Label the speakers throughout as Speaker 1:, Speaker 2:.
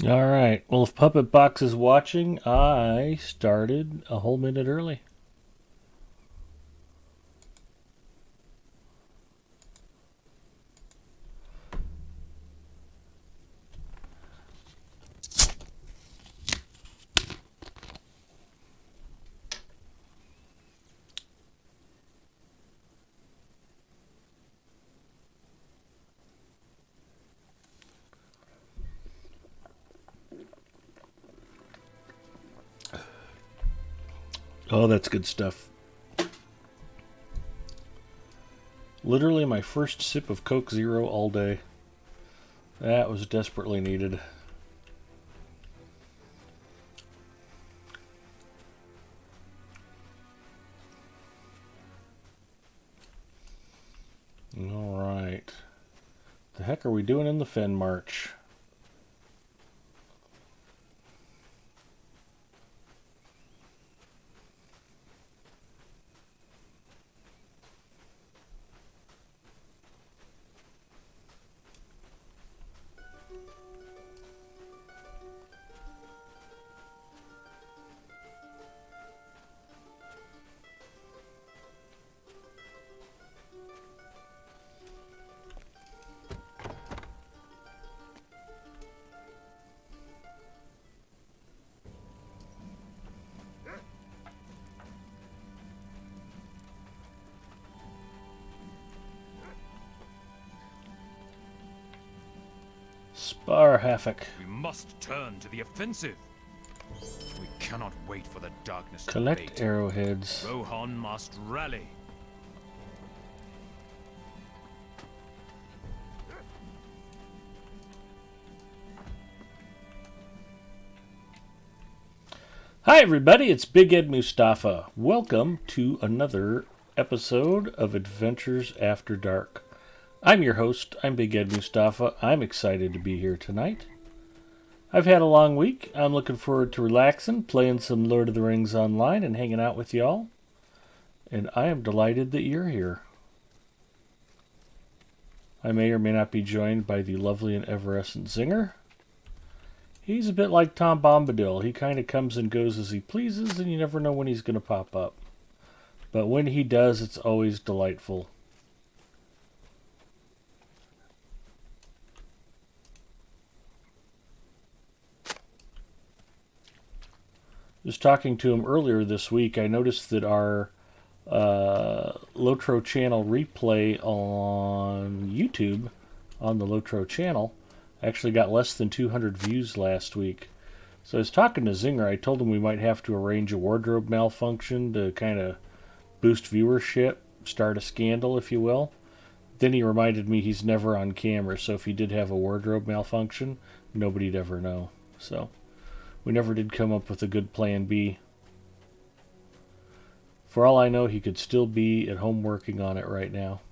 Speaker 1: All right. Well, if Puppet Box is watching, I started a whole minute early. Oh, that's good stuff. Literally my first sip of Coke Zero all day. That was desperately needed. All right. The heck are we doing in the Fen March? Spar Havoc.
Speaker 2: We must turn to the offensive. We cannot wait for the darkness to
Speaker 1: Collect
Speaker 2: abate.
Speaker 1: arrowheads.
Speaker 2: Rohan must rally.
Speaker 1: Hi, everybody. It's Big Ed Mustafa. Welcome to another episode of Adventures After Dark. I'm your host. I'm Big Ed Mustafa. I'm excited to be here tonight. I've had a long week. I'm looking forward to relaxing, playing some Lord of the Rings online, and hanging out with y'all. And I am delighted that you're here. I may or may not be joined by the lovely and evanescent Zinger. He's a bit like Tom Bombadil. He kind of comes and goes as he pleases, and you never know when he's going to pop up. But when he does, it's always delightful. Just talking to him earlier this week, I noticed that our Lotro channel replay on YouTube, on the Lotro channel, actually got less than 200 views last week. So I was talking to Zinger. I told him we might have to arrange a wardrobe malfunction to kind of boost viewership, start a scandal, if you will. Then he reminded me he's never on camera, so if he did have a wardrobe malfunction, nobody'd ever know. So we never did come up with a good plan B. For all I know, he could still be at home working on it right now.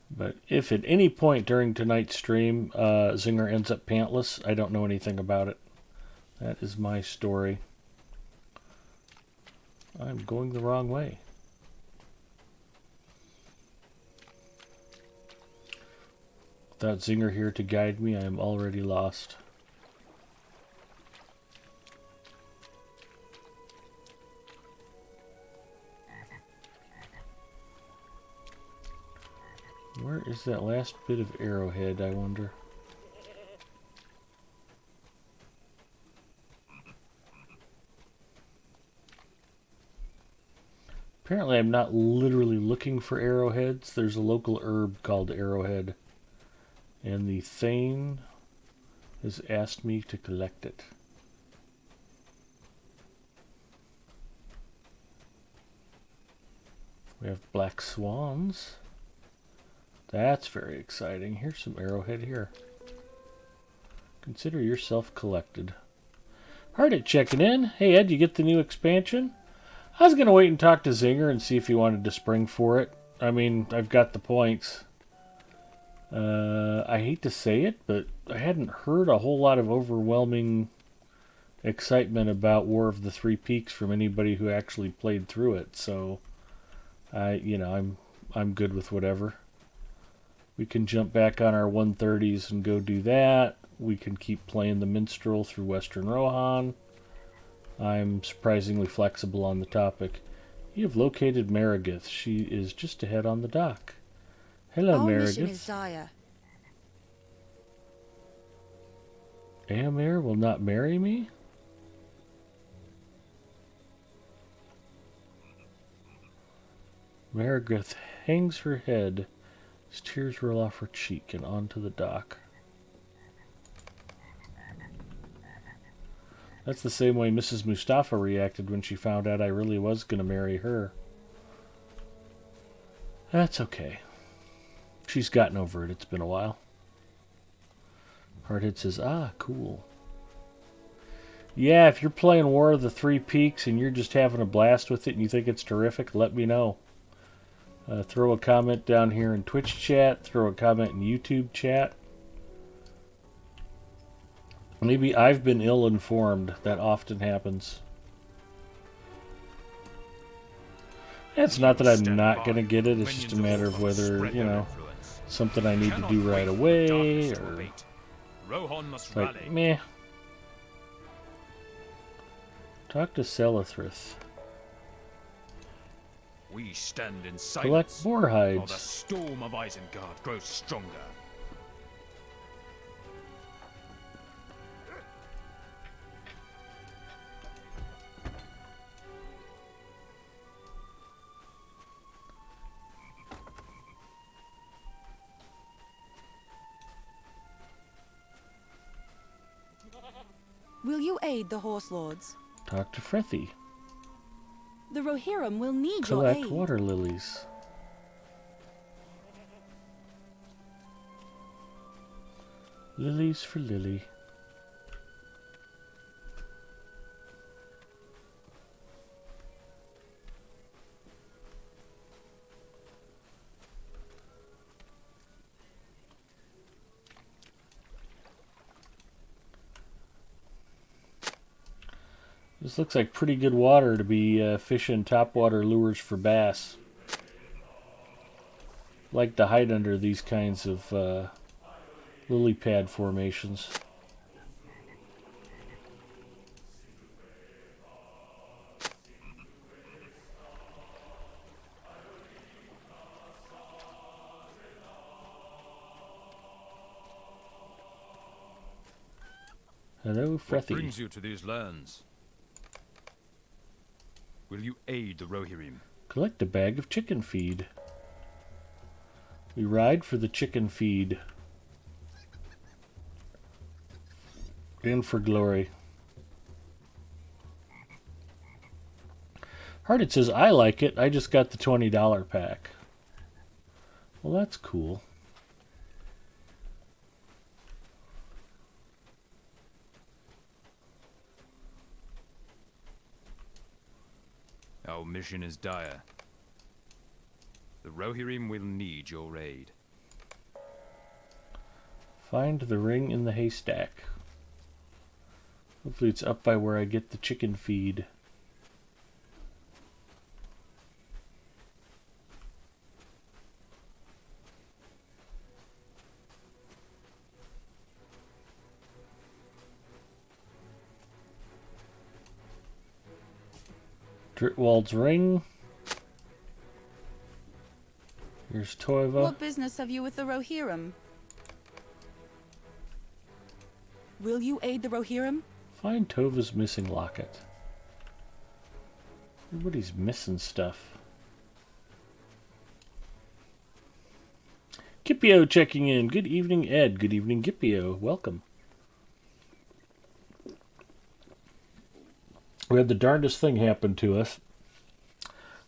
Speaker 1: But if at any point during tonight's stream Zinger ends up pantless, I don't know anything about it. That is my story. I'm going the wrong way. Without Zinger here to guide me, I am already lost. Where is that last bit of arrowhead, I wonder? Apparently I'm not literally looking for arrowheads. There's a local herb called arrowhead. And the Thane has asked me to collect it. We have black swans. That's very exciting. Here's some arrowhead here. Consider yourself collected. Hard at checking in. Hey Ed, you get the new expansion? I was going to wait and talk to Zinger and see if he wanted to spring for it. I mean, I've got the points. I hate to say it, but I hadn't heard a whole lot of overwhelming excitement about War of the Three Peaks from anybody who actually played through it. So, I'm good with whatever. We can jump back on our 130s and go do that. We can keep playing the minstrel through Western Rohan. I'm surprisingly flexible on the topic. You have located Maragith. She is just ahead on the dock. Hello,
Speaker 3: Our
Speaker 1: Maragith.
Speaker 3: mission is dire.
Speaker 1: Eomer will not marry me? Maragith hangs her head as tears roll off her cheek and onto the dock. That's the same way Mrs. Mustafa reacted when she found out I really was going to marry her. That's okay. She's gotten over it. It's been a while. Hardhead says, ah, cool. Yeah, if you're playing War of the Three Peaks and you're just having a blast with it and you think it's terrific, let me know. Throw a comment down here in Twitch chat. Throw a comment in YouTube chat. Maybe I've been ill-informed. That often happens. It's not that I'm not going to get it. It's just a matter of whether, you know, something I need to do right away, or it's like, meh. Talk to Selethrith.
Speaker 2: We stand in
Speaker 1: Collect
Speaker 2: silence
Speaker 1: boar
Speaker 2: while the
Speaker 1: hides.
Speaker 2: storm of Isengard grows stronger.
Speaker 3: Will you aid the Horse Lords?
Speaker 1: Talk to Frethy.
Speaker 3: The Rohirrim will need your
Speaker 1: Collect
Speaker 3: aid.
Speaker 1: water lilies. Lilies for Lily. This looks like pretty good water to be fishing topwater lures for bass. Like to hide under these kinds of lily pad formations. Hello,
Speaker 2: What
Speaker 1: Frethy.
Speaker 2: brings you to these lands? Will you aid the Rohirrim?
Speaker 1: Collect a bag of chicken feed. We ride for the chicken feed. And for glory. Hardit says, I like it. I just got the $20 pack. Well, that's cool.
Speaker 2: Our mission is dire. The Rohirrim will need your aid.
Speaker 1: Find the ring in the haystack. Hopefully it's up by where I get the chicken feed. Dritwald's ring. Here's Toiva.
Speaker 3: What business have you with the Rohirrim? Will you aid the Rohirrim?
Speaker 1: Find Tova's missing locket. Everybody's missing stuff. Gipio checking in. Good evening, Ed. Good evening, Gipio. Welcome. We had the darndest thing happen to us.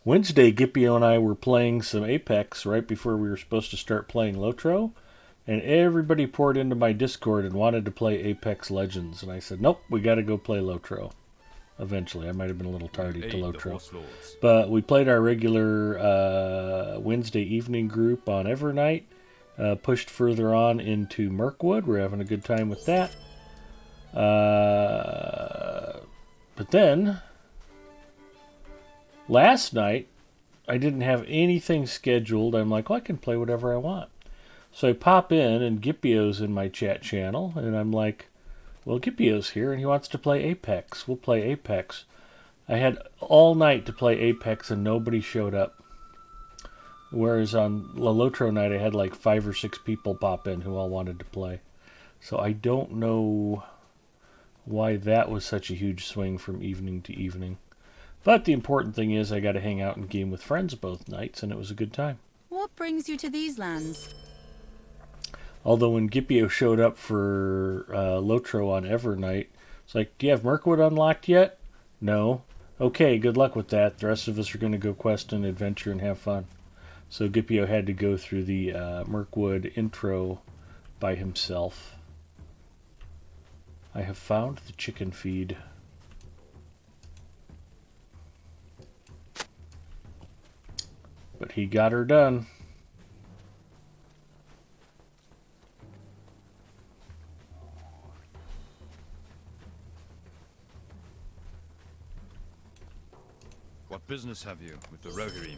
Speaker 1: Wednesday, Gipio and I were playing some Apex right before we were supposed to start playing Lotro, and everybody poured into my Discord and wanted to play Apex Legends, and I said, nope, we got to go play Lotro. Eventually, I might have been a little tardy to
Speaker 2: Aid the
Speaker 1: Lotro.
Speaker 2: Horse Lords.
Speaker 1: But we played our regular Wednesday evening group on Evernight, pushed further on into Mirkwood. We're having a good time with that. But then, last night, I didn't have anything scheduled. I'm like, well, I can play whatever I want. So I pop in, and Gipio's in my chat channel, and I'm like, well, Gipio's here, and he wants to play Apex. We'll play Apex. I had all night to play Apex, and nobody showed up. Whereas on La Lotro night, I had like 5 or 6 people pop in who all wanted to play. So I don't know why that was such a huge swing from evening to evening. But the important thing is I got to hang out and game with friends both nights, and it was a good time.
Speaker 3: What brings you to these lands?
Speaker 1: Although when Gipio showed up for Lotro on Evernight, it's like, do you have Mirkwood unlocked yet? No. Okay, good luck with that. The rest of us are going to go quest and adventure and have fun. So Gipio had to go through the Mirkwood intro by himself. I have found the chicken feed. But he got her done.
Speaker 2: What business have you with the Rohirrim?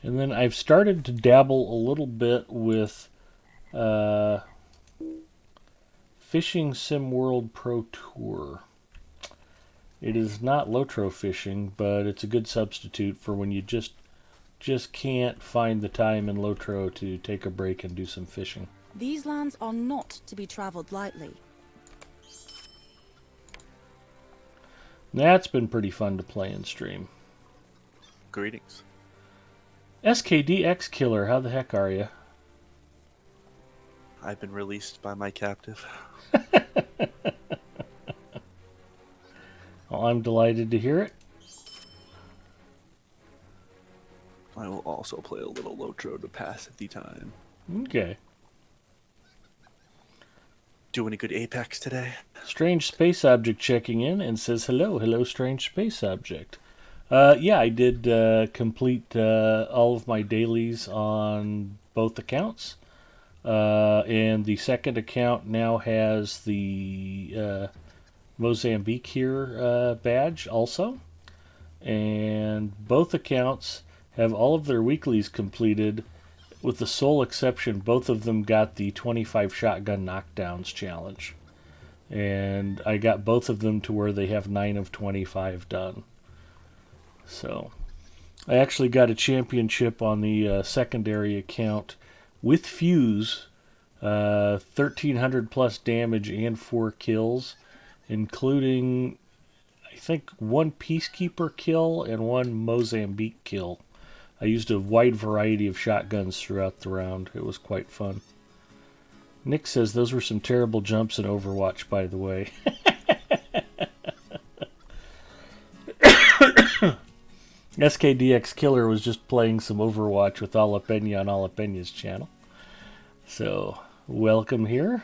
Speaker 1: And then I've started to dabble a little bit with Fishing Sim World Pro Tour. It is not Lotro fishing, but it's a good substitute for when you just can't find the time in Lotro to take a break and do some fishing.
Speaker 3: These lands are not to be traveled lightly.
Speaker 1: That's been pretty fun to play in stream.
Speaker 4: Greetings.
Speaker 1: SKDX Killer, how the heck are you?
Speaker 4: I've been released by my captive.
Speaker 1: Well, I'm delighted to hear it.
Speaker 4: I will also play a little Lotro to pass the time.
Speaker 1: Okay.
Speaker 4: Do any good Apex today?
Speaker 1: Strange Space Object checking in and says, hello, Strange Space Object. Yeah, I did complete all of my dailies on both accounts. And the second account now has the Mozambique here badge also. And both accounts have all of their weeklies completed, with the sole exception, both of them got the 25 shotgun knockdowns challenge. And I got both of them to where they have 9 of 25 done. So, I actually got a championship on the secondary account with Fuse, 1,300 plus damage and 4 kills, including, I think, 1 Peacekeeper kill and 1 Mozambique kill. I used a wide variety of shotguns throughout the round. It was quite fun. Nick says those were some terrible jumps in Overwatch, by the way. SKDX Killer was just playing some Overwatch with Alapena on Alapena's channel. So, welcome here.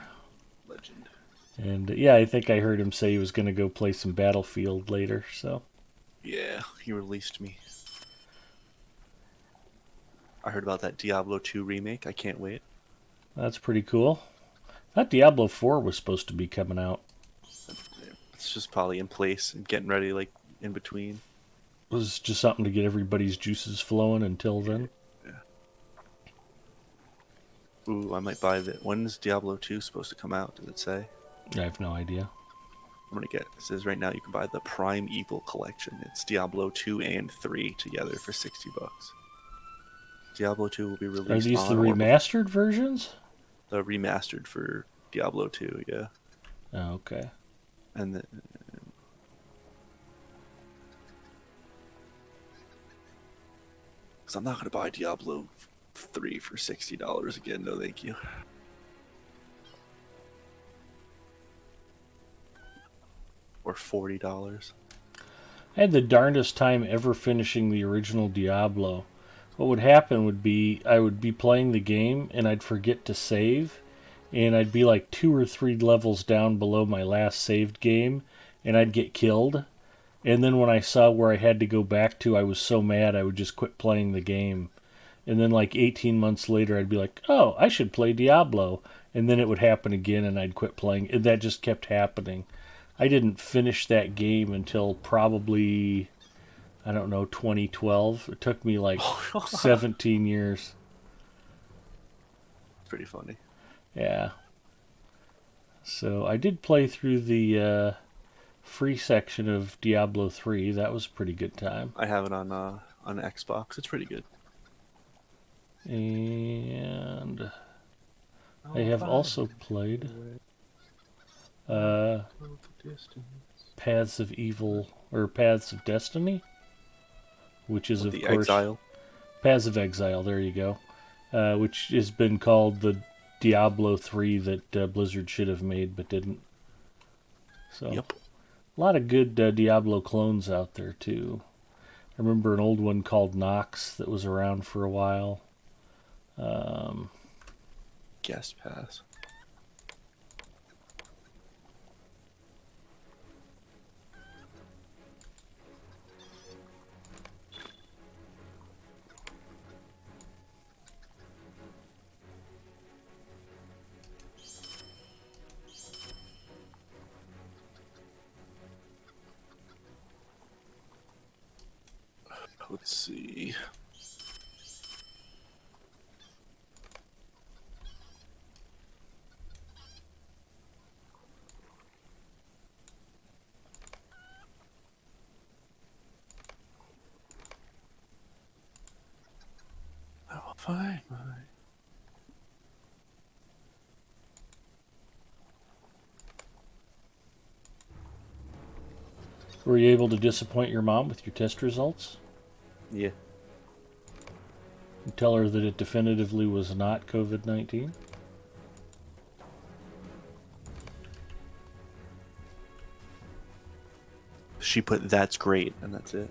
Speaker 4: Legend.
Speaker 1: And yeah, I think I heard him say he was going to go play some Battlefield later, so.
Speaker 4: Yeah, he released me. I heard about that Diablo 2 remake. I can't wait.
Speaker 1: That's pretty cool. That Diablo 4 was supposed to be coming out.
Speaker 4: It's just probably in place and getting ready, like, in between.
Speaker 1: It was just something to get everybody's juices flowing until then.
Speaker 4: Yeah. Ooh, I might buy that. When is Diablo 2 supposed to come out? Does it say?
Speaker 1: I have no idea.
Speaker 4: I'm gonna get. It says right now you can buy the Prime Evil collection. It's Diablo 2 and 3 together for $60. Diablo 2 will be released.
Speaker 1: Are these the remastered versions?
Speaker 4: The remastered for Diablo 2, yeah.
Speaker 1: Oh, okay.
Speaker 4: And then, because I'm not gonna buy Diablo 3 for $60 again. No, thank you. Or $40.
Speaker 1: I had the darndest time ever finishing the original Diablo. What would happen would be I would be playing the game and I'd forget to save, and I'd be like 2 or 3 levels down below my last saved game, and I'd get killed. And then when I saw where I had to go back to, I was so mad I would just quit playing the game. And then like 18 months later, I'd be like, oh, I should play Diablo. And then it would happen again, and I'd quit playing. And that just kept happening. I didn't finish that game until probably, I don't know, 2012. It took me like 17 years.
Speaker 4: Pretty funny.
Speaker 1: Yeah. So I did play through the free section of Diablo 3. That was a pretty good time.
Speaker 4: I have it on Xbox. It's pretty good.
Speaker 1: And I have also played Paths of Evil, or Paths of Destiny, which is, of
Speaker 4: The
Speaker 1: course,
Speaker 4: Exile.
Speaker 1: Paths of Exile, there you go, which has been called the Diablo 3 that Blizzard should have made but didn't. So,
Speaker 4: Yep.
Speaker 1: a lot of good Diablo clones out there, too. I remember an old one called Nox that was around for a while.
Speaker 4: Guest pass. Let's see. I will find my.
Speaker 1: Were you able to disappoint your mom with your test results?
Speaker 4: Yeah.
Speaker 1: And tell her that it definitively was not COVID-19?
Speaker 4: She put "that's great" and that's it.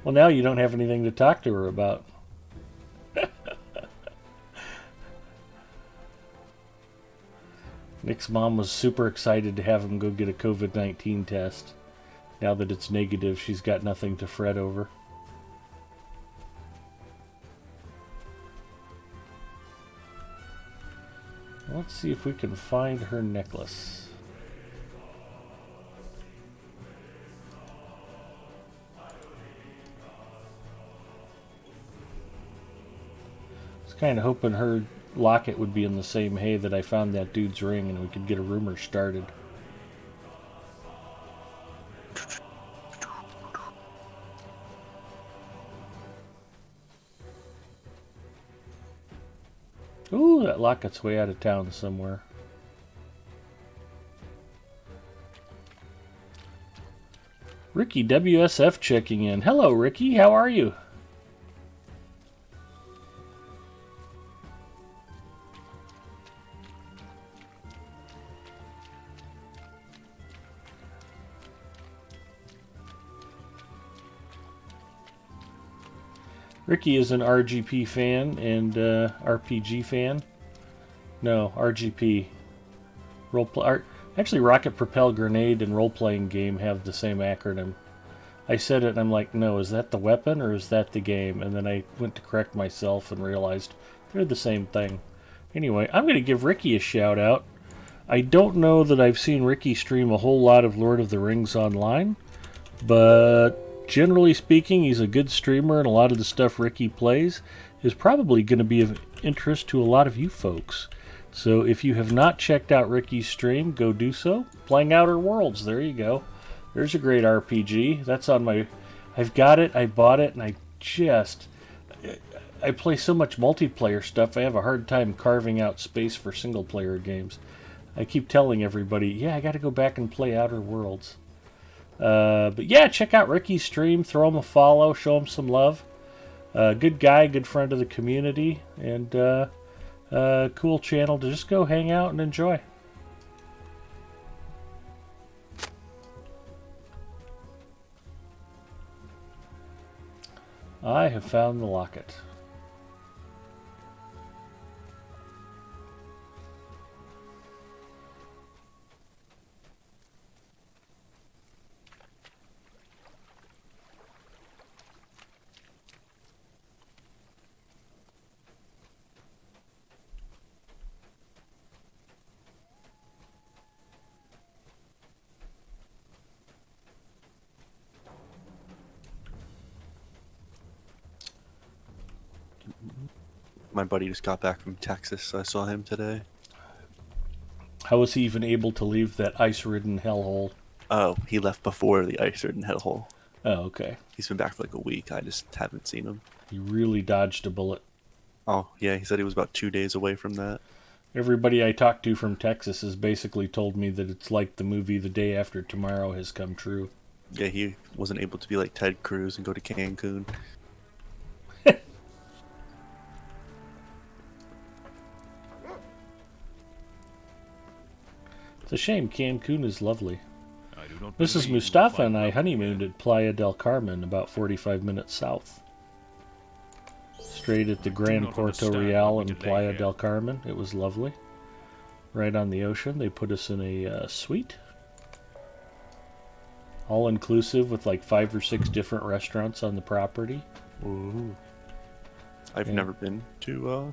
Speaker 1: Well, now you don't have anything to talk to her about. Nick's mom was super excited to have him go get a COVID-19 test. Now that it's negative, she's got nothing to fret over. Let's see if we can find her necklace. I was kind of hoping her locket would be in the same hay that I found that dude's ring, and we could get a rumor started. Ooh, that locket's way out of town somewhere. Ricky WSF checking in. Hello, Ricky. How are you? Ricky is an RGP fan and RPG fan. No, RGP. Actually, Rocket Propel Grenade and Role-Playing Game have the same acronym. I said it and I'm like, no, is that the weapon or is that the game? And then I went to correct myself and realized they're the same thing. Anyway, I'm going to give Ricky a shout out. I don't know that I've seen Ricky stream a whole lot of Lord of the Rings online, but generally speaking, he's a good streamer, and a lot of the stuff Ricky plays is probably going to be of interest to a lot of you folks. So if you have not checked out Ricky's stream, go do so. Playing Outer Worlds, there you go. There's a great RPG. That's on my... I've got it, I bought it, and I play so much multiplayer stuff, I have a hard time carving out space for single-player games. I keep telling everybody, yeah, I got to go back and play Outer Worlds. But yeah, check out Ricky's stream, throw him a follow, show him some love. Good guy, good friend of the community, and cool channel to just go hang out and enjoy. I have found the locket.
Speaker 4: My buddy just got back from Texas, so I saw him today.
Speaker 1: How was he even able to leave that ice-ridden hellhole?
Speaker 4: Oh, he left before the ice-ridden hellhole.
Speaker 1: Oh, okay.
Speaker 4: He's been back for like a week. I just haven't seen him.
Speaker 1: He really dodged a bullet.
Speaker 4: Oh, yeah, he said he was about 2 days away from that.
Speaker 1: Everybody I talked to from Texas has basically told me that it's like the movie The Day After Tomorrow has come true.
Speaker 4: Yeah, he wasn't able to be like Ted Cruz and go to Cancun.
Speaker 1: It's a shame. Cancun is lovely.
Speaker 2: I do not
Speaker 1: Mrs.
Speaker 2: believe you will
Speaker 1: Mustafa
Speaker 2: find
Speaker 1: and I
Speaker 2: love
Speaker 1: honeymooned
Speaker 2: here.
Speaker 1: at Playa del Carmen, about 45 minutes south. Straight at the Gran
Speaker 2: not
Speaker 1: Puerto
Speaker 2: understand
Speaker 1: Real
Speaker 2: why we
Speaker 1: in
Speaker 2: delay
Speaker 1: Playa
Speaker 2: here.
Speaker 1: del Carmen. It was lovely. Right on the ocean. They put us in a suite. All inclusive with like 5 or 6 different restaurants on the property.
Speaker 4: Ooh. I've
Speaker 1: Yeah.
Speaker 4: never been to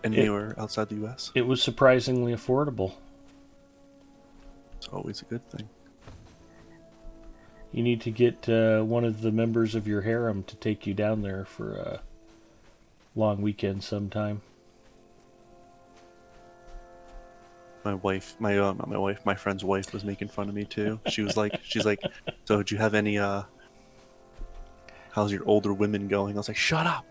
Speaker 4: anywhere outside the U.S.
Speaker 1: It was surprisingly affordable.
Speaker 4: It's always a good thing.
Speaker 1: You need to get one of the members of your harem to take you down there for a long weekend sometime.
Speaker 4: My wife, not my wife, my friend's wife was making fun of me too. She's like, so do you have any, how's your older women going? I was like, shut up.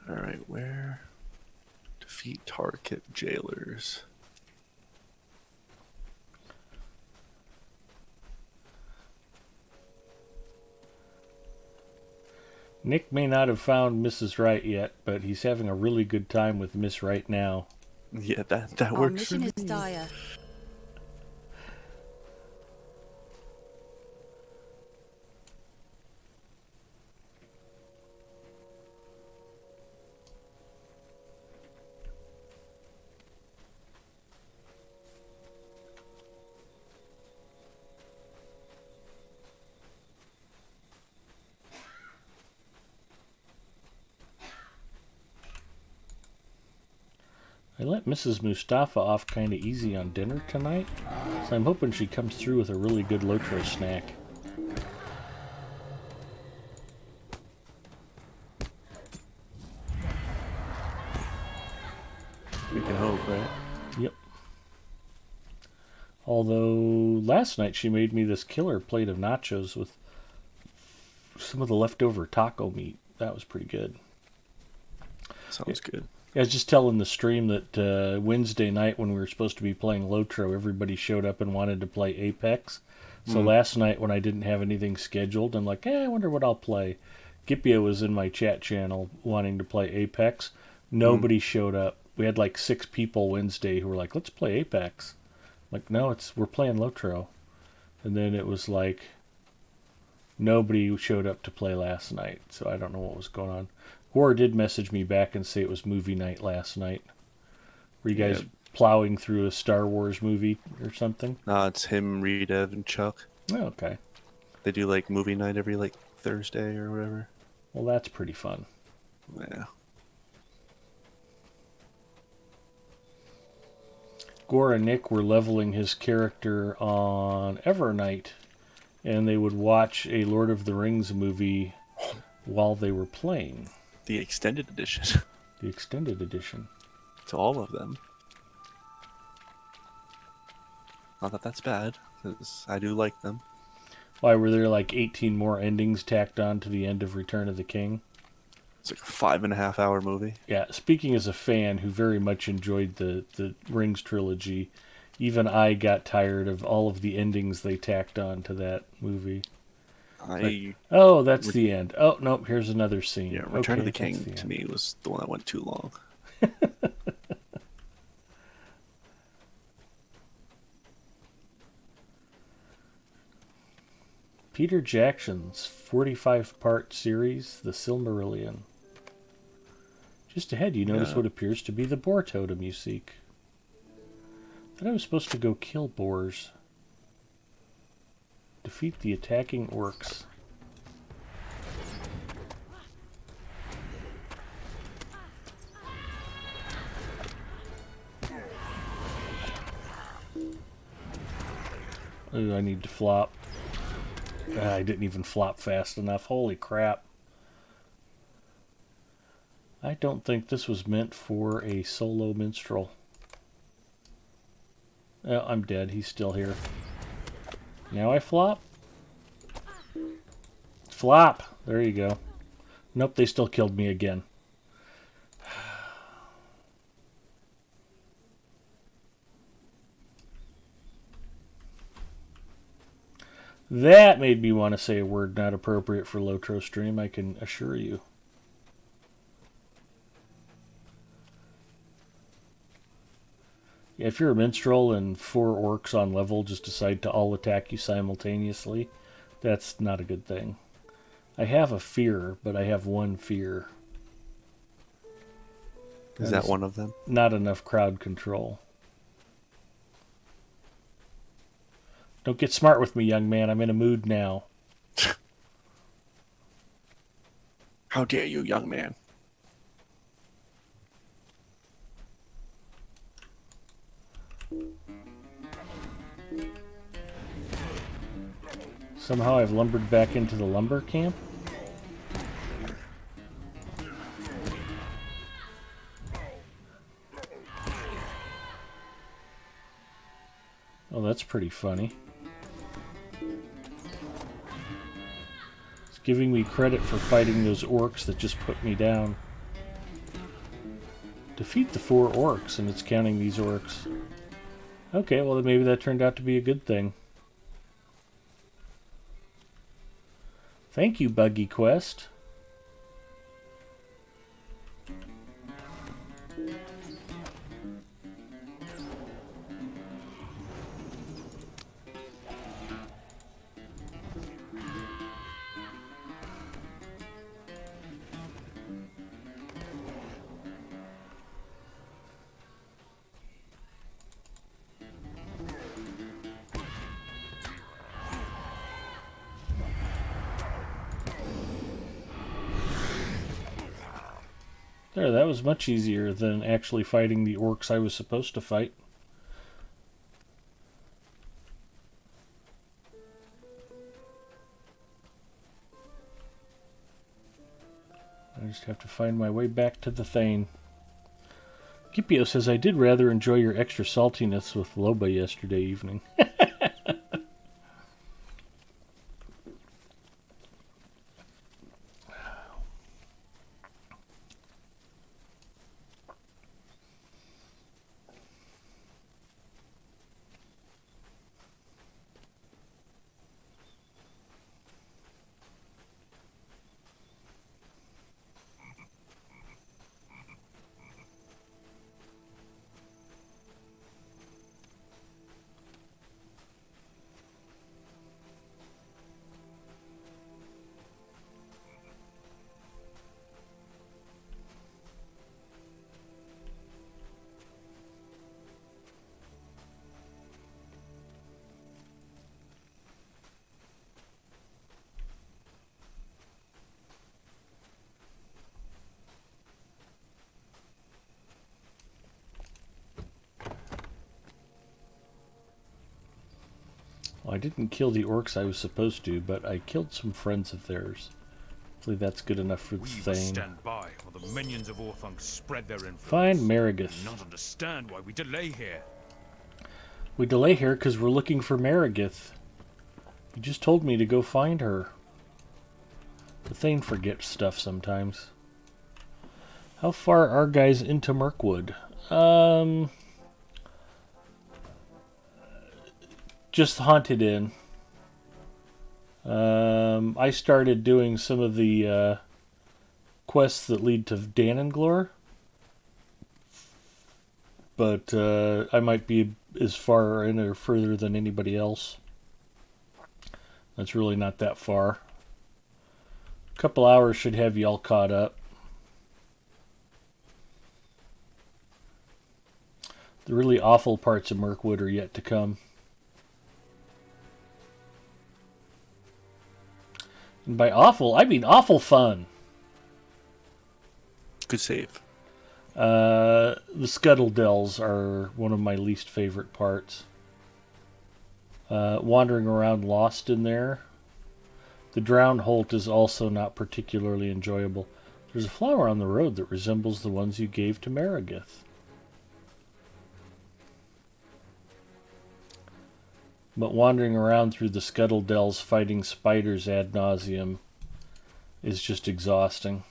Speaker 4: All right, where? Defeat Target jailers.
Speaker 1: Nick may not have found Mrs. Wright yet, but he's having a really good time with Miss Wright now.
Speaker 4: Yeah, that
Speaker 3: Our
Speaker 4: works for
Speaker 3: mission
Speaker 4: me.
Speaker 3: is dire.
Speaker 1: I let Mrs. Mustafa off kind of easy on dinner tonight, so I'm hoping she comes through with a really good Lotro snack.
Speaker 4: We can hope, right?
Speaker 1: Yep. Although last night she made me this killer plate of nachos with some of the leftover taco meat. That was pretty good.
Speaker 4: Sounds good.
Speaker 1: I was just telling the stream that Wednesday night when we were supposed to be playing Lotro, everybody showed up and wanted to play Apex. So last night when I didn't have anything scheduled, I'm like, I wonder what I'll play. Gipia was in my chat channel wanting to play Apex. Nobody showed up. We had like 6 people Wednesday who were like, let's play Apex. I'm like, no, we're playing Lotro. And then it was like, nobody showed up to play last night, so I don't know what was going on. War did message me back and say it was movie night last night. Were you guys plowing through a Star Wars movie or something?
Speaker 4: It's him, Redev, and Chuck.
Speaker 1: Oh, okay.
Speaker 4: They do like movie night every like Thursday or whatever.
Speaker 1: Well, that's pretty fun.
Speaker 4: Yeah.
Speaker 1: Gore and Nick were leveling his character on Evernight, and they would watch a Lord of the Rings movie while they were playing.
Speaker 4: The extended edition.
Speaker 1: The extended edition.
Speaker 4: To all of them. Not that that's bad, because I do like them.
Speaker 1: Why, were there like 18 more endings tacked on to the end of Return of the King?
Speaker 4: It's like a 5.5 hour movie.
Speaker 1: Yeah, speaking as a fan who very much enjoyed the Rings trilogy, even I got tired of all of the endings they tacked on to that movie. Oh, that's the end. Oh, nope, here's another scene.
Speaker 4: Yeah, Return of the
Speaker 1: Okay,
Speaker 4: King
Speaker 1: that's
Speaker 4: to me was the one that went too long.
Speaker 1: Peter Jackson's 45-part series, The Silmarillion. Just ahead, you notice what appears to be the boar totem you seek. Thought I was supposed to go kill boars. Defeat the attacking orcs. Ooh, I need to flop. I didn't even flop fast enough. Holy crap. I don't think this was meant for a solo minstrel. Oh, I'm dead. He's still here. Now I flop? Flop! There you go. Nope, they still killed me again. That made me want to say a word not appropriate for Lotro stream, I can assure you. Yeah, if you're a minstrel and 4 orcs on level just decide to all attack you simultaneously, that's not a good thing. I have a fear, but I have one fear.
Speaker 4: Is that one of them?
Speaker 1: Not enough crowd control. Don't get smart with me, young man. I'm in a mood now.
Speaker 4: How dare you, young man?
Speaker 1: Somehow I've lumbered back into the lumber camp. Oh, that's pretty funny. It's giving me credit for fighting those orcs that just put me down. Defeat the 4 orcs, and it's counting these orcs. Okay, well maybe that turned out to be a good thing. Thank you, Buggy Quest. There, that was much easier than actually fighting the orcs I was supposed to fight. I just have to find my way back to the Thane. Kipio says, I did rather enjoy your extra saltiness with Loba yesterday evening. Well, I didn't kill the orcs I was supposed to, but I killed some friends of theirs. Hopefully that's good enough for the
Speaker 2: We
Speaker 1: Thane.
Speaker 2: must stand by while the minions of Orthunk spread their influence.
Speaker 1: Find
Speaker 2: I
Speaker 1: Maragith.
Speaker 2: do not understand why we delay here.
Speaker 1: We delay here because we're looking for Maragith. You just told me to go find her. The Thane forgets stuff sometimes. How far are guys into Mirkwood? Just Haunted Inn. I started doing some of the quests that lead to Dananglore. But I might be as far in or further than anybody else. That's really not that far. A couple hours should have you all caught up. The really awful parts of Mirkwood are yet to come. And by awful, I mean awful fun.
Speaker 4: Good save.
Speaker 1: The Scuttle Dells are one of my least favorite parts. Wandering around lost in there The Drowned Holt is also not particularly enjoyable. There's a flower on the road that resembles the ones you gave to Maragith. But wandering around through the Scuttle Dells fighting spiders ad nauseum is just exhausting.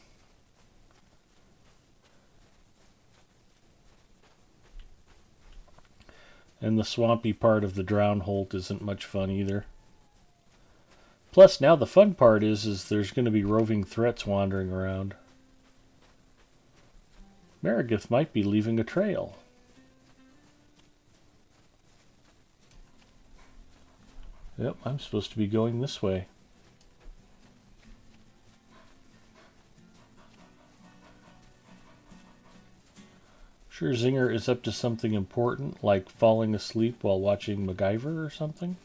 Speaker 1: And the swampy part of the Drowned Holt isn't much fun either. Plus, now the fun part is there's going to be roving threats wandering around. Maragith might be leaving a trail. Yep, I'm supposed to be going this way. Sure Zinger is up to something important, like falling asleep while watching MacGyver or something?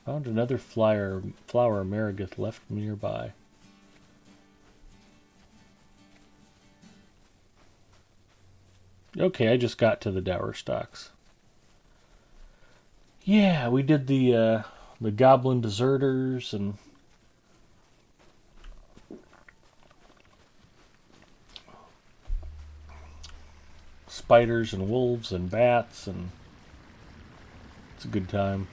Speaker 1: Found another flower Maragith left nearby. Okay, I just got to the Dower Stocks. Yeah, we did the Goblin Deserters and spiders and wolves and bats, and it's a good time.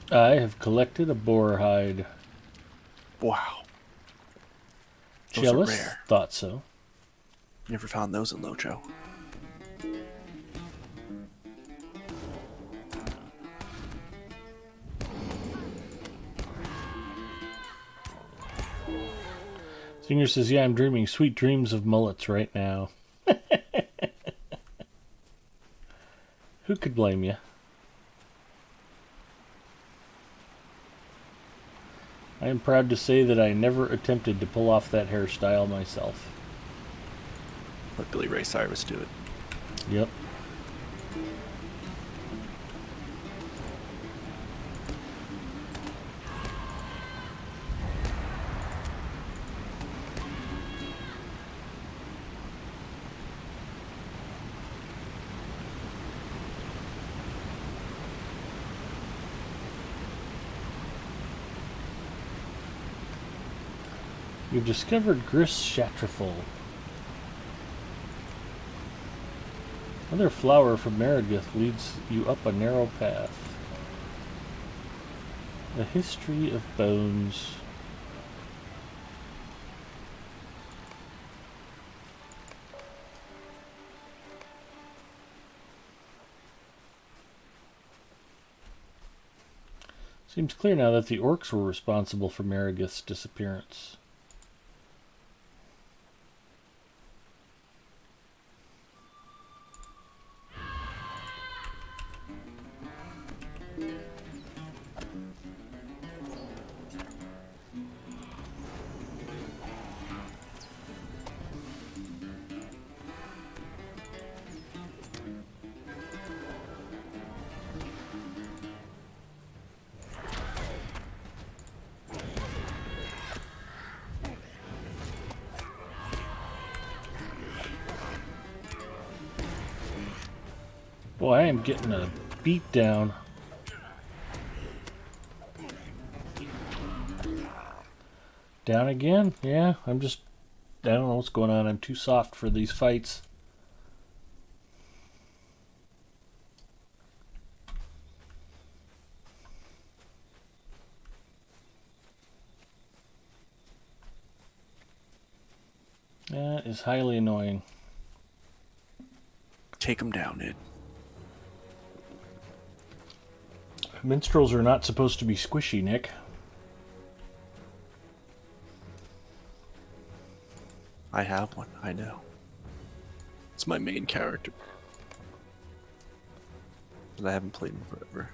Speaker 1: I have collected a boar hide.
Speaker 4: Wow. Those are
Speaker 1: Jealous?
Speaker 4: rare.
Speaker 1: Thought so.
Speaker 4: Never found those in Lojo.
Speaker 1: Singer says, yeah, I'm dreaming sweet dreams of mullets right now. Who could blame you? I am proud to say that I never attempted to pull off that hairstyle myself.
Speaker 4: Let Billy Ray Cyrus do it.
Speaker 1: Yep. You've discovered Gris Chatrafol. Another flower from Maragith leads you up a narrow path. A history of bones. Seems clear now that the orcs were responsible for Maragith's disappearance. Boy, I am getting a beat down. Down again? Yeah, I don't know what's going on. I'm too soft for these fights. That is highly annoying.
Speaker 4: Take him down, Ed.
Speaker 1: Minstrels are not supposed to be squishy, Nick.
Speaker 4: I have one, I know. It's my main character. But I haven't played him forever.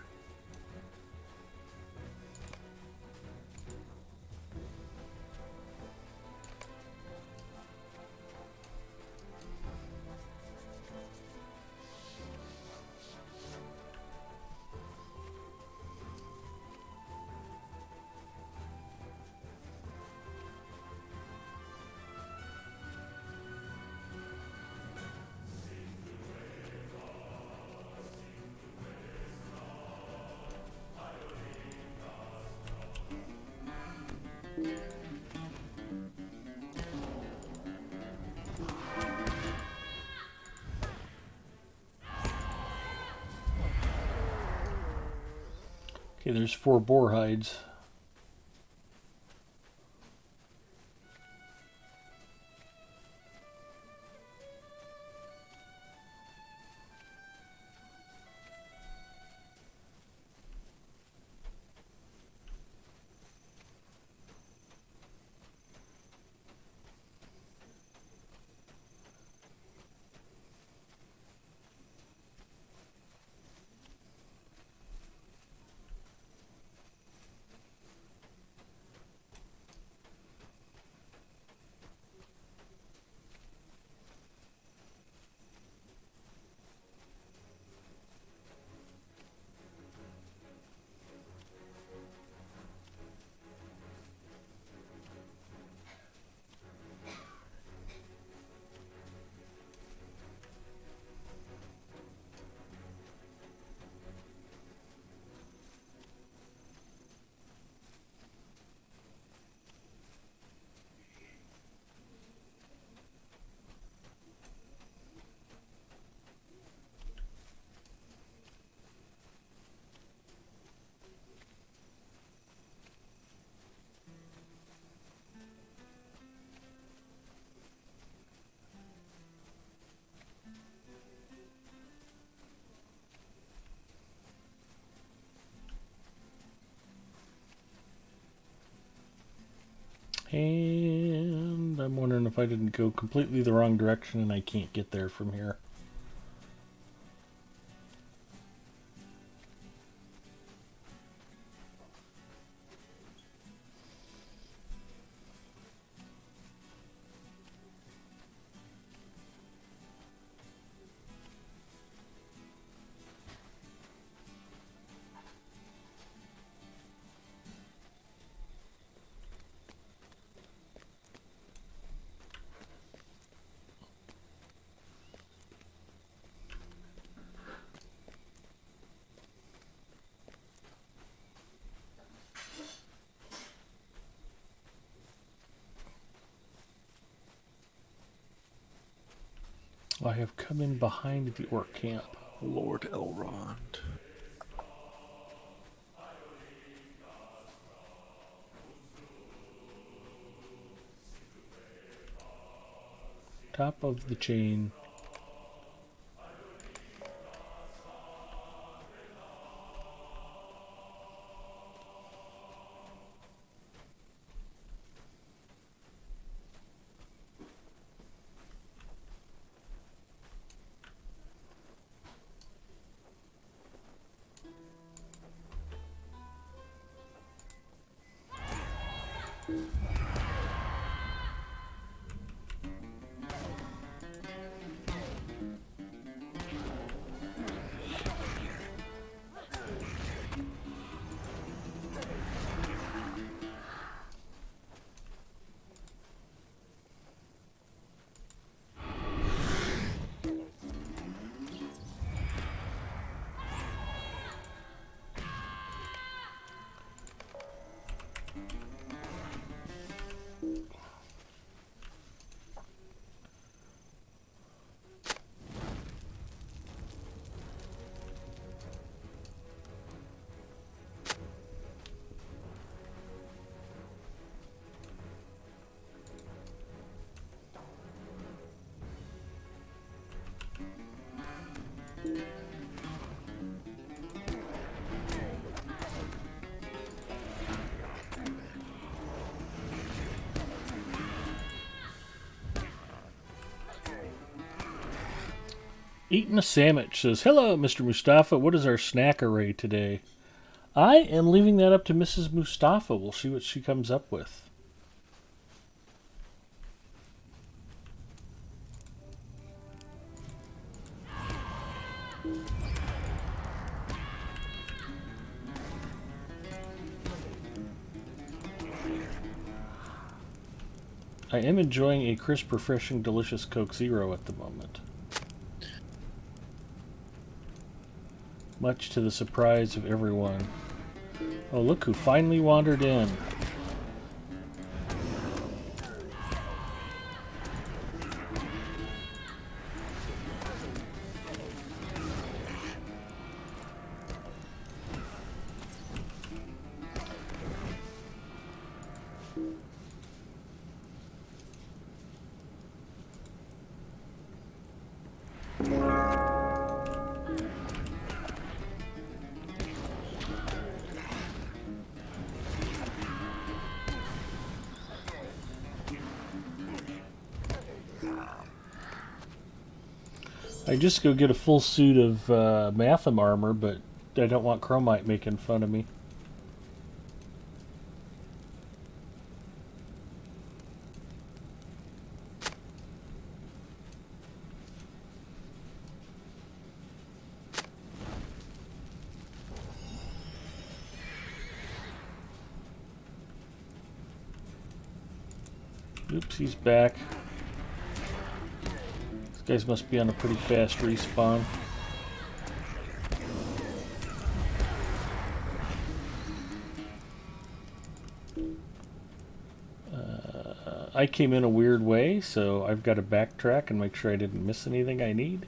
Speaker 1: Okay, there's 4 boar hides. And I'm wondering if I didn't go completely the wrong direction and I can't get there from here. I have come in behind the orc camp.
Speaker 4: Lord Elrond.
Speaker 1: Top of the chain. Eating a sandwich says, "Hello, Mr. Mustafa. What is our snack array today?" I am leaving that up to Mrs. Mustafa. We'll see what she comes up with. I am enjoying a crisp, refreshing, delicious Coke Zero at the moment. Much to the surprise of everyone. Oh, look who finally wandered in. I just go get a full suit of Matham armor, but I don't want Chromite making fun of me. Oops, he's back. These guys must be on a pretty fast respawn. I came in a weird way, so I've got to backtrack and make sure I didn't miss anything I need.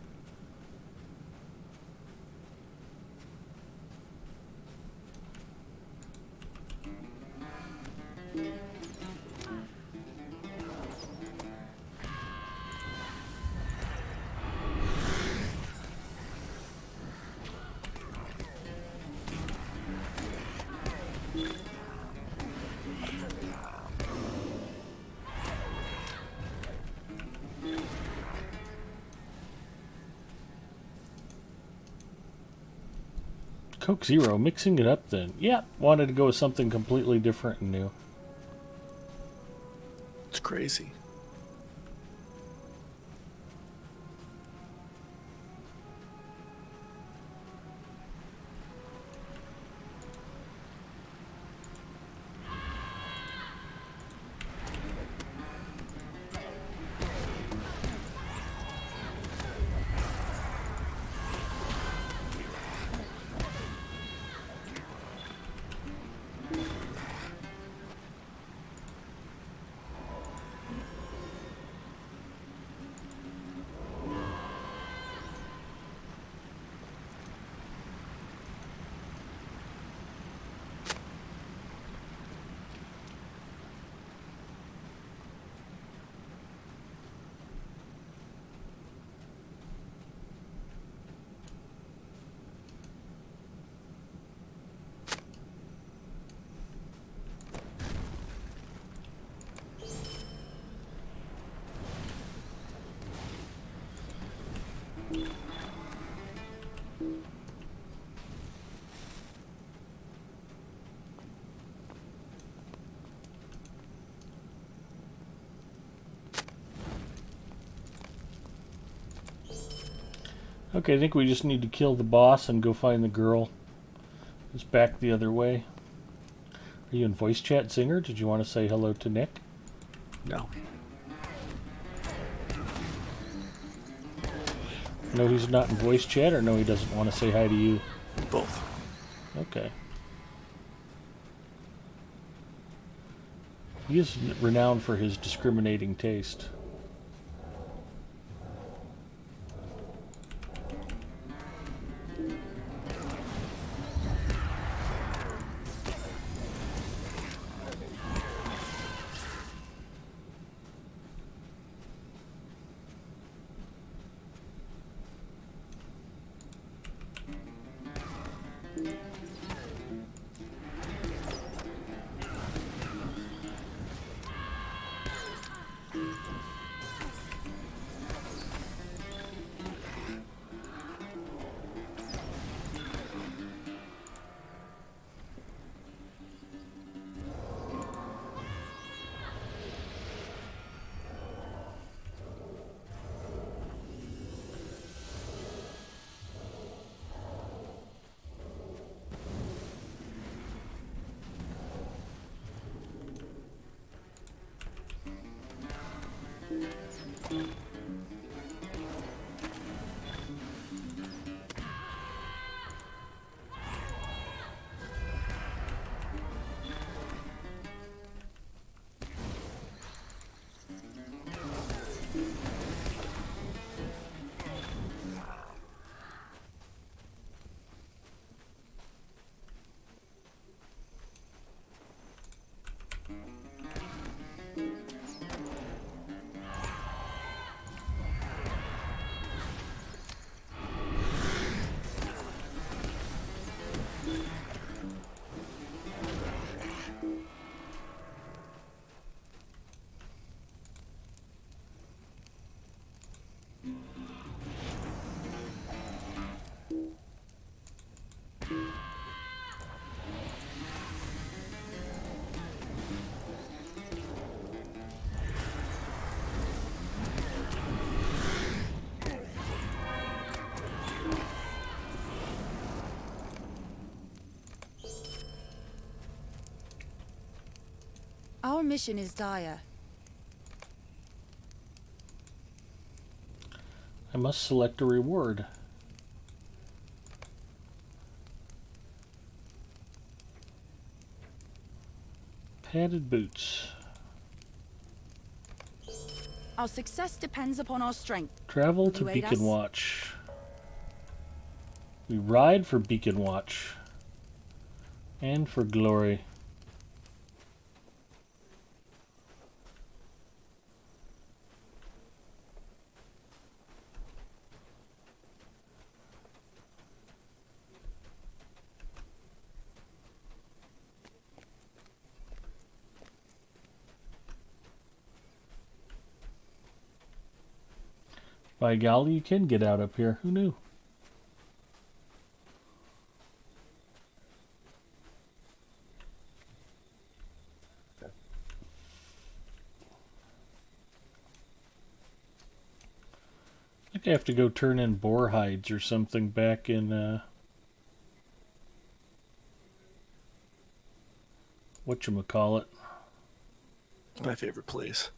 Speaker 1: Coke Zero, mixing it up then. Yeah, wanted to go with something completely different and new.
Speaker 4: It's crazy. Okay, I think we just need to kill the boss and go find the girl who's back the other way. Are you in voice chat, Zinger? Did you want to say hello to Nick? No.
Speaker 1: No, he's not in voice chat, or no, he doesn't want to say hi to you?
Speaker 4: Both.
Speaker 1: Okay. He is renowned for his discriminating taste.
Speaker 3: Our mission is dire.
Speaker 1: I must select a reward. Padded boots.
Speaker 3: Our success depends upon our strength.
Speaker 1: Travel
Speaker 3: Will
Speaker 1: to
Speaker 3: you aid
Speaker 1: Beacon
Speaker 3: us?
Speaker 1: Watch. We ride for Beacon Watch. And for glory. By golly, you can get out up here. Who knew? I think I have to go turn in boar hides or something back in, whatchamacallit.
Speaker 5: My favorite place.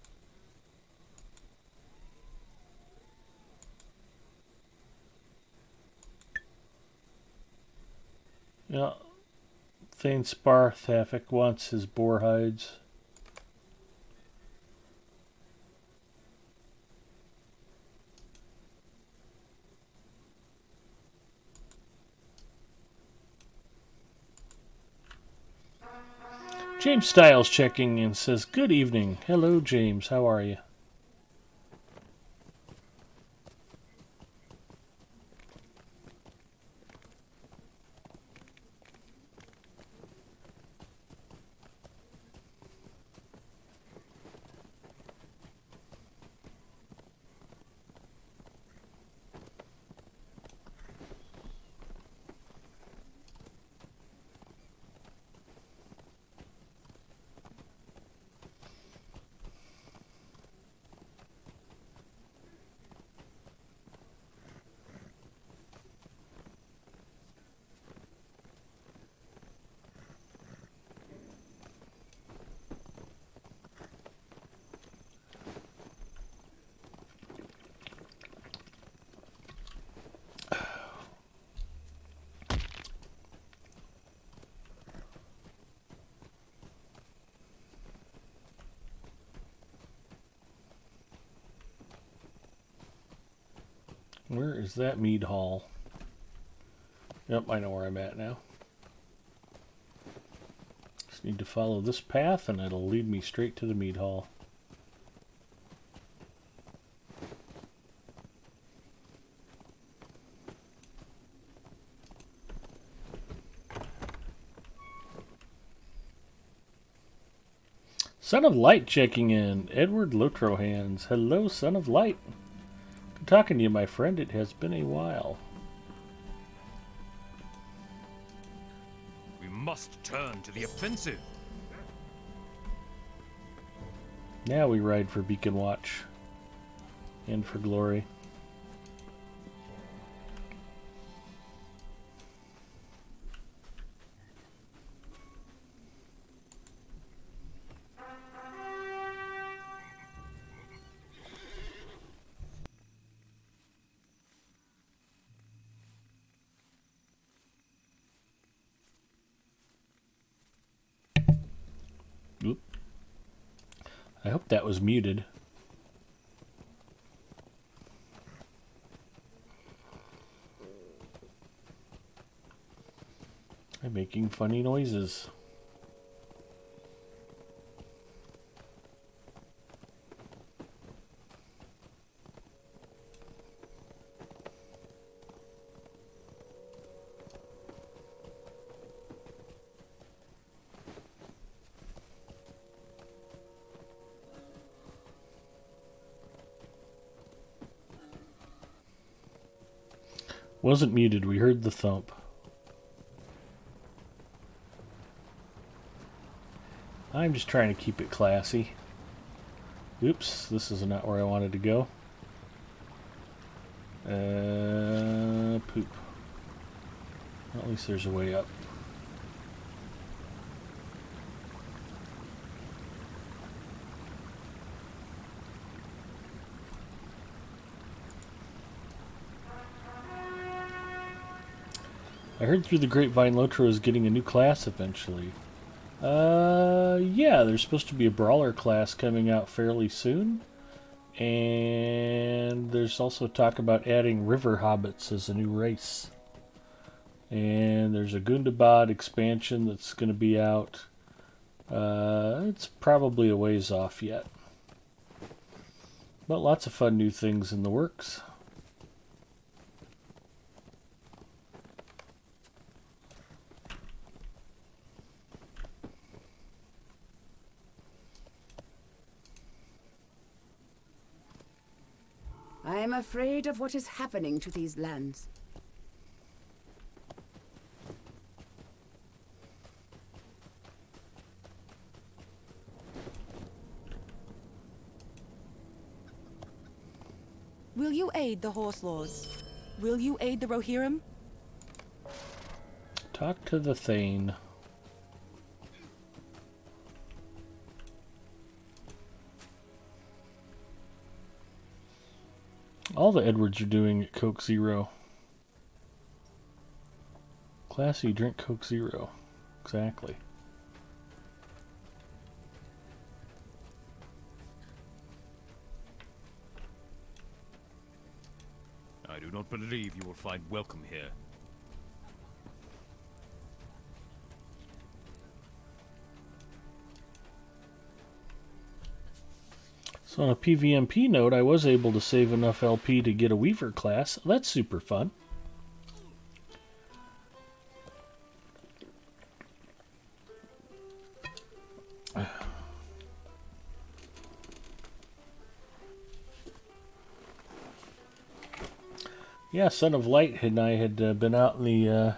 Speaker 1: Yeah. Thane Sparthaffic wants his boar hides. James Styles checking in says, "Good evening. Hello, James. How are you?" Where is that mead hall? Yep, I know where I'm at now. Just need to follow this path and it'll lead me straight to the mead hall. Son of Light checking in. Edward Lotrohands. Hello, Son of Light. Good talking to you, my friend. It has been a while.
Speaker 2: We must turn to the offensive.
Speaker 1: Now we ride for Beacon Watch. And for glory. I hope that was muted. I'm making funny noises. Wasn't muted, we heard the thump. I'm just trying to keep it classy. Oops, this is not where I wanted to go. Poop. Well, at least there's a way up. I heard through the grapevine Lotro is getting a new class eventually. Yeah, there's supposed to be a brawler class coming out fairly soon. And there's also talk about adding river hobbits as a new race. And there's a Gundabad expansion that's going to be out. It's probably a ways off yet. But lots of fun new things in the works.
Speaker 6: I am afraid of what is happening to these lands.
Speaker 3: Will you aid the Horse Lords? Will you aid the Rohirrim?
Speaker 1: Talk to the Thane. All the Edwards are doing at Coke Zero. Classy, drink Coke Zero. Exactly.
Speaker 2: I do not believe you will find welcome here.
Speaker 1: So on a PvMP note, I was able to save enough LP to get a Weaver class. That's super fun. Yeah, Son of Light and I had been out in the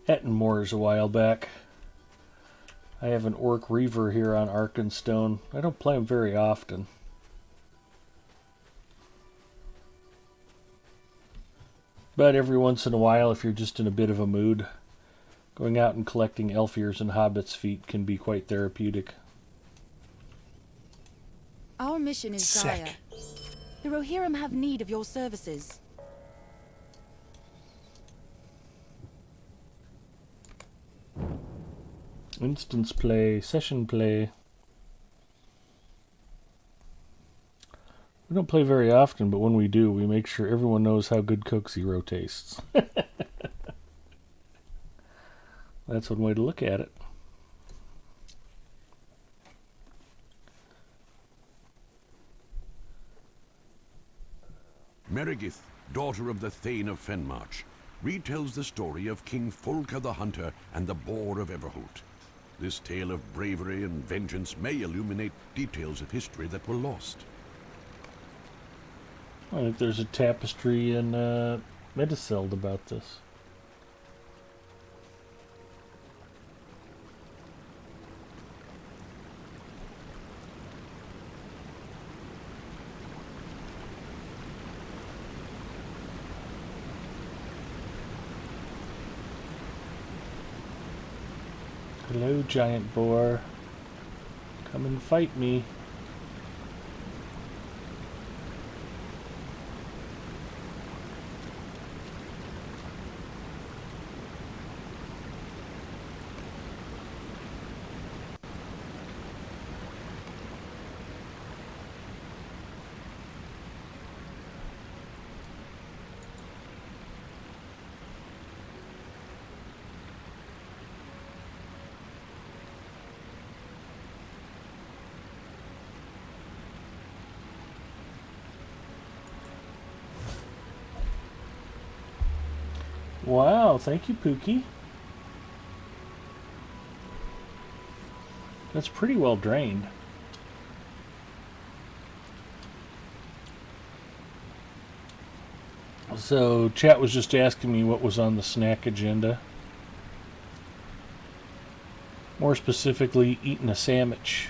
Speaker 1: Etten Moors a while back. I have an Orc Reaver here on Arkenstone. I don't play him very often. But every once in a while, if you're just in a bit of a mood, going out and collecting elf ears and hobbits' feet can be quite therapeutic.
Speaker 3: Our mission is dire.
Speaker 5: Sick.
Speaker 3: The Rohirrim have need of your services.
Speaker 1: Instance play, session play. We don't play very often, but when we do, we make sure everyone knows how good Coke Zero tastes. That's one way to look at it.
Speaker 7: Merigith, daughter of the Thane of Fenmarch, retells the story of King Folka the Hunter and the Boar of Everholt. This tale of bravery and vengeance may illuminate details of history that were lost.
Speaker 1: I think there's a tapestry in Mediceld about this. Hello, giant boar. Come and fight me. Wow, thank you, Pookie. That's pretty well drained. So, chat was just asking me what was on the snack agenda. More specifically, eating a sandwich.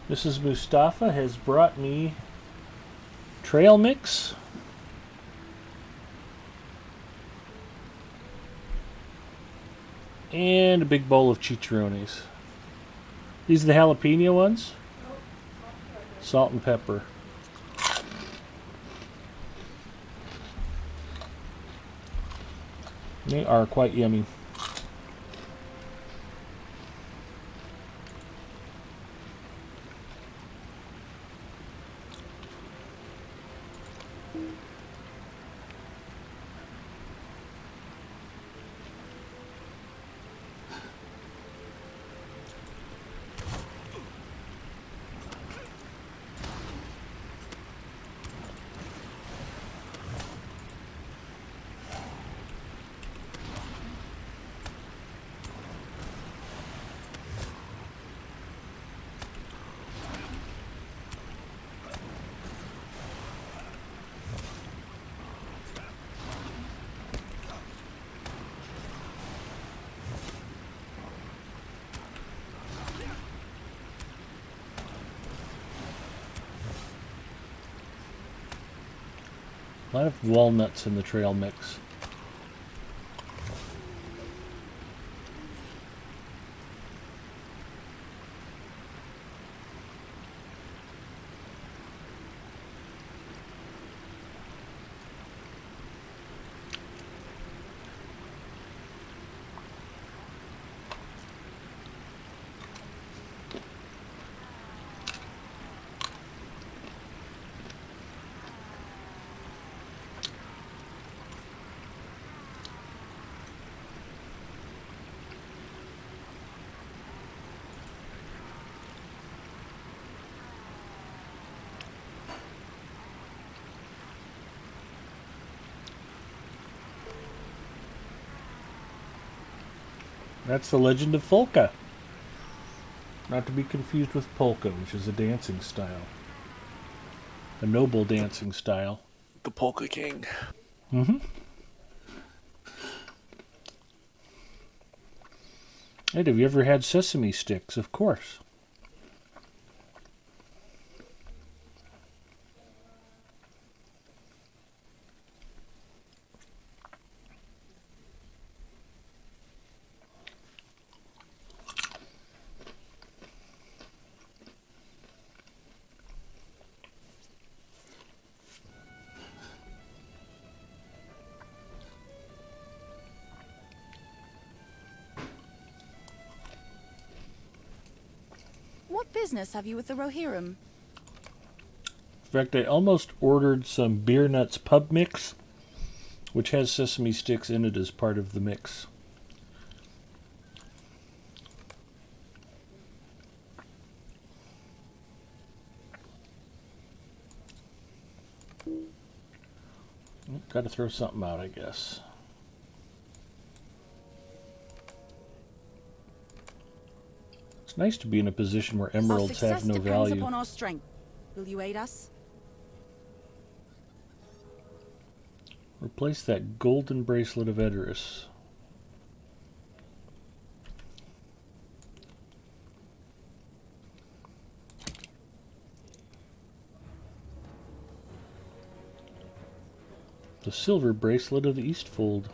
Speaker 1: Mrs. Mustafa has brought me trail mix. And a big bowl of chicharrones. These are the jalapeno ones. Salt and pepper. They are quite yummy. A lot of walnuts in the trail mix. That's the legend of Folka. Not to be confused with polka, which is a dancing style. A noble dancing style.
Speaker 5: The Polka King.
Speaker 1: Mm-hmm. Hey, have you ever had sesame sticks? Of course.
Speaker 3: What business have you with the Rohirrim?
Speaker 1: In fact, I almost ordered some Beer Nuts Pub Mix, which has sesame sticks in it as part of the mix. Got to throw something out, I guess. It's nice to be in a position where
Speaker 3: Our
Speaker 1: emeralds
Speaker 3: success
Speaker 1: have no
Speaker 3: depends
Speaker 1: value.
Speaker 3: upon our strength. Will you aid us?
Speaker 1: Replace that golden bracelet of Edoras. The silver bracelet of the Eastfold.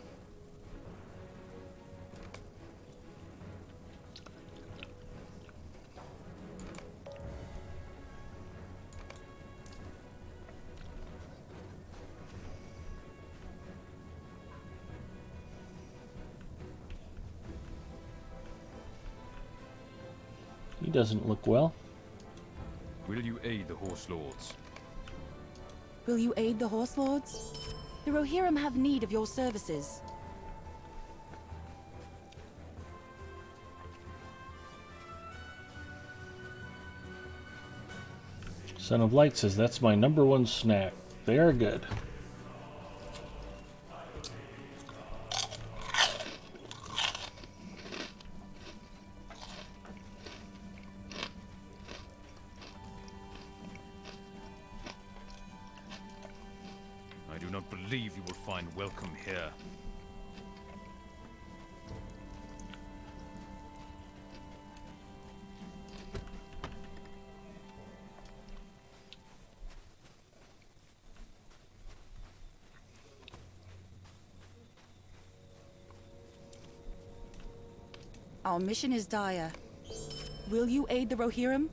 Speaker 1: He doesn't look well.
Speaker 2: Will you aid the Horse Lords?
Speaker 3: Will you aid the Horse Lords? The Rohirrim have need of your services.
Speaker 1: Son of Light says, that's my #1 snack. They are good.
Speaker 2: find welcome here.
Speaker 3: Our mission is dire. Will you aid the Rohirrim?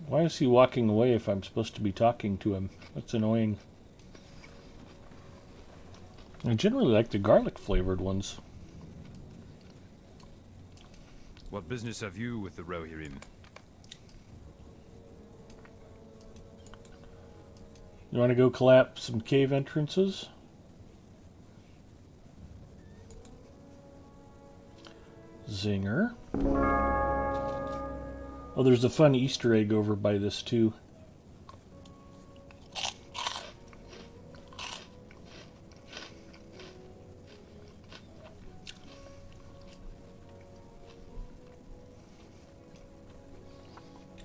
Speaker 1: Why is he walking away if I'm supposed to be talking to him? That's annoying. I generally like the garlic flavored ones.
Speaker 2: What business have you with the Rohirrim?
Speaker 1: You want to go collapse some cave entrances? Zinger. Oh, there's a fun Easter egg over by this too.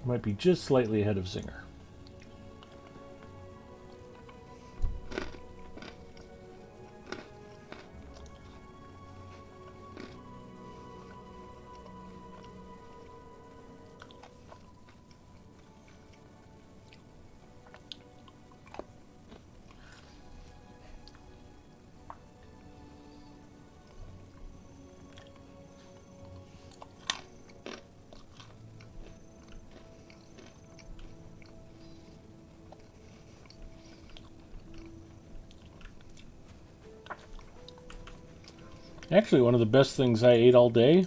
Speaker 1: Might be just slightly ahead of Zinger. Actually, one of the best things I ate all day,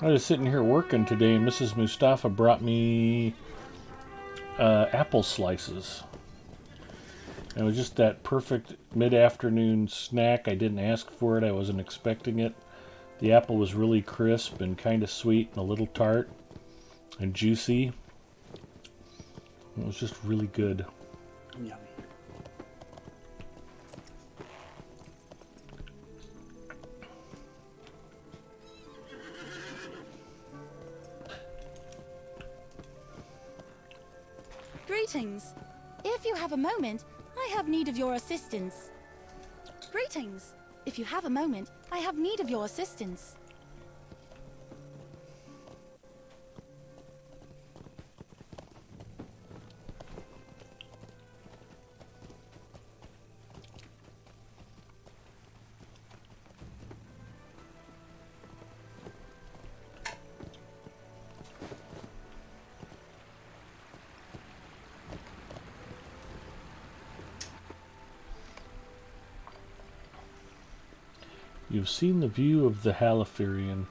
Speaker 1: I was sitting here working today, and Mrs. Mustafa brought me apple slices. It was just that perfect mid-afternoon snack. I didn't ask for it. I wasn't expecting it. The apple was really crisp and kind of sweet and a little tart and juicy. It was just really good.
Speaker 5: Yummy.
Speaker 3: Greetings. If you have a moment, I have need of your assistance. Greetings. If you have a moment, I have need of your assistance.
Speaker 1: You've seen the view of the Halifaxian.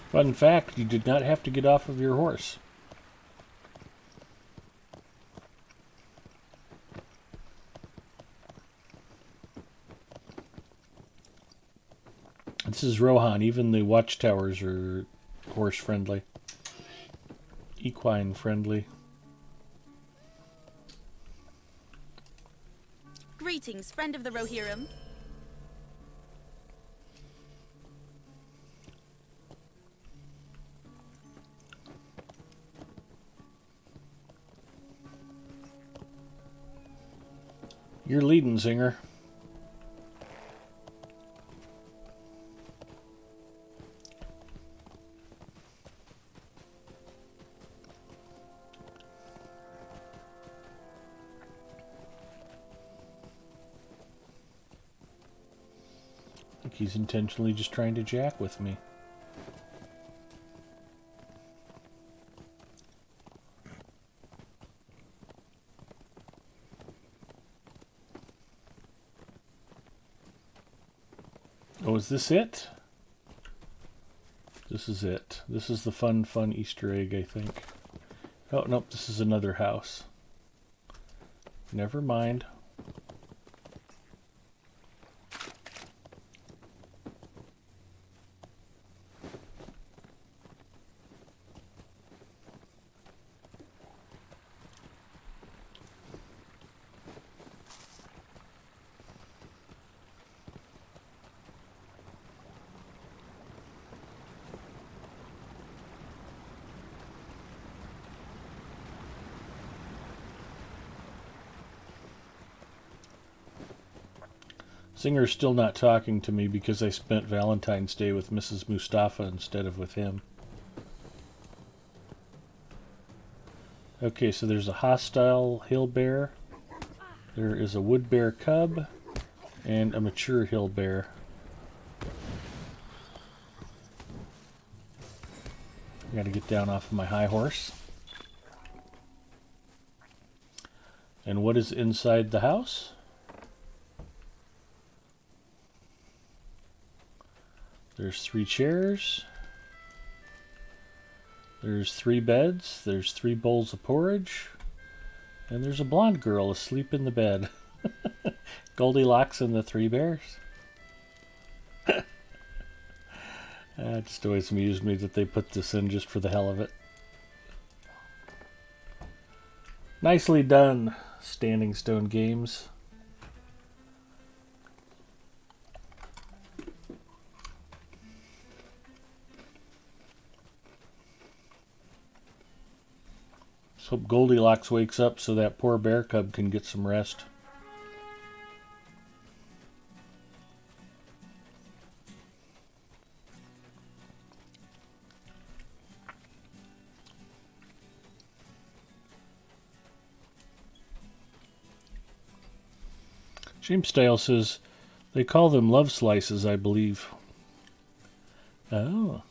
Speaker 1: Fun fact, you did not have to get off of your horse. This is Rohan. Even the watchtowers are horse friendly. Equine friendly.
Speaker 3: Greetings, friend of the Rohirrim.
Speaker 1: You're leading, Zinger. I think he's intentionally just trying to jack with me. Oh, is this it? This is it. This is the fun Easter egg, I think. Oh, nope, this is another house. Never mind. Zinger's still not talking to me because I spent Valentine's Day with Mrs. Mustafa instead of with him. Okay, so there's a hostile hill bear. There is a wood bear cub and a mature hill bear. I gotta get down off of my high horse. And what is inside the house? There's 3 chairs. There's 3 beds. There's 3 bowls of porridge. And there's a blonde girl asleep in the bed. Goldilocks and the 3 bears. It just always amused me that they put this in just for the hell of it. Nicely done, Standing Stone Games. Let's hope Goldilocks wakes up so that poor bear cub can get some rest. James Style says, they call them love slices, I believe. Oh.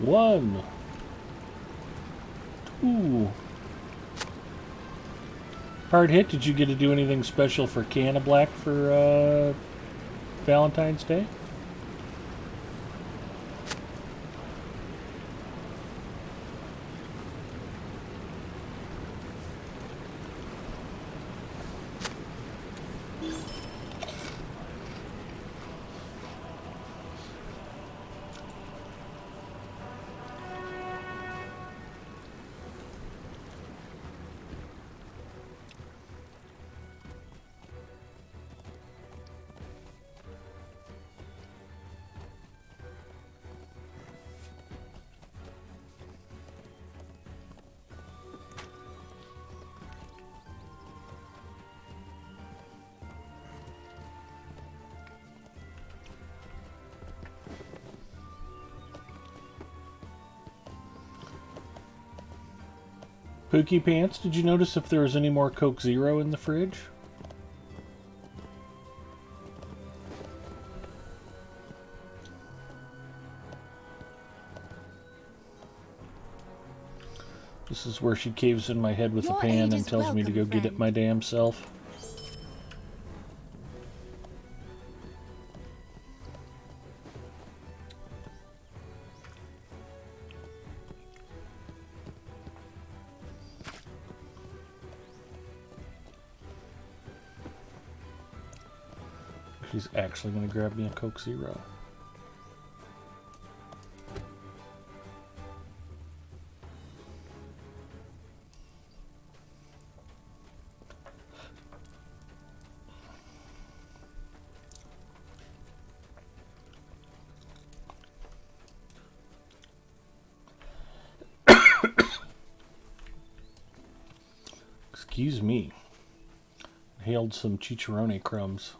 Speaker 1: One. Two. Hard hit, did you get to do anything special for Canna Black for Valentine's Day? Pookie Pants, did you notice if there was any more Coke Zero in the fridge? This is where she caves in my head with
Speaker 3: Your
Speaker 1: a pan
Speaker 3: aid
Speaker 1: and
Speaker 3: is
Speaker 1: tells me to go
Speaker 3: welcome,
Speaker 1: get it
Speaker 3: friend.
Speaker 1: my damn self. She's actually going to grab me a Coke Zero. Excuse me. Hailed some chicharrone crumbs.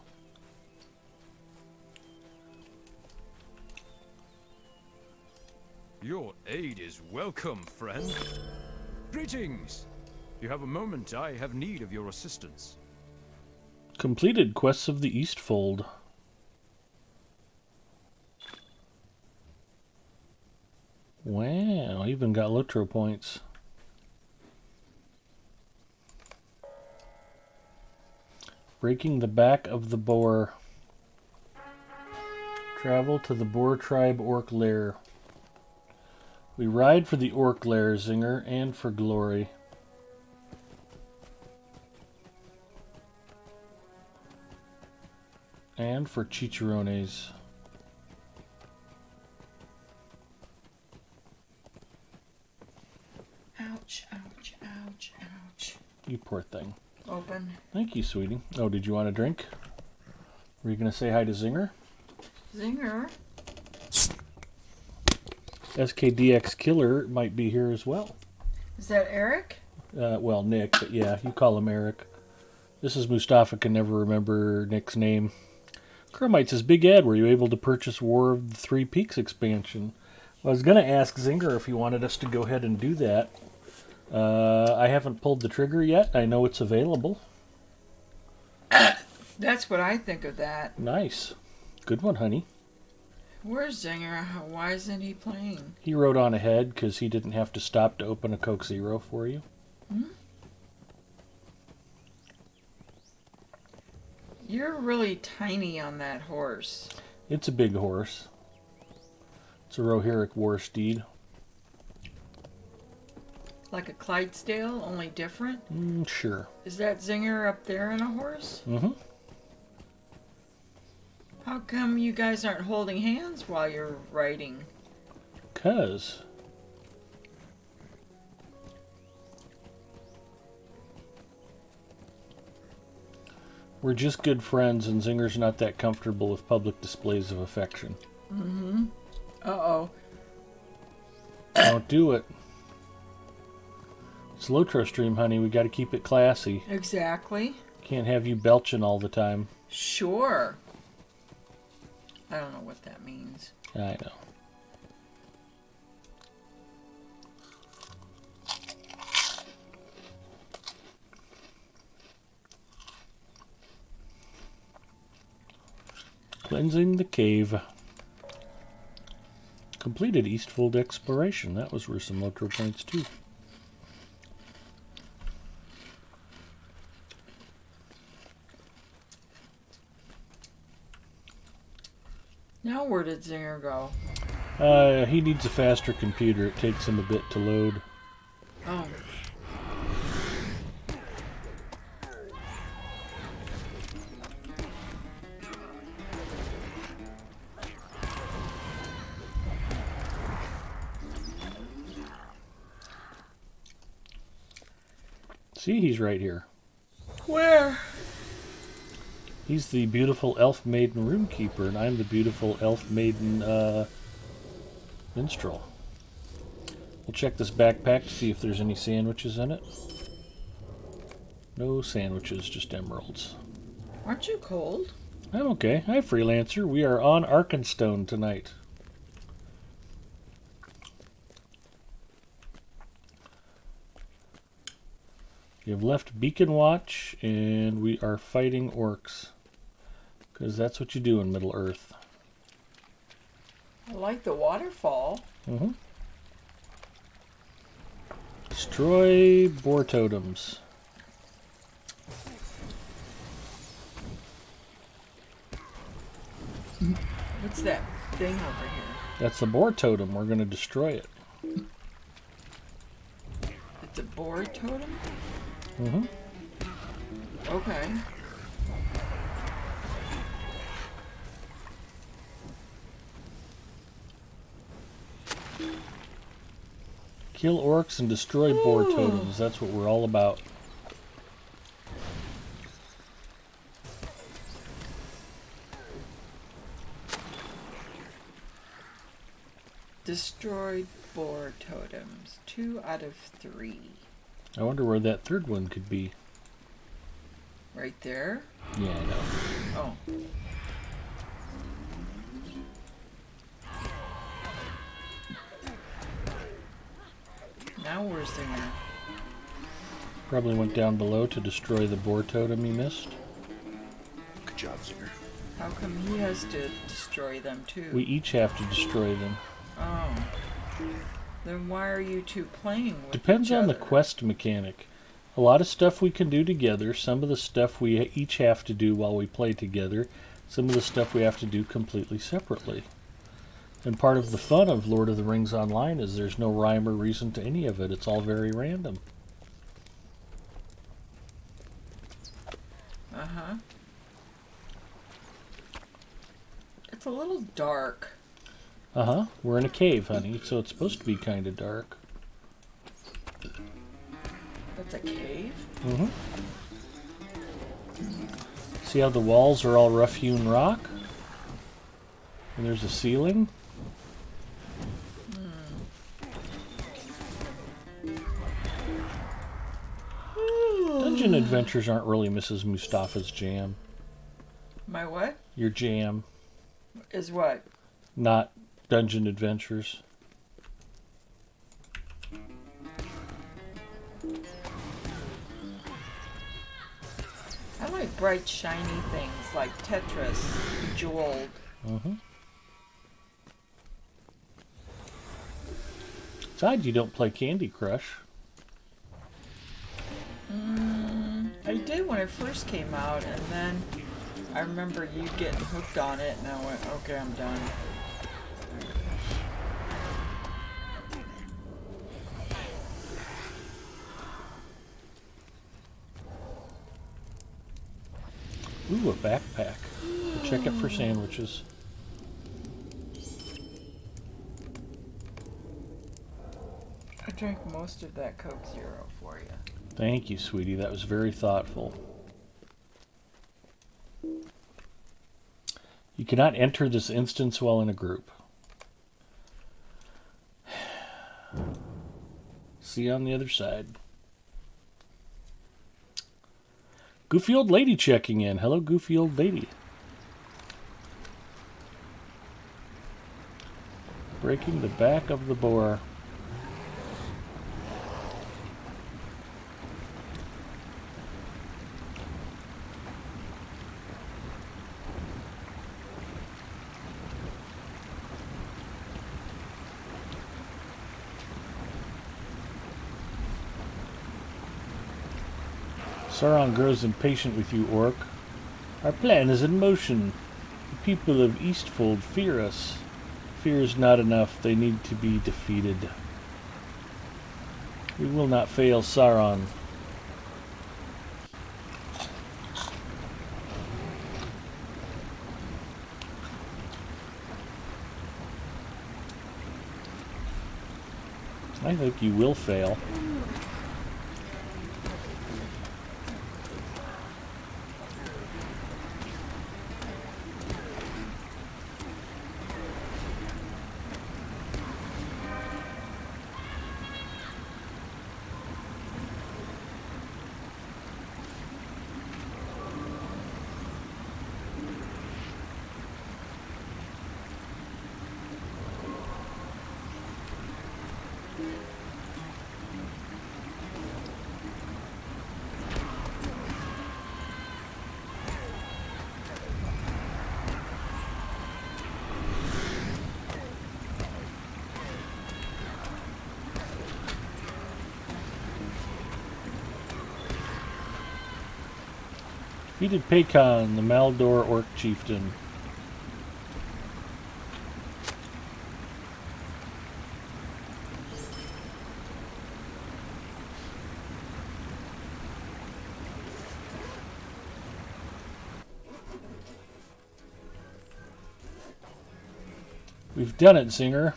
Speaker 2: Your aid is welcome, friend. Greetings. If you have a moment, I have need of your assistance.
Speaker 1: Completed Quests of the Eastfold. Wow, even got Lotro points. Breaking the back of the boar. Travel to the boar tribe orc lair. We ride for the orc lair, Zinger, and for glory. And for chicharrones.
Speaker 8: Ouch, ouch, ouch, ouch.
Speaker 1: You poor thing.
Speaker 8: Open.
Speaker 1: Thank you, sweetie. Oh, did you want a drink? Were you going to say hi to Zinger?
Speaker 8: Zinger.
Speaker 1: SKDX Killer might be here as well.
Speaker 8: Is that Eric?
Speaker 1: Well, Nick, but yeah, you call him Eric. This is Mustafa, can never remember Nick's name. Chromite says, Big Ed, were you able to purchase War of the Three Peaks expansion? Well, I was going to ask Zinger if he wanted us to go ahead and do that. I haven't pulled the trigger yet. I know it's available.
Speaker 8: That's what I think of that.
Speaker 1: Nice. Good one, honey.
Speaker 8: Where's Zinger? Why isn't he playing?
Speaker 1: He rode on ahead because he didn't have to stop to open a Coke Zero for you.
Speaker 8: Hmm? You're really tiny on that horse.
Speaker 1: It's a big horse. It's a Rohirric war steed.
Speaker 8: Like a Clydesdale, only different?
Speaker 1: Sure.
Speaker 8: Is that Zinger up there in a horse?
Speaker 1: Mm-hmm.
Speaker 8: How come you guys aren't holding hands while you're riding?
Speaker 1: 'Cause we're just good friends, and Zinger's not that comfortable with public displays of affection.
Speaker 8: Mm-hmm. Uh-oh.
Speaker 1: Don't do it. It's Lotro stream, honey. We got to keep it classy.
Speaker 8: Exactly.
Speaker 1: Can't have you belching all the time.
Speaker 8: Sure. I don't know what that means.
Speaker 1: I know. Cleansing the cave. Completed Eastfold exploration. That was worth some Lotro points too.
Speaker 8: Now where did Zinger go?
Speaker 1: He needs a faster computer. It takes him a bit to load.
Speaker 8: Oh.
Speaker 1: See, he's right here.
Speaker 8: Where?
Speaker 1: He's the beautiful elf maiden roomkeeper, and I'm the beautiful elf maiden minstrel. We'll check this backpack to see if there's any sandwiches in it. No sandwiches, just emeralds.
Speaker 8: Aren't you cold?
Speaker 1: I'm okay. Hi, Freelancer. We are on Arkenstone tonight. You have left Beacon Watch, and we are fighting orcs. Because that's what you do in Middle Earth.
Speaker 8: I like the waterfall.
Speaker 1: Mm-hmm. Destroy boar totems.
Speaker 8: What's that thing over here?
Speaker 1: That's the boar totem. We're going to destroy it.
Speaker 8: It's a boar totem?
Speaker 1: Mm-hmm.
Speaker 8: Okay.
Speaker 1: Kill orcs and destroy boar totems. That's what we're all about.
Speaker 8: Destroyed boar totems. 2 out of 3.
Speaker 1: I wonder where that third one could be.
Speaker 8: Right there?
Speaker 1: Yeah, I know.
Speaker 8: Oh. Now where's Zinger?
Speaker 1: Probably went down below to destroy the boar totem he missed.
Speaker 5: Good job, Zinger.
Speaker 8: How come he has to destroy them too?
Speaker 1: We each have to destroy them.
Speaker 8: Oh. Then why are you two playing with
Speaker 1: Depends
Speaker 8: each
Speaker 1: on the
Speaker 8: other?
Speaker 1: quest mechanic. A lot of stuff we can do together. Some of the stuff we each have to do while we play together. Some of the stuff we have to do completely separately. And part of the fun of Lord of the Rings Online is there's no rhyme or reason to any of it. It's all very random.
Speaker 8: Uh-huh. It's a little dark.
Speaker 1: Uh-huh. We're in a cave, honey, so it's supposed to be kind of dark.
Speaker 8: That's a cave?
Speaker 1: Mm-hmm. See how the walls are all rough-hewn rock? And there's a ceiling? Dungeon adventures aren't really Mrs. Mustafa's jam.
Speaker 8: My what?
Speaker 1: Your jam,
Speaker 8: Is what?
Speaker 1: not dungeon adventures.
Speaker 8: I like bright, shiny things like Tetris, Bejeweled.
Speaker 1: Mm-hmm. Besides, you don't play Candy Crush.
Speaker 8: I did when it first came out, and then I remember you getting hooked on it, and I went, okay, I'm done.
Speaker 1: Ooh, a backpack. We'll check it for sandwiches.
Speaker 8: I drank most of that Coke Zero for you.
Speaker 1: Thank you, sweetie. That was very thoughtful. You cannot enter this instance while in a group. See you on the other side. Goofy old lady checking in. Hello, goofy old lady. Breaking the back of the boar. Sauron grows impatient with you, Orc. Our plan is in motion. The people of Eastfold fear us. Fear is not enough. They need to be defeated. We will not fail Sauron. I think you will fail. Defeated Paycon, the Maldor Orc Chieftain. We've done it, Zinger.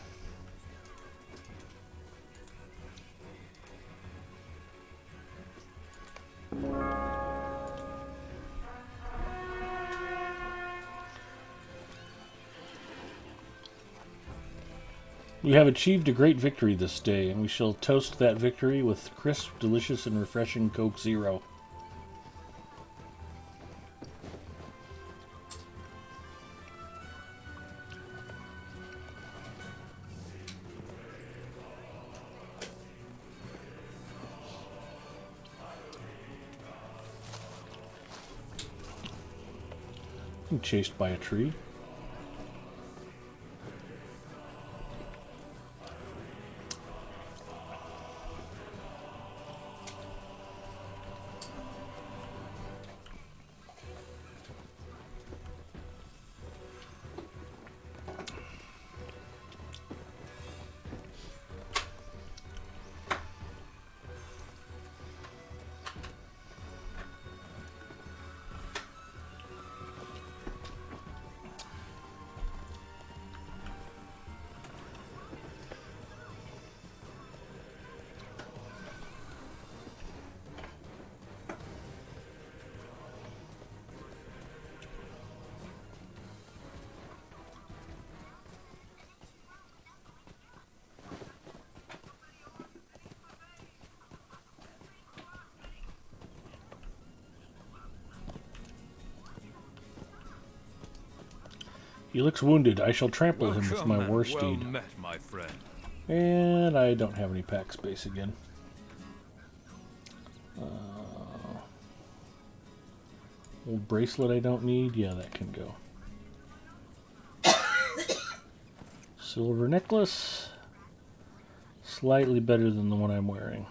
Speaker 1: We have achieved a great victory this day, and we shall toast that victory with crisp, delicious, and refreshing Coke Zero. I'm chased by a tree. He looks wounded. I shall trample him with my
Speaker 2: Welcome
Speaker 1: war
Speaker 2: and well
Speaker 1: steed.
Speaker 2: met, my friend.
Speaker 1: And I don't have any pack space again. Old bracelet I don't need. Yeah, that can go. Silver necklace. Slightly better than the one I'm wearing.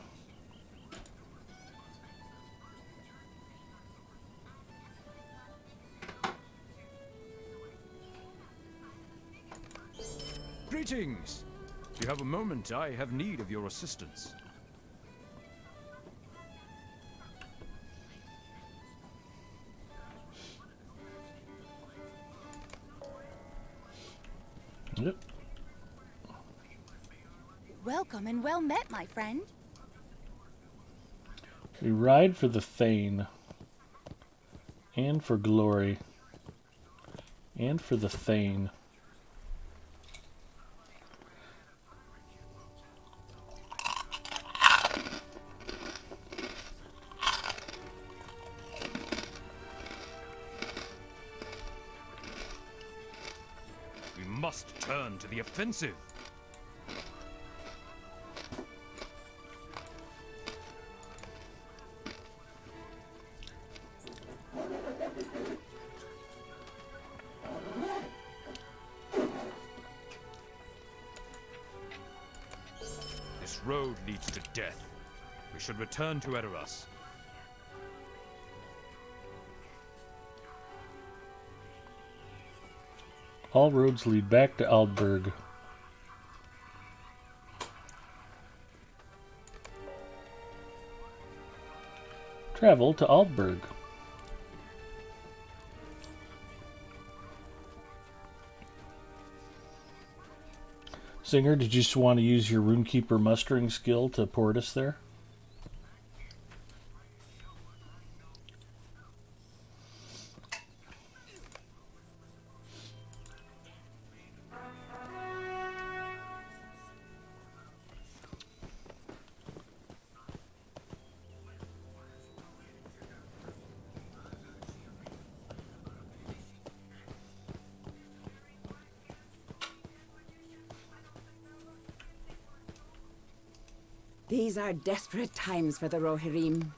Speaker 2: Greetings! If you have a moment, I have need of your assistance.
Speaker 1: Yep.
Speaker 3: Welcome and well met, my friend.
Speaker 1: We ride for the Thane. And for glory. And for the Thane.
Speaker 2: We must turn to the offensive. This road leads to death. We should return to Edoras.
Speaker 1: All roads lead back to Aldburg. Travel to Aldburg. Singer, did you just want to use your Runekeeper mustering skill to port us there?
Speaker 6: These are desperate times for the Rohirrim.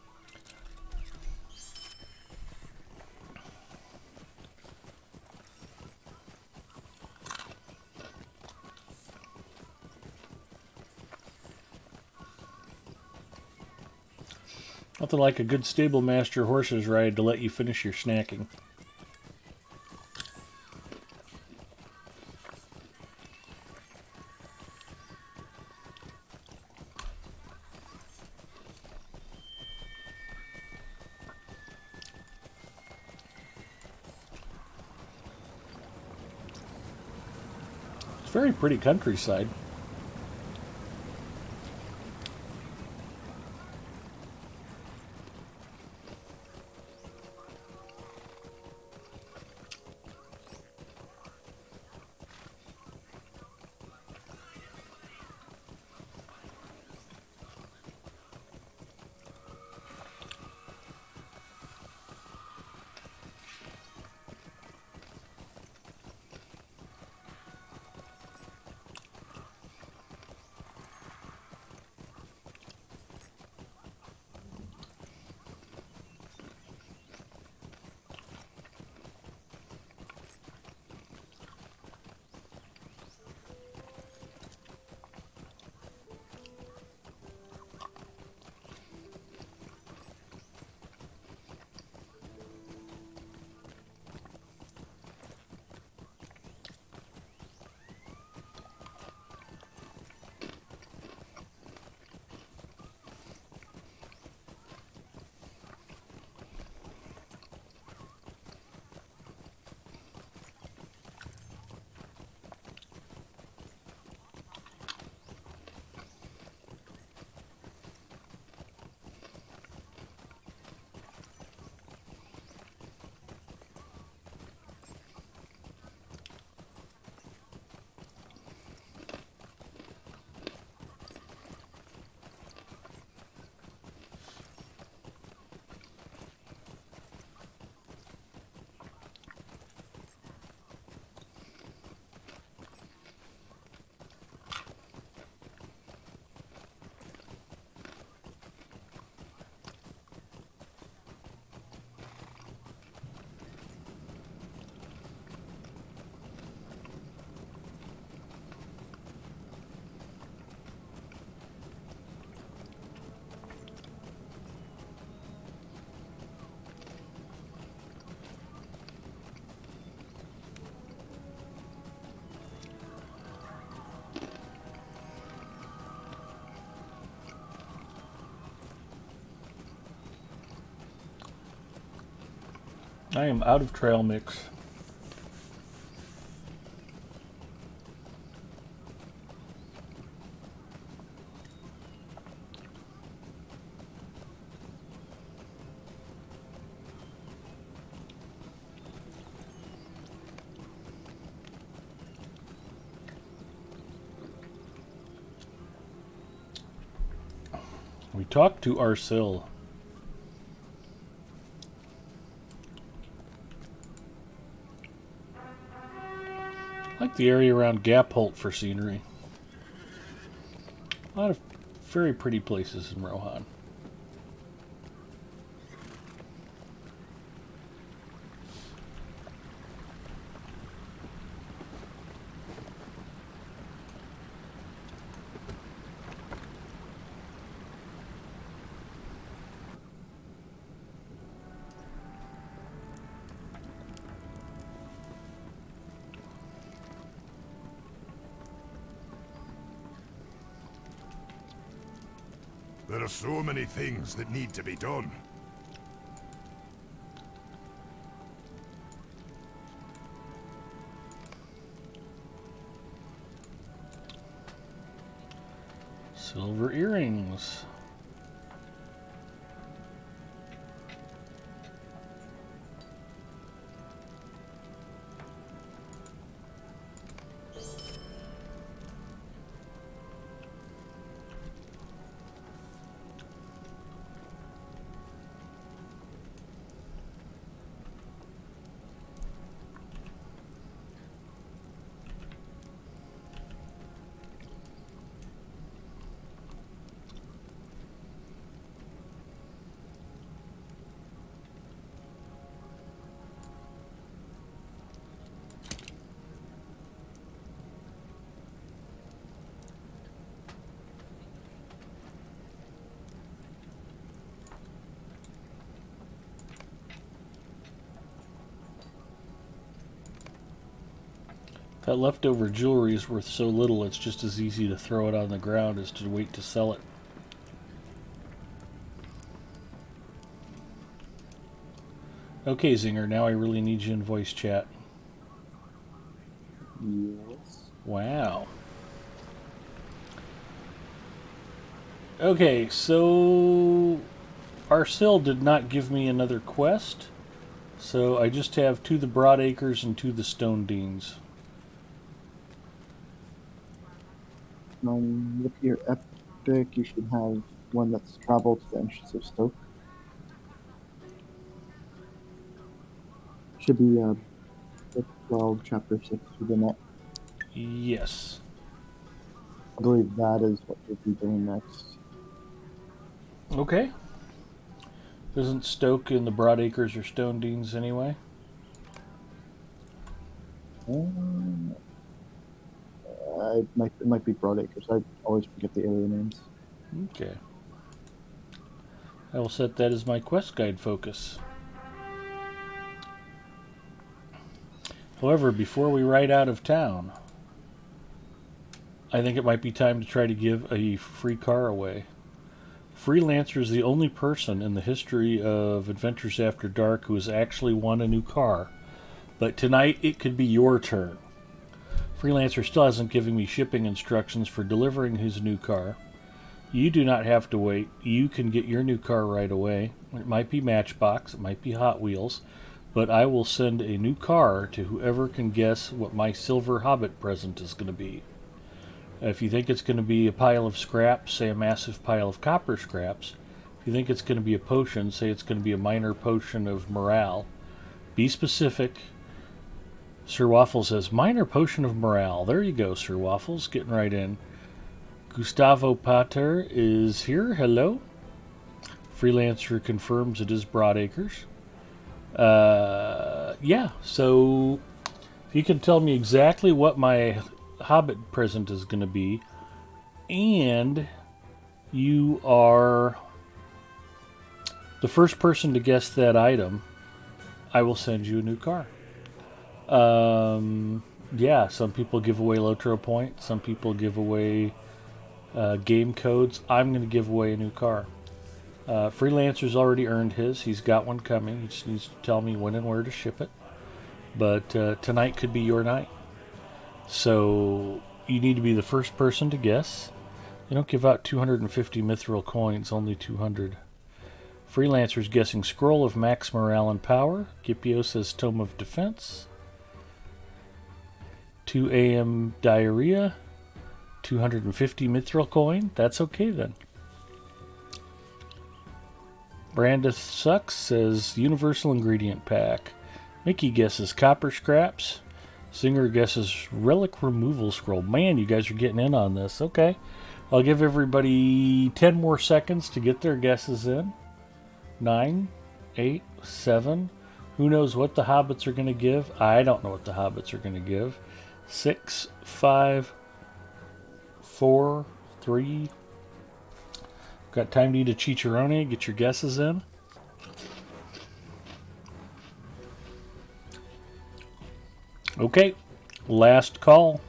Speaker 1: Nothing like a good stable master horse's ride to let you finish your snacking. It's a very pretty countryside. I am out of trail mix. We talked to Arsil. I like the area around Gapholt for scenery. A lot of very pretty places in Rohan.
Speaker 5: There are so many things that need to be done.
Speaker 1: Silver earrings. That leftover jewelry is worth so little, it's just as easy to throw it on the ground as to wait to sell it. Okay, Zinger, now I really need you in voice chat.
Speaker 9: Yes.
Speaker 1: Wow. Okay, so Arcil did not give me another quest, so I just have To the Broad Acres and To the Stone Deans.
Speaker 9: Look at your epic. You should have one that's traveled to the entrance of Stoke. Should be book 12, chapter 6 through the net.
Speaker 1: Yes.
Speaker 9: I believe that is what you'll be doing next.
Speaker 1: Okay. Isn't Stoke in the Broad Acres or Stone Deans anyway?
Speaker 9: It might be Broadacres. I always forget the area names.
Speaker 1: Okay. I will set that as my quest guide focus. However, before we ride out of town, I think it might be time to try to give a free car away. Freelancer is the only person in the history of Adventures After Dark who has actually won a new car. But tonight, it could be your turn. Freelancer still hasn't given me shipping instructions for delivering his new car. You do not have to wait. You can get your new car right away. It might be Matchbox, it might be Hot Wheels, but I will send a new car to whoever can guess what my Silver Hobbit present is going to be. If you think it's going to be a pile of scraps, say a massive pile of copper scraps. If you think it's going to be a potion, say it's going to be a minor potion of morale. Be specific. Sir Waffles says, minor potion of morale. There you go, Sir Waffles, getting right in. Gustavo Pater is here. Hello. Freelancer confirms it is Broadacres. Yeah, so if you can tell me exactly what my Hobbit present is going to be, and you are the first person to guess that item, I will send you a new car. Yeah, some people give away Lotro points, some people give away game codes. I'm going to give away a new car. Freelancer's already earned his. He's got one coming. He just needs to tell me when and where to ship it. But tonight could be your night. So you need to be the first person to guess. They don't give out 250 mithril coins, only 200. Freelancer's guessing Scroll of Max Morale and Power. Gipio says Tome of Defense. 2 AM Diarrhea. 250 mithril coin. That's okay then. Brandith Sucks says Universal Ingredient Pack. Mickey guesses Copper Scraps. Singer guesses Relic Removal Scroll. Man, you guys are getting in on this. Okay. I'll give everybody 10 more seconds to get their guesses in. 9, 8, 7. Who knows what the hobbits are going to give? I don't know what the hobbits are going to give. 6, 5, 4, 3. Got time to eat a chicharrone. Get your guesses in. Okay, last call.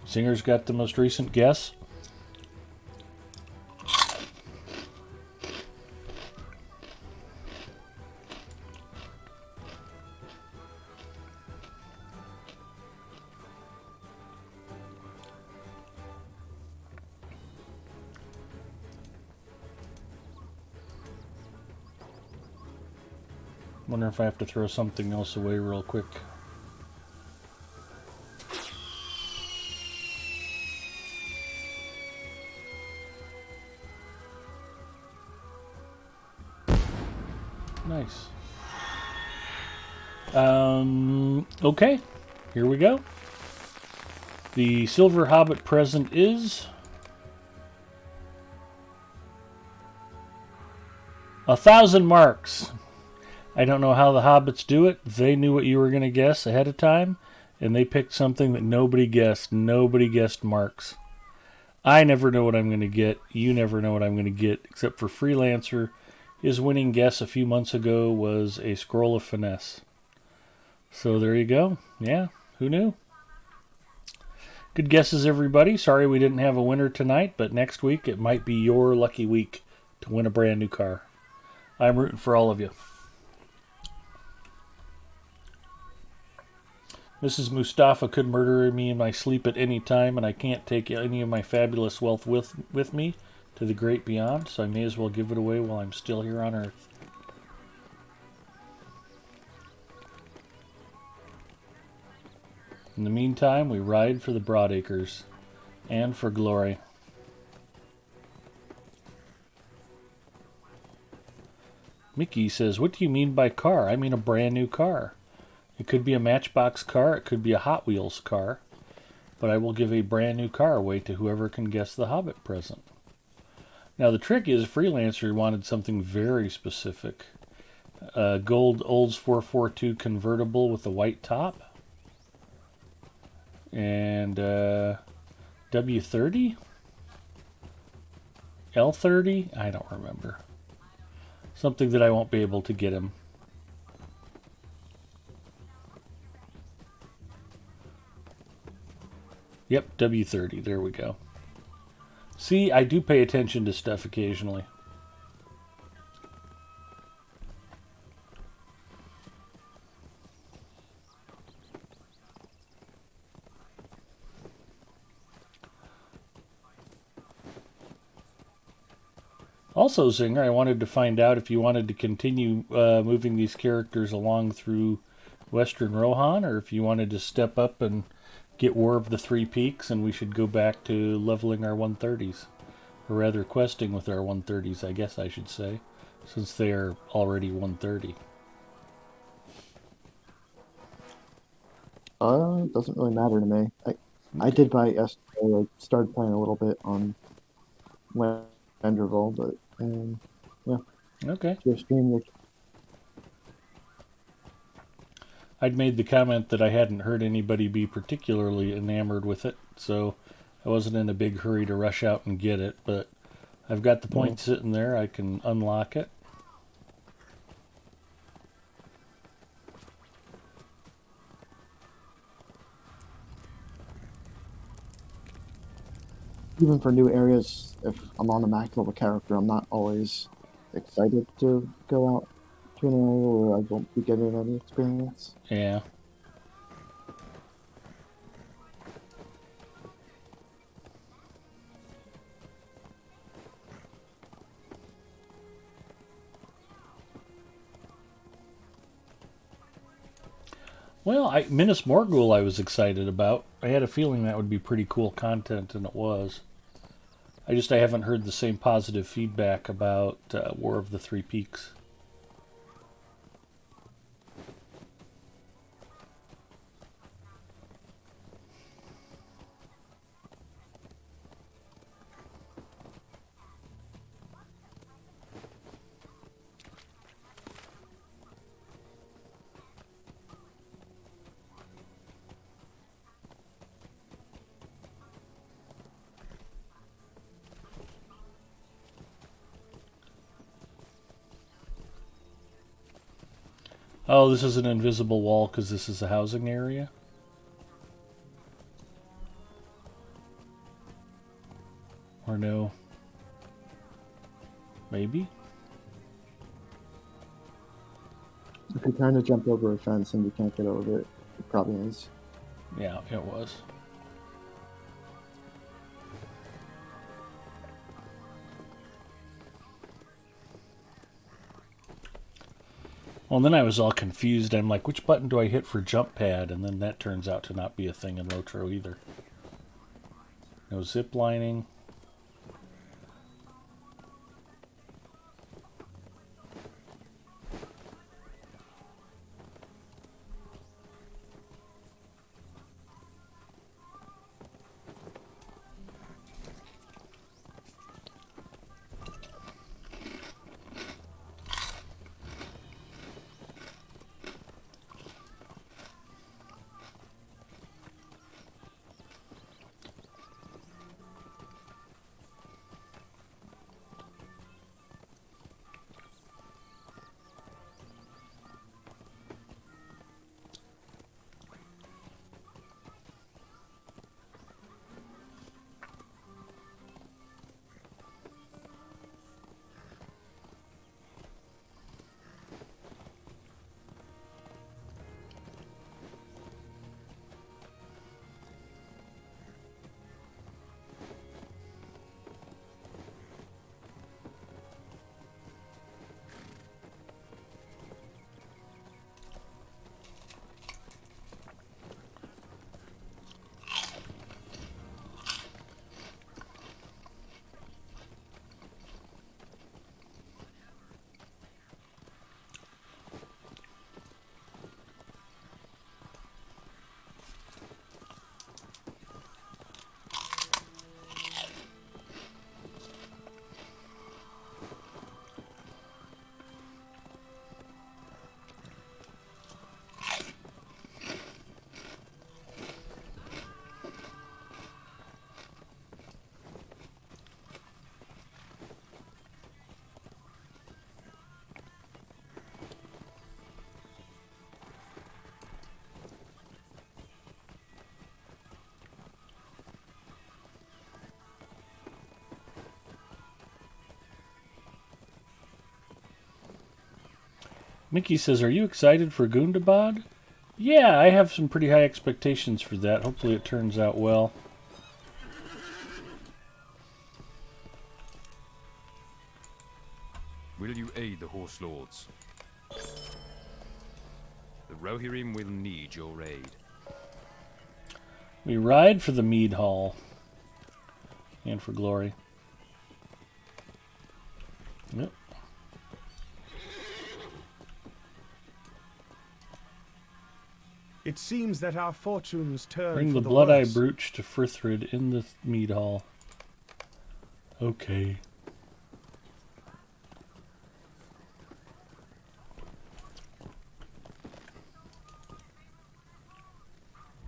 Speaker 1: Singer's got the most recent guess. Wonder if I have to throw something else away real quick. Nice. Okay, here we go. The Silver Hobbit present is 1,000 marks. I don't know how the hobbits do it. They knew what you were going to guess ahead of time, and they picked something that nobody guessed. Nobody guessed marks. I never know what I'm going to get. You never know what I'm going to get, except for Freelancer. His winning guess a few months ago was a Scroll of Finesse. So there you go. Yeah, who knew? Good guesses, everybody. Sorry we didn't have a winner tonight, but next week it might be your lucky week to win a brand new car. I'm rooting for all of you. Mrs. Mustafa could murder me in my sleep at any time, and I can't take any of my fabulous wealth with me to the great beyond, so I may as well give it away while I'm still here on Earth. In the meantime, we ride for the Broadacres and for glory. Mickey says, "What do you mean by car?" I mean a brand new car. It could be a Matchbox car, it could be a Hot Wheels car, but I will give a brand new car away to whoever can guess the Hobbit present. Now the trick is, Freelancer wanted something very specific. Gold Olds 442 convertible with a white top. And W30? L30? I don't remember. Something that I won't be able to get him. Yep, W30. There we go. See, I do pay attention to stuff occasionally. Also, Zinger, I wanted to find out if you wanted to continue moving these characters along through Western Rohan, or if you wanted to step up and get War of the Three Peaks, and we should go back to leveling our 130s. Or rather, questing with our 130s, I guess I should say, since they are already 130.
Speaker 9: It doesn't really matter to me. I did buy yesterday. I started playing a little bit on Wenderville, but yeah.
Speaker 1: Okay.
Speaker 9: It's your stream.
Speaker 1: I'd made the comment that I hadn't heard anybody be particularly enamored with it, so I wasn't in a big hurry to rush out and get it, but I've got the point sitting there. I can unlock it.
Speaker 9: Even for new areas, if I'm on a max level character, I'm not always excited to go out to an area where I won't be getting any experience.
Speaker 1: Yeah. Well, Minas Morgul I was excited about. I had a feeling that would be pretty cool content, and it was. I haven't heard the same positive feedback about War of the Three Peaks. Oh, this is an invisible wall because this is a housing area? Or no? Maybe?
Speaker 9: If you're trying to jump over a fence and you can't get over it, it probably is.
Speaker 1: Yeah, it was. Well, then I was all confused. I'm like, which button do I hit for jump pad? And then that turns out to not be a thing in Lotro either. No zip lining. Mickey says, are you excited for Gundabad? Yeah, I have some pretty high expectations for that. Hopefully it turns out well.
Speaker 2: Will you aid the Horse Lords? The Rohirrim will need your aid.
Speaker 1: We ride for the mead hall. And for glory. Yep.
Speaker 10: It seems that our fortunes turn
Speaker 1: Bring
Speaker 10: for
Speaker 1: the blood-eye
Speaker 10: worse.
Speaker 1: brooch to Frithrid in the mead hall. Okay.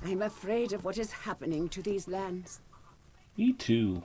Speaker 6: I'm afraid of what is happening to these lands.
Speaker 1: Me too.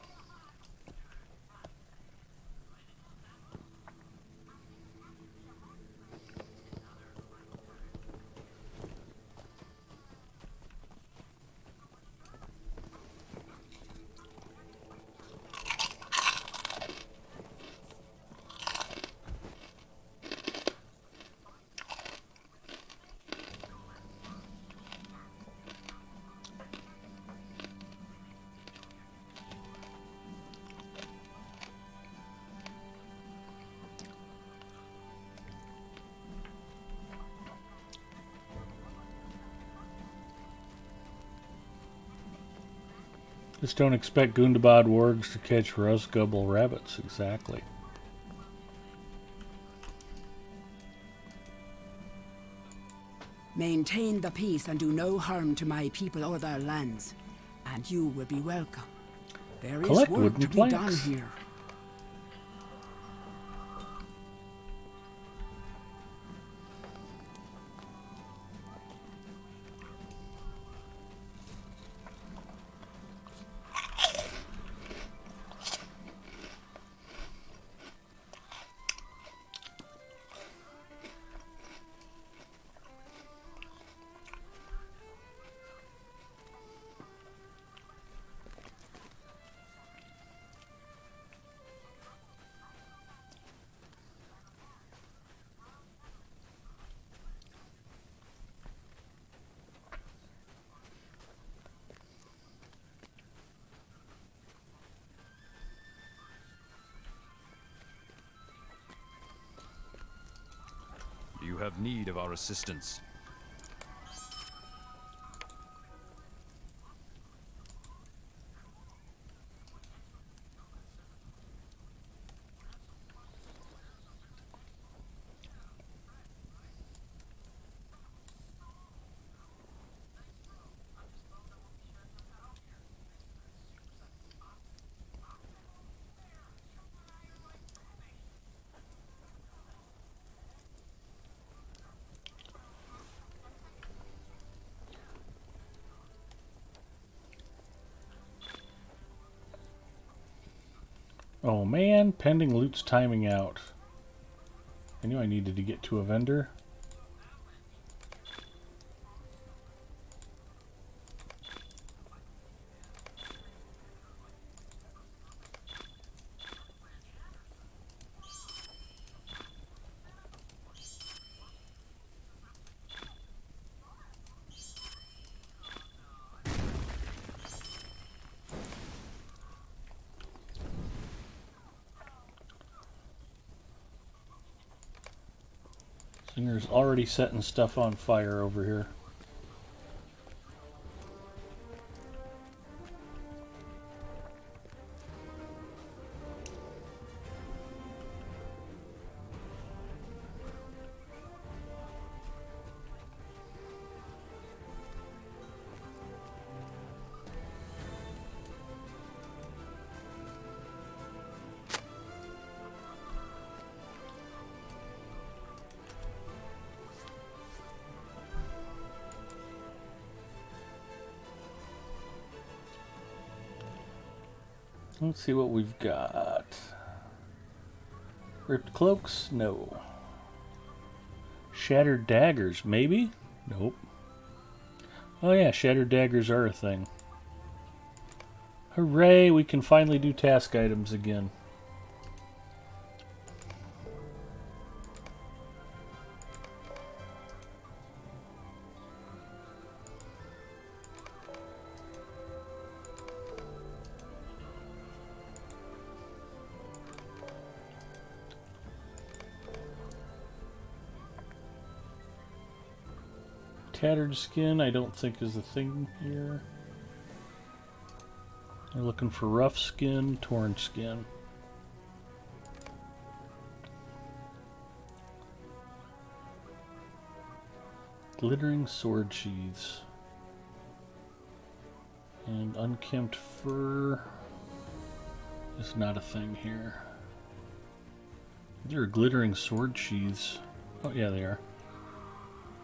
Speaker 1: Just don't expect Gundabad wargs to catch Rosgubble rabbits, exactly.
Speaker 6: Maintain the peace and do no harm to my people or their lands, and you will be welcome. There is
Speaker 1: Collect
Speaker 6: work
Speaker 1: wooden
Speaker 6: to be done
Speaker 1: planks.
Speaker 6: here.
Speaker 2: You have need of our assistance.
Speaker 1: Oh man, pending loot's timing out. I knew I needed to get to a vendor. Singer's already setting stuff on fire over here. Let's see what we've got. Ripped cloaks? No. Shattered daggers? Maybe? Nope. Oh yeah, shattered daggers are a thing. Hooray, we can finally do task items again. Tattered skin, I don't think is a thing here. They're looking for rough skin, torn skin. Glittering sword sheaths. And unkempt fur is not a thing here. There are glittering sword sheaths. Oh yeah, they are.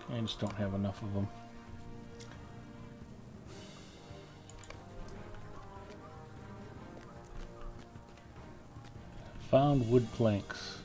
Speaker 1: Okay, I just don't have enough of them. Found wood planks.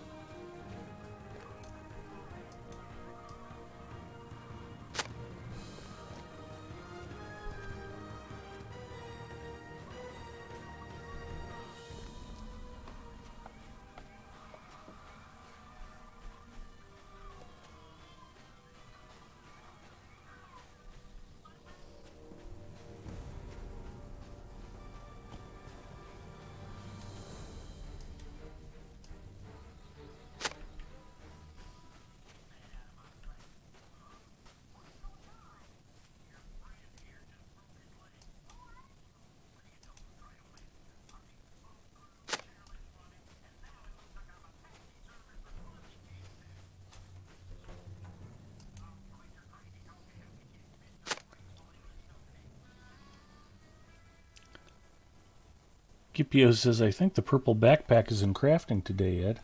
Speaker 1: Gipio says, I think the purple backpack is in crafting today, Ed.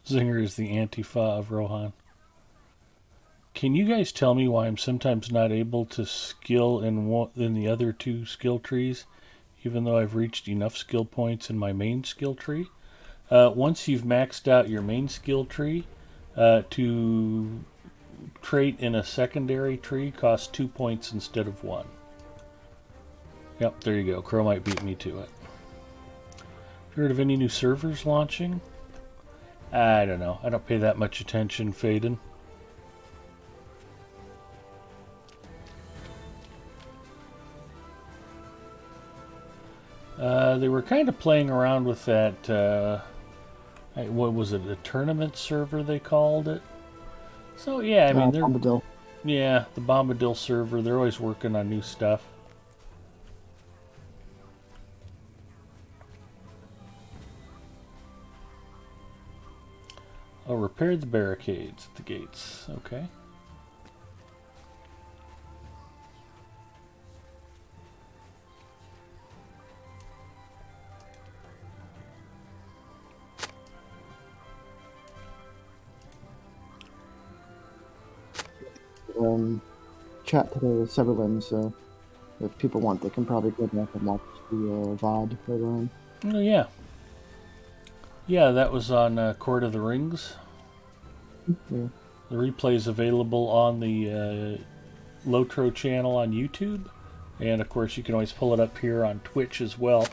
Speaker 1: Zinger is the Antifa of Rohan. Can you guys tell me why I'm sometimes not able to skill in the other two skill trees, even though I've reached enough skill points in my main skill tree? Once you've maxed out your main skill tree, to trait in a secondary tree costs 2 points instead of 1. Yep, there you go. Crow might beat me to it. Have you heard of any new servers launching? I don't know. I don't pay that much attention, Faden. They were kind of playing around with that, what was it, a tournament server they called it? So, yeah, I mean, they're...
Speaker 9: Bombadil.
Speaker 1: Yeah, the Bombadil server. They're always working on new stuff. Oh, repair the barricades at the gates. Okay.
Speaker 9: Chat today with Severland, so if people want, they can probably go back and watch the VOD later on.
Speaker 1: Oh, yeah. Yeah, that was on Court of the Rings.
Speaker 9: Yeah.
Speaker 1: The replay is available on the Lotro channel on YouTube. And, of course, you can always pull it up here on Twitch as well.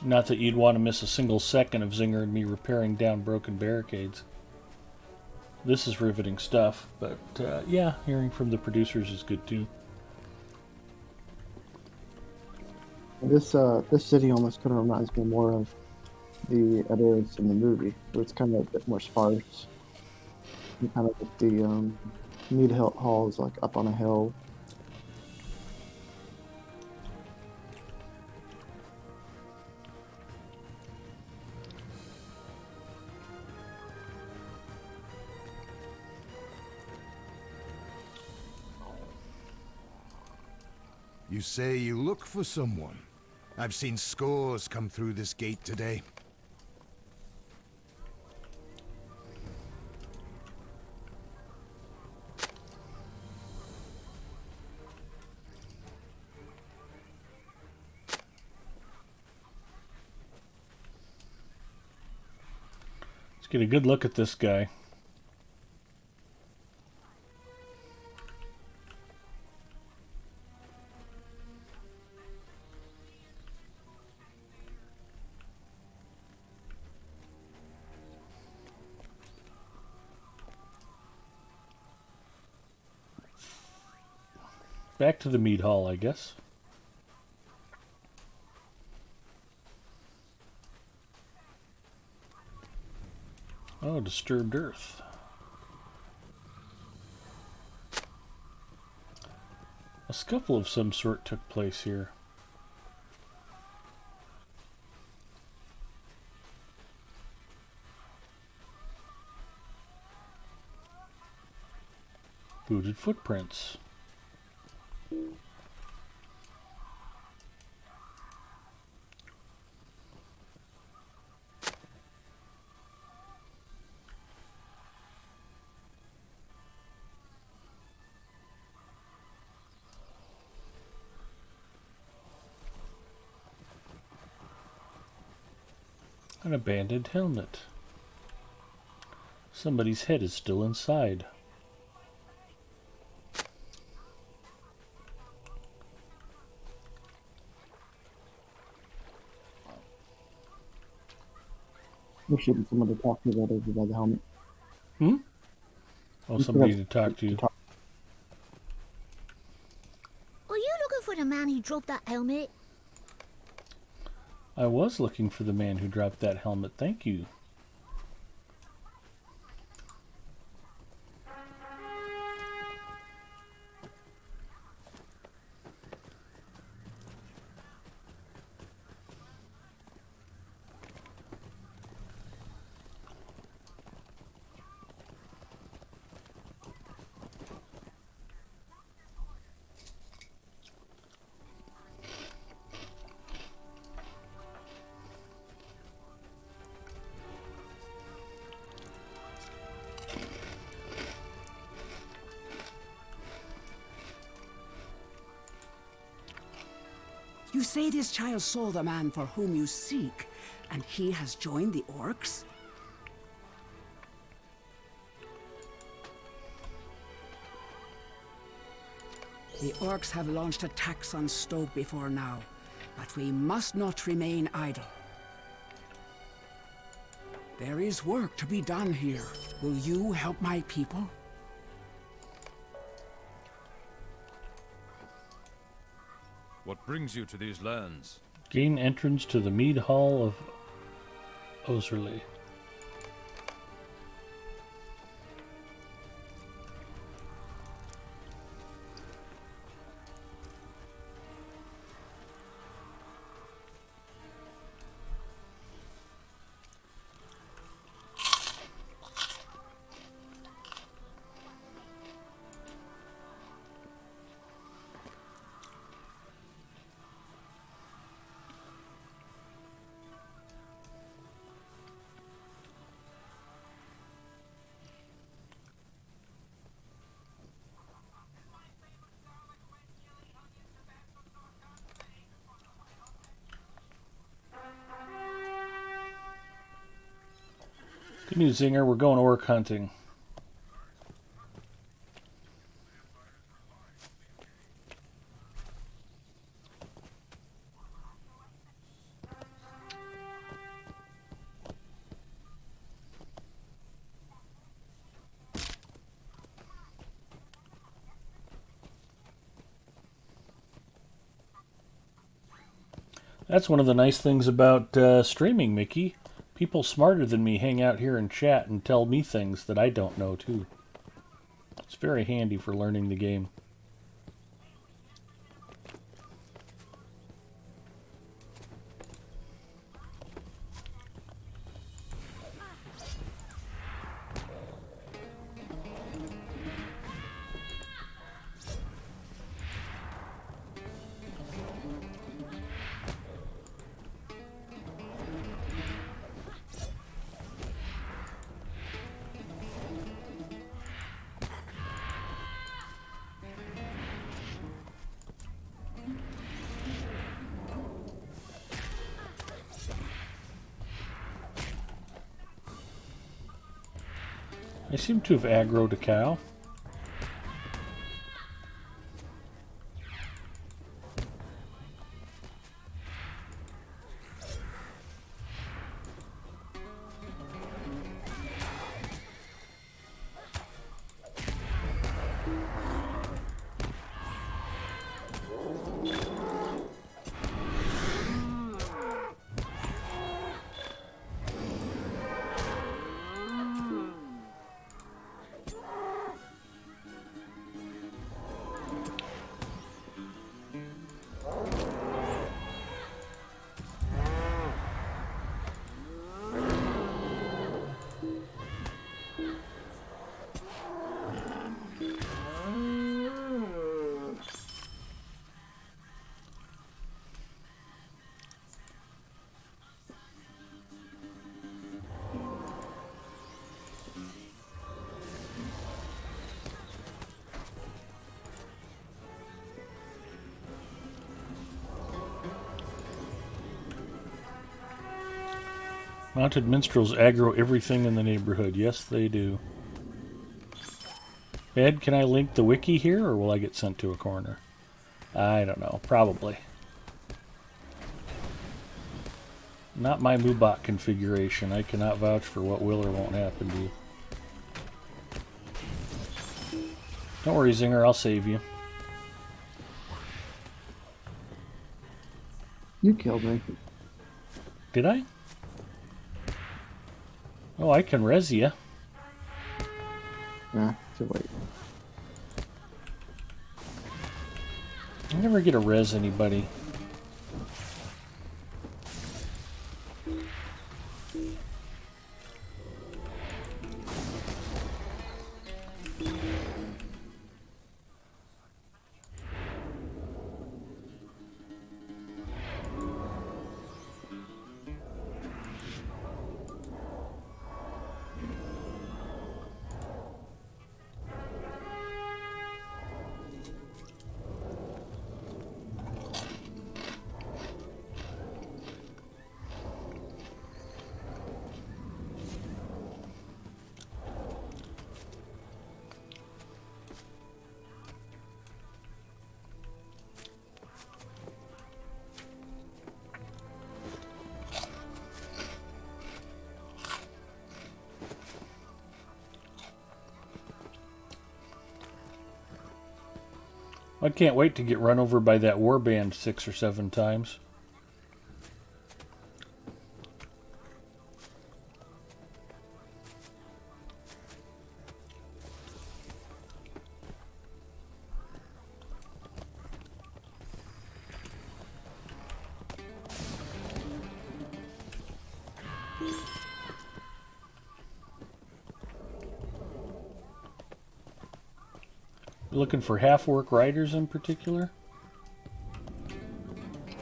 Speaker 1: Not that you'd want to miss a single second of Zinger and me repairing down broken barricades. This is riveting stuff, but yeah, hearing from the producers is good too.
Speaker 9: This city almost kind of reminds me more of the areas in the movie, where it's kind of a bit more sparse. And kind of like the mead hall is like up on a hill.
Speaker 5: You say you look for someone. I've seen scores come through this gate today.
Speaker 1: Let's get a good look at this guy. Back to the mead hall, I guess. Oh, disturbed earth. A scuffle of some sort took place here. Booted footprints. An abandoned helmet. Somebody's head is still inside.
Speaker 9: There should be someone to talk to that over by the helmet.
Speaker 1: Oh,
Speaker 9: You
Speaker 1: somebody
Speaker 9: should
Speaker 1: to talk to.
Speaker 11: Are you looking for the man who dropped that helmet?
Speaker 1: I was looking for the man who dropped that helmet. Thank you.
Speaker 6: You say this child saw the man for whom you seek, and he has joined the orcs? The orcs have launched attacks on Stoke before now, but we must not remain idle. There is work to be done here. Will you help my people?
Speaker 2: What brings you to these lands?
Speaker 1: Gain entrance to the Mead Hall of Oserley. Good news, Zinger. We're going orc hunting. That's one of the nice things about streaming, Mickey. People smarter than me hang out here and chat and tell me things that I don't know, too. It's very handy for learning the game. I seem to have aggroed a cow. Mounted minstrels aggro everything in the neighborhood. Yes, they do. Ed, can I link the wiki here, or will I get sent to a corner? I don't know. Probably. Not my Moobot configuration. I cannot vouch for what will or won't happen to you. Don't worry, Zinger. I'll save you.
Speaker 9: You killed me.
Speaker 1: Did I? Oh, I can res you.
Speaker 9: Nah, too late.
Speaker 1: I never get to res anybody. I can't wait to get run over by that warband 6 or 7 times. Looking for half-work riders in particular?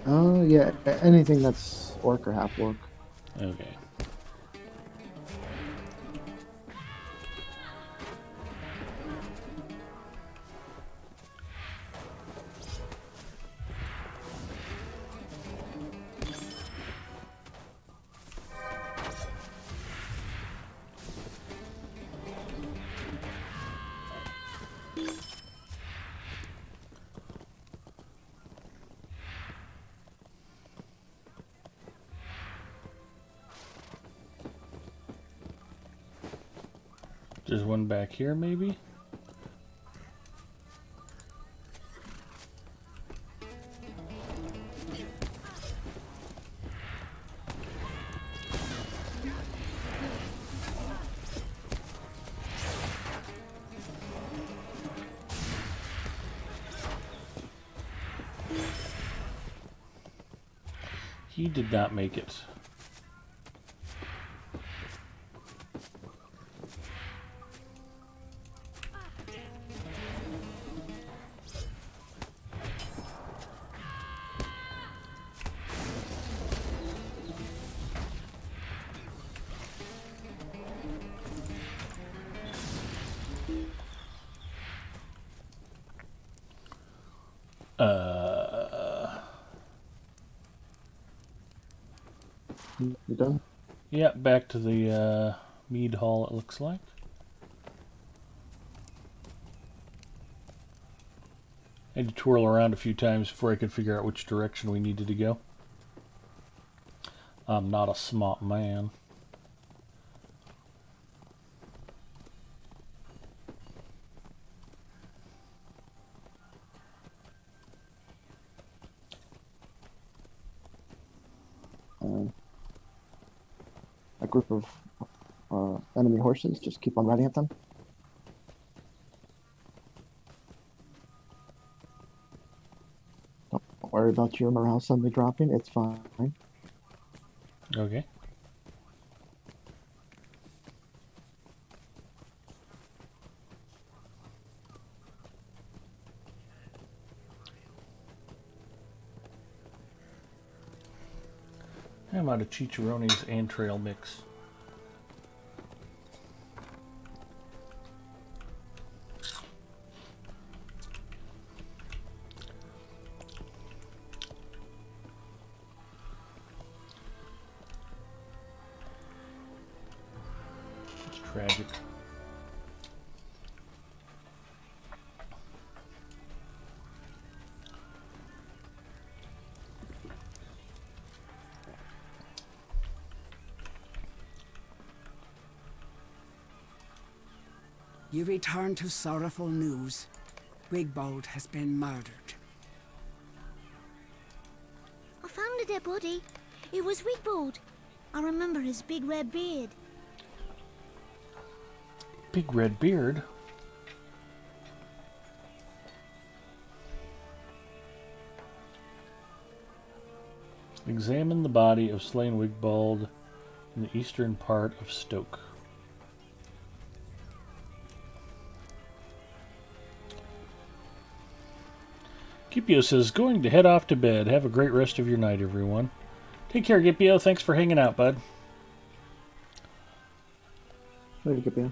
Speaker 9: Yeah, anything that's orc or half orc.
Speaker 1: Okay. There's one back here, maybe? He did not make it.
Speaker 9: You done?
Speaker 1: Yeah, back to the mead hall, it looks like. I had to twirl around a few times before I could figure out which direction we needed to go. I'm not a smart man.
Speaker 9: A group of enemy horses. Just keep on riding at them. Don't worry about your morale suddenly dropping. It's fine.
Speaker 1: Okay. I'm out of chicharrones and trail mix. tragic.
Speaker 6: You return to sorrowful news. Wigbold has been murdered.
Speaker 11: I found a dead body. It was Wigbold. I remember his big red beard.
Speaker 1: Big red beard? Examine the body of slain Wigbold in the eastern part of Stoke. Gipio says, going to head off to bed. Have a great rest of your night, everyone. Take care, Gipio. Thanks for hanging out, bud.
Speaker 9: Later, Gipio.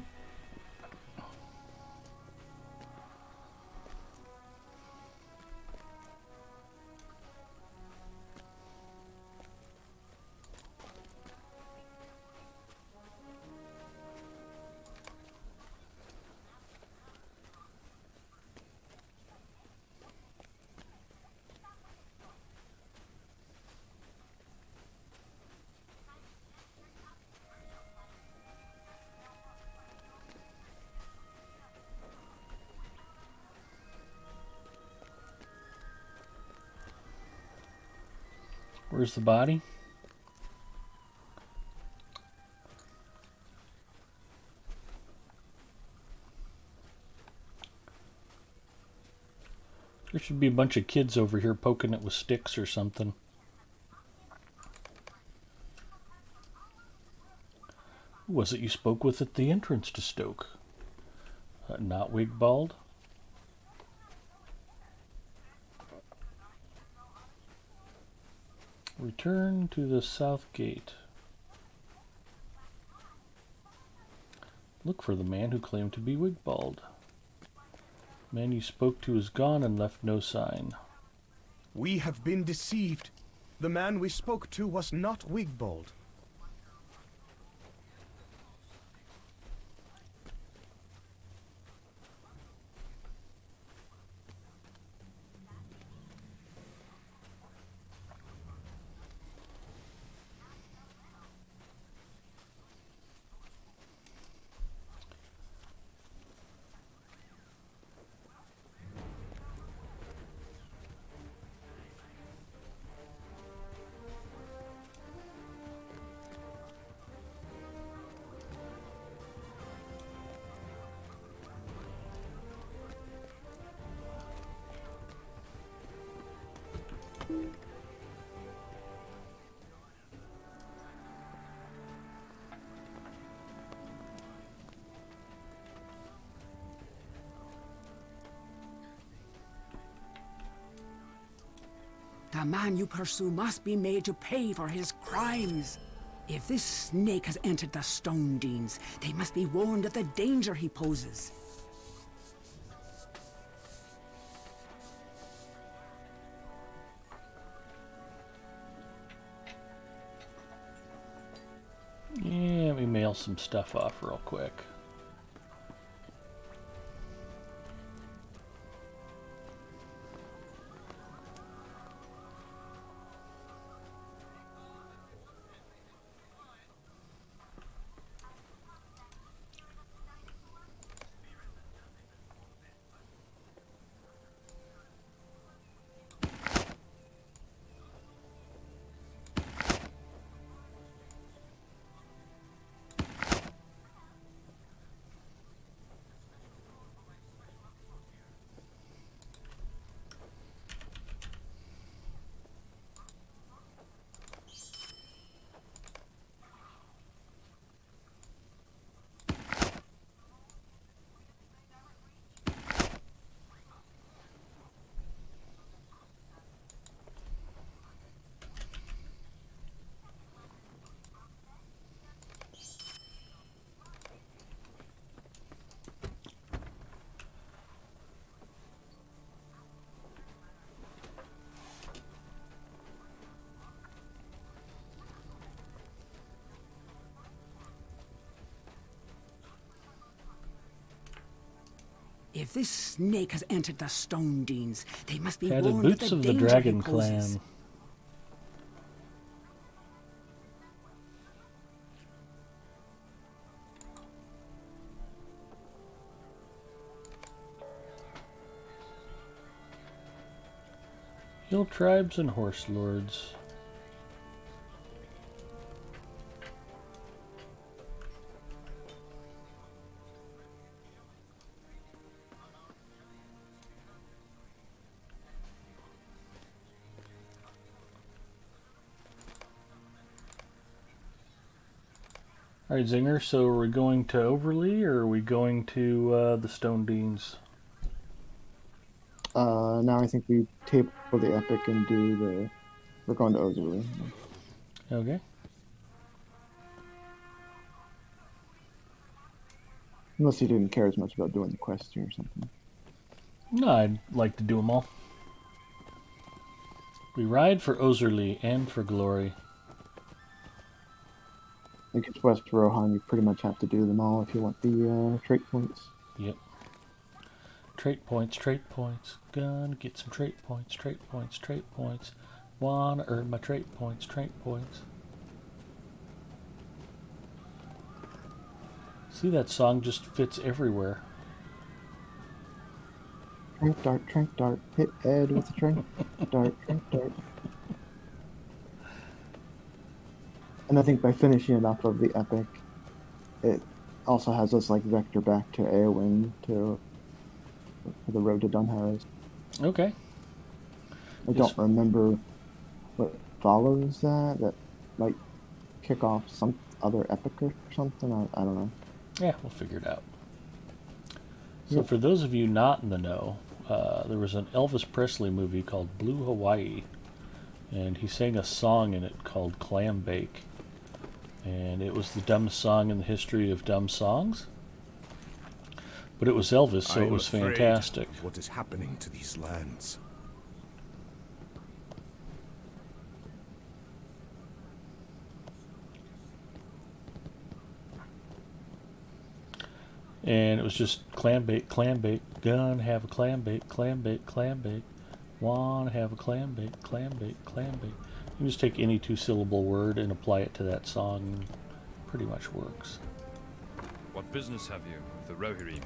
Speaker 1: Where's the body? There should be a bunch of kids over here poking it with sticks or something. Who was it you spoke with at the entrance to Stoke? Not Wigbald? Return to the south gate. Look for the man who claimed to be Wigbald. The man you spoke to is gone and left no sign.
Speaker 10: We have been deceived. The man we spoke to was not Wigbold.
Speaker 6: The man you pursue must be made to pay for his crimes. If this snake has entered the Stone Deans, they must be warned of the danger he poses.
Speaker 1: Yeah, let me mail some stuff off real quick.
Speaker 6: If this snake has entered the Stone Deans, they must be
Speaker 4: Padded
Speaker 6: warned of
Speaker 4: boots
Speaker 6: the
Speaker 4: of the
Speaker 6: danger
Speaker 4: Dragon
Speaker 6: he poses.
Speaker 4: Clan. Hill tribes and horse lords. Alright, Zinger, so are we going to Overley or are we going to the Stone Deans?
Speaker 9: Now I think we table the epic and do the. We're going to Ozuri.
Speaker 4: Okay.
Speaker 9: Unless you didn't care as much about doing the quest here or something.
Speaker 4: No, I'd like to do them all. We ride for Ozerly and for glory.
Speaker 9: I think it's West Rohan. You pretty much have to do them all if you want the trait points.
Speaker 4: Yep. Trait points, trait points. Gonna get some trait points, trait points, trait points. Wanna earn my trait points, trait points. See, that song just fits everywhere.
Speaker 9: Trank dart, hit Ed with a trank dart, trank dart. And I think by finishing it off of the epic, it also has us like vector back to Eowyn to for the road to Dunharrow.
Speaker 4: Okay.
Speaker 9: I don't remember what follows that. That might kick off some other epic or something. I don't know.
Speaker 4: Yeah, we'll figure it out. So
Speaker 9: Yep.
Speaker 4: for those of you not in the know, there was an Elvis Presley movie called Blue Hawaii, and he sang a song in it called Clam Bake. And it was the dumbest song in the history of dumb songs. But it was Elvis, so it was fantastic.
Speaker 5: What is happening to these lands?
Speaker 4: And it was just clam bake, gonna have a clam bake, clam bake, clam bake. Wanna have a clam bake, clam bake, clam bake. You can just take any two-syllable word and apply it to that song. Pretty much works.
Speaker 2: What business have you with the Rohirrim?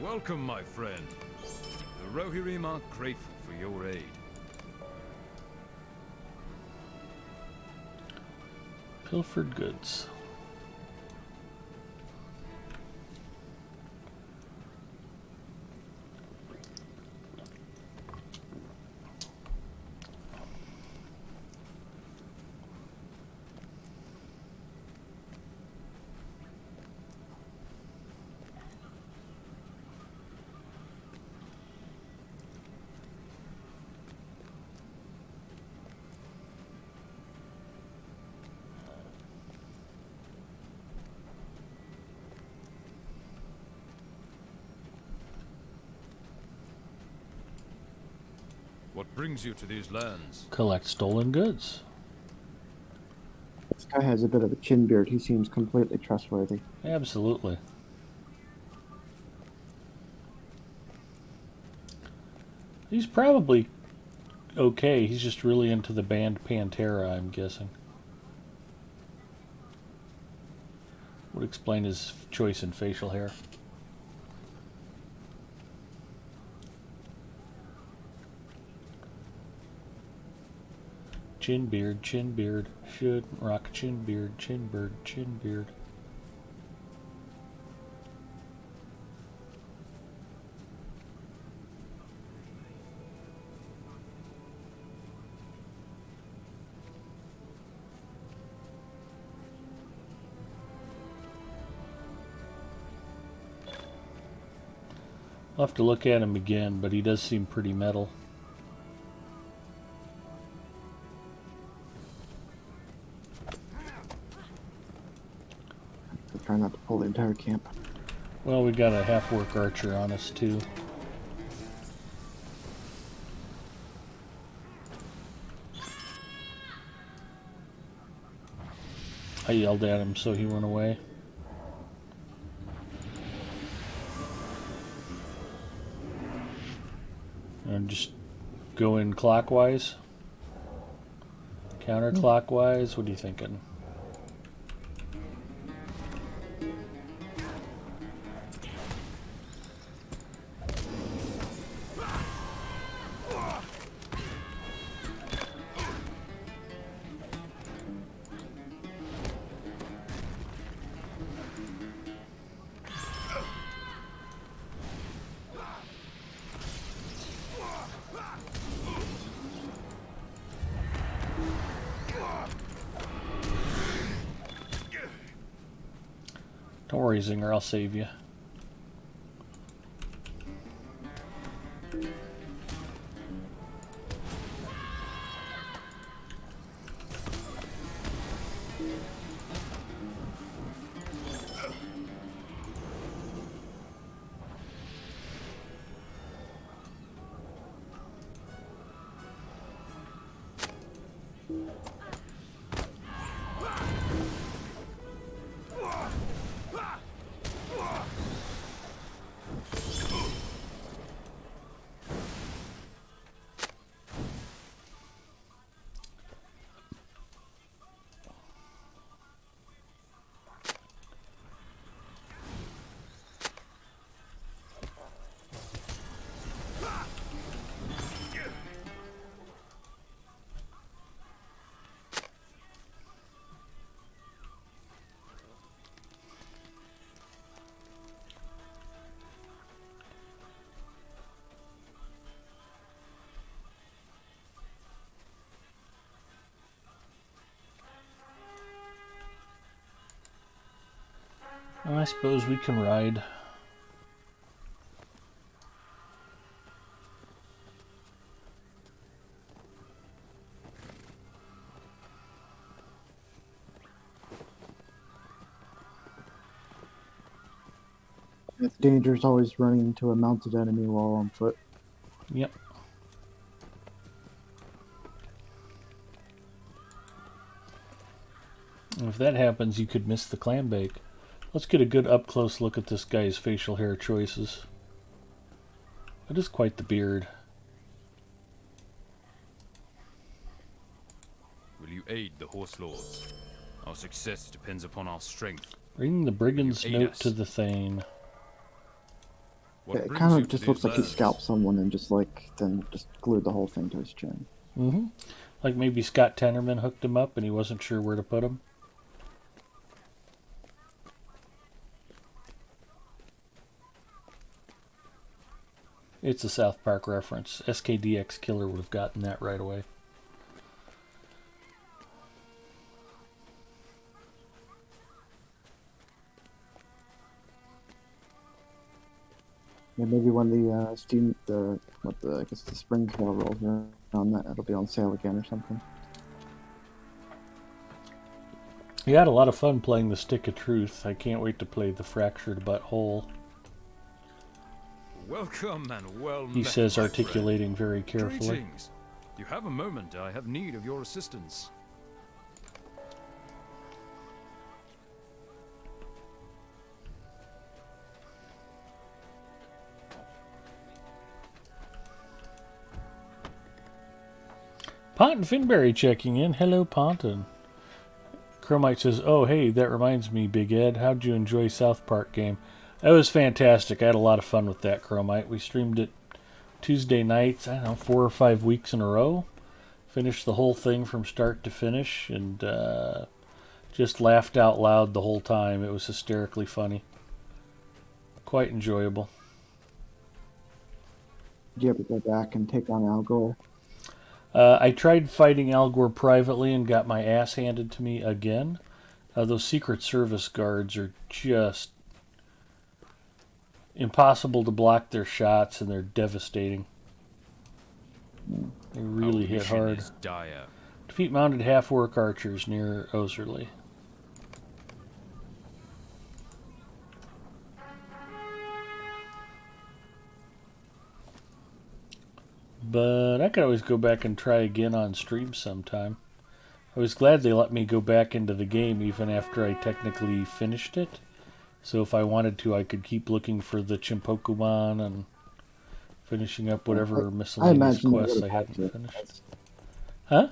Speaker 2: Welcome, my friend. The Rohirrim are grateful for your aid.
Speaker 4: Pilfered goods.
Speaker 2: What brings you to these lands?
Speaker 4: Collect stolen goods.
Speaker 9: This guy has a bit of a chin beard. He seems completely trustworthy.
Speaker 4: Absolutely. He's probably okay. He's just really into the band Pantera, I'm guessing. Would explain his choice in facial hair. Chin beard, shouldn't rock chin beard, chin bird, chin beard. I'll have to look at him again, but he does seem pretty metal.
Speaker 9: Try not to pull the entire camp.
Speaker 4: Well, we got a half-work archer on us, too.
Speaker 1: I yelled at him, so he went away. And just go in clockwise. Counterclockwise. What are you thinking? Don't worry, Zinger, I'll save you. I suppose we can ride.
Speaker 9: It's dangerous always running into a mounted enemy while on foot.
Speaker 1: Yep. And if that happens, you could miss the clam bake. Let's get a good up-close look at this guy's facial hair choices. That is quite the beard.
Speaker 2: Will you aid the horse lords? Our success depends upon our strength.
Speaker 1: Bring the brigand's
Speaker 2: Will you aid
Speaker 1: note
Speaker 2: us?
Speaker 1: to the Thane.
Speaker 2: What
Speaker 9: It
Speaker 2: brings
Speaker 9: kind
Speaker 2: you
Speaker 9: of
Speaker 2: to
Speaker 9: just
Speaker 2: these
Speaker 9: looks like he
Speaker 2: lands?
Speaker 9: scalped someone and just then just glued the whole thing to his chin.
Speaker 1: Mm-hmm. Like maybe Scott Tenorman hooked him up and he wasn't sure where to put him. It's a South Park reference. SKDX Killer would have gotten that right away.
Speaker 9: Yeah, maybe when I guess the spring sale rolls around, that it'll be on sale again or something.
Speaker 1: You had a lot of fun playing the Stick of Truth. I can't wait to play the Fractured But Whole.
Speaker 2: Welcome and well
Speaker 1: He
Speaker 2: met,
Speaker 1: says,
Speaker 2: my
Speaker 1: articulating very
Speaker 2: friend.
Speaker 1: carefully.
Speaker 2: Greetings. You have a moment. I have need of your assistance.
Speaker 1: Ponton Finberry checking in. Hello, Ponton. Chromite says, oh, hey, that reminds me, Big Ed. How'd you enjoy South Park game? That was fantastic. I had a lot of fun with that, Chromite. We streamed it Tuesday nights, I don't know, 4 or 5 weeks in a row. Finished the whole thing from start to finish and just laughed out loud the whole time. It was hysterically funny. Quite enjoyable.
Speaker 9: Did you ever go back and take on Al Gore?
Speaker 1: I tried fighting Al Gore privately and got my ass handed to me again. Those Secret Service guards are just impossible to block their shots, and they're devastating. They really hit hard.
Speaker 2: Dire.
Speaker 1: Defeat mounted half-orc archers near Oserley. But I could always go back and try again on stream sometime. I was glad they let me go back into the game even after I technically finished it. So if I wanted to, I could keep looking for the Chimpokumon and finishing up whatever
Speaker 9: I
Speaker 1: miscellaneous
Speaker 9: imagine they would
Speaker 1: quests I
Speaker 9: have had
Speaker 1: hadn't
Speaker 9: to.
Speaker 1: finished.
Speaker 9: That's
Speaker 1: Huh?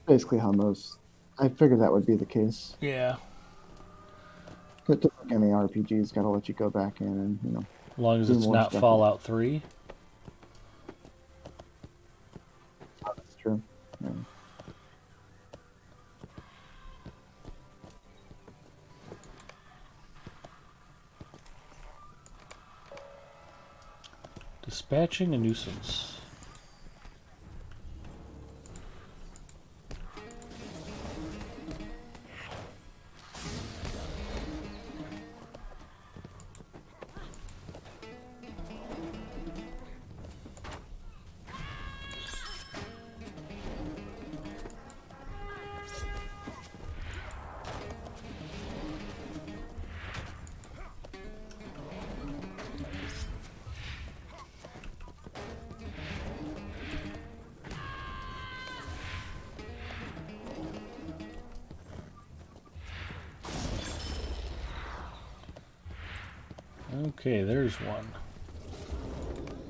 Speaker 9: basically how most. I figured that would be the case.
Speaker 1: Yeah.
Speaker 9: Just like any RPG's got to let you go back in and
Speaker 1: As long as
Speaker 9: do
Speaker 1: it's
Speaker 9: more
Speaker 1: not
Speaker 9: stuff.
Speaker 1: Fallout 3.
Speaker 9: Oh, that's true. Yeah.
Speaker 1: Dispatching a nuisance. Okay, there's one.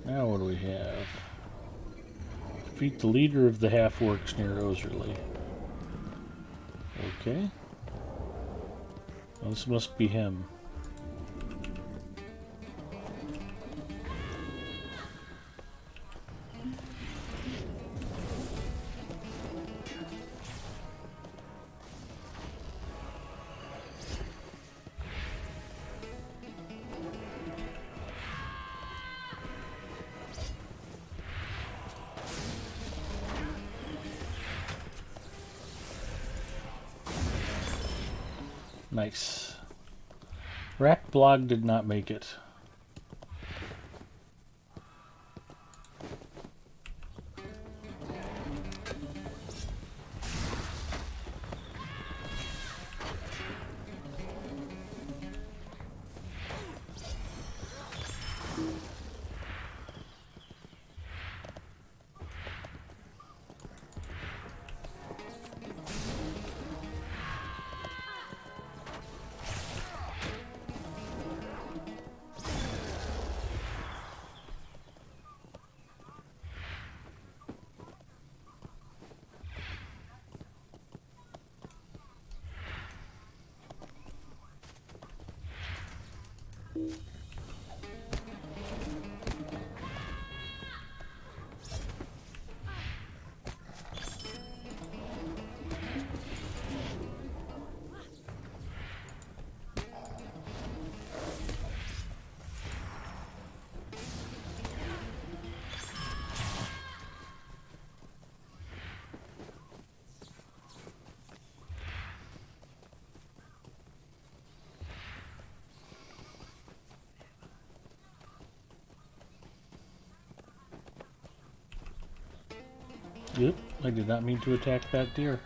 Speaker 1: Now what do we have? Defeat the leader of the half-orcs near Oserley. Okay. Well, this must be him. Nice. Rack Blog did not make it. Yep, I did not mean to attack that deer.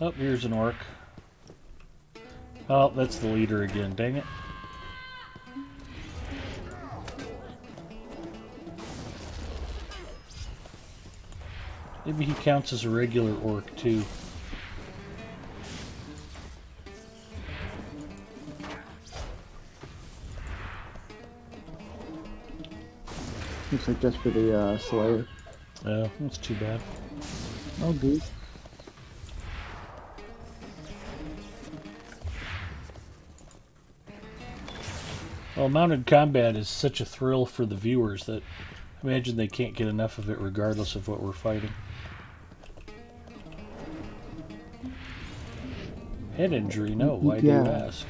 Speaker 1: Oh, here's an orc. Oh, that's the leader again, dang it. Maybe he counts as a regular orc too.
Speaker 9: Looks like just for the Slayer.
Speaker 1: Oh, that's too bad.
Speaker 9: Oh, good.
Speaker 1: Well, mounted combat is such a thrill for the viewers that I imagine they can't get enough of it regardless of what we're fighting. Head injury? No, why do you ask?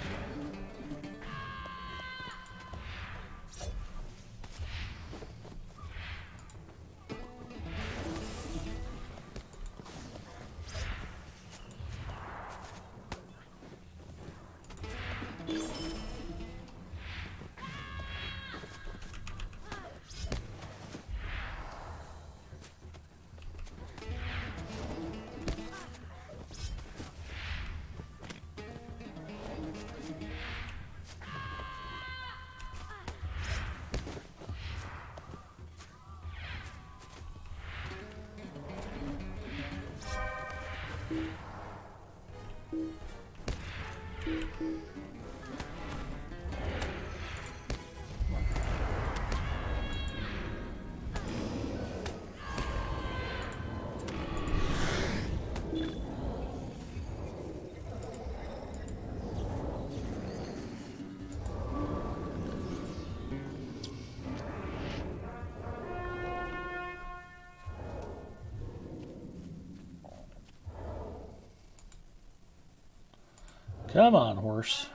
Speaker 1: Come on, horse.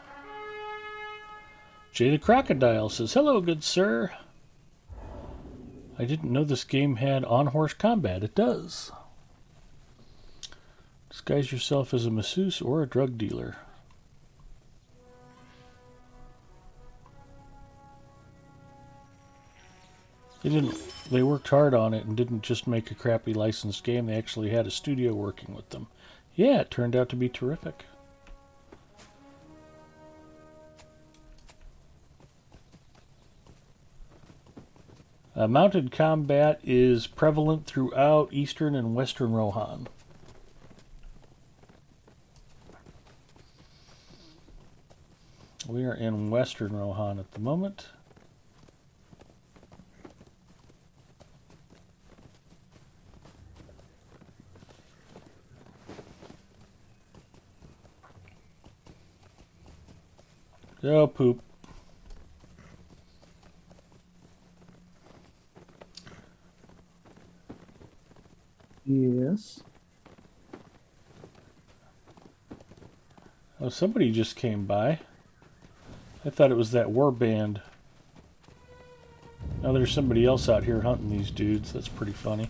Speaker 1: Jay the Crocodile says, hello, good sir. I didn't know this game had on-horse combat. It does. Disguise yourself as a masseuse or a drug dealer. They worked hard on it and didn't just make a crappy licensed game. They actually had a studio working with them. Yeah, it turned out to be terrific. Mounted combat is prevalent throughout eastern and western Rohan. We are in western Rohan at the moment. Oh, poop.
Speaker 9: Yes.
Speaker 1: Oh, somebody just came by. I thought it was that war band. Now there's somebody else out here hunting these dudes. That's pretty funny.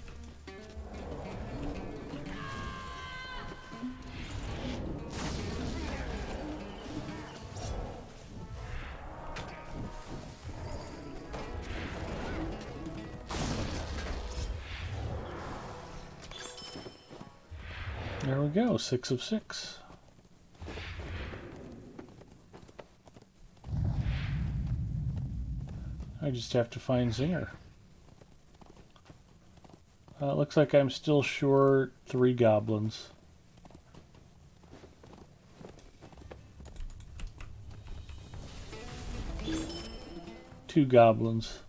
Speaker 1: There we go, 6 of 6. I just have to find Zinger. Looks like I'm still short 3 goblins. 2 goblins.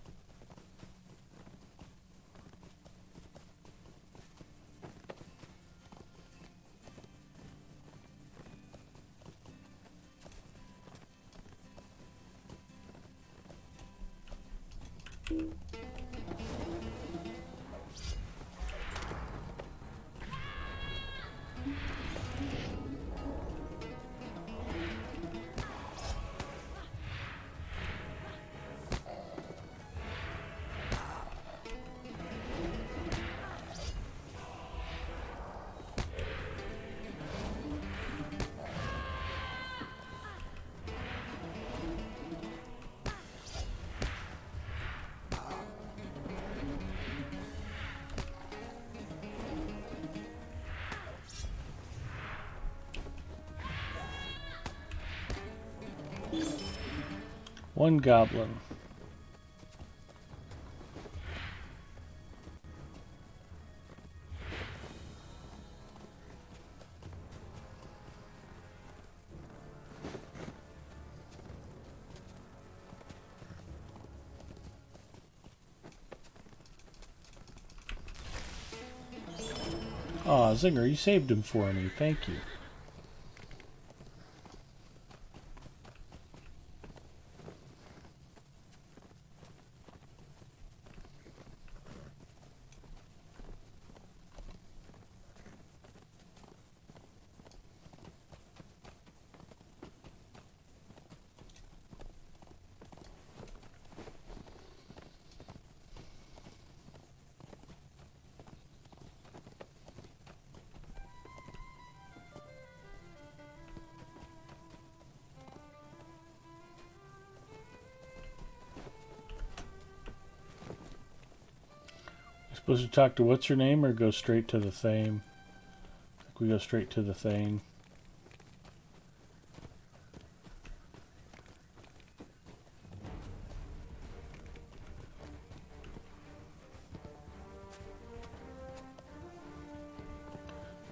Speaker 1: One goblin. Aw, Zinger, you saved him for me. Thank you. Supposed to talk to what's her name or go straight to the Thane? I think we go straight to the Thane.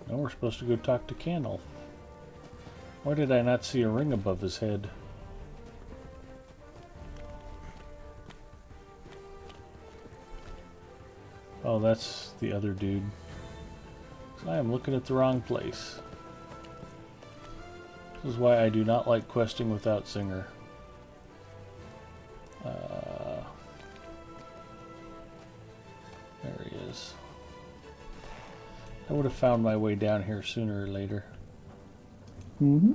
Speaker 1: Now we're supposed to go talk to Cannel. Why did I not see a ring above his head? Oh, that's the other dude. I am looking at the wrong place. This is why I do not like questing without Zinger. There he is. I would have found my way down here sooner or later.
Speaker 9: Mm-hmm.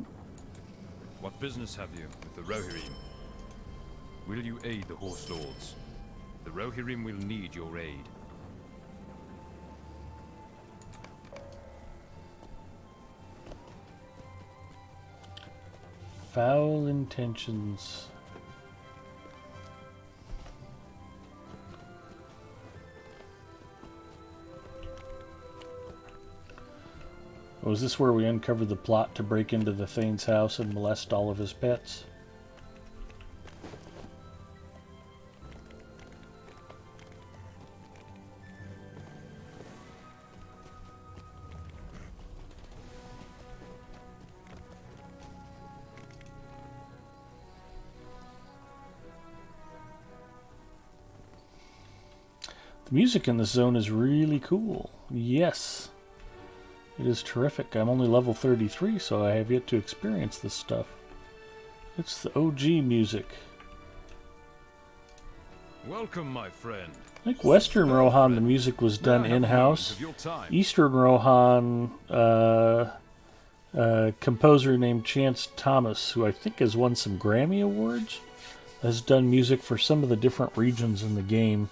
Speaker 2: What business have you with the Rohirrim? Will you aid the Horse Lords? The Rohirrim will need your aid.
Speaker 1: Foul intentions. Was this where we uncovered the plot to break into the Thane's house and molest all of his pets? The music in this zone is really cool. Yes. It is terrific. I'm only level 33, so I have yet to experience this stuff. It's the OG music.
Speaker 2: Welcome, my friend.
Speaker 1: I think Western Rohan, the music was done in-house. Eastern Rohan, composer named Chance Thomas, who I think has won some Grammy Awards, has done music for some of the different regions in the game.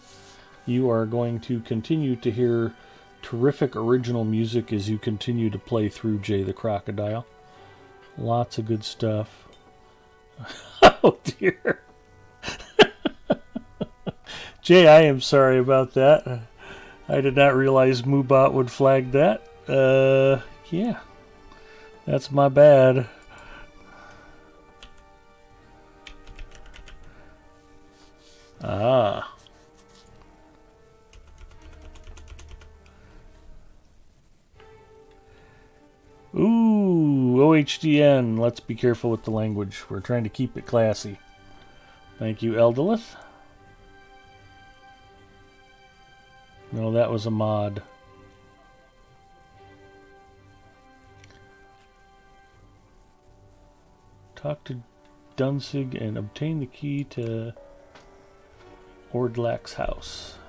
Speaker 1: You are going to continue to hear terrific original music as you continue to play through Jay the Crocodile. Lots of good stuff. Oh dear. Jay, I am sorry about that. I did not realize Moobot would flag that. Yeah. That's my bad. Ah. Ooh, OHDN. Let's be careful with the language. We're trying to keep it classy. Thank you, Eldolith. No, that was a mod. Talk to Dunsig and obtain the key to Ordlak's house.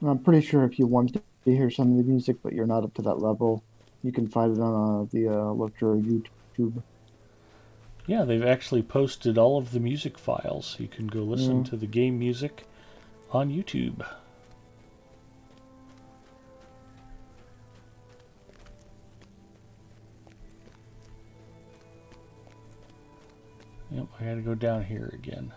Speaker 9: I'm pretty sure if you want to hear some of the music, but you're not up to that level, you can find it on the Electro YouTube.
Speaker 1: Yeah, they've actually posted all of the music files. You can go listen to the game music on YouTube. Yep, I gotta go down here again.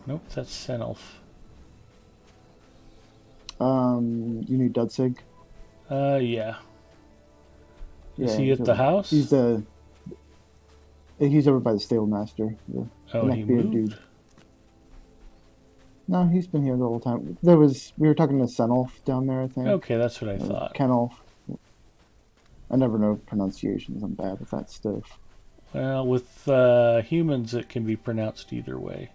Speaker 1: Nope, that's Senelf.
Speaker 9: You need Dudsig?
Speaker 1: Yeah. Is he at the house?
Speaker 9: He's over by the stable master.
Speaker 1: Oh, he moved?
Speaker 9: Dude. No, he's been here the whole time. We were talking to Senelf down there, I think.
Speaker 1: Okay, that's what I thought.
Speaker 9: Kenelf. I never know pronunciations. I'm bad with that stuff.
Speaker 1: Well, with humans, it can be pronounced either way.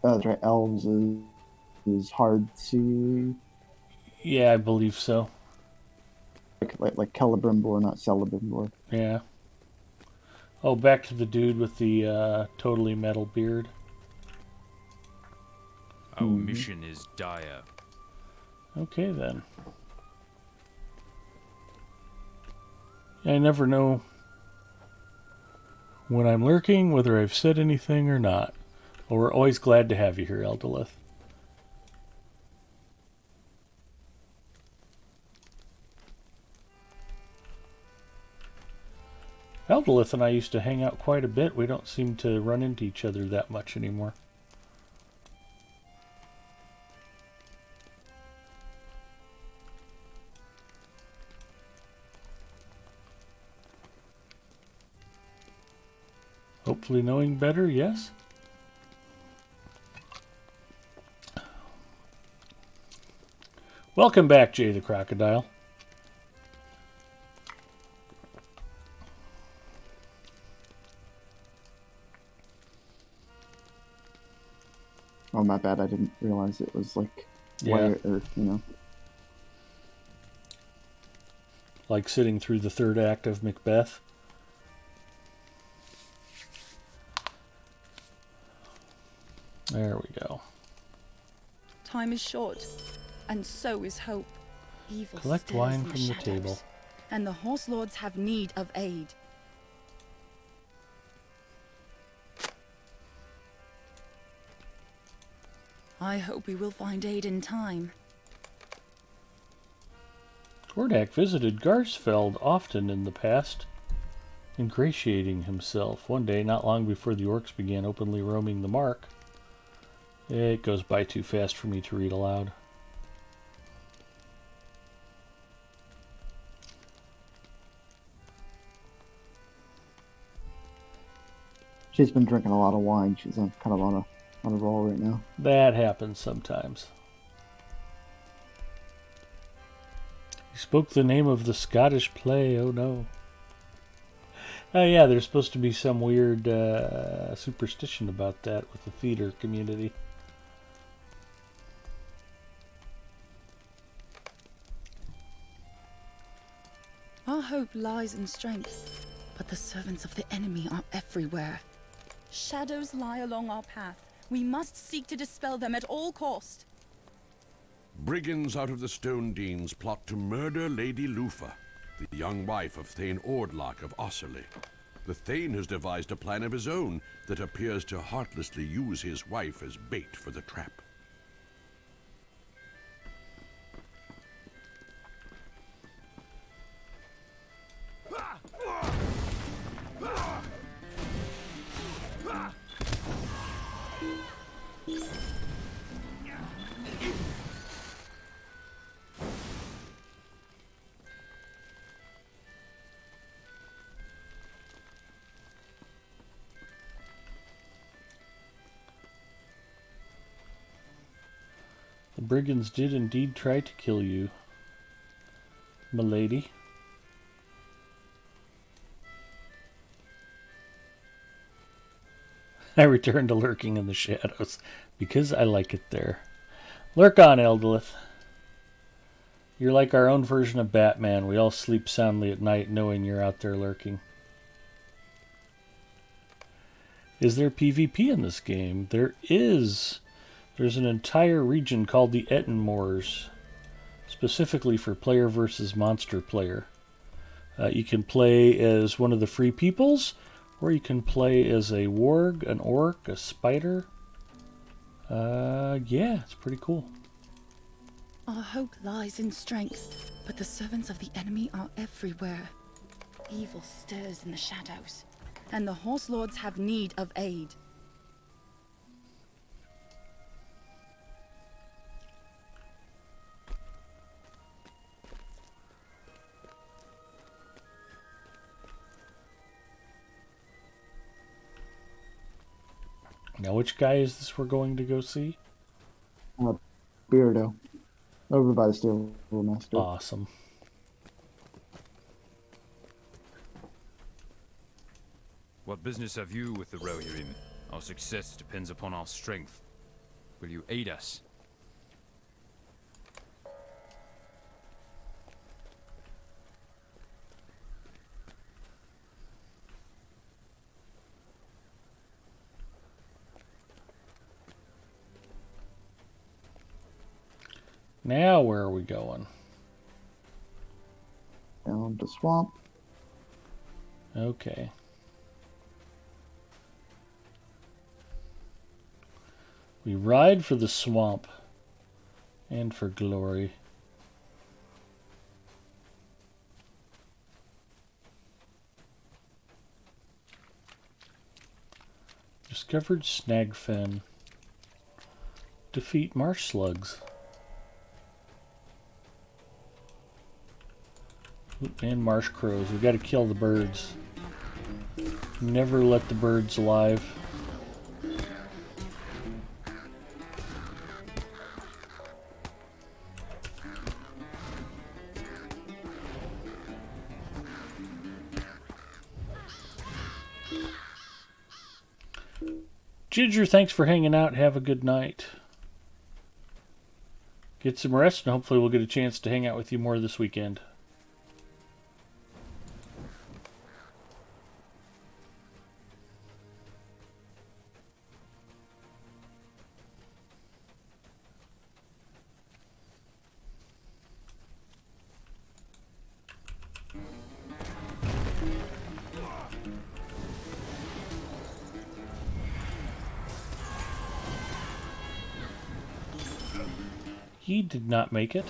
Speaker 9: Oh, that's right. Elves is hard C.
Speaker 1: Yeah, I believe so.
Speaker 9: Like Celebrimbor, not Celebrimbor.
Speaker 1: Yeah. Oh, back to the dude with the totally metal beard.
Speaker 2: Our mission is dire.
Speaker 1: Okay, then. I never know when I'm lurking, whether I've said anything or not. Well, we're always glad to have you here, Eldolith. Eldolith and I used to hang out quite a bit. We don't seem to run into each other that much anymore. Hopefully knowing better, yes? Welcome back, Jay the Crocodile.
Speaker 9: Oh, my bad. I didn't realize it was like
Speaker 1: Yeah.
Speaker 9: layer, or
Speaker 1: Like sitting through the third act of Macbeth. There we go.
Speaker 3: Time is short, and so is hope. Evil
Speaker 1: Collect
Speaker 3: stirs
Speaker 1: wine
Speaker 3: in
Speaker 1: from the
Speaker 3: shadows,
Speaker 1: table.
Speaker 3: and the horse lords have need of aid. I hope we will find aid in time.
Speaker 1: Hordak visited Garsfeld often in the past, ingratiating himself. One day, not long before the orcs began openly roaming the Mark. It goes by too fast for me to read aloud.
Speaker 9: she's been drinking a lot of wine. She's kind of on a roll right now.
Speaker 1: That happens sometimes. He spoke the name of the Scottish play, oh no. Oh yeah, there's supposed to be some weird superstition about that with the theater community.
Speaker 3: Our hope lies in strength, but the servants of the enemy are everywhere. Shadows lie along our path. We must seek to dispel them at all cost.
Speaker 7: Brigands out of the Stone Deans plot to murder Lady Lufa, the young wife of Thane Ordlach of Osserley. The Thane has devised a plan of his own that appears to heartlessly use his wife as bait for the trap.
Speaker 1: The brigands did indeed try to kill you, milady. I return to lurking in the shadows, because I like it there. Lurk on, Eldlith. You're like our own version of Batman. We all sleep soundly at night knowing you're out there lurking. Is there PvP in this game? There is. There's an entire region called the Ettenmoors, specifically for player versus monster player. You can play as one of the free peoples, or you can play as a warg, an orc, a spider. Yeah, it's pretty cool.
Speaker 3: Our hope lies in strength, but the servants of the enemy are everywhere. Evil stirs in the shadows, and the horse lords have need of aid.
Speaker 1: Now, which guy is this we're going to go see?
Speaker 9: Beardo. Over by the Steel Master.
Speaker 1: Awesome.
Speaker 2: What business have you with the Rohirrim? Our success depends upon our strength. Will you aid us?
Speaker 1: Now, where are we going?
Speaker 9: Down the swamp.
Speaker 1: Okay. We ride for the swamp and for glory. Discovered snagfen. Defeat marsh slugs. And marsh crows. We got to kill the birds. Never let the birds alive. Ginger, thanks for hanging out. Have a good night. Get some rest, and hopefully we'll get a chance to hang out with you more this weekend. He did not make it.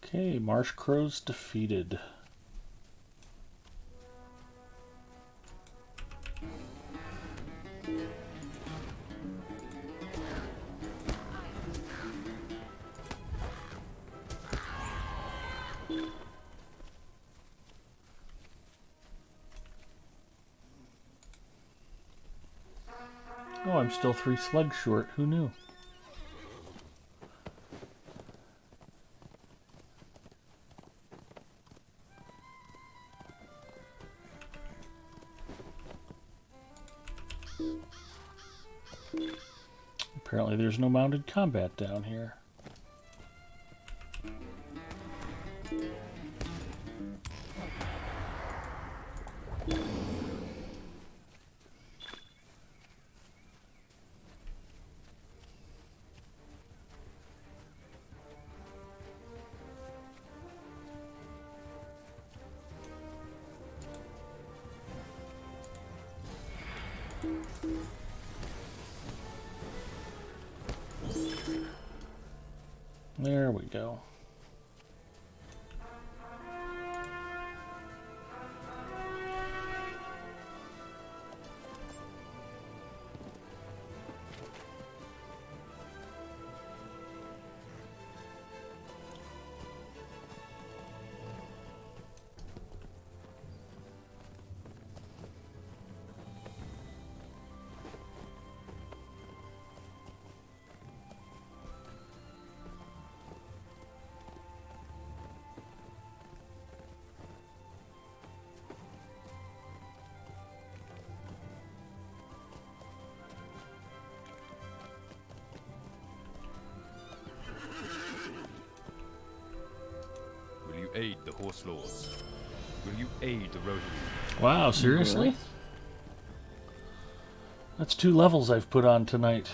Speaker 1: Okay, Marsh Crows defeated. Oh, I'm still 3 slugs short. Who knew? Apparently there's no mounted combat down here. There we go.
Speaker 2: Will you aid the Horse Lords? Will you aid the Rotary?
Speaker 1: Wow, seriously? That's 2 levels I've put on tonight.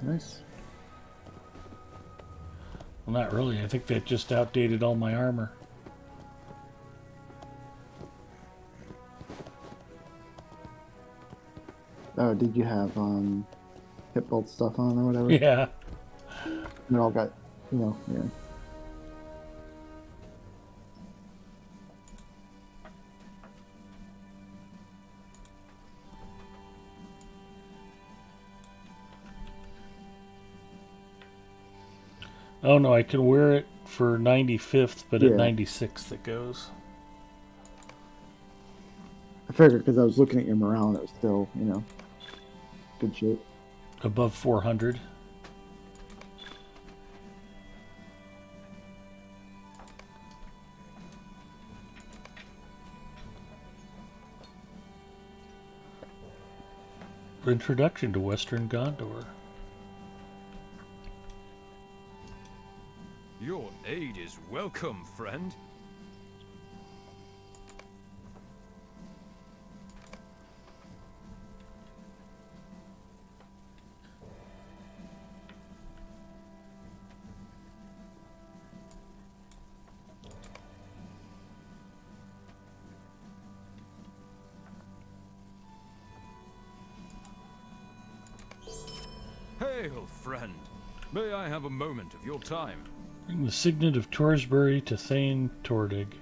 Speaker 9: Nice.
Speaker 1: Well, not really. I think that just outdated all my armor.
Speaker 9: Oh, did you have hip bolt stuff on or whatever?
Speaker 1: Yeah.
Speaker 9: They all got, yeah.
Speaker 1: Oh no, I can wear it for 95th, but at
Speaker 9: Yeah.
Speaker 1: 96th it goes.
Speaker 9: I figured because I was looking at your morale and it was still, good shape.
Speaker 1: Above 400. Introduction to Western Gondor.
Speaker 2: Your aid is welcome, friend. Hail, friend. May I have a moment of your time?
Speaker 1: Bring the signet of Torsbury to Thane Tordig.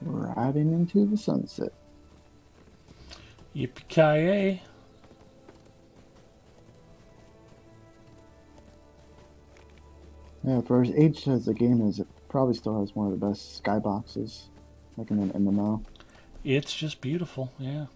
Speaker 9: Riding into the sunset.
Speaker 1: Yippee-ki-yay.
Speaker 9: Yeah, for as aged as the game is, it probably still has one of the best skyboxes, like in an MMO.
Speaker 1: It's just beautiful, yeah.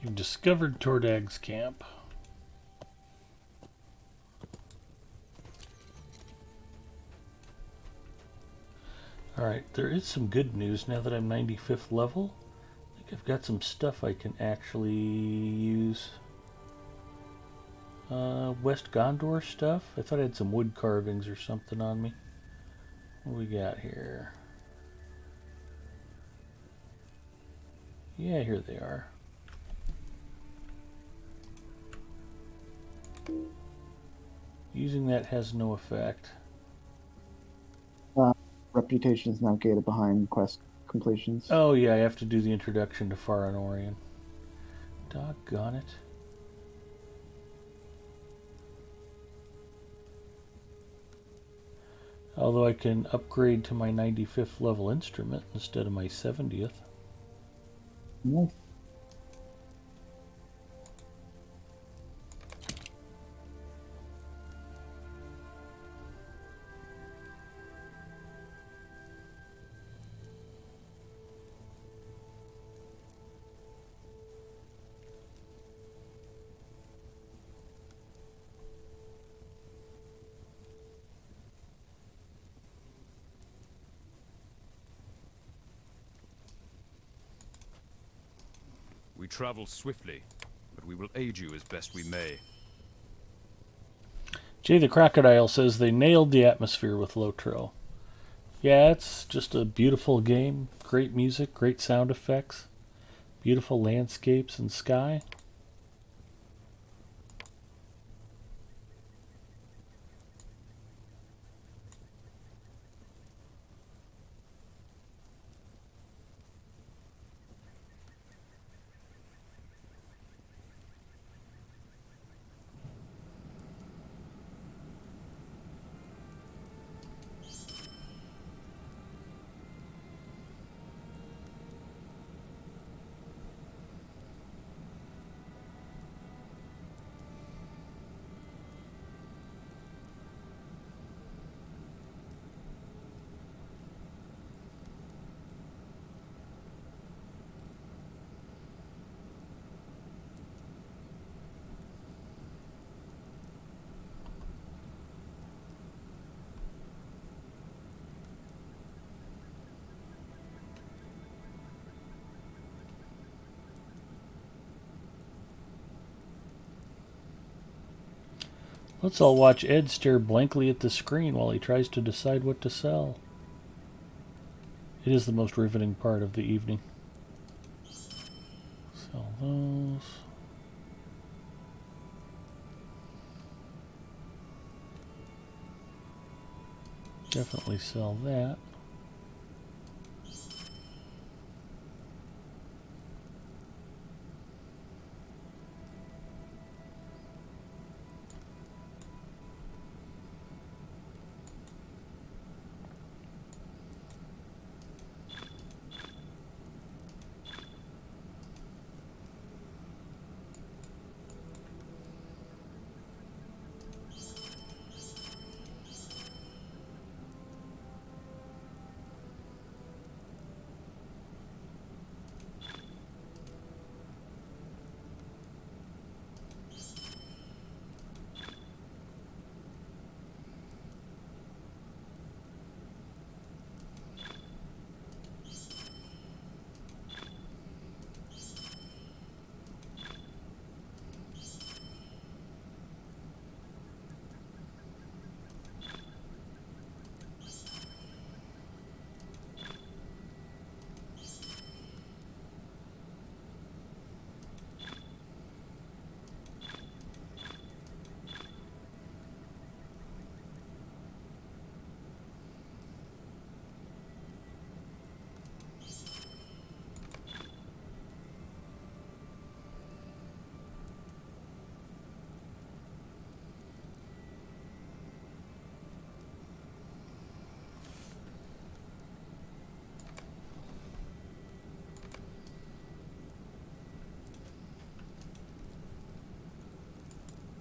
Speaker 1: You've discovered Tordag's camp. Alright, there is some good news now that I'm 95th level. I think I've got some stuff I can actually use. West Gondor stuff? I thought I had some wood carvings or something on me. What do we got here? Yeah, here they are. Using that has no effect.
Speaker 9: Reputation is now gated behind quest completions.
Speaker 1: Oh yeah, I have to do the introduction to Faran Orion. Doggone it. Although I can upgrade to my 95th level instrument instead of my 70th.
Speaker 9: Nice.
Speaker 2: We travel swiftly, but we will aid you as best we may.
Speaker 1: Jay the Crocodile says they nailed the atmosphere with Lotro. Yeah, it's just a beautiful game. Great music, great sound effects, beautiful landscapes and sky. Let's all watch Ed stare blankly at the screen while he tries to decide what to sell. It is the most riveting part of the evening. Sell those. Definitely sell that.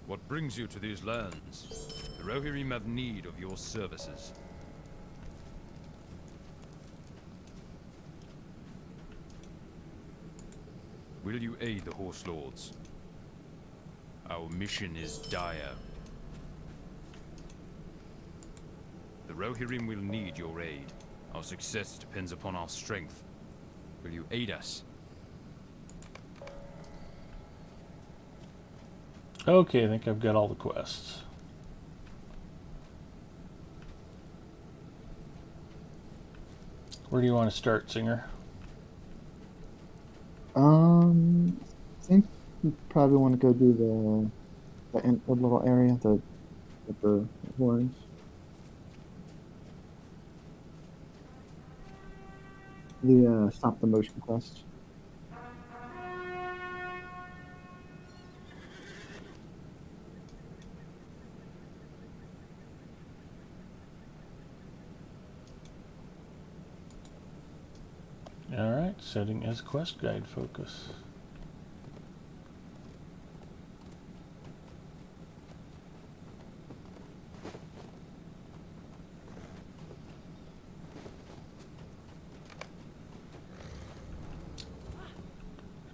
Speaker 2: What brings you to these lands? The Rohirrim have need of your services. Will you aid the Horse Lords? Our mission is dire. The Rohirrim will need your aid. Our success depends upon our strength. Will you aid us?
Speaker 1: Okay, I think I've got all the quests. Where do you want to start, Singer?
Speaker 9: I think you probably want to go do the little area with the horns. The stop the motion quest.
Speaker 1: Alright, setting as quest guide focus.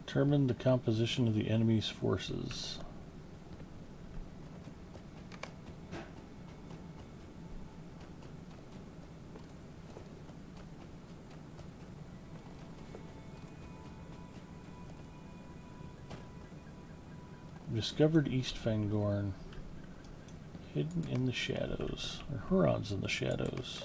Speaker 1: Determine the composition of the enemy's forces.
Speaker 4: Discovered East Fangorn. Hidden in the shadows. Or Hurons in the shadows.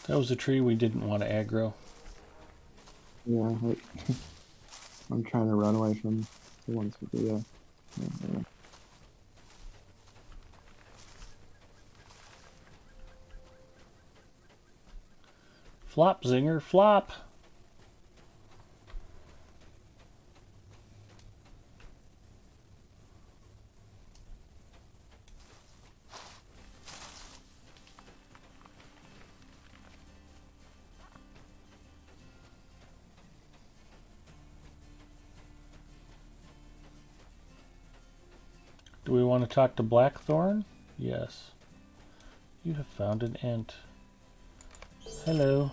Speaker 4: That was a tree we didn't want to aggro.
Speaker 9: Yeah, I'm trying to run away from the ones with the,
Speaker 4: Flop, Zinger, flop! Do we want to talk to Blackthorn? Yes. You have found an ant. Hello.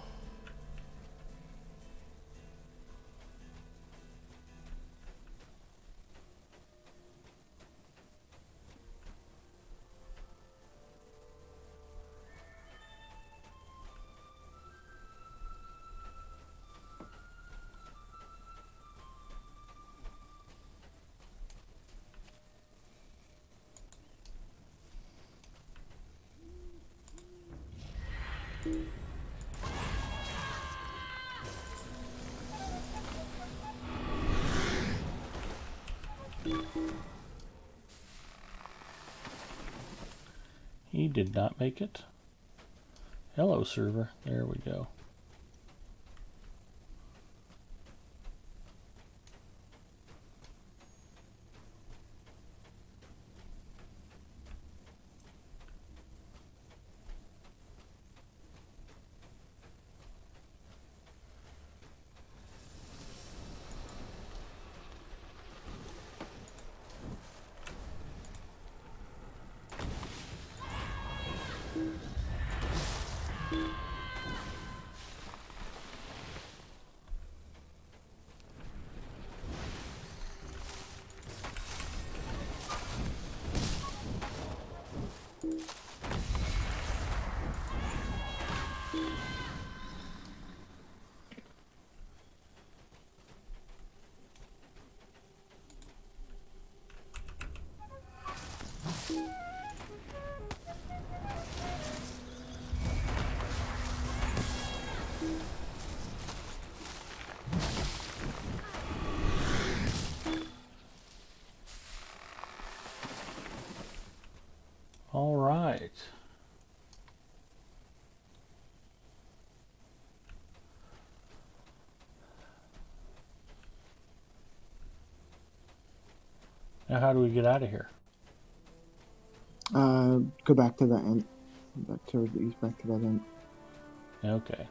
Speaker 4: He did not make it. Hello, server. There we go. All right. Now how do we get out of here?
Speaker 9: Go back to that end. Back towards the east, back to that end.
Speaker 4: Okay.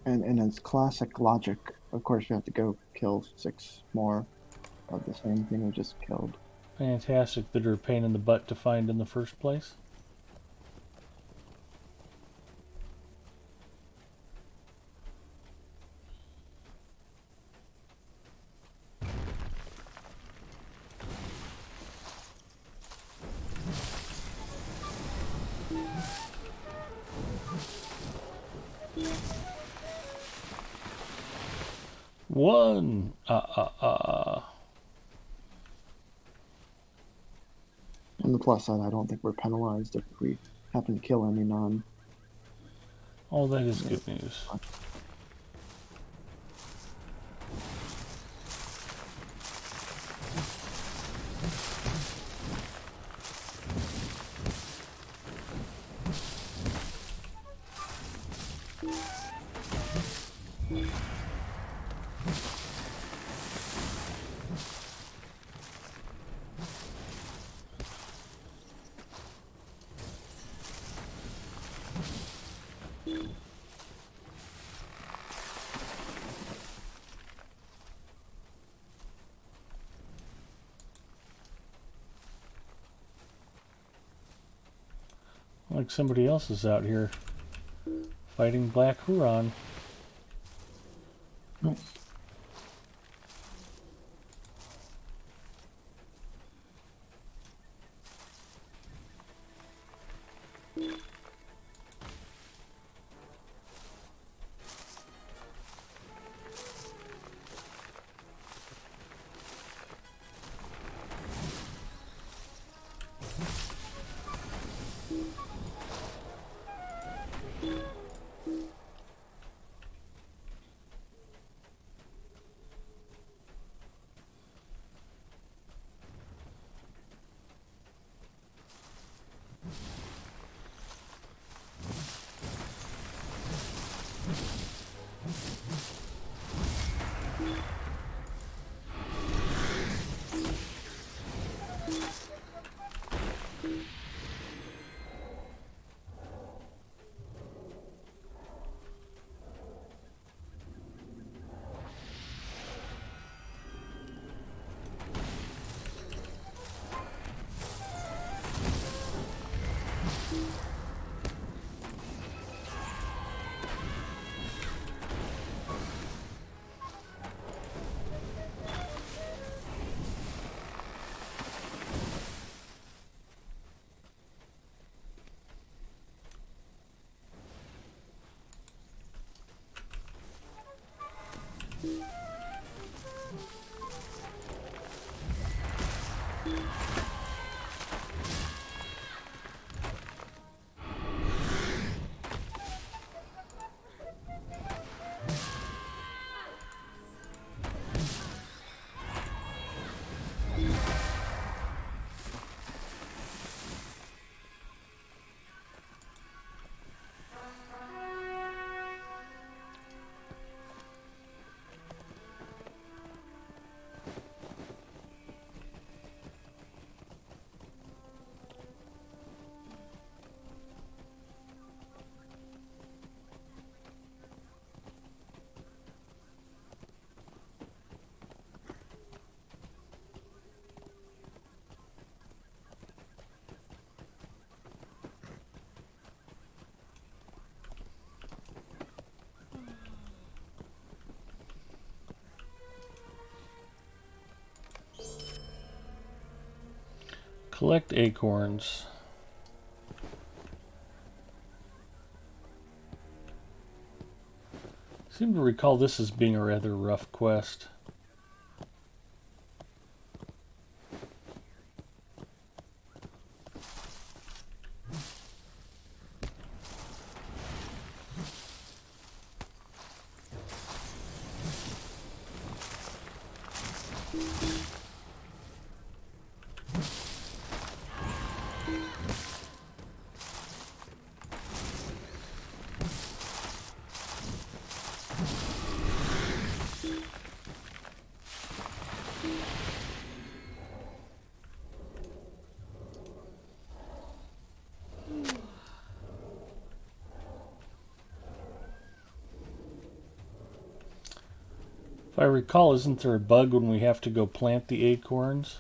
Speaker 9: And in its classic logic, of course, you have to go kill 6 more of the same thing we just killed.
Speaker 4: Fantastic that are a pain in the butt to find in the first place.
Speaker 1: One.
Speaker 9: On the plus side, I don't think we're penalized if we happen to kill any non.
Speaker 1: Oh, that is good news. Like somebody else is out here fighting Black Huron.
Speaker 9: Nice.
Speaker 1: Collect acorns. Seem to recall this as being a rather rough quest. If I recall, isn't there a bug when we have to go plant the acorns?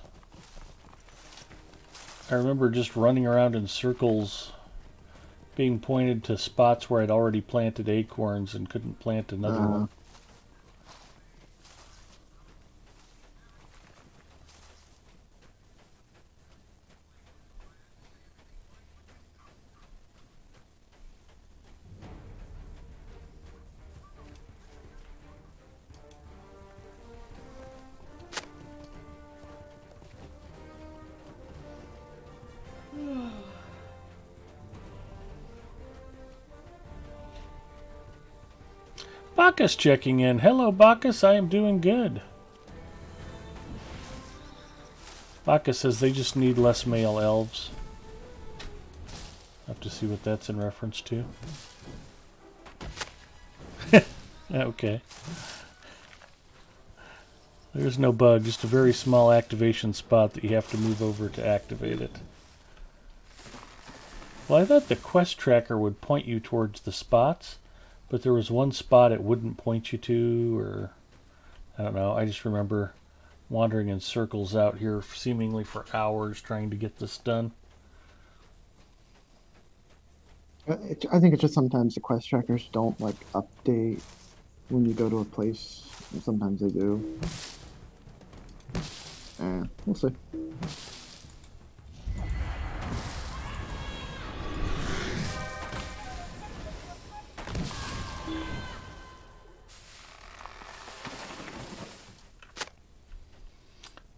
Speaker 1: I remember just running around in circles, being pointed to spots where I'd already planted acorns and couldn't plant another one. Bacchus checking in. Hello, Bacchus. I am doing good. Bacchus says they just need less male elves. Have to see what that's in reference to. Okay. There's no bug, just a very small activation spot that you have to move over to activate it. Well, I thought the quest tracker would point you towards the spots, but there was one spot it wouldn't point you to, or I don't know. I just remember wandering in circles out here seemingly for hours trying to get this done.
Speaker 9: I think it's just sometimes the quest trackers don't like update when you go to a place. And sometimes they do. We'll see.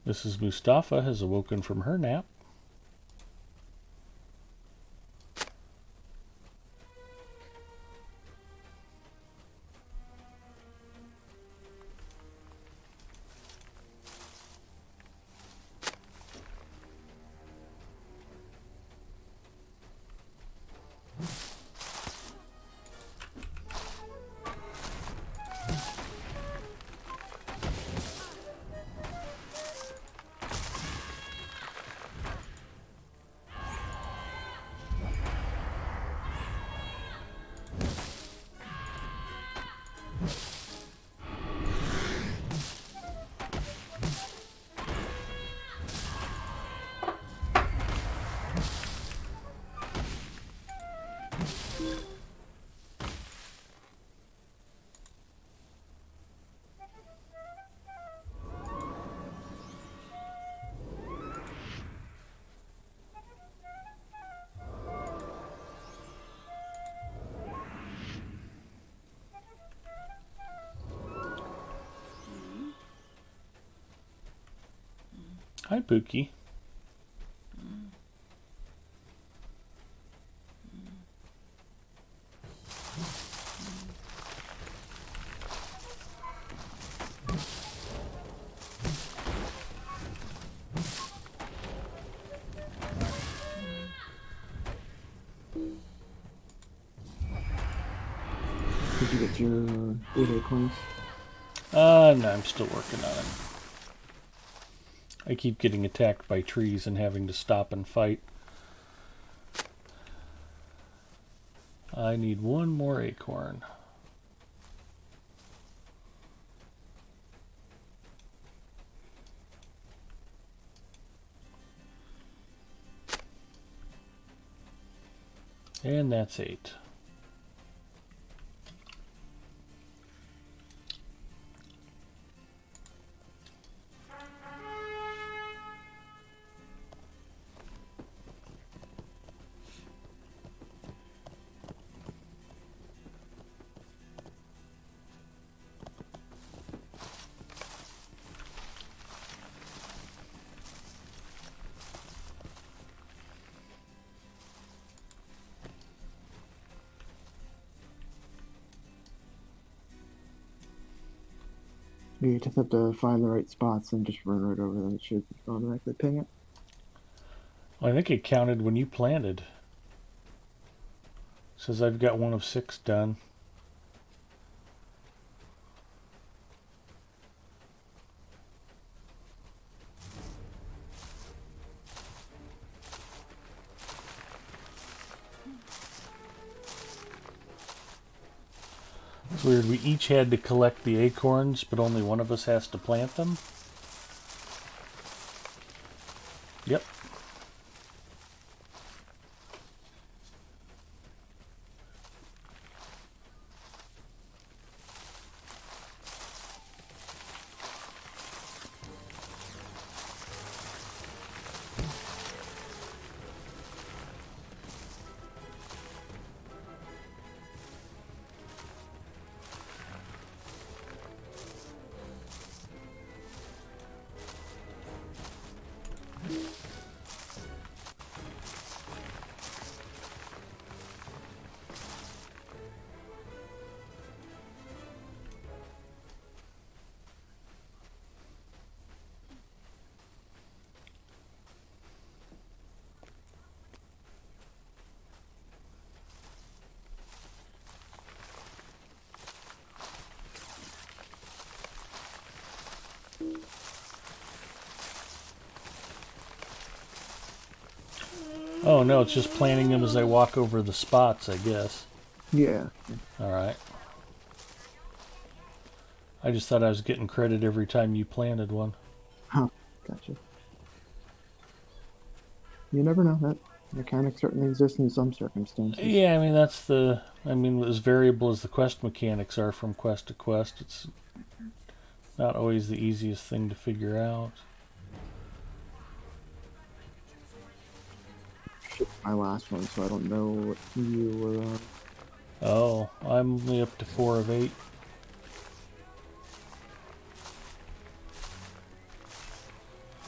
Speaker 1: Mrs. Mustafa has awoken from her nap. Hi, Pookie.
Speaker 9: Did you get your 8 acorns?
Speaker 1: No, I'm still working on it. I keep getting attacked by trees and having to stop and fight. I need one more acorn. And that's 8.
Speaker 9: You just have to find the right spots and just run right over them. It should automatically ping it.
Speaker 1: I think it counted when you planted. Says I've got 1 of 6 done. It's weird, we each had to collect the acorns, but only one of us has to plant them. Yep. Oh no, it's just planting them as I walk over the spots, I guess.
Speaker 9: Yeah.
Speaker 1: Alright. I just thought I was getting credit every time you planted one.
Speaker 9: Huh. Gotcha. You never know. That mechanic certainly exists in some circumstances.
Speaker 1: Yeah, I mean, that's the... I mean, as variable as the quest mechanics are from quest to quest, it's not always the easiest thing to figure out.
Speaker 9: My last one, so I don't know what you were on.
Speaker 1: Oh, I'm only up to 4 of 8.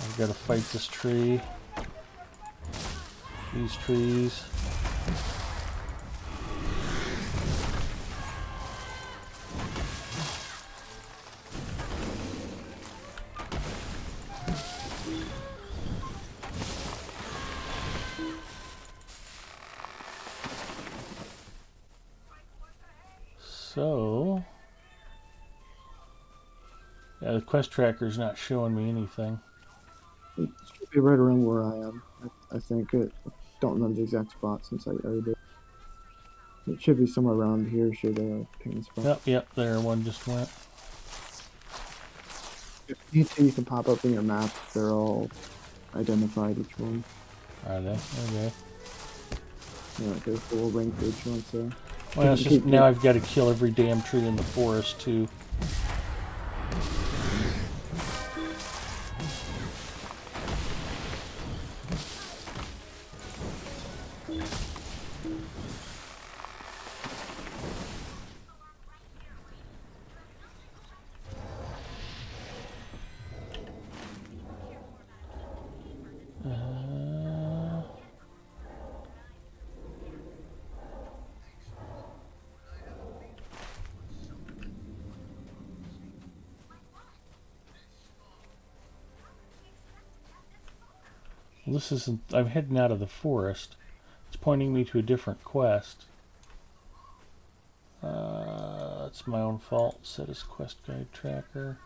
Speaker 1: I've got to fight this tree. These trees. So, yeah, the quest tracker's not showing me anything.
Speaker 9: It should be right around where I am. I think it. Don't remember the exact spot since I already did. It should be somewhere around here. Should ping the spot.
Speaker 1: Yep, there, one just went.
Speaker 9: If you need to, you can pop up in your map. They're all identified, each one.
Speaker 1: Are they? Okay.
Speaker 9: Yeah, like there's a little ring for each one, so.
Speaker 1: Well, it's just now I've got to kill every damn tree in the forest, too. Well, this isn't... I'm heading out of the forest. It's pointing me to a different quest. That's my own fault. Set as quest guide tracker.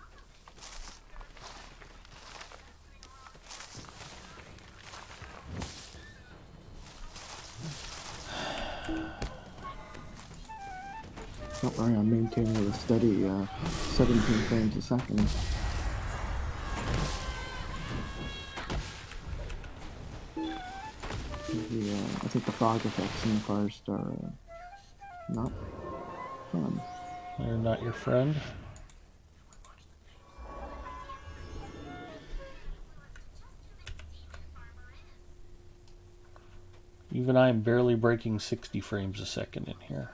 Speaker 9: Don't worry, I'm maintaining a steady 17 frames a second. I think the fog effects in the forest are not fun.
Speaker 1: They're not your friend. Even I am barely breaking 60 frames a second in here.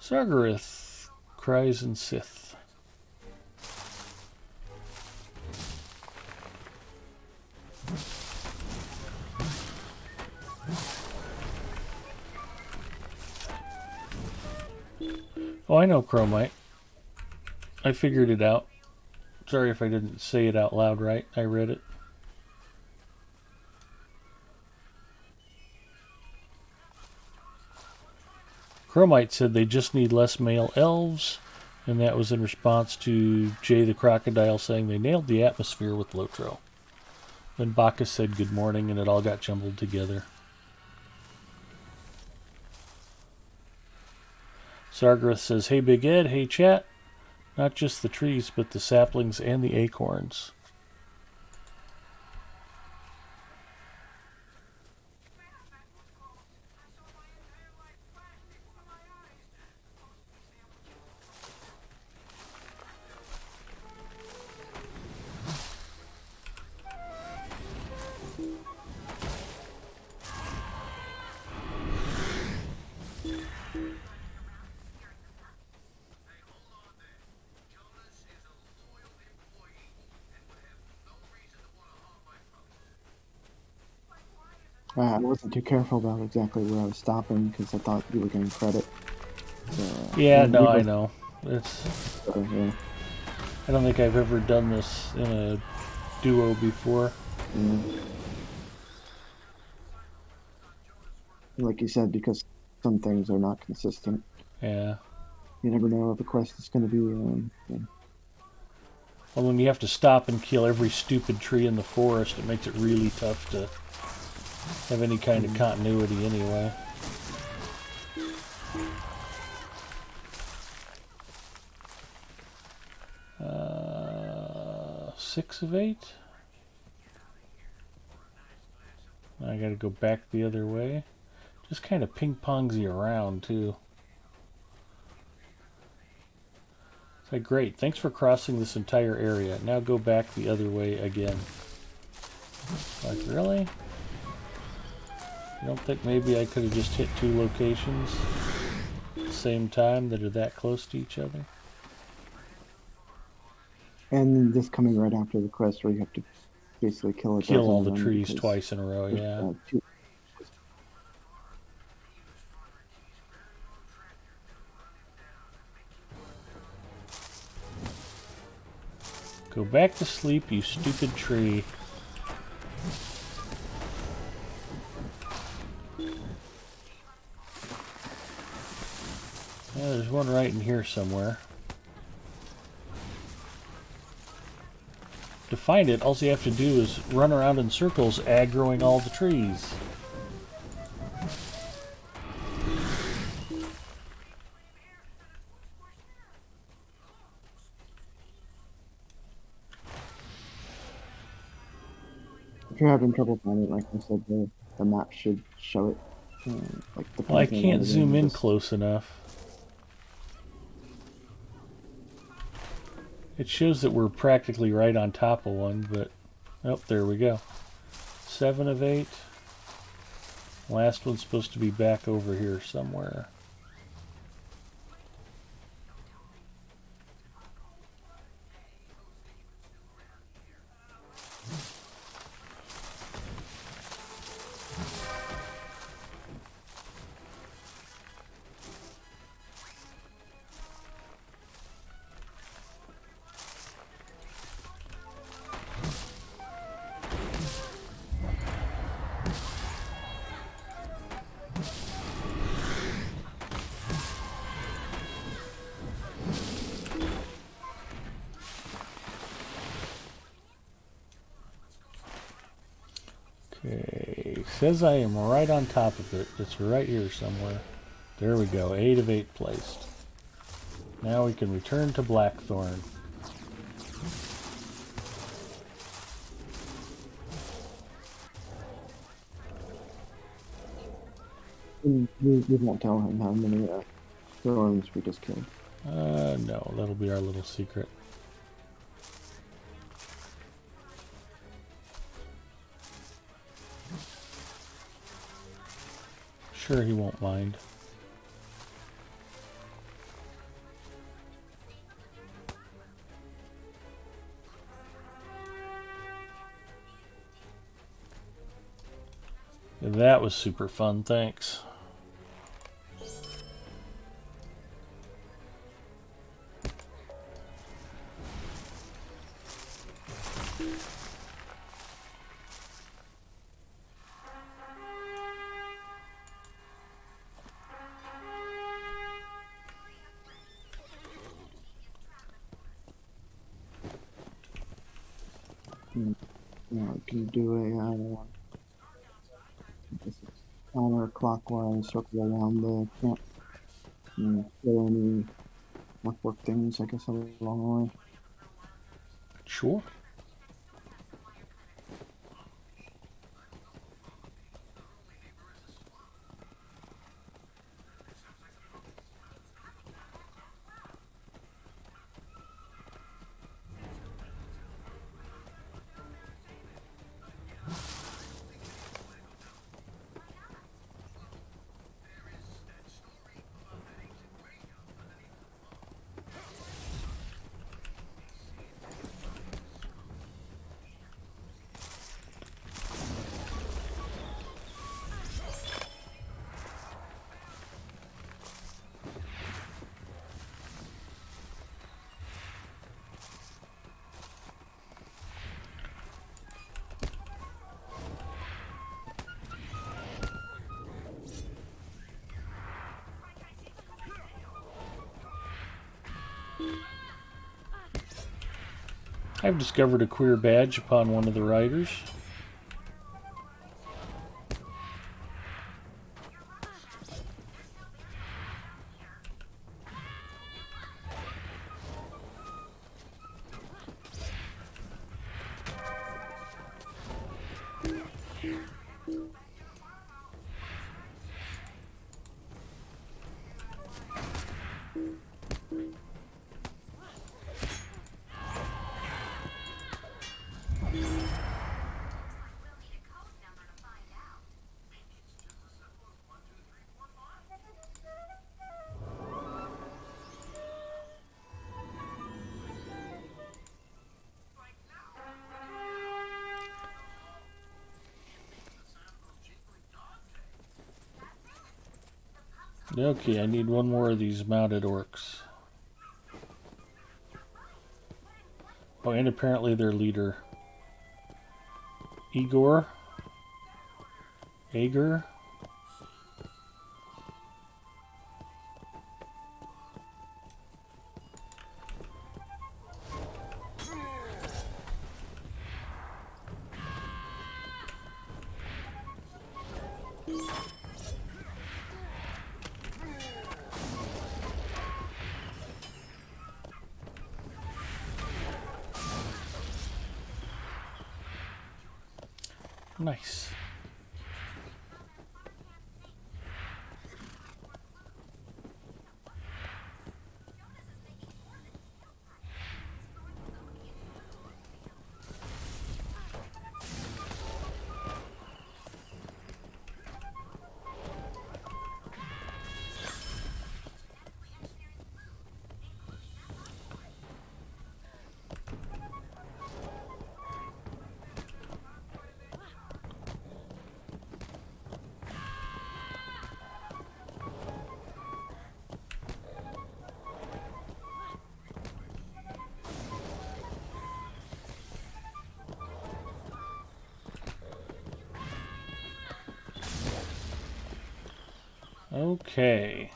Speaker 1: Sargareth cries and Sith. Oh, I know Chromite. I figured it out. Sorry if I didn't say it out loud right. I read it. Chromite said they just need less male elves, and that was in response to Jay the Crocodile saying they nailed the atmosphere with Lotro. Then Bacchus said good morning, and it all got jumbled together. Sargareth says, hey Big Ed, hey chat. Not just the trees, but the saplings and the acorns.
Speaker 9: I wasn't too careful about exactly where I was stopping because I thought you were getting credit. So,
Speaker 1: yeah, no, I know. It's...
Speaker 9: yeah.
Speaker 1: I don't think I've ever done this in a duo before.
Speaker 9: Like you said, because some things are not consistent.
Speaker 1: Yeah.
Speaker 9: You never know what the quest is going to be.
Speaker 1: Well, when you have to stop and kill every stupid tree in the forest, it makes it really tough to have any kind of continuity anyway. Uh, 6 of 8. I gotta go back the other way. Just kind of ping-pongs you around, too. It's like, great, thanks for crossing this entire area. Now go back the other way again. Like, really? You don't think maybe I could have just hit 2 locations at the same time that are that close to each other?
Speaker 9: And this coming right after the quest where you have to basically kill a
Speaker 1: Kill
Speaker 9: dozen
Speaker 1: all
Speaker 9: of
Speaker 1: the
Speaker 9: them
Speaker 1: trees
Speaker 9: because
Speaker 1: twice in a row,
Speaker 9: there's,
Speaker 1: yeah.
Speaker 9: 2.
Speaker 1: Go back to sleep, you stupid tree. Yeah, there's one right in here somewhere. To find it, all you have to do is run around in circles, aggroing all the trees.
Speaker 9: If you're having trouble finding it, like I said, the map should show it. Like
Speaker 1: Well, I
Speaker 9: depending on
Speaker 1: can't
Speaker 9: the
Speaker 1: zoom
Speaker 9: room,
Speaker 1: in
Speaker 9: just-
Speaker 1: close enough. It shows that we're practically right on top of one, but... Oh, there we go. 7 of 8. Last one's supposed to be back over here somewhere. Okay, says I am right on top of it. It's right here somewhere. There we go, 8 of 8 placed. Now we can return to Blackthorn.
Speaker 9: We won't tell him how many thorns we just killed.
Speaker 1: No, that'll be our little secret. Sure, he won't mind. That was super fun, thanks.
Speaker 9: Now we can do a counterclockwise circle around the camp and kill any work things, I guess, along the way.
Speaker 1: Sure. I've discovered a queer badge upon one of the riders. Okay, I need one more of these mounted orcs. Oh, and apparently their leader. Igor? Ager? Nice. Okay.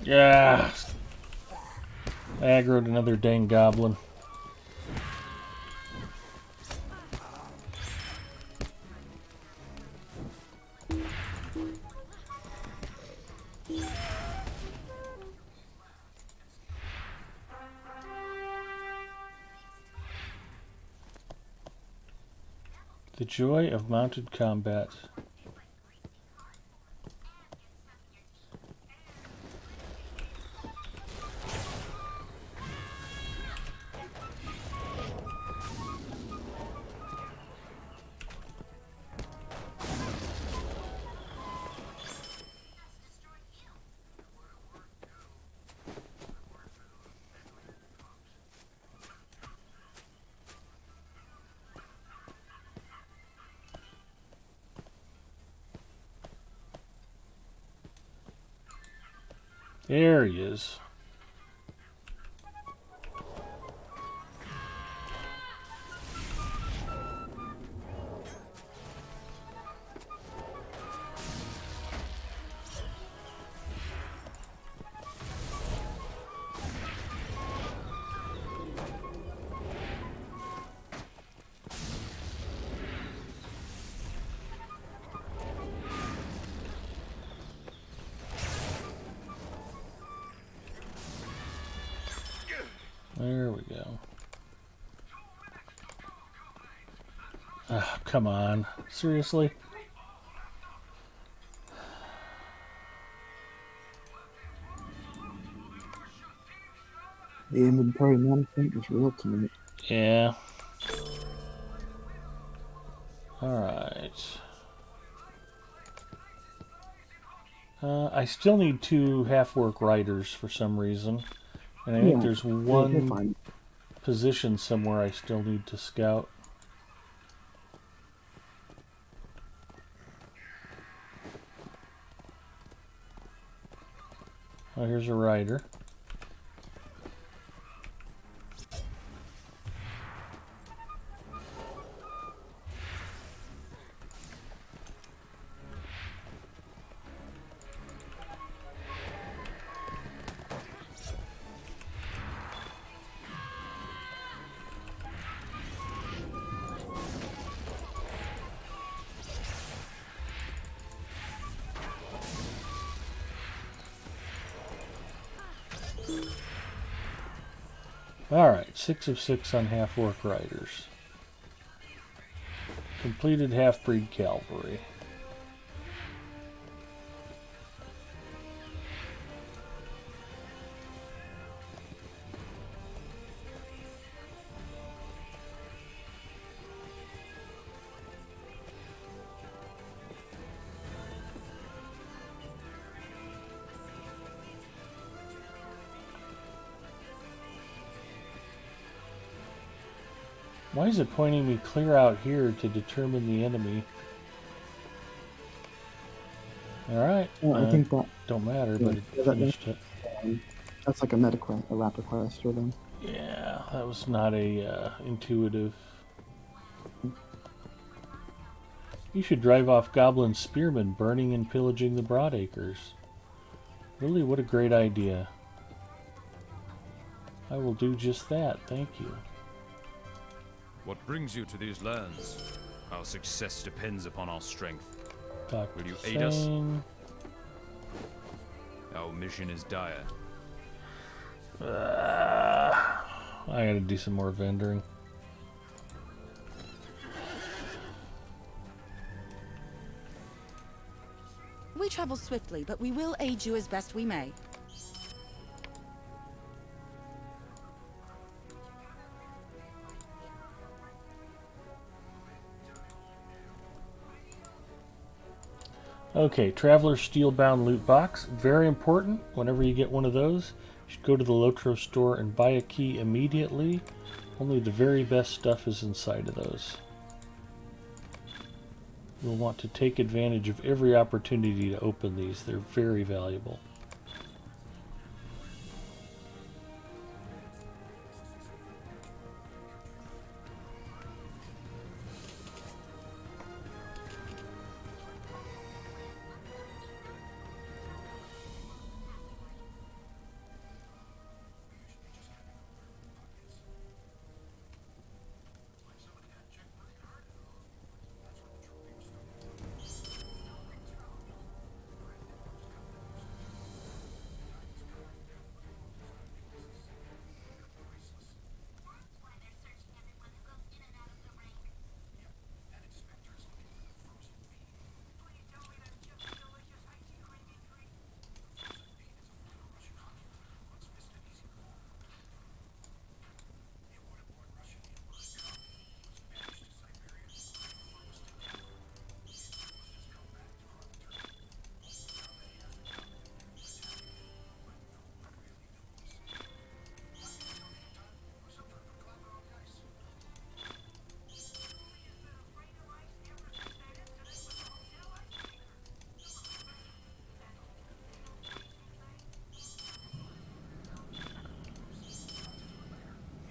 Speaker 1: Yeah. Aggroed another dang goblin. The joy of mounted combat. There he is. There we go. Ah, come on. Seriously?
Speaker 9: The inventory management is real tonight.
Speaker 1: Yeah. Alright. I still need 2 half-work riders for some reason. And I think there's
Speaker 9: we'll find
Speaker 1: one position somewhere I still need to scout. Oh, here's a rider. Alright, 6 of 6 on half-orc riders. Completed half-breed cavalry. Why is it pointing me clear out here to determine the enemy? Alright.
Speaker 9: I think that
Speaker 1: don't matter,
Speaker 9: yeah,
Speaker 1: but it finished it.
Speaker 9: That's like a meta quest, a rapid quest for them.
Speaker 1: Yeah, that was not a intuitive. You should drive off goblin spearmen burning and pillaging the Broadacres. Really, what a great idea. I will do just that, thank you.
Speaker 2: What brings you to these lands? Our success depends upon our strength. Will you aid us? Our mission is dire.
Speaker 1: I gotta do some more vendoring.
Speaker 3: We travel swiftly, but we will aid you as best we may.
Speaker 1: Okay, Traveler's Steelbound Loot Box. Very important. Whenever you get one of those, you should go to the Lotro store and buy a key immediately. Only the very best stuff is inside of those. You'll want to take advantage of every opportunity to open these. They're very valuable.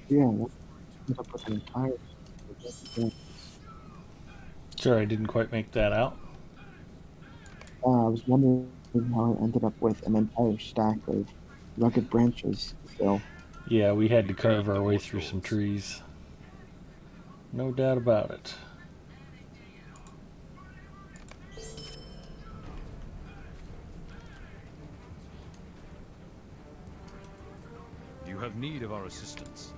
Speaker 9: Yeah, end up with an entire.
Speaker 1: Sorry, I didn't quite make that out.
Speaker 9: I was wondering how I ended up with an entire stack of rugged branches still.
Speaker 1: Yeah, we had to carve our way through some trees. No doubt about it.
Speaker 2: you have need of our assistance?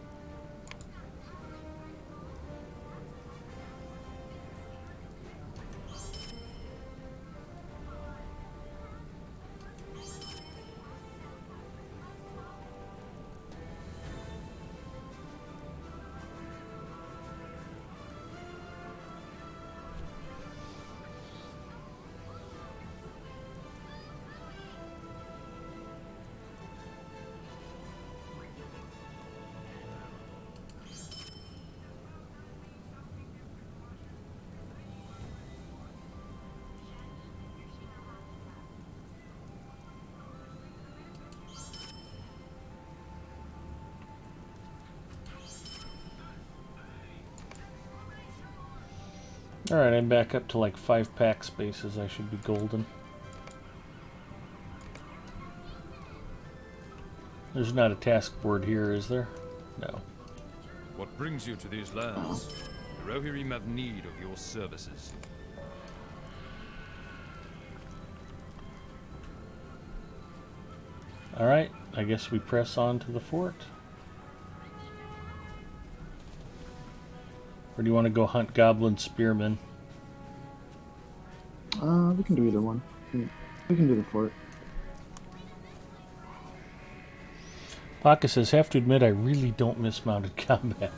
Speaker 1: Alright, I'm back up to like 5 pack spaces. I should be golden. There's not a task board here, is there? No.
Speaker 2: What brings you to these lands? The Rohirrim have need of your services.
Speaker 1: Alright, I guess we press on to the fort. Or do you want to go hunt goblin spearmen?
Speaker 9: We can do either one. We can do the fort.
Speaker 1: Paka says, have to admit I really don't miss mounted combat.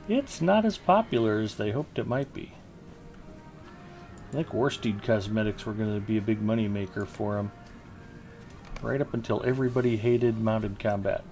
Speaker 1: It's not as popular as they hoped it might be. I think Warsteed cosmetics were going to be a big money maker for them. Right up until everybody hated mounted combat.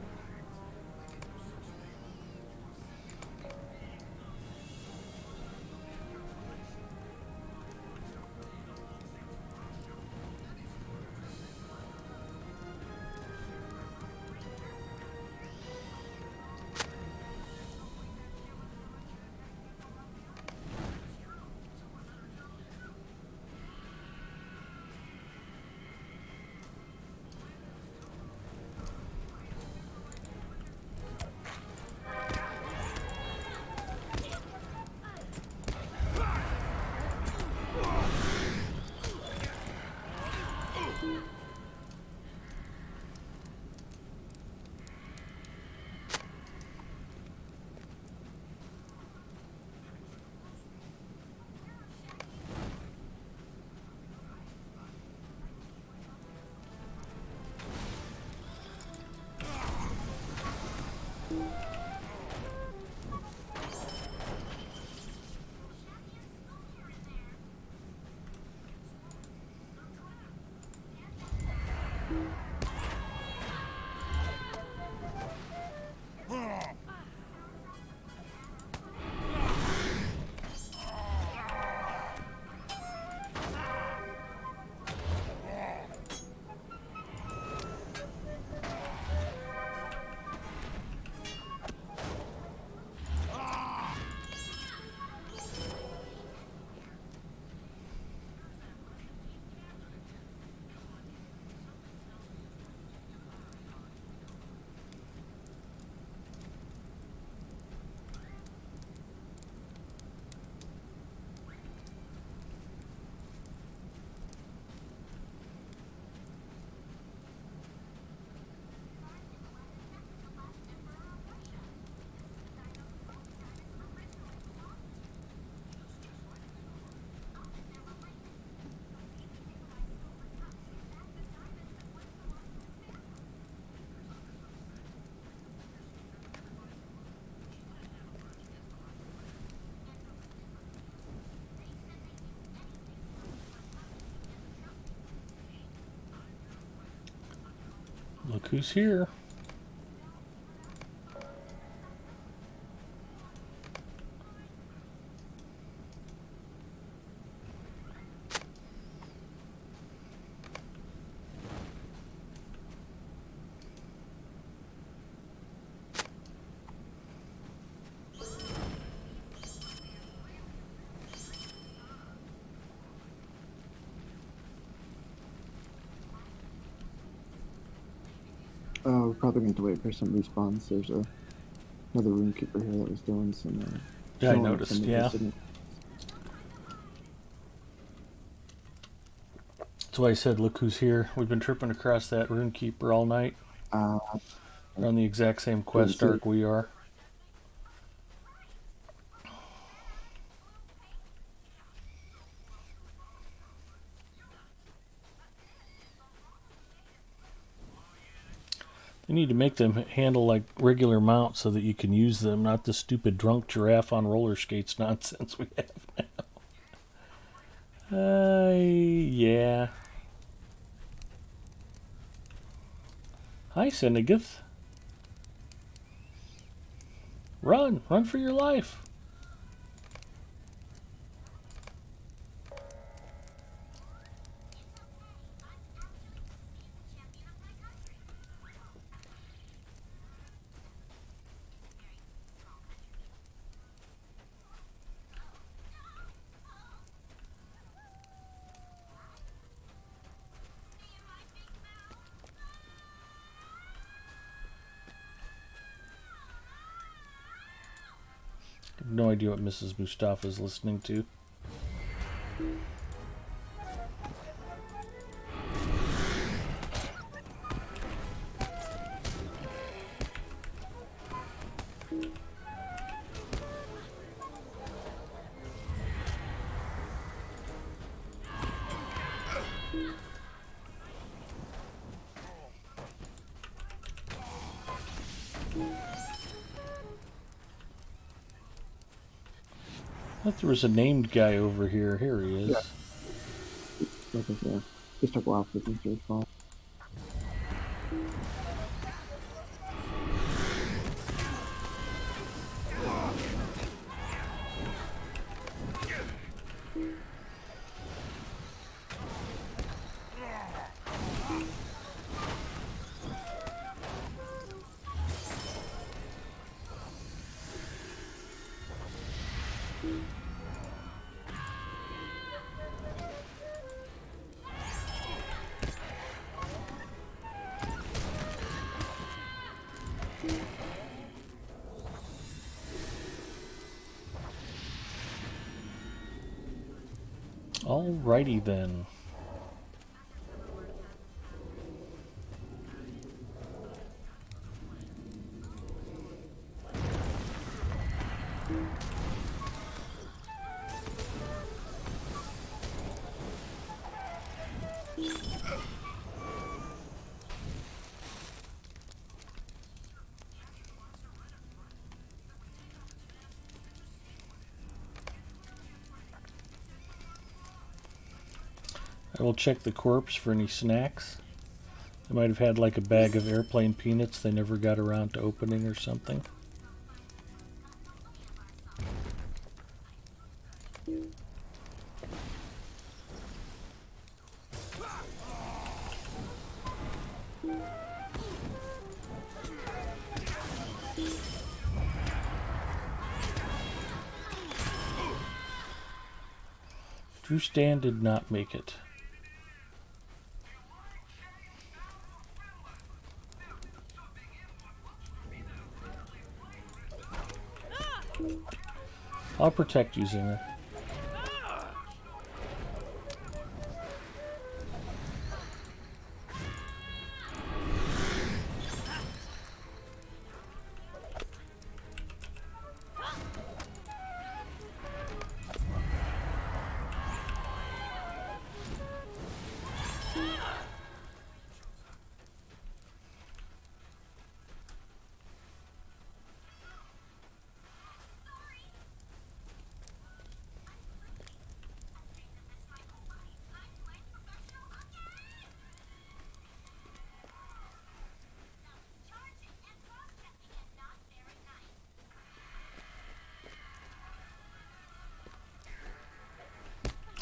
Speaker 1: Look who's here.
Speaker 9: Oh, we're probably going to wait for some respawns. There's another runekeeper here that was doing some.
Speaker 1: Yeah, I
Speaker 9: showing up
Speaker 1: noticed,
Speaker 9: some of
Speaker 1: yeah.
Speaker 9: his signature.
Speaker 1: That's why I said, look who's here. We've been tripping across that runekeeper all night. They're on the exact same quest arc we are. They need to make them handle like regular mounts so that you can use them, not the stupid drunk giraffe on roller skates nonsense we have now. Yeah. Hi, Synagith. Run! Run for your life! I have no idea what Mrs. Mustafa is listening to. I thought there was a named guy over here. Here he is.
Speaker 9: Yeah. Just took a while for them to respond.
Speaker 1: Alrighty then. I will check the corpse for any snacks. They might have had like a bag of airplane peanuts they never got around to opening or something. Drew Stan did not make it. I'll protect you, Zinger.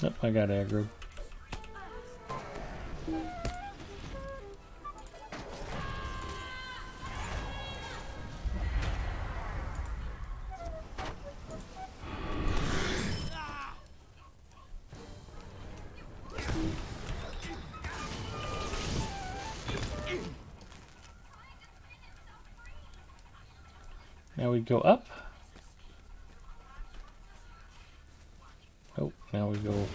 Speaker 1: Yep, I got aggro. Now we go up. Oh, now we go over.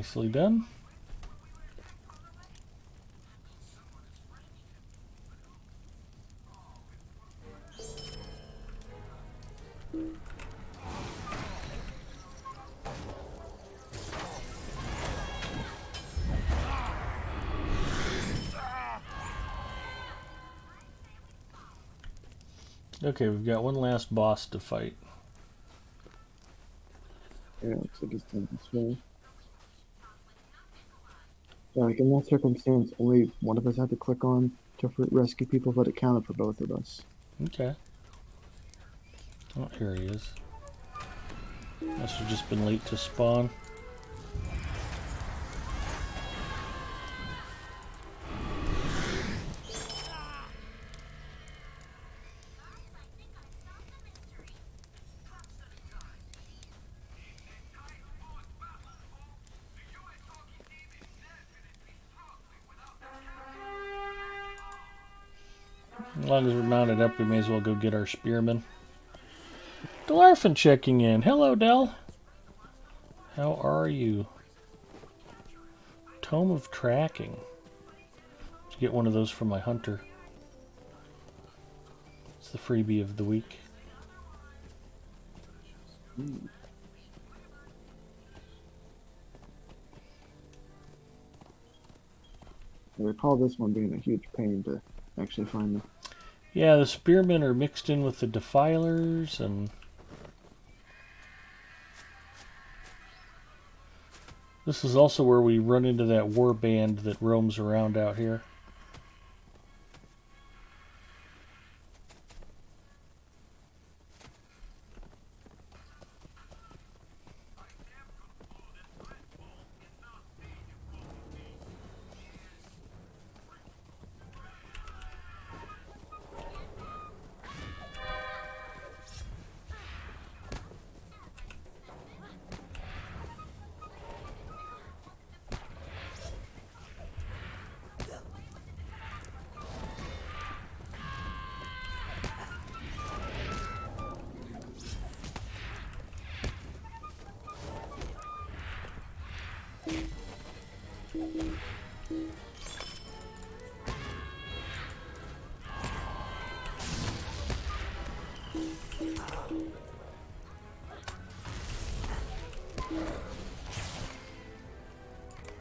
Speaker 1: Nicely done. Okay, we've got one last boss to fight.
Speaker 9: Yeah, looks like it's done this way. Yeah, like in that circumstance, only one of us had to click on to rescue people, but it counted for both of us.
Speaker 1: Okay. Oh, here he is. Must have just been late to spawn. As long as we're mounted up, we may as well go get our spearmen. Delarfin checking in. Hello, Del. How are you? Tome of Tracking. Let's get one of those from my hunter. It's the freebie of the week.
Speaker 9: I recall this one being a huge pain to actually find them.
Speaker 1: Yeah, the spearmen are mixed in with the defilers, and this is also where we run into that war band that roams around out here.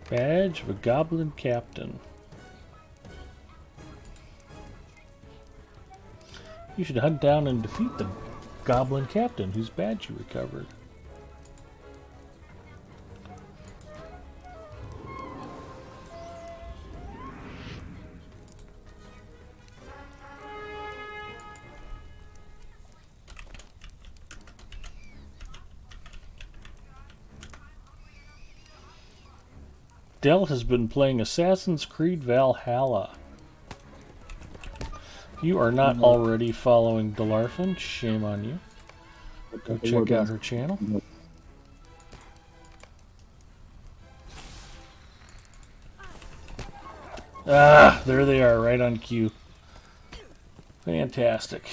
Speaker 1: Badge of a Goblin Captain. You should hunt down and defeat the Goblin Captain whose badge you recovered. Del has been playing Assassin's Creed Valhalla. If you are not already following Delarfin, shame on you. Go check out her channel. Ah, there they are, right on cue. Fantastic.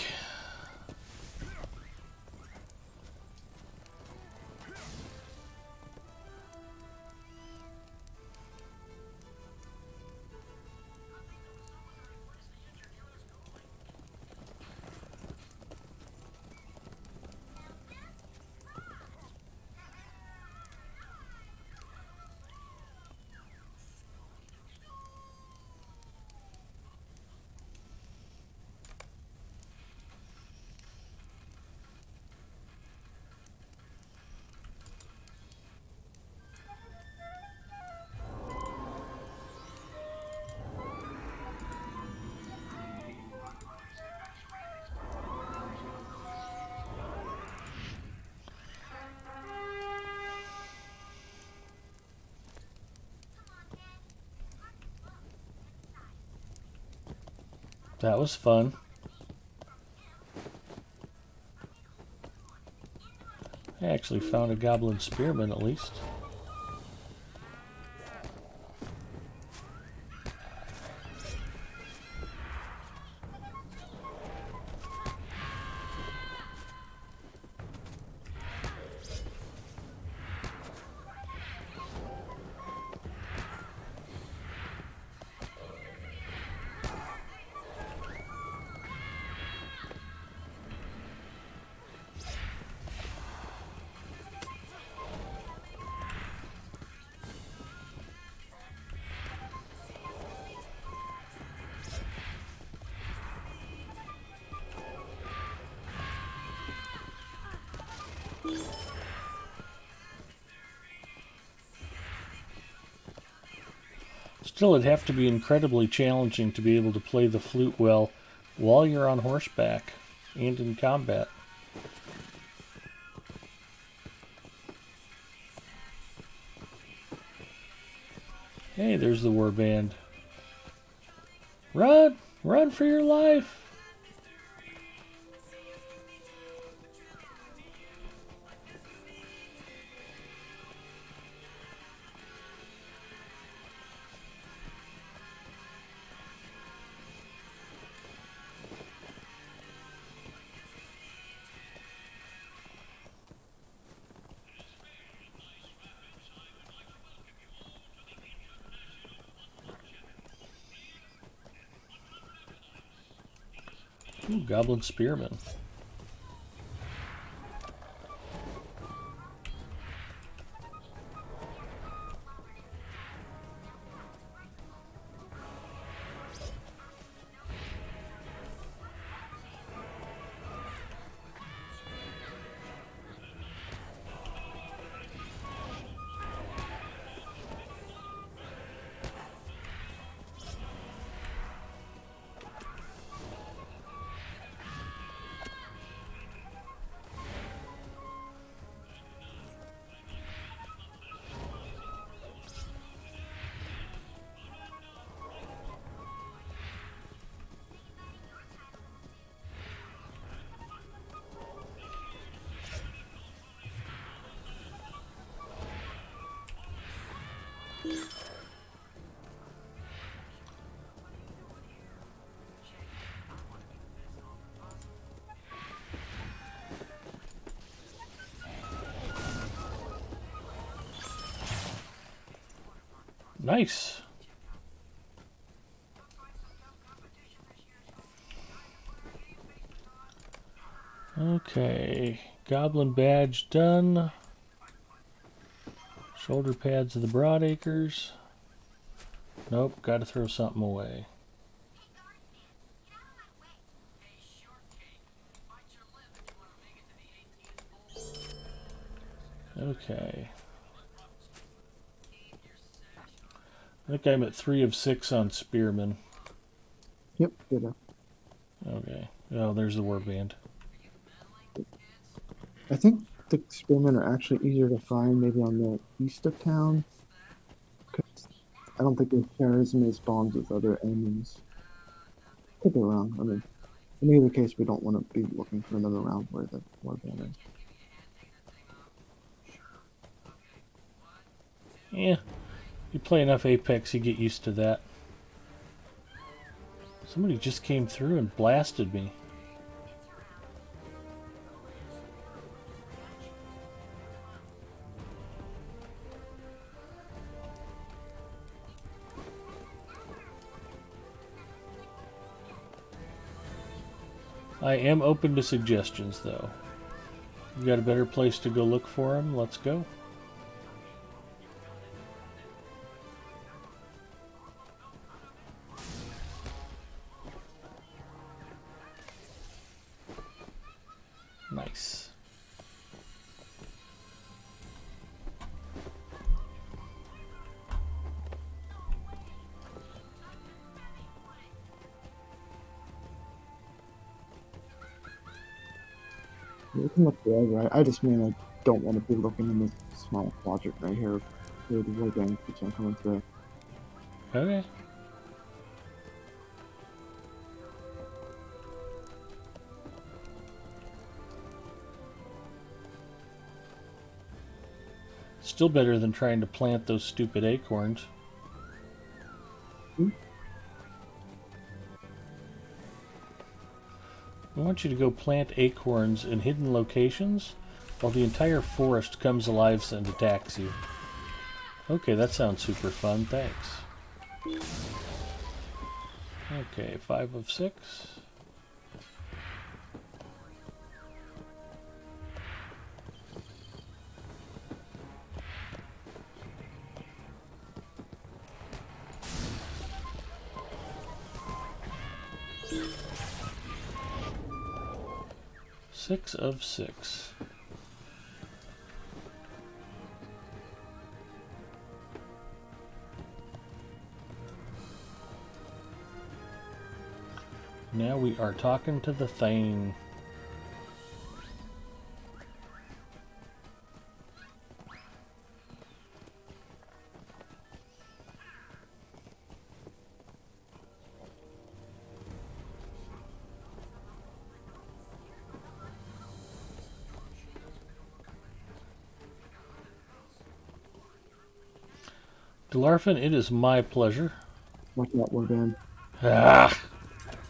Speaker 1: That was fun. I actually found a Goblin Spearman at least. Still, it'd have to be incredibly challenging to be able to play the flute well while you're on horseback and in combat. Hey, there's the warband. Run! Run for your life! Ooh, Goblin Spearman. Nice. Okay, Goblin badge done. Shoulder pads of the Broadacres. Nope, gotta throw something away. Okay. I think I'm at 3 of 6 on Spearman.
Speaker 9: Yep, good.
Speaker 1: Okay. Oh, there's the warband.
Speaker 9: I think the spearmen are actually easier to find maybe on the east of town. Because I don't think they share as many spawns with other enemies. Could be wrong. I mean, in either case, we don't want to be looking for another round where the warband is.
Speaker 1: Yeah. You play enough Apex, you get used to that. Somebody just came through and blasted me. I am open to suggestions, though. You got a better place to go look for them? Let's go. Nice.
Speaker 9: We can look forever. I just mean I don't want to be looking in this small quadrant right here where the warband keeps on coming through.
Speaker 1: Okay. Still better than trying to plant those stupid acorns. I want you to go plant acorns in hidden locations while the entire forest comes alive and attacks you. Okay, that sounds super fun. Thanks. Okay, 5 of 6. Six of 6. Now we are talking to the Thane. Delarfin, it is my pleasure.
Speaker 9: Watch out, warband.
Speaker 1: Ah,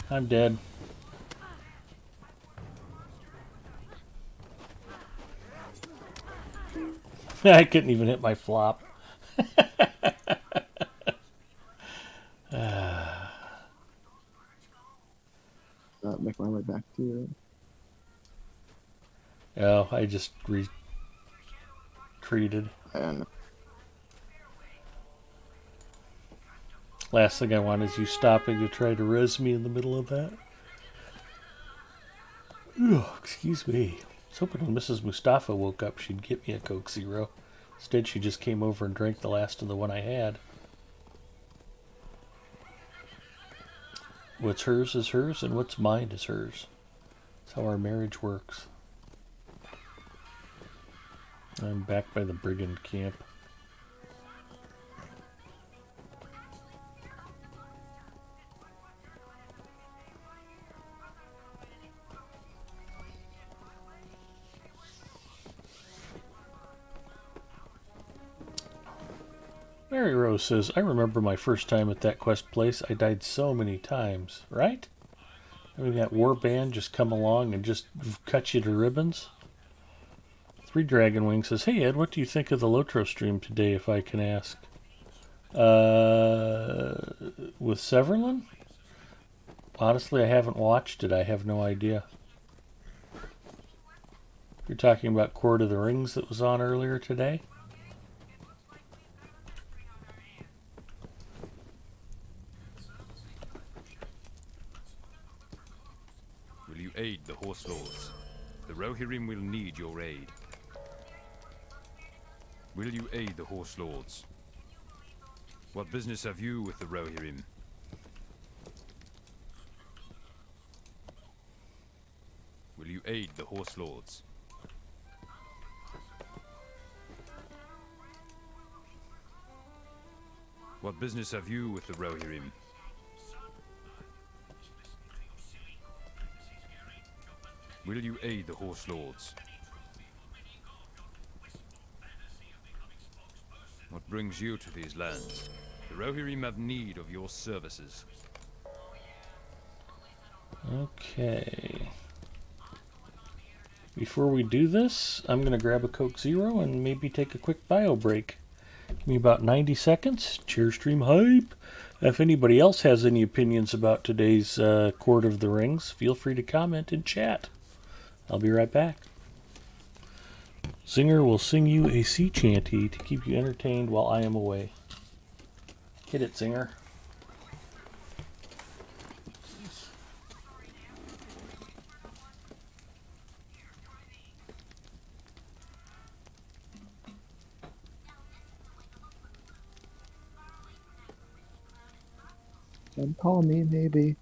Speaker 1: I'm dead. I couldn't even hit my flop.
Speaker 9: Make my way back to you.
Speaker 1: Oh, I just retreated.
Speaker 9: And
Speaker 1: Last thing I want is you stopping to try to res me in the middle of that. Oh, excuse me. I was hoping when Mrs. Mustafa woke up she'd get me a Coke Zero. Instead, she just came over and drank the last of the one I had. What's hers is hers, and what's mine is hers. That's how our marriage works. I'm back by the brigand camp. Mary Rose says, I remember my first time at that quest place. I died so many times, right? I mean, that war band just come along and just cut you to ribbons. Three Dragon Wing says, hey Ed, what do you think of the Lotro stream today, if I can ask? With Severlin? Honestly, I haven't watched it. I have no idea. You're talking about Court of the Rings that was on earlier today?
Speaker 2: Will you aid the Horse Lords? The Rohirrim will need your aid. Will you aid the Horse Lords? What business have you with the Rohirrim? Will you aid the Horse Lords? What business have you with the Rohirrim? Will you aid the Horse Lords? What brings you to these lands? The Rohirrim have need of your services.
Speaker 1: Okay. Before we do this, I'm going to grab a Coke Zero and maybe take a quick bio break. Give me about 90 seconds. Cheer stream hype. If anybody else has any opinions about today's Court of the Rings, feel free to comment in chat. I'll be right back. Zinger will sing you a sea chanty to keep you entertained while I am away. Hit it, Zinger.
Speaker 9: call me, maybe.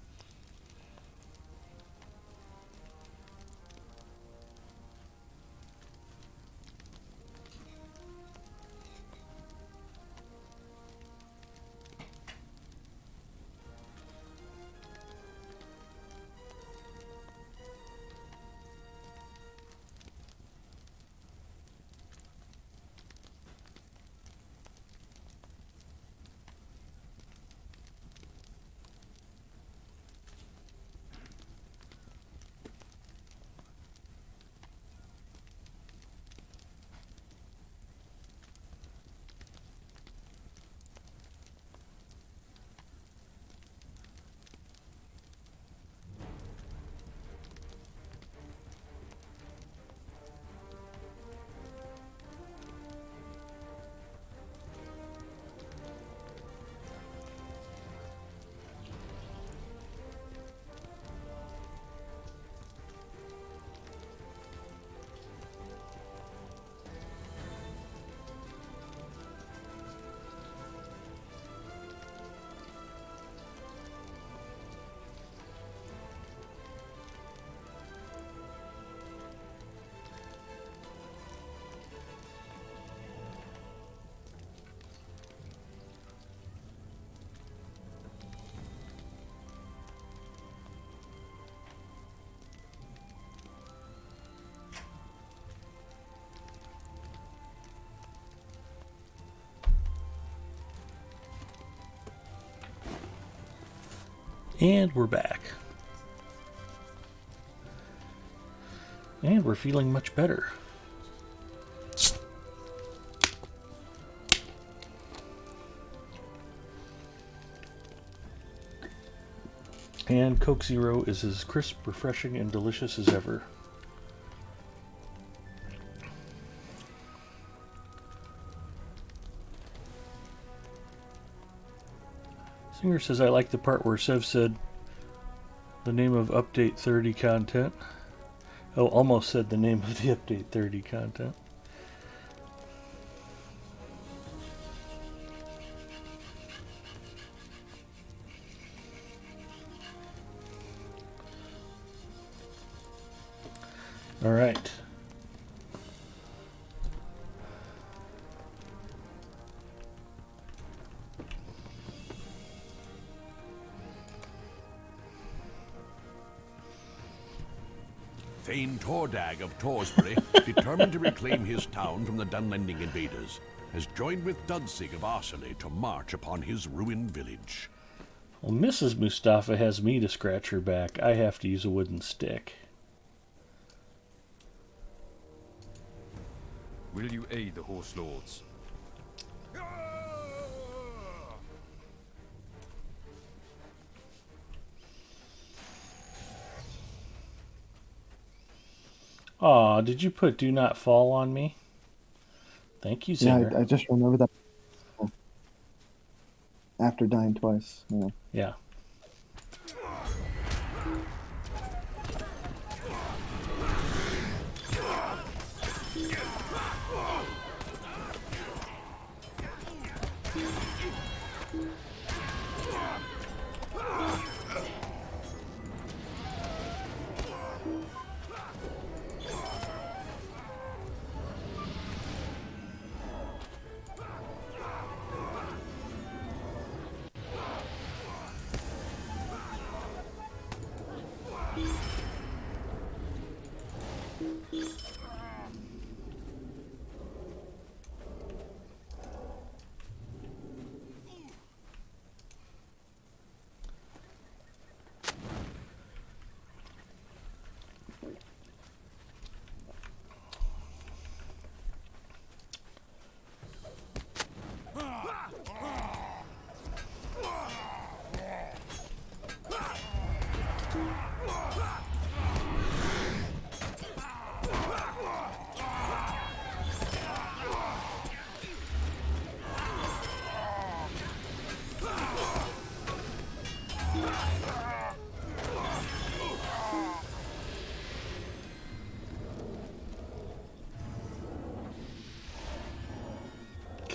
Speaker 4: And we're back. And we're feeling much better. And Coke Zero is as crisp, refreshing, and delicious as ever. Singer says, I like the part where Sev said the name of Update 30 content. Oh, almost said the name of the Update 30 content. All right.
Speaker 7: Thane Tordag of Torsbury, determined to reclaim his town from the Dunlending invaders, has joined with Dudsig of Arsenay to march upon his ruined village.
Speaker 4: Well, Mrs. Mustafa has me to scratch her back. I have to use a wooden stick.
Speaker 2: Will you aid the Horse Lords?
Speaker 4: Aw, did you put do not fall on me? Thank you, Singer.
Speaker 9: Yeah, I just remember that after dying twice. Yeah.
Speaker 4: Yeah.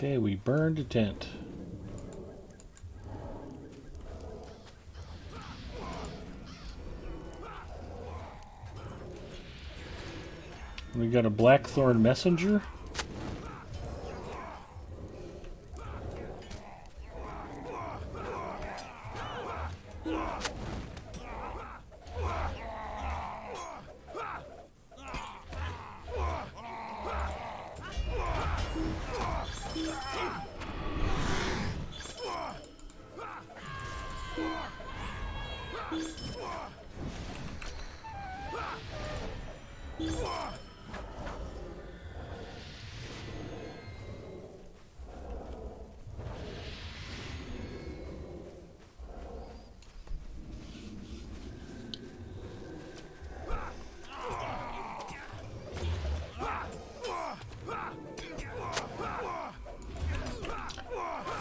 Speaker 4: Okay, we burned a tent. We got a Blackthorn messenger.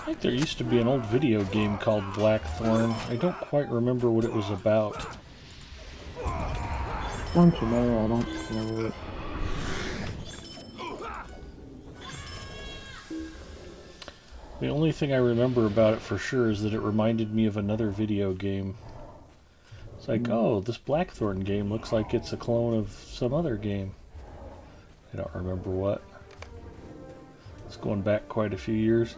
Speaker 4: I think there used to be an old video game called Blackthorn. I don't quite remember what it was about.
Speaker 9: Sounds familiar, I don't remember it.
Speaker 4: The only thing I remember about it for sure is that it reminded me of another video game. It's like, oh, this Blackthorn game looks like it's a clone of some other game. I don't remember what. It's going back quite a few years.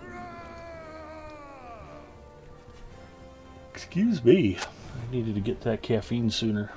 Speaker 4: Excuse me. I needed to get that caffeine sooner.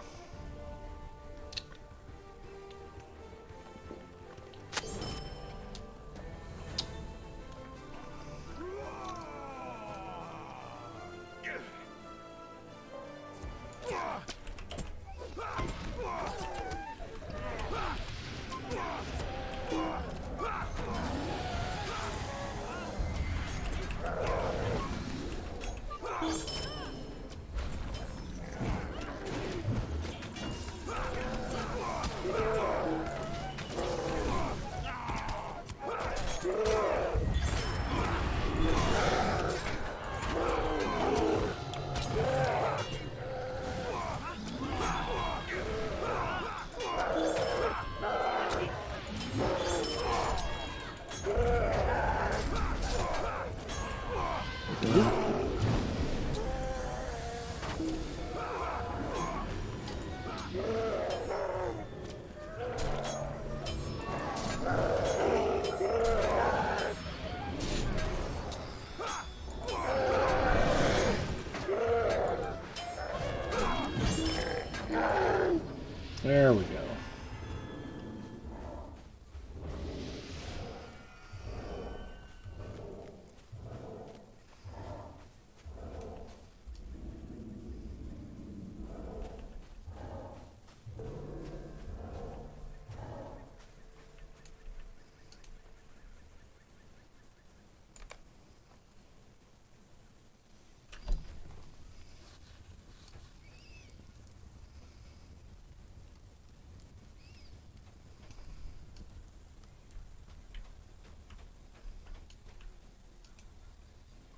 Speaker 1: There we go.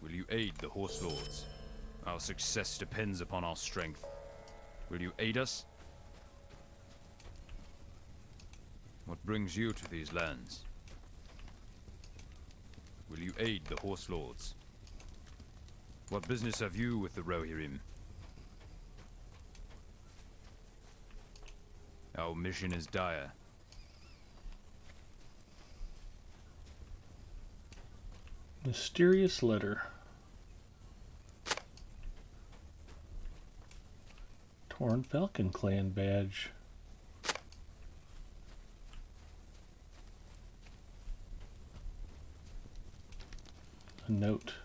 Speaker 2: Will you aid the Horse Lords? Our success depends upon our strength. Will you aid us? What brings you to these lands? Will you aid the Horse Lords? What business have you with the Rohirrim? Our mission is dire.
Speaker 1: Mysterious letter. Torn Falcon Clan badge. A note.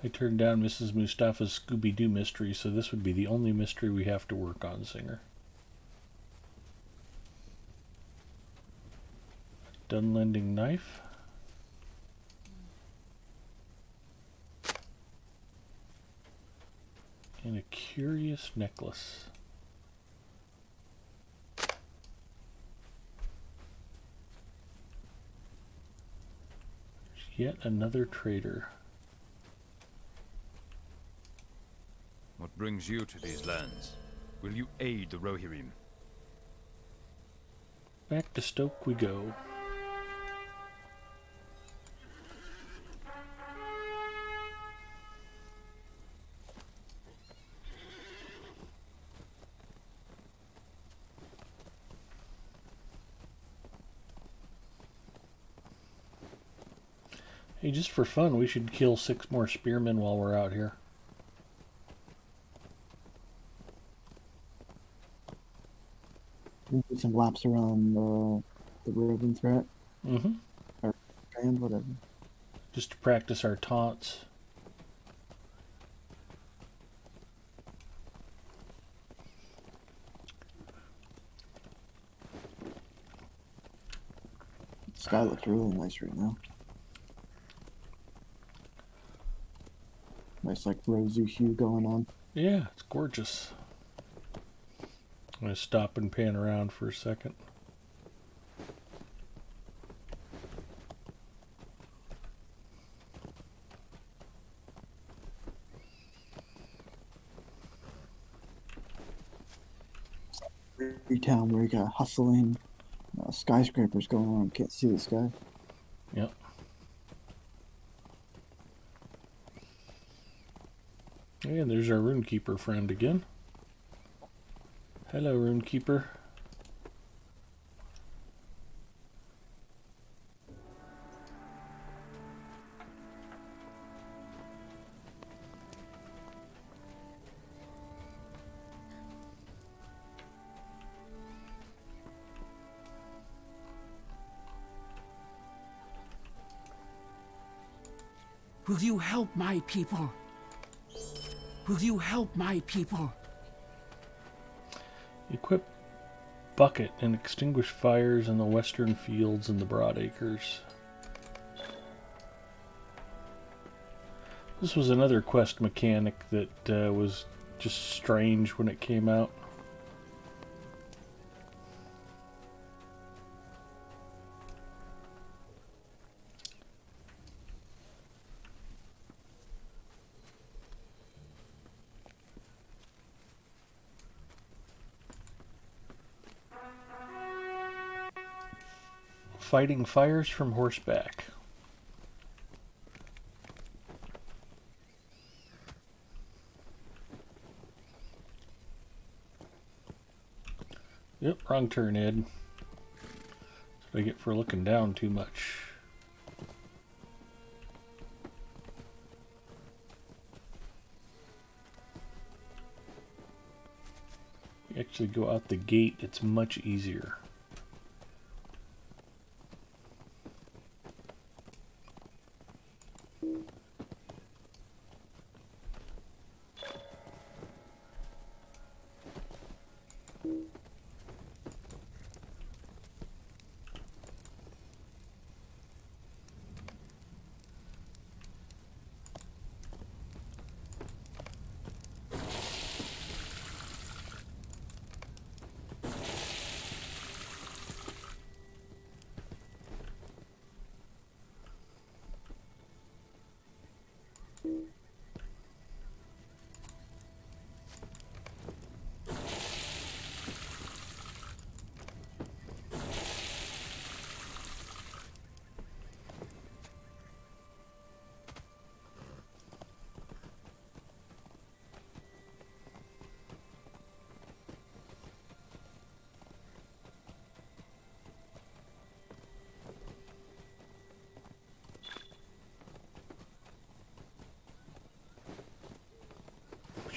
Speaker 1: I turned down Mrs. Mustafa's Scooby-Doo mystery, so this would be the only mystery we have to work on, Singer. Dunlending knife. And a curious necklace. Yet another traitor.
Speaker 2: What brings you to these lands? Will you aid the Rohirrim?
Speaker 1: Back to Stoke we go. Hey, just for fun, we should kill 6 more spearmen while we're out here.
Speaker 9: Do some laps around the Roving Threat.
Speaker 1: Mm-hmm.
Speaker 9: Or Strand, whatever.
Speaker 1: Just to practice our taunts.
Speaker 9: The sky looks really nice right now. Nice, like, rosy hue going on.
Speaker 1: Yeah, it's gorgeous. I'm going to stop and pan around for a second.
Speaker 9: Every town where you got hustling, skyscrapers going on, can't see the sky.
Speaker 1: Yep. And there's our Runekeeper friend again. Hello, Runekeeper.
Speaker 6: Will you help my people? Will you help my people?
Speaker 1: Equip bucket and extinguish fires in the western fields and the broad acres. This was another quest mechanic that was just strange when it came out. fighting fires from horseback. Yep, wrong turn, Ed. That's what I get for looking down too much. You actually go out the gate, it's much easier.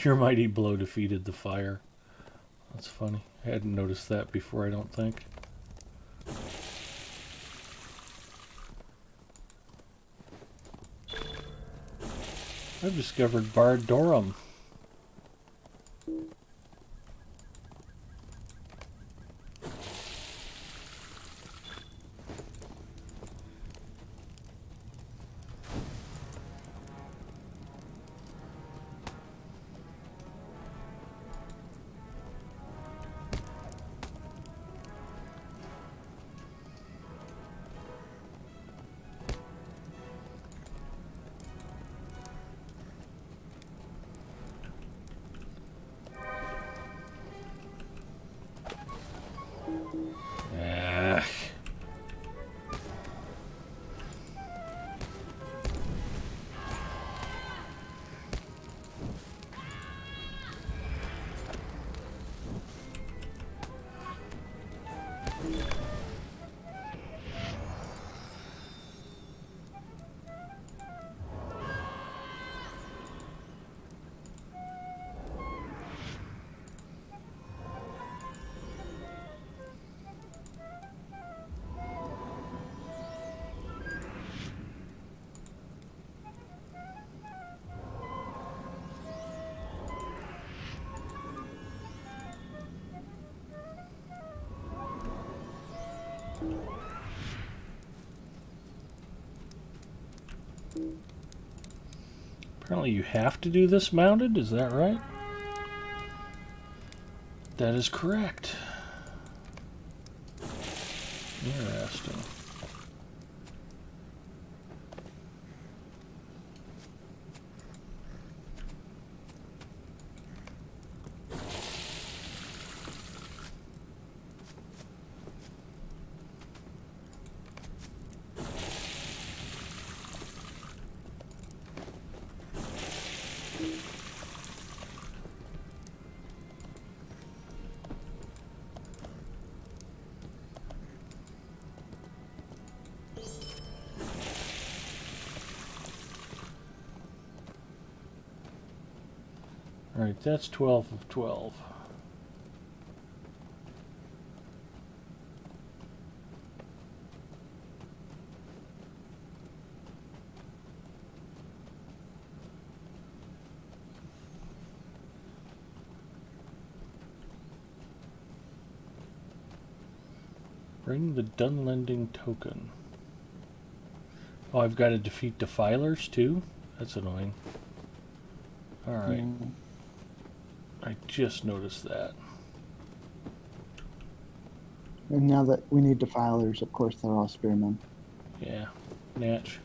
Speaker 1: Your mighty blow defeated the fire. That's funny. I hadn't noticed that before, I don't think. I've discovered Bardorum. Apparently you have to do this mounted, is that right? That is correct. Interesting. Alright, that's 12 of 12. Bring the Dunlending token. Oh, I've got to defeat defilers too? That's annoying. Alright. I just noticed that.
Speaker 9: And now that we need defilers, of course, they're all spearmen.
Speaker 1: Yeah, Natch.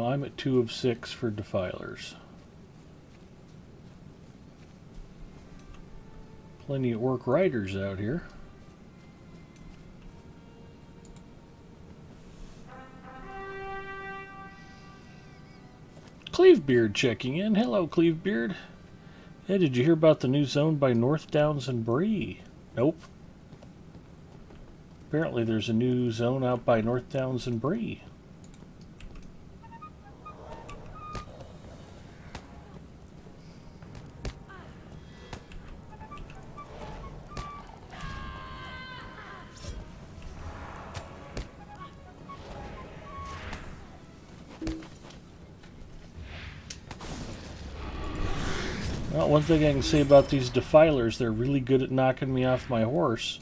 Speaker 1: No, I'm at 2 of 6 for defilers. Plenty of orc riders out here. Cleavebeard checking in. Hello, Cleavebeard. Hey, did you hear about the new zone by North Downs and Bree? Nope. Apparently there's a new zone out by North Downs and Bree. Well, one thing I can say about these defilers, they're really good at knocking me off my horse.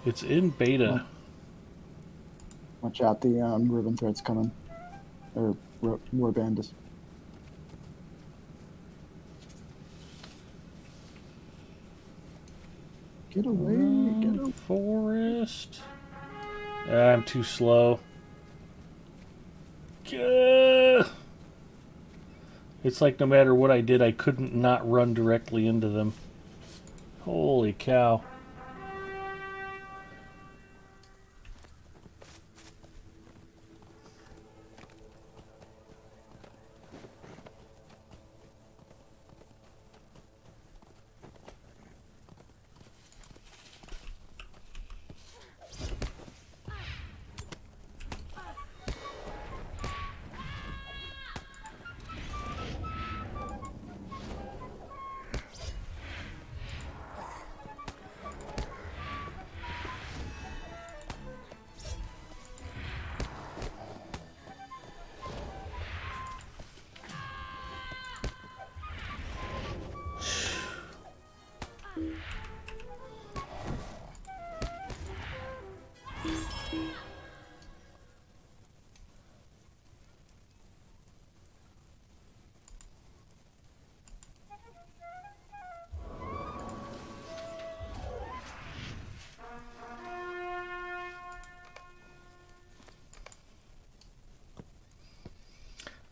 Speaker 1: It's in beta.
Speaker 9: Watch out, the ribbon thread's coming. Or warband is. Get away, get away.
Speaker 1: Forest. I'm too slow. It's like no matter what I did, I couldn't not run directly into them. Holy cow.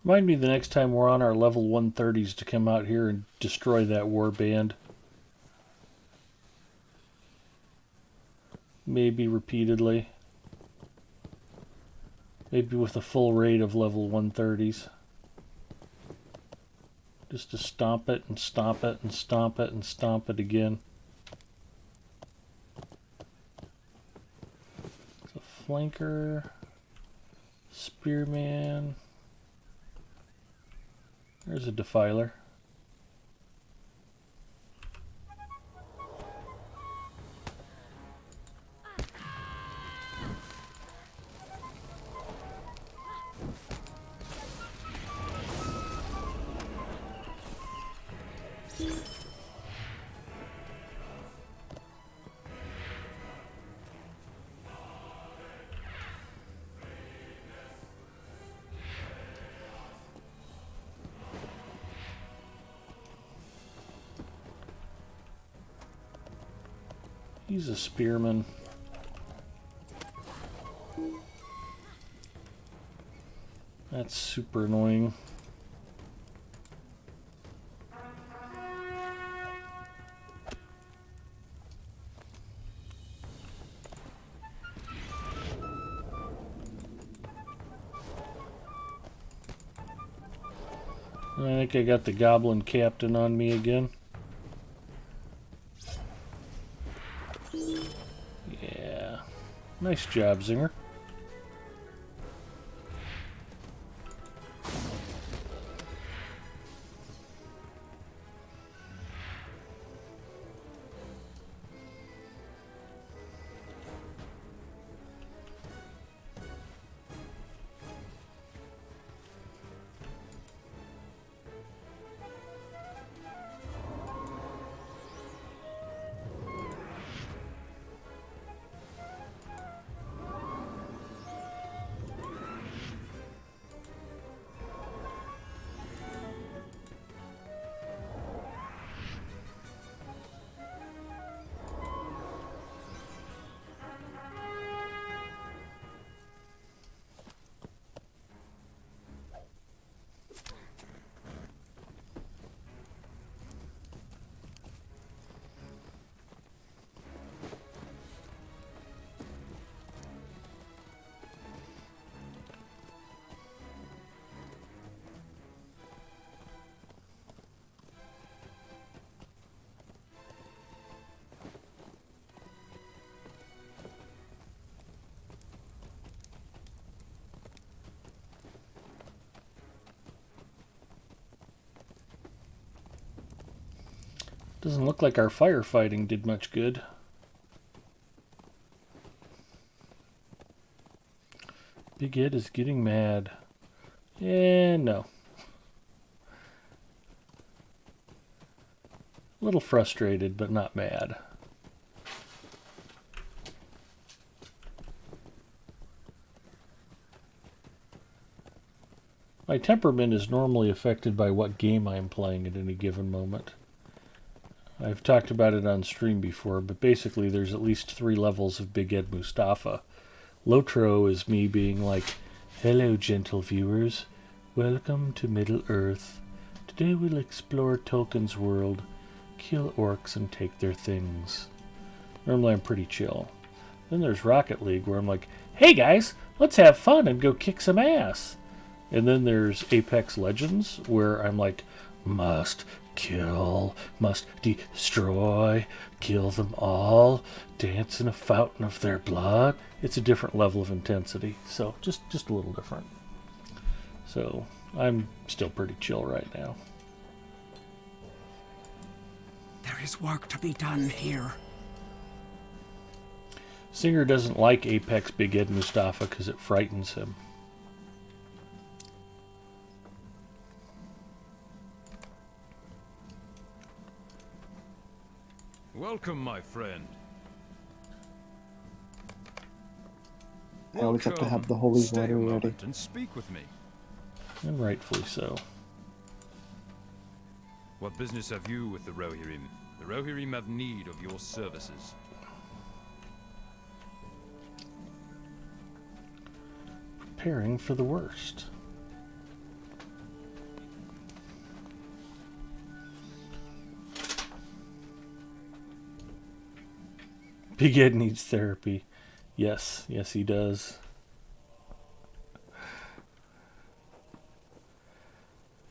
Speaker 1: Remind me the next time we're on our level 130s to come out here and destroy that war band. Maybe repeatedly. Maybe with a full raid of level 130s. Just to stomp it and stomp it and stomp it and stomp it again. It's a flanker. Spearman. There's a defiler. He's a spearman. That's super annoying. I think I got the goblin captain on me again. Yeah. Nice job, Zinger. Doesn't look like our firefighting did much good. Big Ed is getting mad. And no. A little frustrated, but not mad. My temperament is normally affected by what game I am playing at any given moment. I've talked about it on stream before, but basically there's at least 3 levels of Big Ed Mustafa. Lotro is me being like, "Hello, gentle viewers. Welcome to Middle-earth. Today we'll explore Tolkien's world, kill orcs, and take their things." Normally I'm pretty chill. Then there's Rocket League, where I'm like, "Hey guys, let's have fun and go kick some ass." And then there's Apex Legends, where I'm like, must kill, must destroy, kill them all, dance in a fountain of their blood. It's a different level of intensity, so just a little different. So I'm still pretty chill right now.
Speaker 6: There is work to be done here.
Speaker 1: Singer doesn't like Apex Big Ed Mustafa because it frightens him.
Speaker 2: Welcome, my friend.
Speaker 9: I always have to have the holy
Speaker 2: Stay a
Speaker 9: water ready.
Speaker 2: moment and speak with me.
Speaker 1: And rightfully so.
Speaker 2: What business have you with the Rohirrim? The Rohirrim have need of your services.
Speaker 1: Preparing for the worst. Big Ed needs therapy. Yes, yes he does.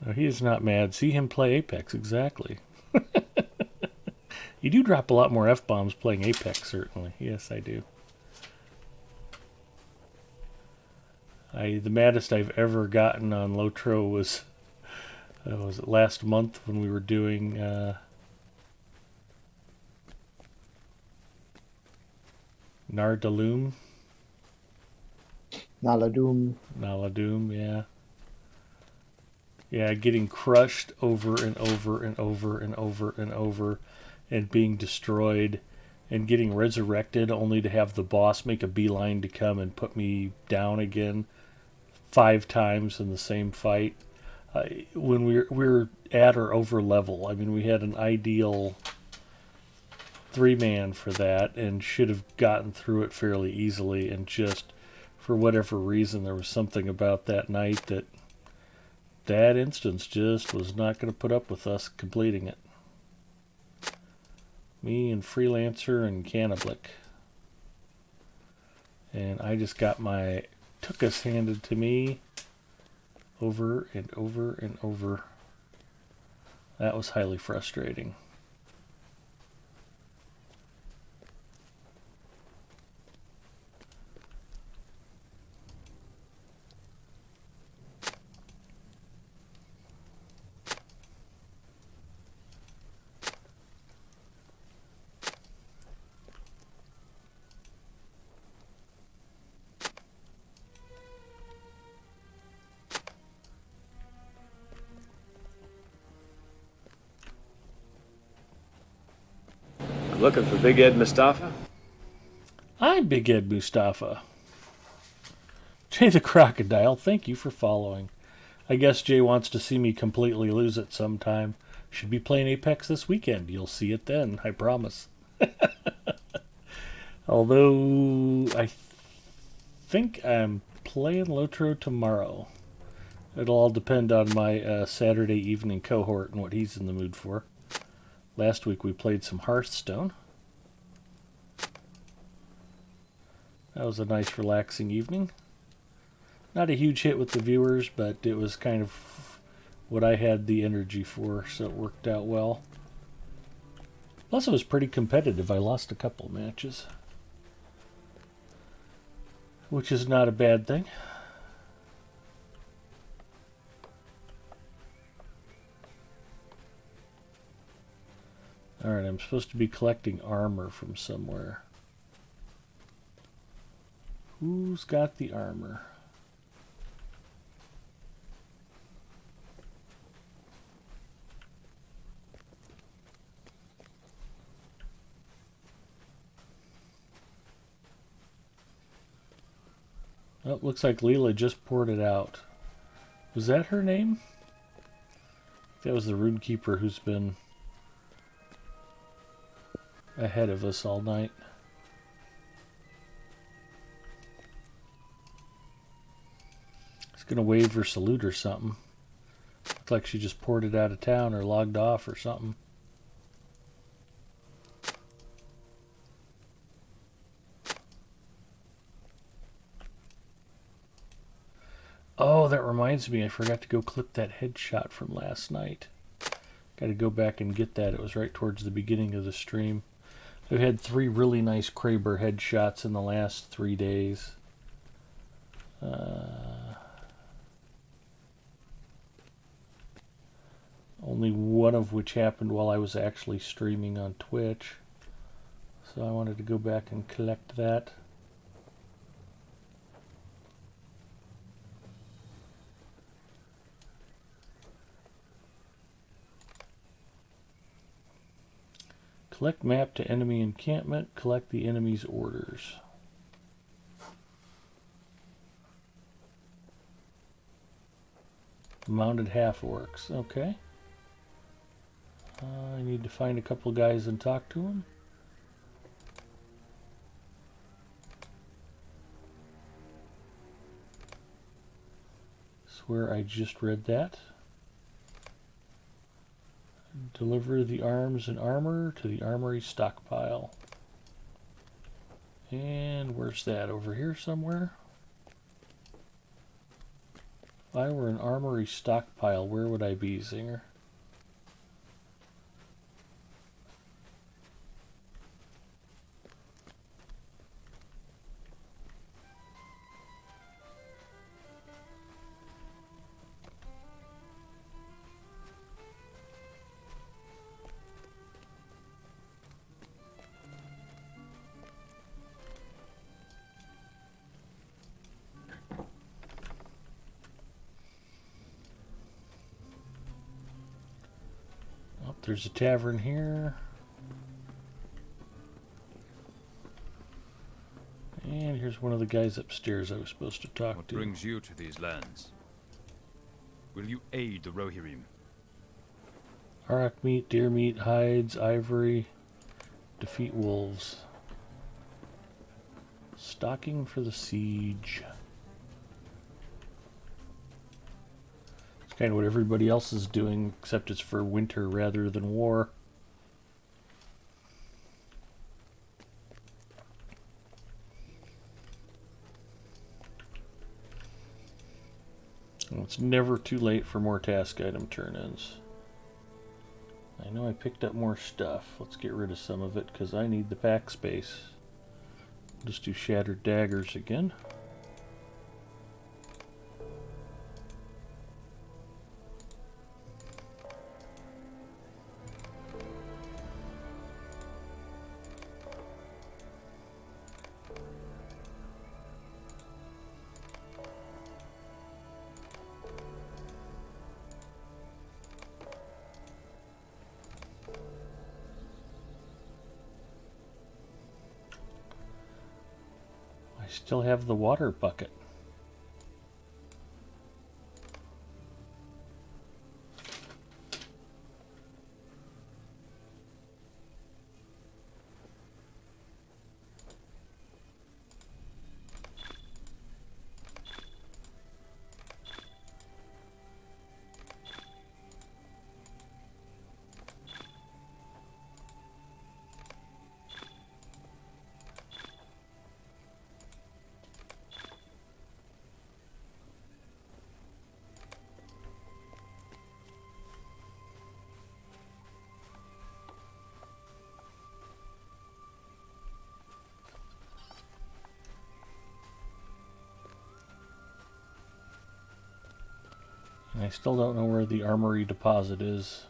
Speaker 1: No, he is not mad. See him play Apex, exactly. You do drop a lot more F-bombs playing Apex, certainly. Yes, I do. The maddest I've ever gotten on Lotro was it last month when we were doing Nardaloom? Naladoom, yeah. Yeah, getting crushed over and over and over and over and over and being destroyed and getting resurrected only to have the boss make a beeline to come and put me down again 5 times in the same fight. When we're at or over level, I mean, we had an ideal 3-man for that and should have gotten through it fairly easily, and just for whatever reason there was something about that night that instance just was not going to put up with us completing it. Me and Freelancer and Cannibalic. And I just got my tuchus handed to me over and over and over. That was highly frustrating.
Speaker 12: Looking for Big Ed Mustafa?
Speaker 1: I'm Big Ed Mustafa. Jay the Crocodile, thank you for following. I guess Jay wants to see me completely lose it sometime. Should be playing Apex this weekend. You'll see it then, I promise. Although, I think I'm playing Lotro tomorrow. It'll all depend on my Saturday evening cohort and what he's in the mood for. Last week we played some Hearthstone. That was a nice relaxing evening. Not a huge hit with the viewers, but it was kind of what I had the energy for, so it worked out well. Plus it was pretty competitive. I lost a couple matches, which is not a bad thing. Alright, I'm supposed to be collecting armor from somewhere. Who's got the armor? Oh, looks like Leela just poured it out. Was that her name? That was the runekeeper who's been ahead of us all night. It's gonna wave her salute or something. Looks like she just poured it out of town or logged off or something. Oh, that reminds me, I forgot to go clip that headshot from last night. Got to go back and get that. It was right towards the beginning of the stream. I've had 3 really nice Kraber headshots in the last 3 days. Only one of which happened while I was actually streaming on Twitch. So I wanted to go back and collect that. Collect map to enemy encampment. Collect the enemy's orders. Mounted half orcs. Okay. I need to find a couple guys and talk to them. Swear I just read that. Deliver the arms and armor to the armory stockpile. And where's that? Over here somewhere? If I were an armory stockpile, where would I be, Zinger? There's a tavern here. And here's one of the guys upstairs I was supposed to talk
Speaker 2: What
Speaker 1: to.
Speaker 2: brings you to these lands? Will you aid the Rohirrim?
Speaker 1: Arak meat, deer meat, hides, ivory. Defeat wolves. Stocking for the siege. Kind of what everybody else is doing, except it's for winter rather than war. Well, it's never too late for more task item turn-ins. I know I picked up more stuff. Let's get rid of some of it because I need the pack space. Just do shattered daggers again. I still have the water bucket. I still don't know where the armory deposit is.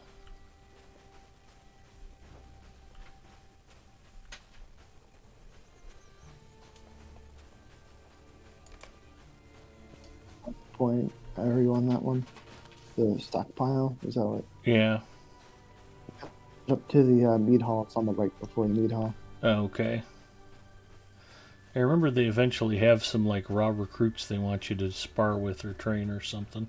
Speaker 9: checkpoint. Are you on that one? The stockpile? Is that what?
Speaker 1: Yeah.
Speaker 9: Up to the mead hall. It's on the right before the mead hall.
Speaker 1: Oh, okay. I remember they eventually have some like raw recruits they want you to spar with or train or something.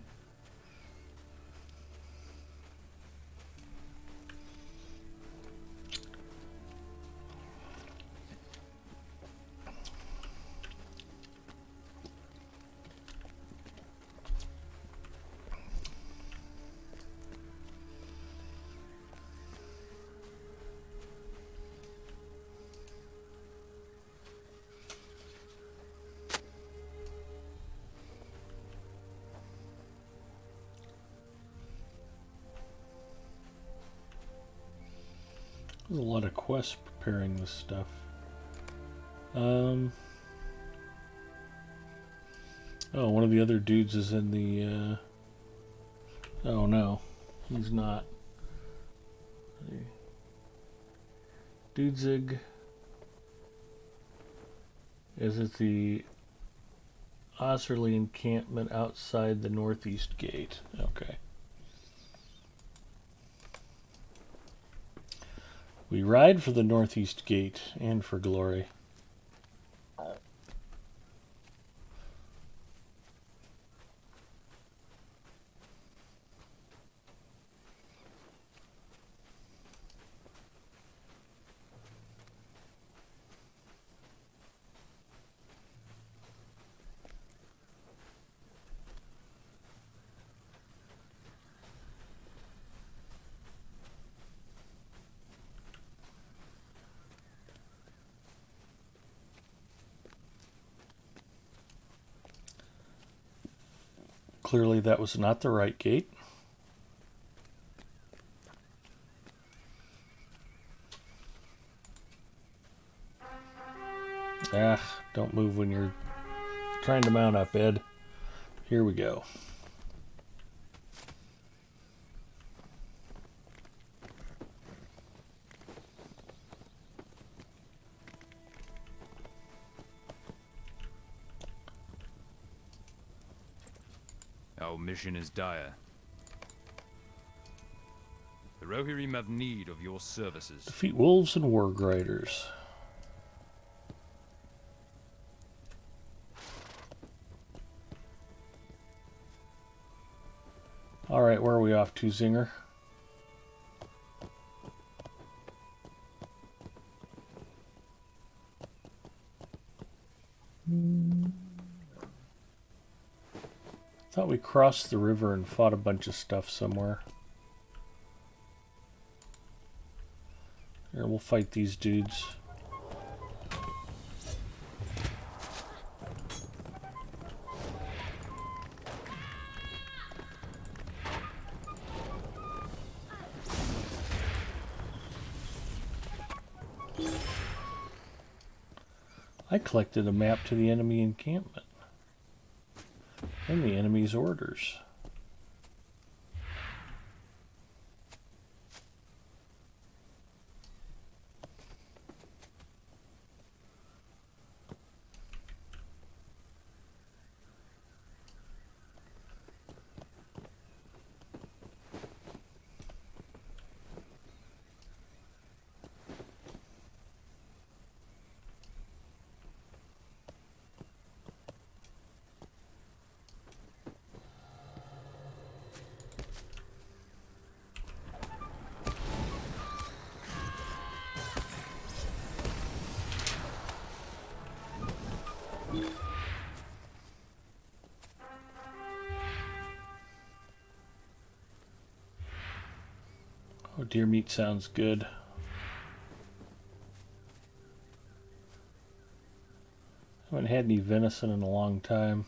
Speaker 1: There's a lot of quests preparing this stuff. Oh, one of the other dudes is in the, oh no, he's not. Dudezig is at the Osserly encampment outside the northeast gate. Okay. We ride for the northeast gate and for glory. Clearly that was not the right gate. Ah, don't move when you're trying to mount up, Ed. Here we go.
Speaker 2: Our mission is dire. The Rohirrim have need of your services.
Speaker 1: Defeat wolves and warg riders. Alright, where are we off to, Zinger? Thought we crossed the river and fought a bunch of stuff somewhere. Here, we'll fight these dudes. I collected a map to the enemy encampment and the enemy's orders. Oh, deer meat sounds good. Haven't had any venison in a long time.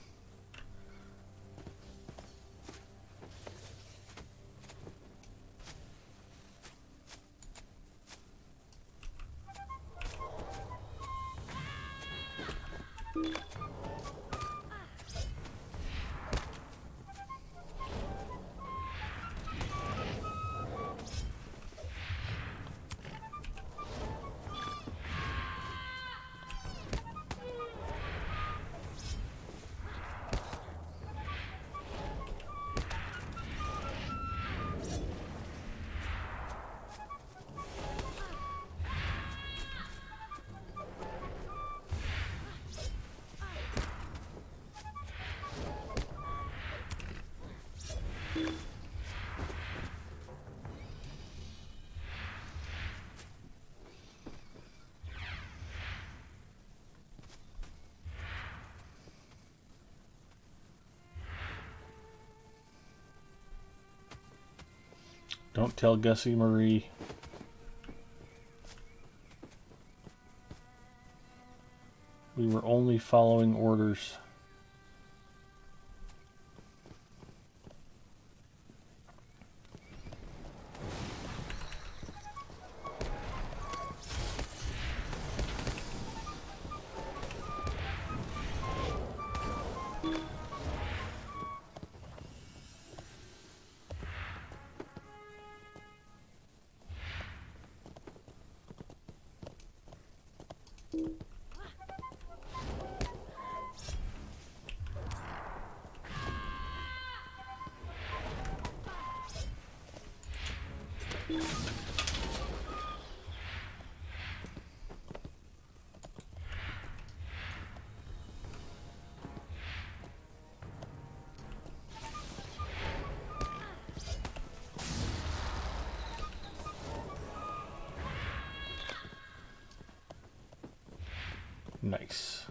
Speaker 1: Don't tell Gussie Marie. We were only following orders. Nice.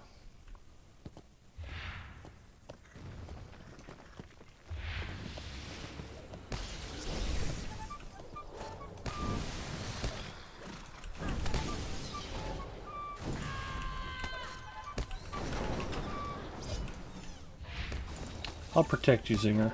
Speaker 1: I'll protect you, Zinger.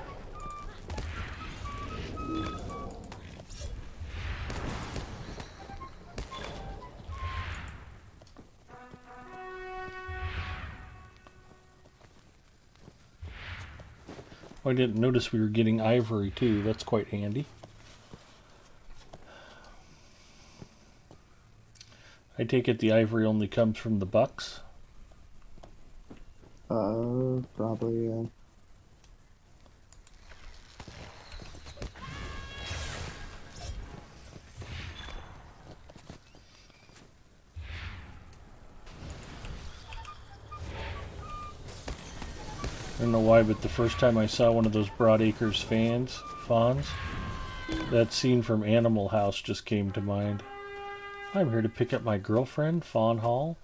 Speaker 1: I didn't notice we were getting ivory too. That's quite handy. I take it the ivory only comes from the bucks?
Speaker 9: Probably, yeah.
Speaker 1: I don't know why, but the first time I saw one of those Broadacres fawns, that scene from Animal House just came to mind. I'm here to pick up my girlfriend, Fawn Hall.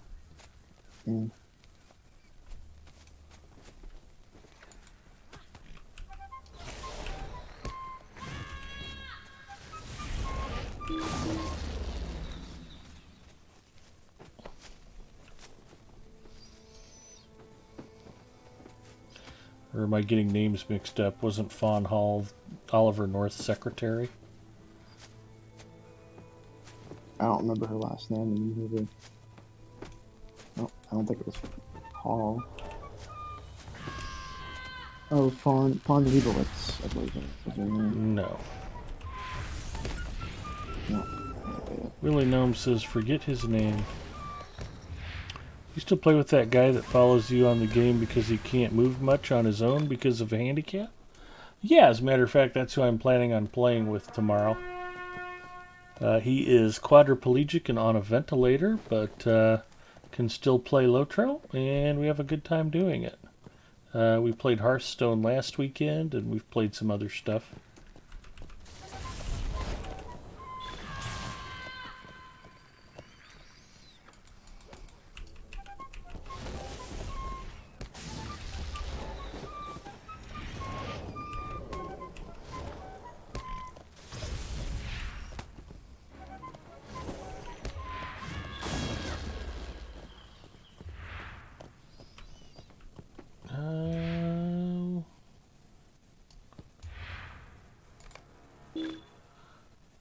Speaker 9: Mm.
Speaker 1: Or am I getting names mixed up? Wasn't Fawn Hall Oliver North's secretary?
Speaker 9: I don't remember her last name in the movie. No, I don't think it was Hall. Oh, Fawn Lebowitz, I believe it was her name.
Speaker 1: No.
Speaker 9: No.
Speaker 1: Willie Gnome says, forget his name. You still play with that guy that follows you on the game because he can't move much on his own because of a handicap? Yeah, as a matter of fact, that's who I'm planning on playing with tomorrow. He is quadriplegic and on a ventilator, but can still play Lotro, and we have a good time doing it. We played Hearthstone last weekend, and we've played some other stuff.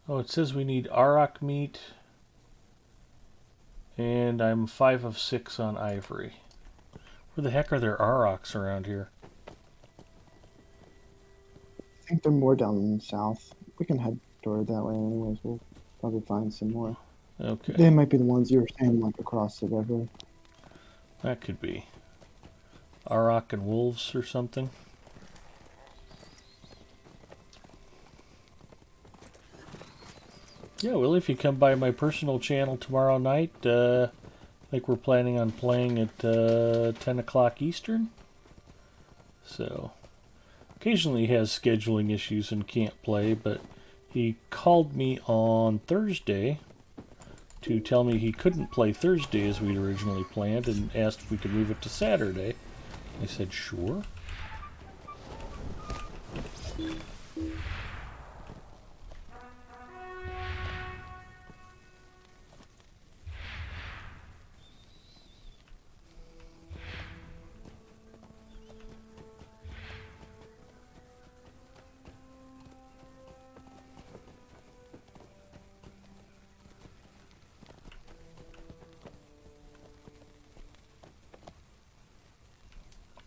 Speaker 1: Oh, it says we need Auroch meat, and I'm 5 of 6 on ivory. Where the heck are there Aurochs around here?
Speaker 9: I think they're more down south. We can head toward that way anyways. We'll probably find some more.
Speaker 1: Okay.
Speaker 9: They might be the ones you were saying, like across the river.
Speaker 1: That could be. Auroch and wolves or something. Yeah, well, if you come by my personal channel tomorrow night, I think we're planning on playing at 10 o'clock Eastern. So, occasionally he has scheduling issues and can't play, but he called me on Thursday to tell me he couldn't play Thursday as we'd originally planned and asked if we could move it to Saturday. I said, sure.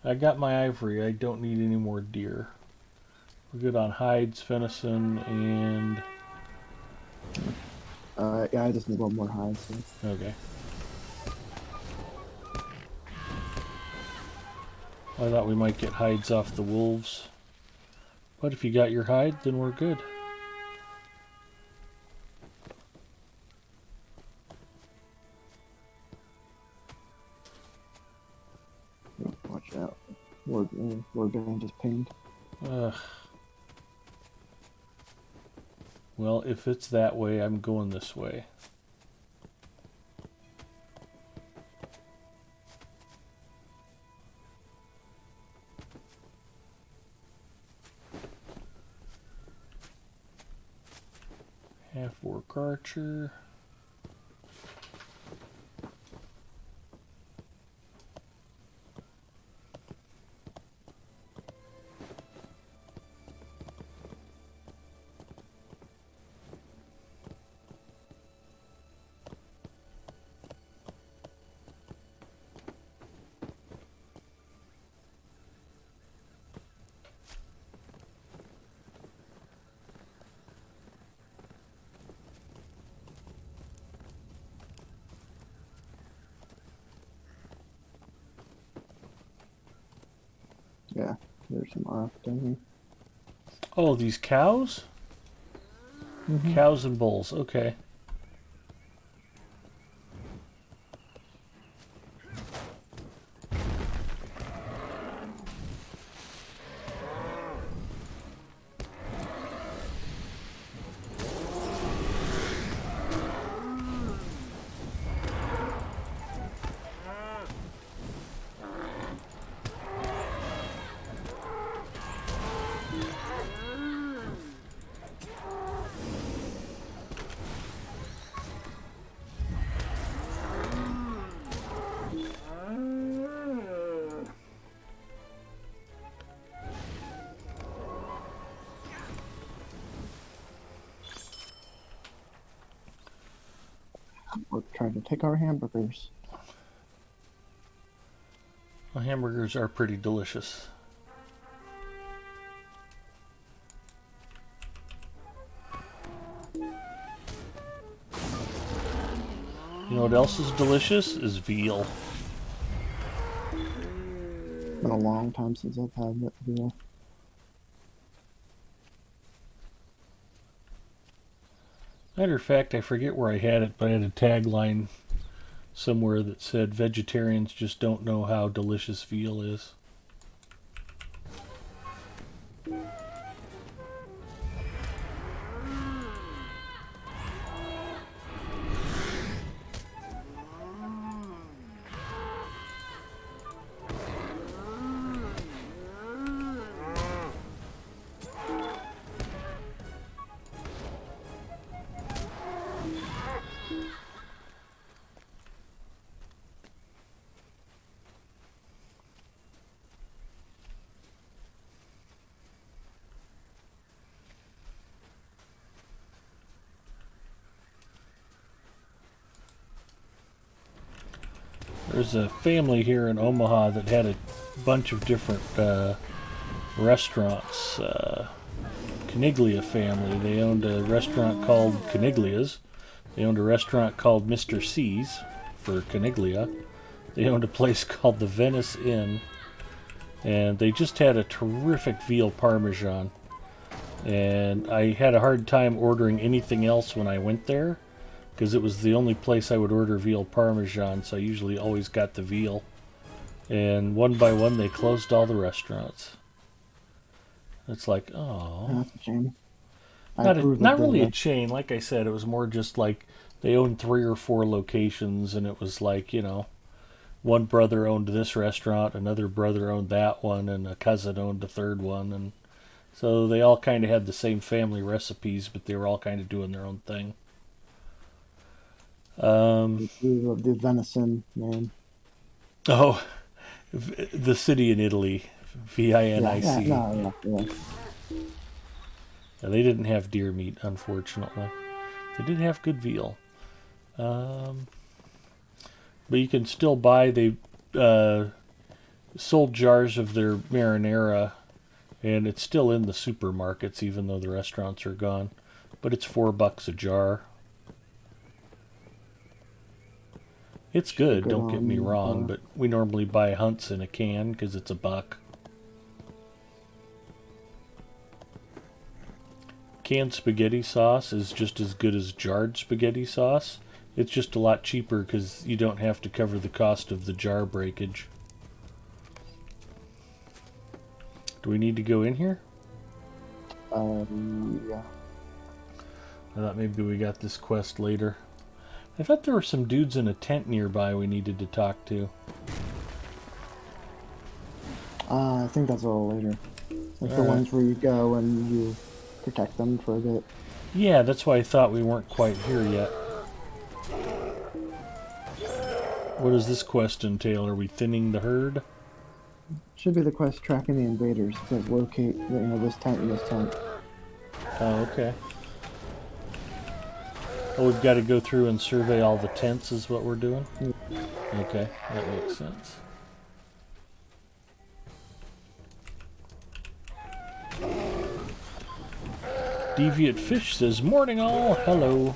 Speaker 1: I got my ivory. I don't need any more deer. We're good on hides, venison, and...
Speaker 9: Yeah, I just need one more hide. So.
Speaker 1: Okay. I thought we might get hides off the wolves. But if you got your hide, then we're good.
Speaker 9: Watch out. Ward band just pinged.
Speaker 1: Ugh. Well, if it's that way, I'm going this way. Half-orc archer.
Speaker 9: Yeah, there's some off down here.
Speaker 1: Oh, these cows?
Speaker 9: Mm-hmm.
Speaker 1: Cows and bulls, okay.
Speaker 9: We're trying to take our hamburgers.
Speaker 1: Well, hamburgers are pretty delicious. You know what else is delicious? Is veal.
Speaker 9: It's been a long time since I've had that veal.
Speaker 1: Matter of fact, I forget where I had it, but I had a tagline somewhere that said, vegetarians just don't know how delicious veal is. There's a family here in Omaha that had a bunch of different restaurants. Caniglia family. They owned a restaurant called Caniglia's. They owned a restaurant called Mr. C's for Caniglia. They owned a place called the Venice Inn. And they just had a terrific veal parmesan. And I had a hard time ordering anything else when I went there, because it was the only place I would order veal parmesan, so I usually always got the veal. And one by one, they closed all the restaurants. It's like, oh.
Speaker 9: That's a shame.
Speaker 1: Not really a chain. Like I said, it was more just like they owned 3 or 4 locations, and it was like, you know, one brother owned this restaurant, another brother owned that one, and a cousin owned the third one. And so they all kind of had the same family recipes, but they were all kind of doing their own thing.
Speaker 9: The venison, man.
Speaker 1: Oh, the city in Italy, Vinic.
Speaker 9: Yeah.
Speaker 1: Yeah, they didn't have deer meat, unfortunately. They did have good veal. But you can still buy, sold jars of their marinara, and it's still in the supermarkets, even though the restaurants are gone. But it's $4 a jar. It's good, don't get me wrong, but we normally buy Hunt's in a can because it's $1. Canned spaghetti sauce is just as good as jarred spaghetti sauce. It's just a lot cheaper because you don't have to cover the cost of the jar breakage. Do we need to go in here?
Speaker 9: Yeah.
Speaker 1: I thought maybe we got this quest later. I thought there were some dudes in a tent nearby we needed to talk to.
Speaker 9: I think that's a little later. Like the
Speaker 1: Alright.
Speaker 9: ones where you go and you protect them for a bit.
Speaker 1: Yeah, that's why I thought we weren't quite here yet. What does this quest entail? Are we thinning the herd?
Speaker 9: Should be the quest tracking the invaders. It says locate, this tent and this tent.
Speaker 1: Oh, okay. Oh, we've got to go through and survey all the tents is what we're doing? Okay, that makes sense. Deviant Fish says, "Morning all, hello."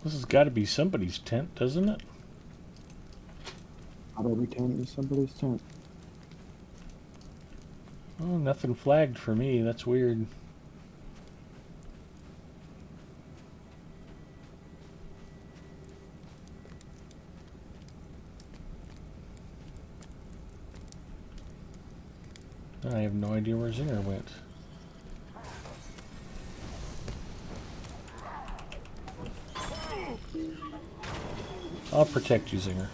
Speaker 1: This has got to be somebody's tent, doesn't it?
Speaker 9: Not every tent is somebody's tent.
Speaker 1: Oh, nothing flagged for me. That's weird. I have no idea where Zinger went. I'll protect you, Zinger.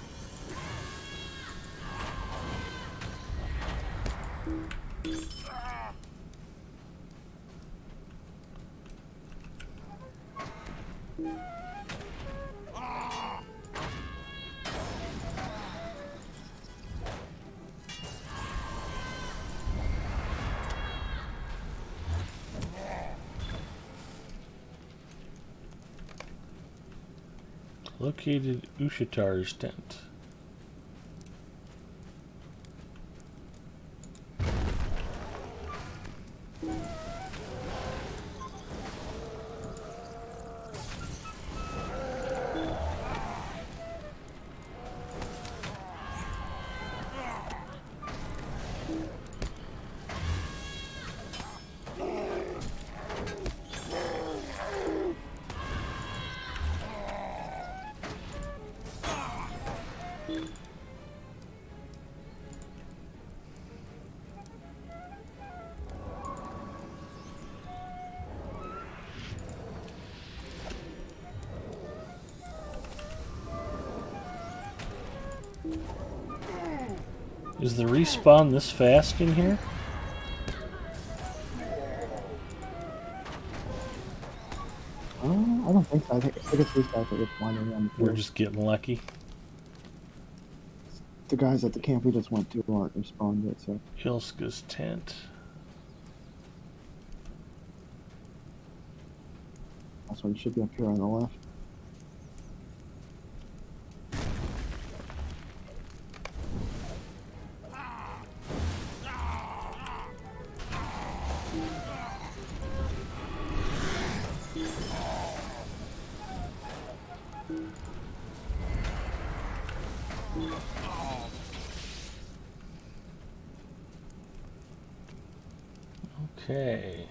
Speaker 1: Located Ushitar's tent. Is the respawn this fast in here?
Speaker 9: I don't think so. I think it's restarted with 1 a.m.
Speaker 1: We're just getting lucky.
Speaker 9: The guys at the camp we just went to aren't respawned yet, so.
Speaker 1: Ilska's tent.
Speaker 9: That's one should be up here on the left.
Speaker 1: Okay.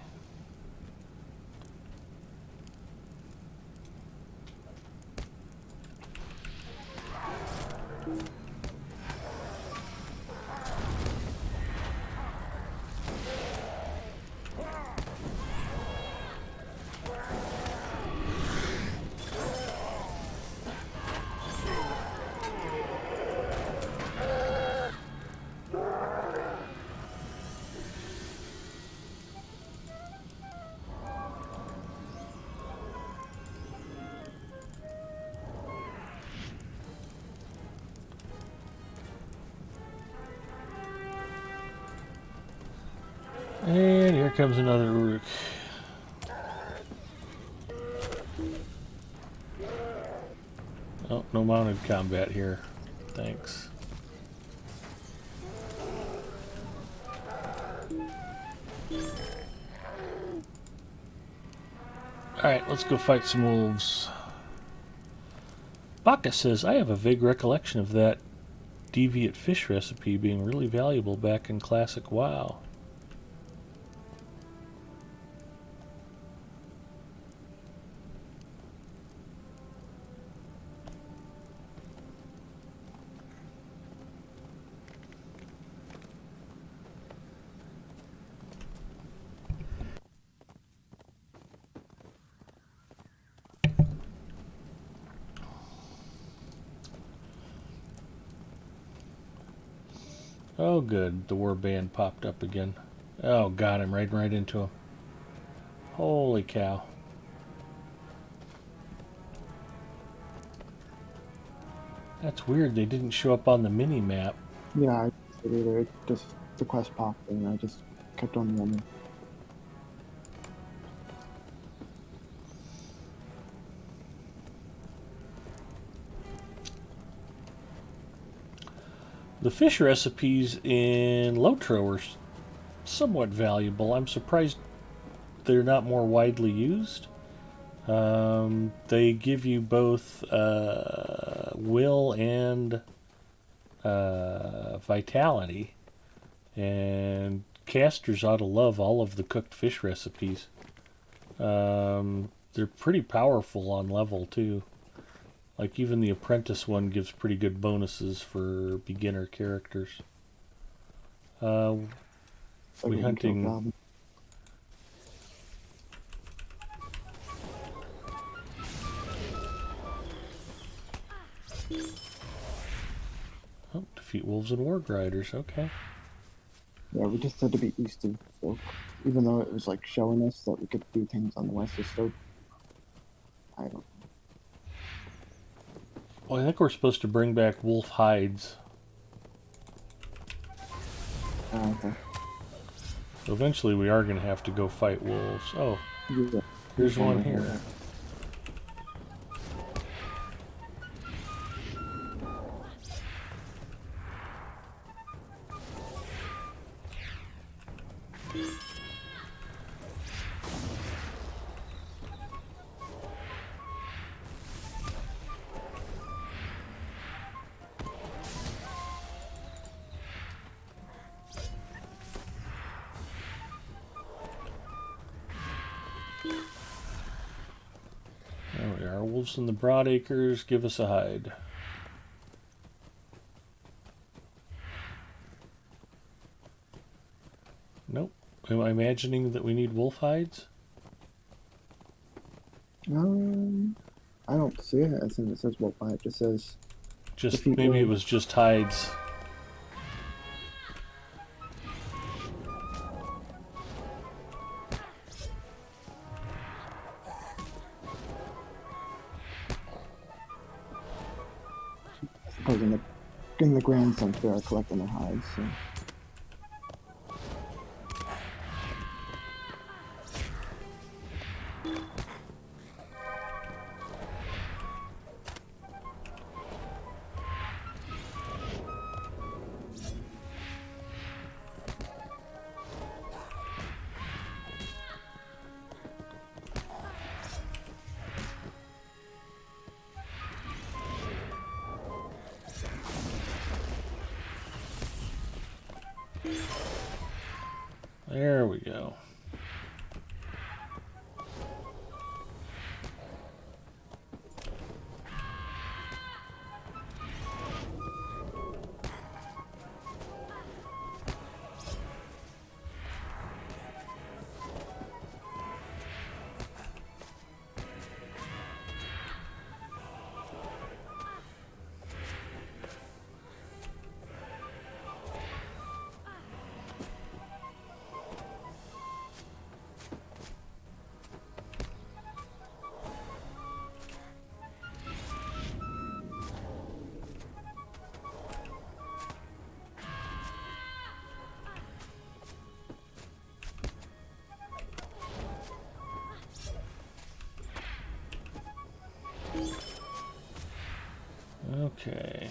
Speaker 1: And here comes another Uruk. Oh, no mounted combat here. Thanks. Alright, let's go fight some wolves. Baka says, I have a vague recollection of that deviant fish recipe being really valuable back in classic WoW. Oh good, the warband popped up again. Oh god, I'm riding right into him. Holy cow. That's weird, they didn't show up on the mini-map.
Speaker 9: Yeah, I did either. It just the quest popped and I just kept on running.
Speaker 1: The fish recipes in Lotro are somewhat valuable. I'm surprised they're not more widely used. They give you both will and vitality, and casters ought to love all of the cooked fish recipes. They're pretty powerful on level too. Like even the apprentice one gives pretty good bonuses for beginner characters. We hunting. Oh, defeat wolves and warg riders. Okay.
Speaker 9: Yeah, we just had to be east of Stoke, even though it was like showing us that we could do things on the west of Stoke. I don't.
Speaker 1: Well, I think we're supposed to bring back wolf hides.
Speaker 9: Okay.
Speaker 1: So eventually we are going to have to go fight wolves. Oh,
Speaker 9: Yeah.
Speaker 1: here's one here. There we are. Wolves in the Broadacres. Give us a hide. Nope. Am I imagining that we need wolf hides?
Speaker 9: I don't see it. I think it says wolf hide. It just says.
Speaker 1: Just maybe it was just hides.
Speaker 9: Because in the grand sense, they are collecting their hides. So.
Speaker 1: There we go. Okay.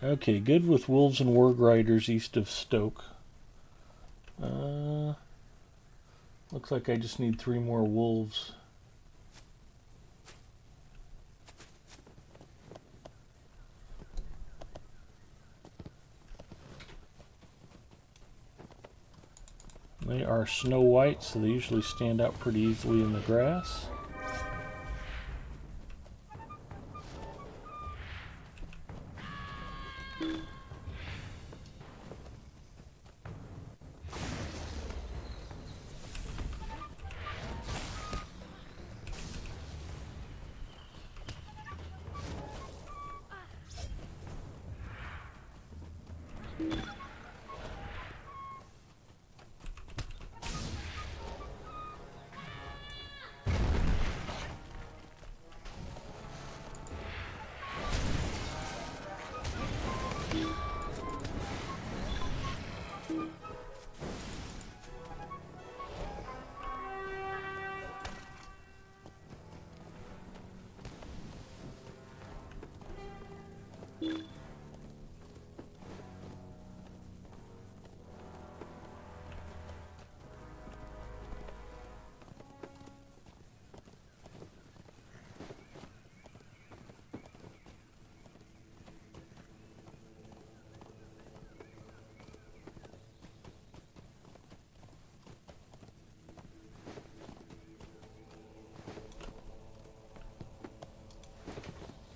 Speaker 1: Okay, good with wolves and warg riders east of Stoke. Looks like I just need 3 more wolves. They are snow white, so they usually stand out pretty easily in the grass.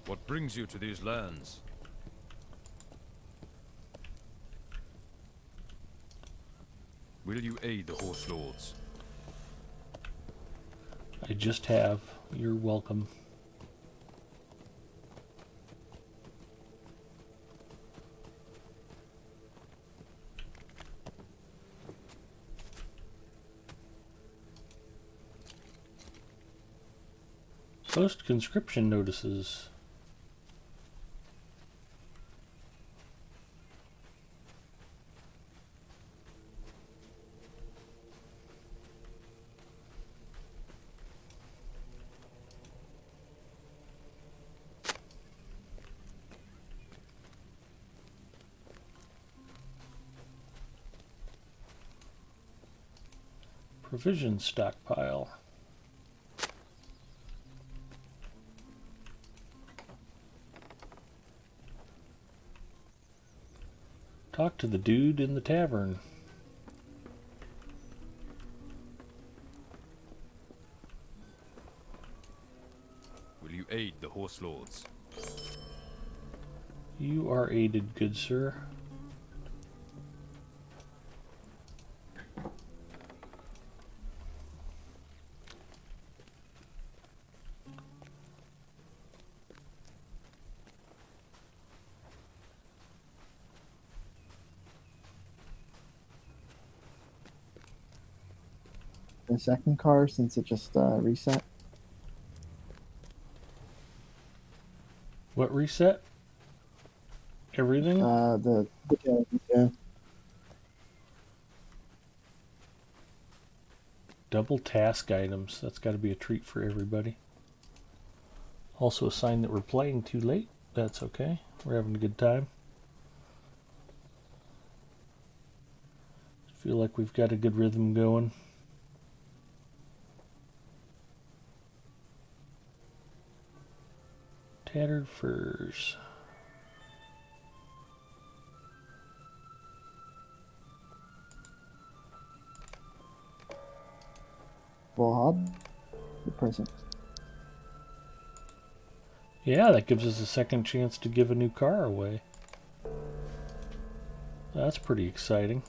Speaker 2: What brings you to these lands? Will you aid the Horse Lords?
Speaker 1: I just have. You're welcome. Post conscription notices. Provision stockpile. Talk to the dude in the tavern.
Speaker 2: Will you aid the horse lords?
Speaker 1: You are aided, good sir.
Speaker 9: The second car, since it just reset.
Speaker 1: What reset? Everything?
Speaker 9: Yeah.
Speaker 1: Double task items. That's got to be a treat for everybody. Also a sign that we're playing too late. That's okay. We're having a good time. Feel like we've got a good rhythm going. Tattered furs.
Speaker 9: Bob, the present.
Speaker 1: Yeah, that gives us a second chance to give a new car away. That's pretty exciting.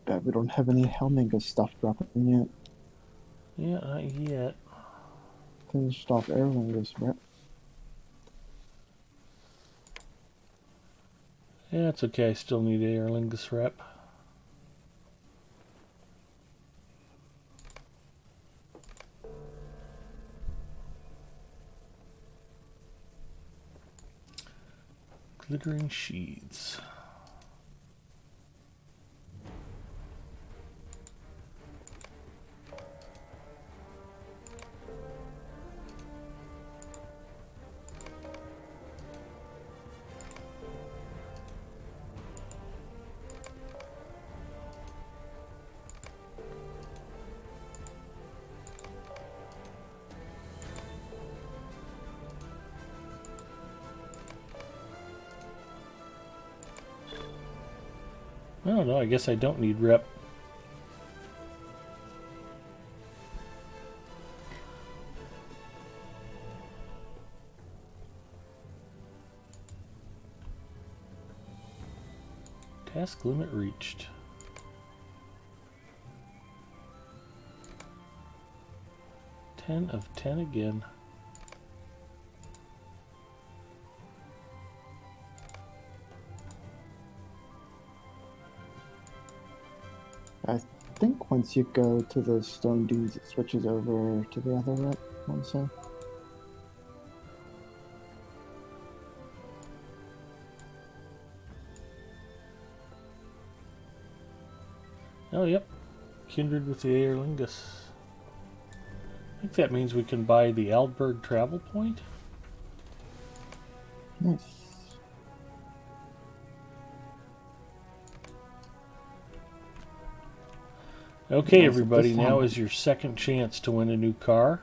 Speaker 9: Bet we don't have any Helminga stuff dropping yet.
Speaker 1: Yeah, not yet.
Speaker 9: Finished off Erlingus, right?
Speaker 1: Yeah, it's okay. I still need a Aer Lingus rep. Glittering sheaths. Oh no, I guess I don't need rep. Task limit reached. Ten of 10 again.
Speaker 9: I think once you go to the stone dunes, it switches over to the other rep, I want to say.
Speaker 1: Oh, yep. Kindred with the Aer Lingus. I think that means we can buy the Aldberg travel point.
Speaker 9: Nice.
Speaker 1: Okay,
Speaker 9: Nice.
Speaker 1: everybody,
Speaker 9: This
Speaker 1: now
Speaker 9: time-
Speaker 1: is your second chance to win a new car.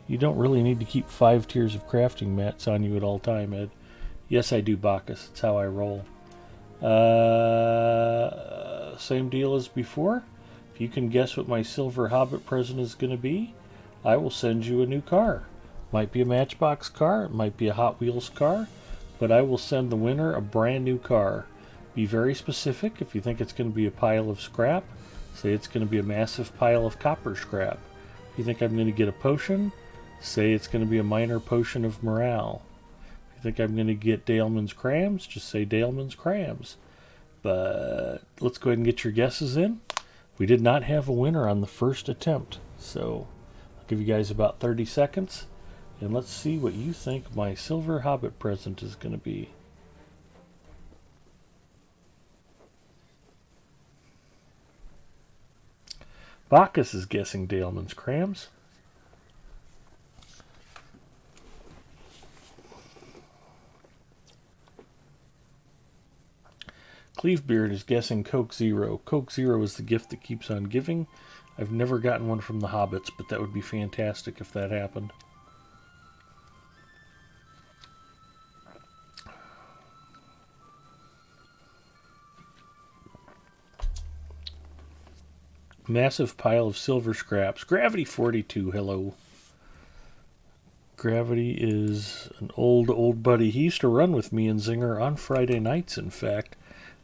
Speaker 1: You don't really need to keep 5 tiers of crafting mats on you at all time, Ed. Yes, I do, Bacchus. It's how I roll. Same deal as before. If you can guess what my silver hobbit present is going to be, I will send you a new car. Might be a Matchbox car, it might be a Hot Wheels car, but I will send the winner a brand new car. Be very specific. If you think it's going to be a pile of scrap, say it's going to be a massive pile of copper scrap. If you think I'm going to get a potion, say it's going to be a minor potion of morale. If you think I'm going to get Daleman's crams, just say Daleman's crams. But let's go ahead and get your guesses in. We did not have a winner on the first attempt, so I'll give you guys about 30 seconds, and let's see what you think my silver hobbit present is going to be. Bacchus is guessing Daleman's crams. Cleavebeard is guessing Coke Zero. Coke Zero is the gift that keeps on giving. I've never gotten one from the Hobbits, but that would be fantastic if that happened. Massive pile of silver scraps. Gravity 42, hello. Gravity is an old buddy. He used to run with me and Zinger on Friday nights, in fact,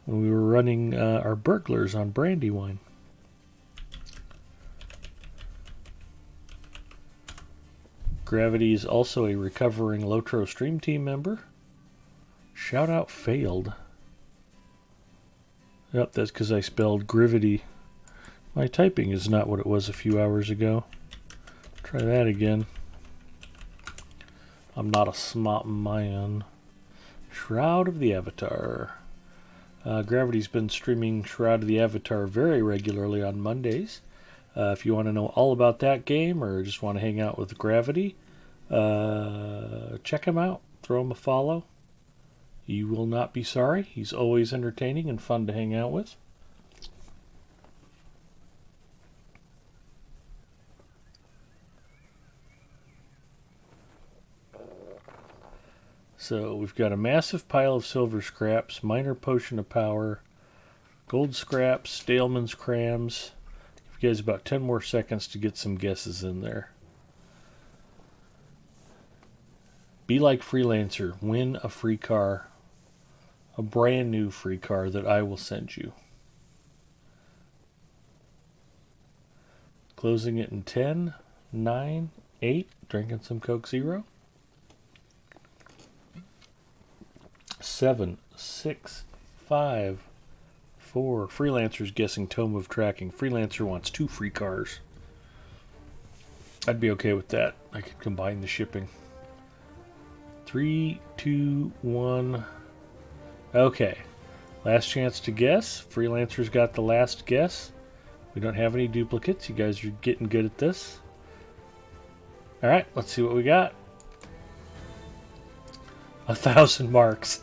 Speaker 1: when we were running our burglars on Brandywine. Gravity is also a recovering Lotro Stream Team member. Shout out failed. Yep, that's because I spelled Grivity. My typing is not what it was a few hours ago. Try that again. I'm not a smart man. Shroud of the Avatar. Gravity's been streaming Shroud of the Avatar very regularly on Mondays. If you want to know all about that game or just want to hang out with Gravity, check him out. Throw him a follow. You will not be sorry. He's always entertaining and fun to hang out with. So we've got a massive pile of silver scraps, minor potion of power, gold scraps, Staleman's crams. Give you guys about 10 more seconds to get some guesses in there. Be like Freelancer. Win a free car. A brand new free car that I will send you. Closing it in 10, 9, 8. Drinking some Coke Zero. 7, 6, 5, 4. Freelancer's guessing Tome of Tracking. Freelancer wants 2 free cars. I'd be okay with that. I could combine the shipping. 3, 2, 1. Okay. Last chance to guess. Freelancer's got the last guess. We don't have any duplicates. You guys are getting good at this. Alright, let's see what we got. 1,000 marks.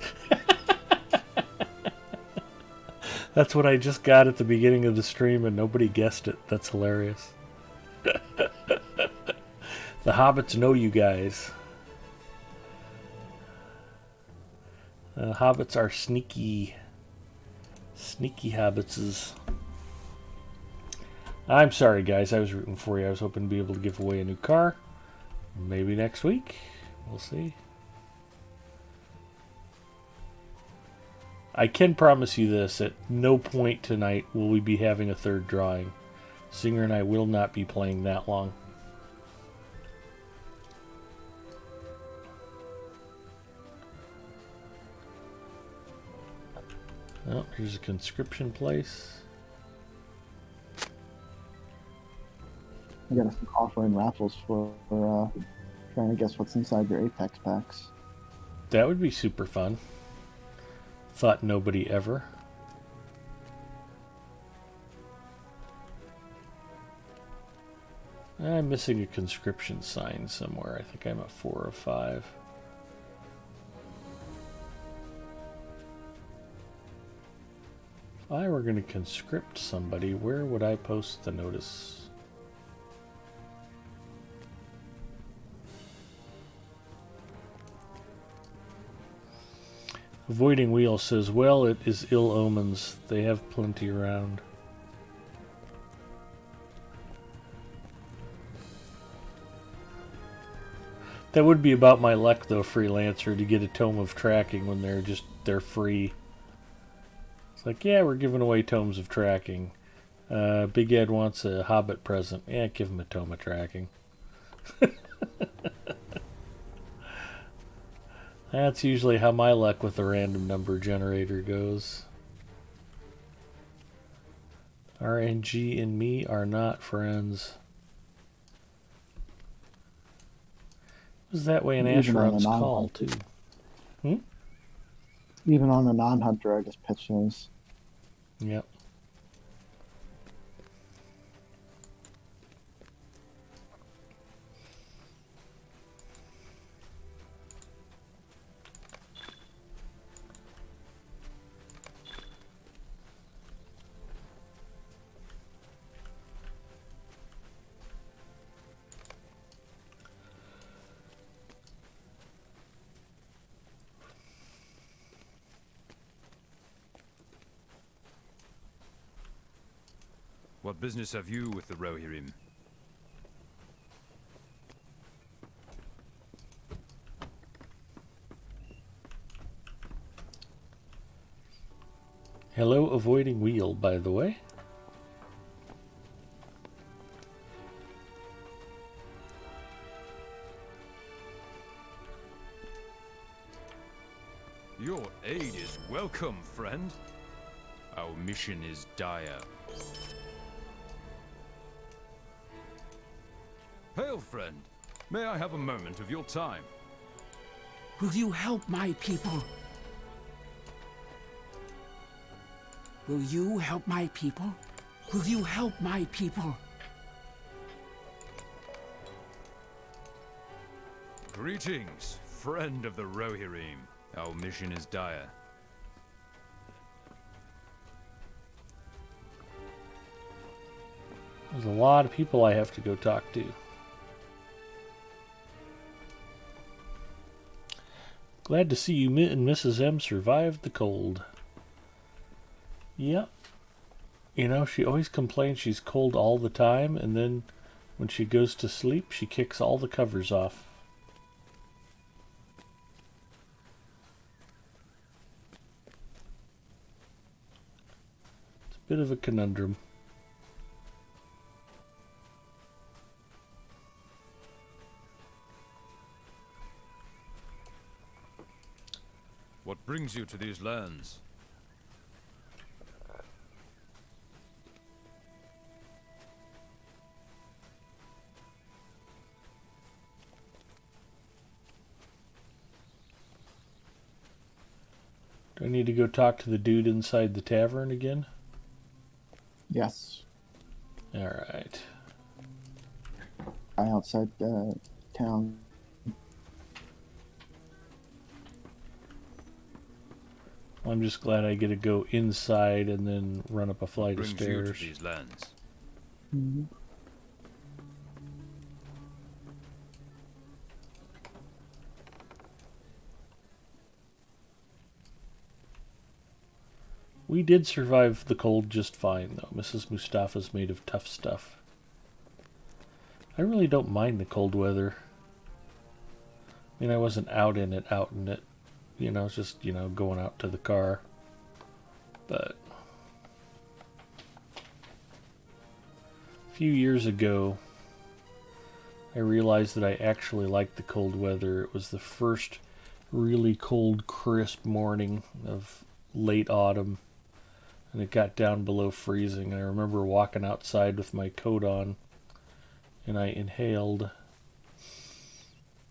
Speaker 1: That's what I just got at the beginning of the stream and nobody guessed it. That's hilarious. The Hobbits know you guys. Hobbits are sneaky. Sneaky Hobbitses. I'm sorry, guys. I was rooting for you. I was hoping to be able to give away a new car. Maybe next week. We'll see. I can promise you this. At no point tonight will we be having a third drawing. Singer and I will not be playing that long. Oh, here's a conscription place.
Speaker 9: I got some offering raffles for trying to guess what's inside your Apex packs.
Speaker 1: That would be super fun. Thought nobody ever. I'm missing a conscription sign somewhere. I think I'm at 4 of 5. If I were going to conscript somebody, where would I post the notice? Avoiding Wheel says, well, it is ill omens. They have plenty around. That would be about my luck, though, Freelancer, to get a Tome of Tracking when they're free. It's like, yeah, we're giving away Tomes of Tracking. Big Ed wants a Hobbit present. Yeah, give him a Tome of Tracking. That's usually how my luck with the random number generator goes. RNG and me are not friends. It was that way in Asheron's Call, too.
Speaker 9: Even on the non-hunter, I just pitch those.
Speaker 1: Yep.
Speaker 2: What business have you with the Rohirrim?
Speaker 1: Hello, avoiding wheel, by the way.
Speaker 2: Your aid is welcome, friend. Our mission is dire. Hail, friend. May I have a moment of your time?
Speaker 6: Will you help my people? Will you help my people? Will you help my people?
Speaker 2: Greetings, friend of the Rohirrim. Our mission is dire.
Speaker 1: There's a lot of people I have to go talk to. Glad to see you and Mrs. M survived the cold. Yep. You know, she always complains she's cold all the time, and then when she goes to sleep, she kicks all the covers off. It's a bit of a conundrum.
Speaker 2: What brings you to these lands?
Speaker 1: Do I need to go talk to the dude inside the tavern again?
Speaker 9: Yes.
Speaker 1: Alright.
Speaker 9: Guy outside town.
Speaker 1: I'm just glad I get to go inside and then run up a flight of
Speaker 2: Brings you
Speaker 1: stairs.
Speaker 2: to these lands.
Speaker 9: Mm-hmm.
Speaker 1: We did survive the cold just fine, though. Mrs. Mustafa's made of tough stuff. I really don't mind the cold weather. I mean, I wasn't out in it. You know, it's just, you know, going out to the car. But a few years ago, I realized that I actually liked the cold weather. It was the first really cold, crisp morning of late autumn, and it got down below freezing. And I remember walking outside with my coat on, and I inhaled,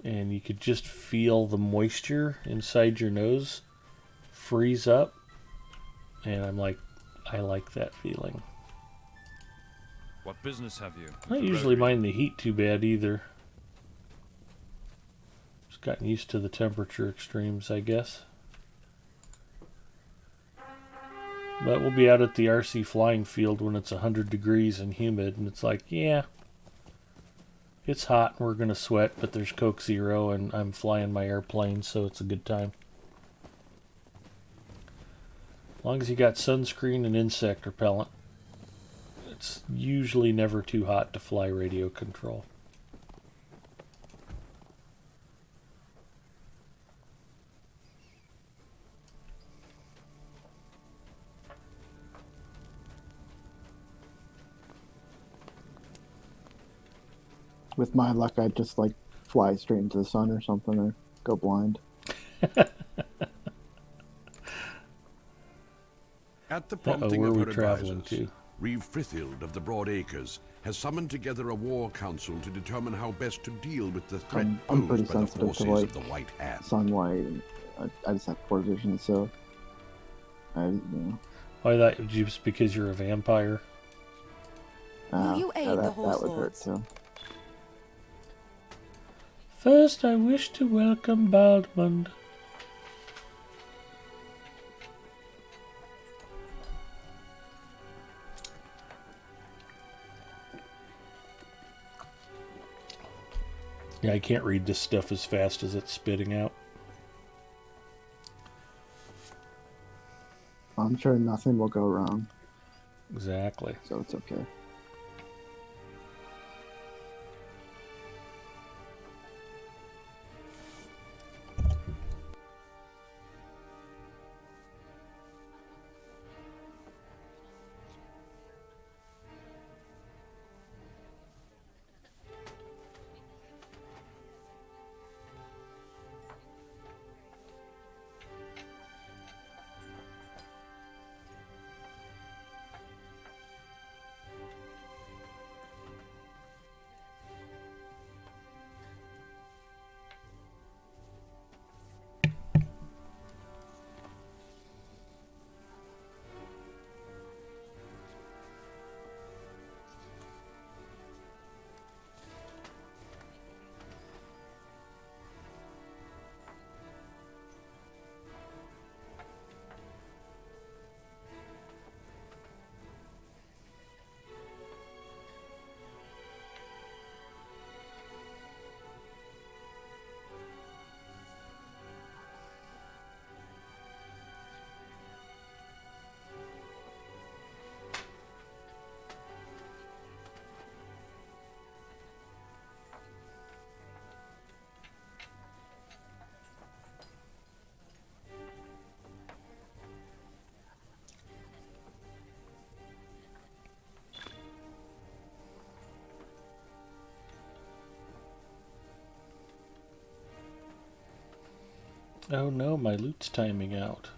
Speaker 1: and you could just feel the moisture inside your nose freeze up, and I'm like, I like that feeling.
Speaker 2: What business have you?
Speaker 1: I don't usually mind the heat too bad either. Just gotten used to the temperature extremes, I guess. But we'll be out at the RC flying field when it's 100 degrees and humid, and it's like, yeah, it's hot and we're going to sweat, but there's Coke Zero and I'm flying my airplane, so it's a good time. As long as you got sunscreen and insect repellent, it's usually never too hot to fly radio control.
Speaker 9: With my luck, I'd just like fly straight into the sun or something, or go blind.
Speaker 7: At the prompting
Speaker 1: where
Speaker 7: of
Speaker 1: are
Speaker 7: her
Speaker 1: we traveling
Speaker 7: advisors,
Speaker 1: to?
Speaker 7: Reeve Frithild of the Broad Acres has summoned together a war council to determine how best to deal with the threat
Speaker 9: I'm pretty
Speaker 7: posed by the
Speaker 9: sensitive
Speaker 7: forces
Speaker 9: to, like,
Speaker 7: of the White Hand.
Speaker 9: sunlight, and I just have poor vision, so
Speaker 1: I thought just because you're a vampire.
Speaker 3: Will you aid the horse
Speaker 9: that would hurt
Speaker 3: lords?
Speaker 9: too.
Speaker 1: First, I wish to welcome Baldmund. Yeah, I can't read this stuff as fast as it's spitting out.
Speaker 9: I'm sure nothing will go wrong,
Speaker 1: Exactly.
Speaker 9: so it's okay.
Speaker 4: Oh no, my loot's timing out.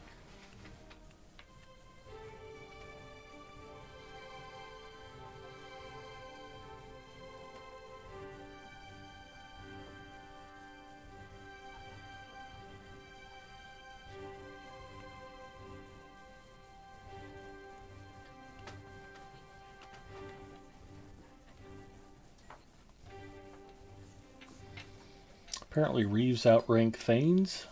Speaker 4: Apparently Reeves outranked Thanes.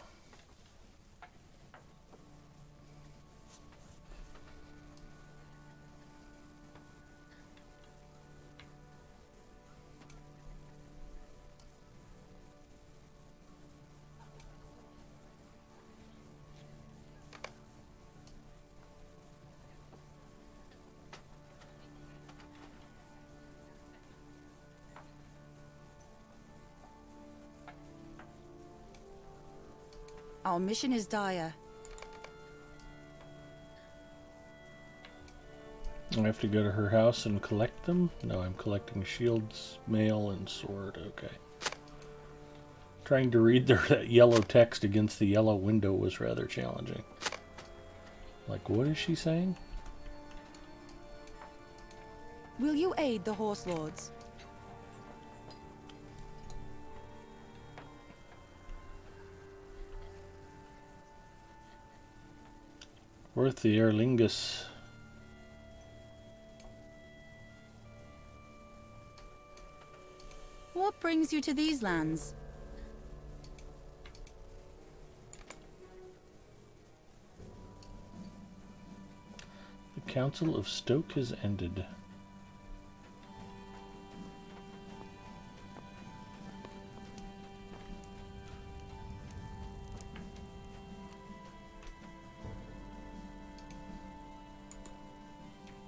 Speaker 3: Our mission is dire.
Speaker 4: I have to go to her house and collect them? No, I'm collecting shields, mail, and sword. Okay. Trying to read that yellow text against the yellow window was rather challenging. Like, what is she saying?
Speaker 3: Will you aid the Horse Lords?
Speaker 4: Worth the Erlingus.
Speaker 3: What brings you to these lands?
Speaker 4: The Council of Stoke has ended.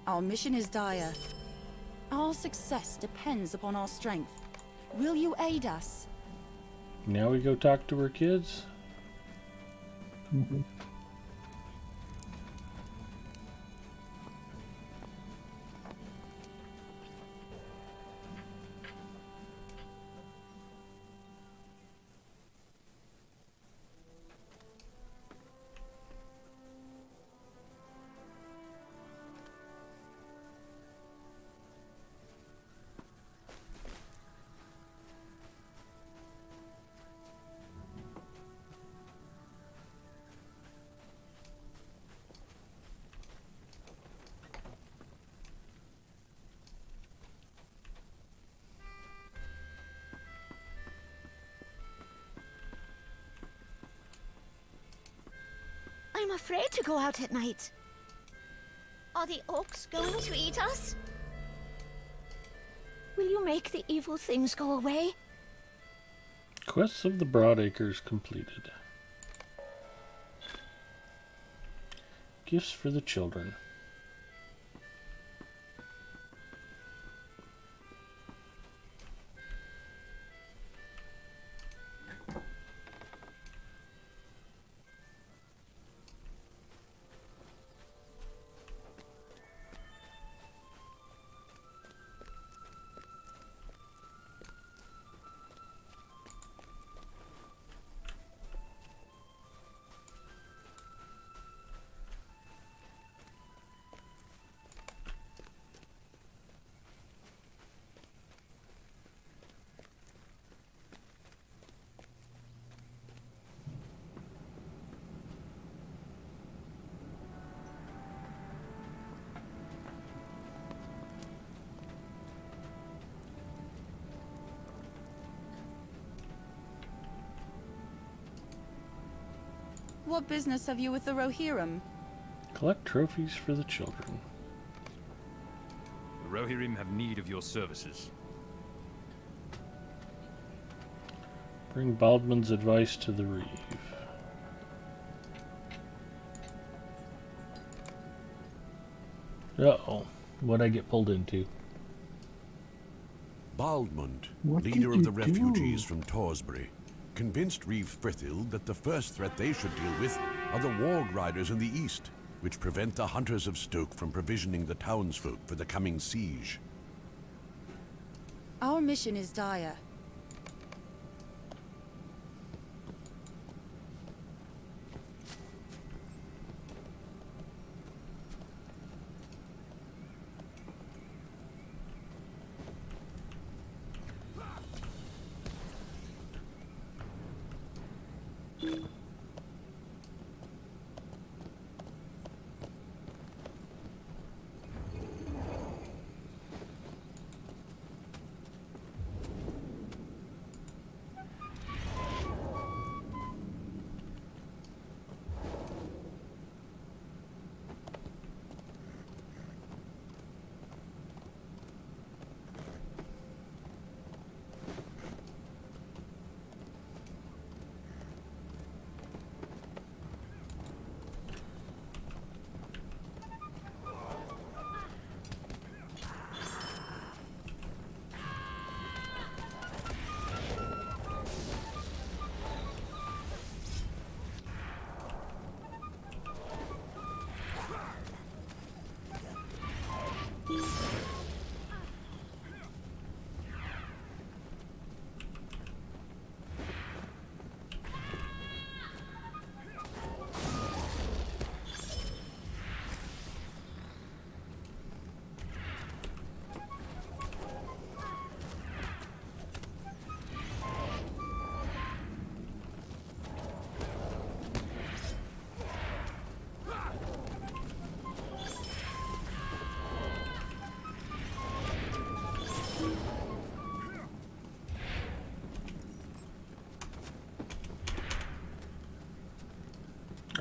Speaker 3: Our mission is dire. Our success depends upon our strength. Will you aid us?
Speaker 4: Now we go talk to her kids?
Speaker 9: Mm-hmm.
Speaker 11: I'm afraid to go out at night. Are the orcs going to eat us? Will you make the evil things go away?
Speaker 4: Quests of the Broadacres completed. Gifts for the children.
Speaker 3: What business have you with the Rohirrim?
Speaker 4: Collect trophies for the children.
Speaker 2: The Rohirrim have need of your services.
Speaker 4: Bring Baldwin's advice to the Reeve. Uh-oh. What'd I get pulled into?
Speaker 7: Baldmund,
Speaker 9: What
Speaker 7: leader
Speaker 9: did
Speaker 7: of the
Speaker 9: you
Speaker 7: refugees
Speaker 9: do?
Speaker 7: from Torsbury, convinced Reeve Frithil that the first threat they should deal with are the warg riders in the east, which prevent the hunters of Stoke from provisioning the townsfolk for the coming siege.
Speaker 3: Our mission is dire.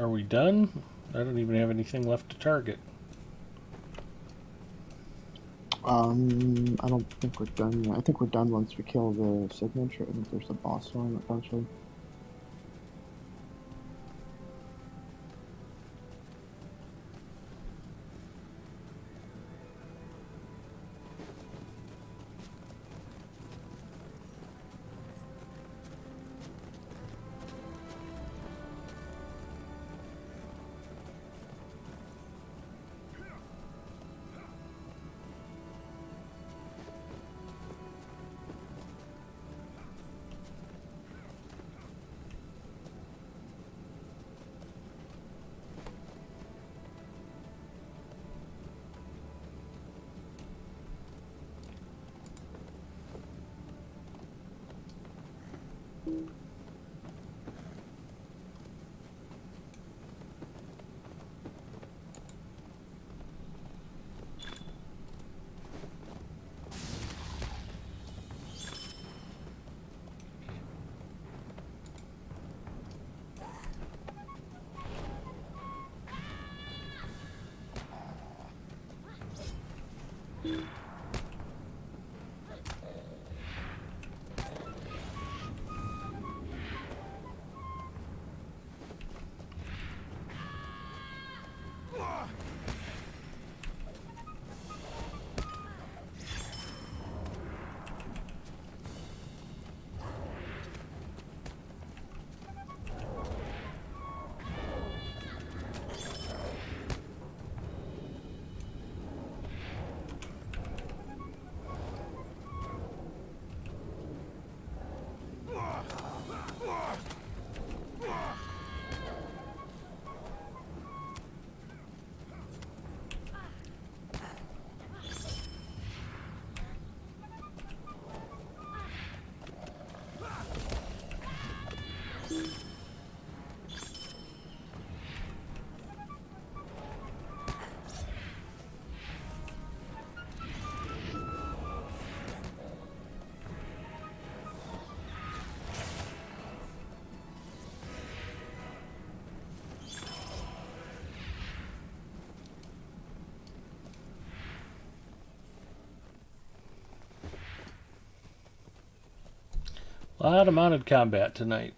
Speaker 1: Are we done? I don't even have anything left to target.
Speaker 9: I don't think we're done yet. I think we're done once we kill the signature. I think there's a boss one eventually.
Speaker 1: A lot of mounted combat tonight.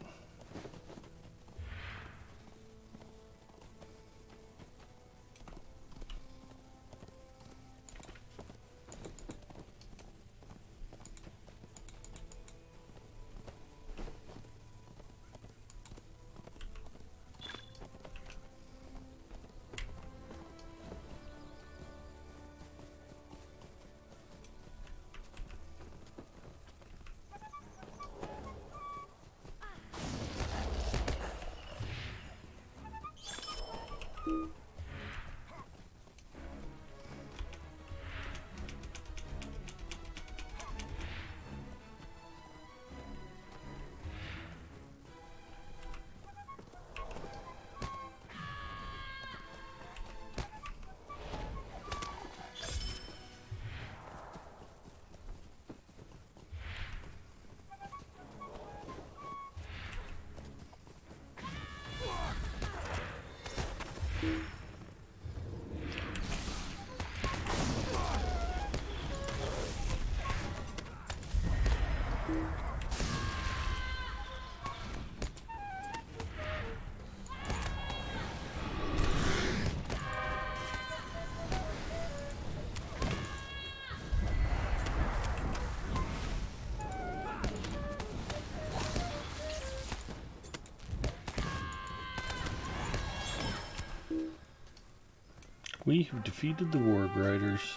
Speaker 1: We have defeated the Warg Riders.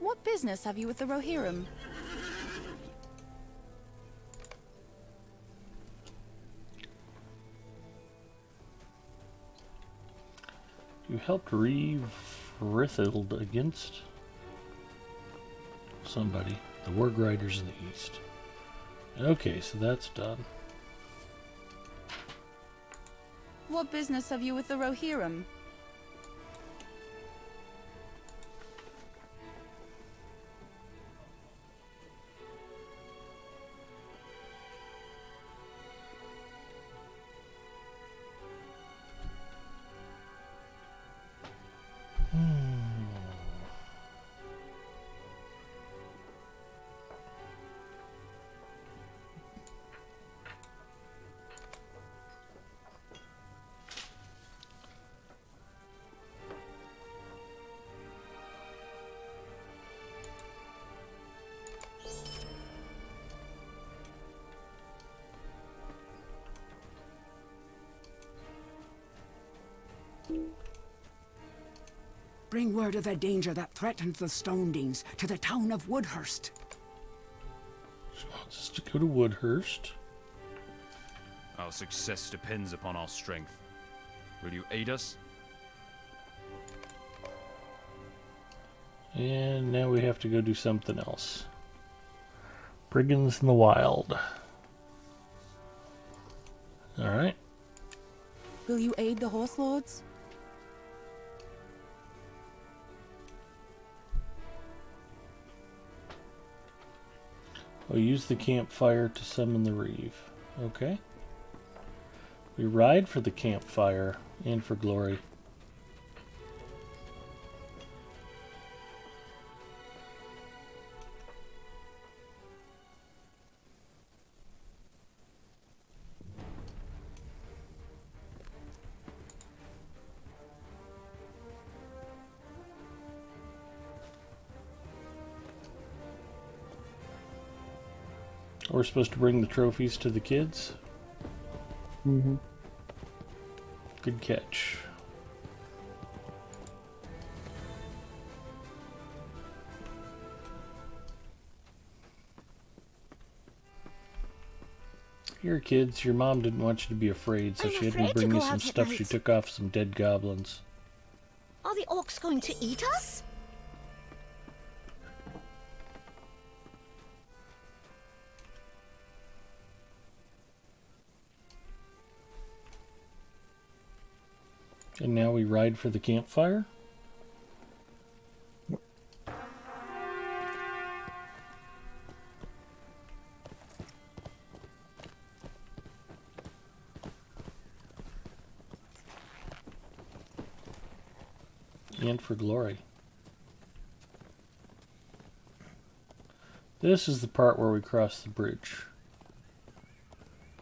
Speaker 3: What business have you with the Rohirrim?
Speaker 4: helped Reeve Rithild against somebody. The Warg Riders in the East. Okay, so that's done.
Speaker 3: What business have you with the Rohirrim?
Speaker 6: Bring word of the danger that threatens the Stone Deans to the town of Woodhurst.
Speaker 4: She wants us to go to Woodhurst.
Speaker 2: Our success depends upon our strength. Will you aid us?
Speaker 4: And now we have to go do something else. Brigands in the Wild. Alright.
Speaker 3: Will you aid the Horse Lords?
Speaker 4: Oh, use the campfire to summon the Reeve. Okay. We ride for the campfire and for glory. We're supposed to bring the trophies to the kids.
Speaker 9: Mm-hmm.
Speaker 4: Good catch. Here, kids, your mom didn't want you to be afraid, so
Speaker 11: I'm
Speaker 4: she had me
Speaker 11: afraid to
Speaker 4: bring you
Speaker 11: go
Speaker 4: some
Speaker 11: out at
Speaker 4: stuff. She
Speaker 11: night.
Speaker 4: took off some dead goblins.
Speaker 11: Are the orcs going to eat us?
Speaker 4: And now we ride for the campfire. And for glory. This is the part where we cross the bridge.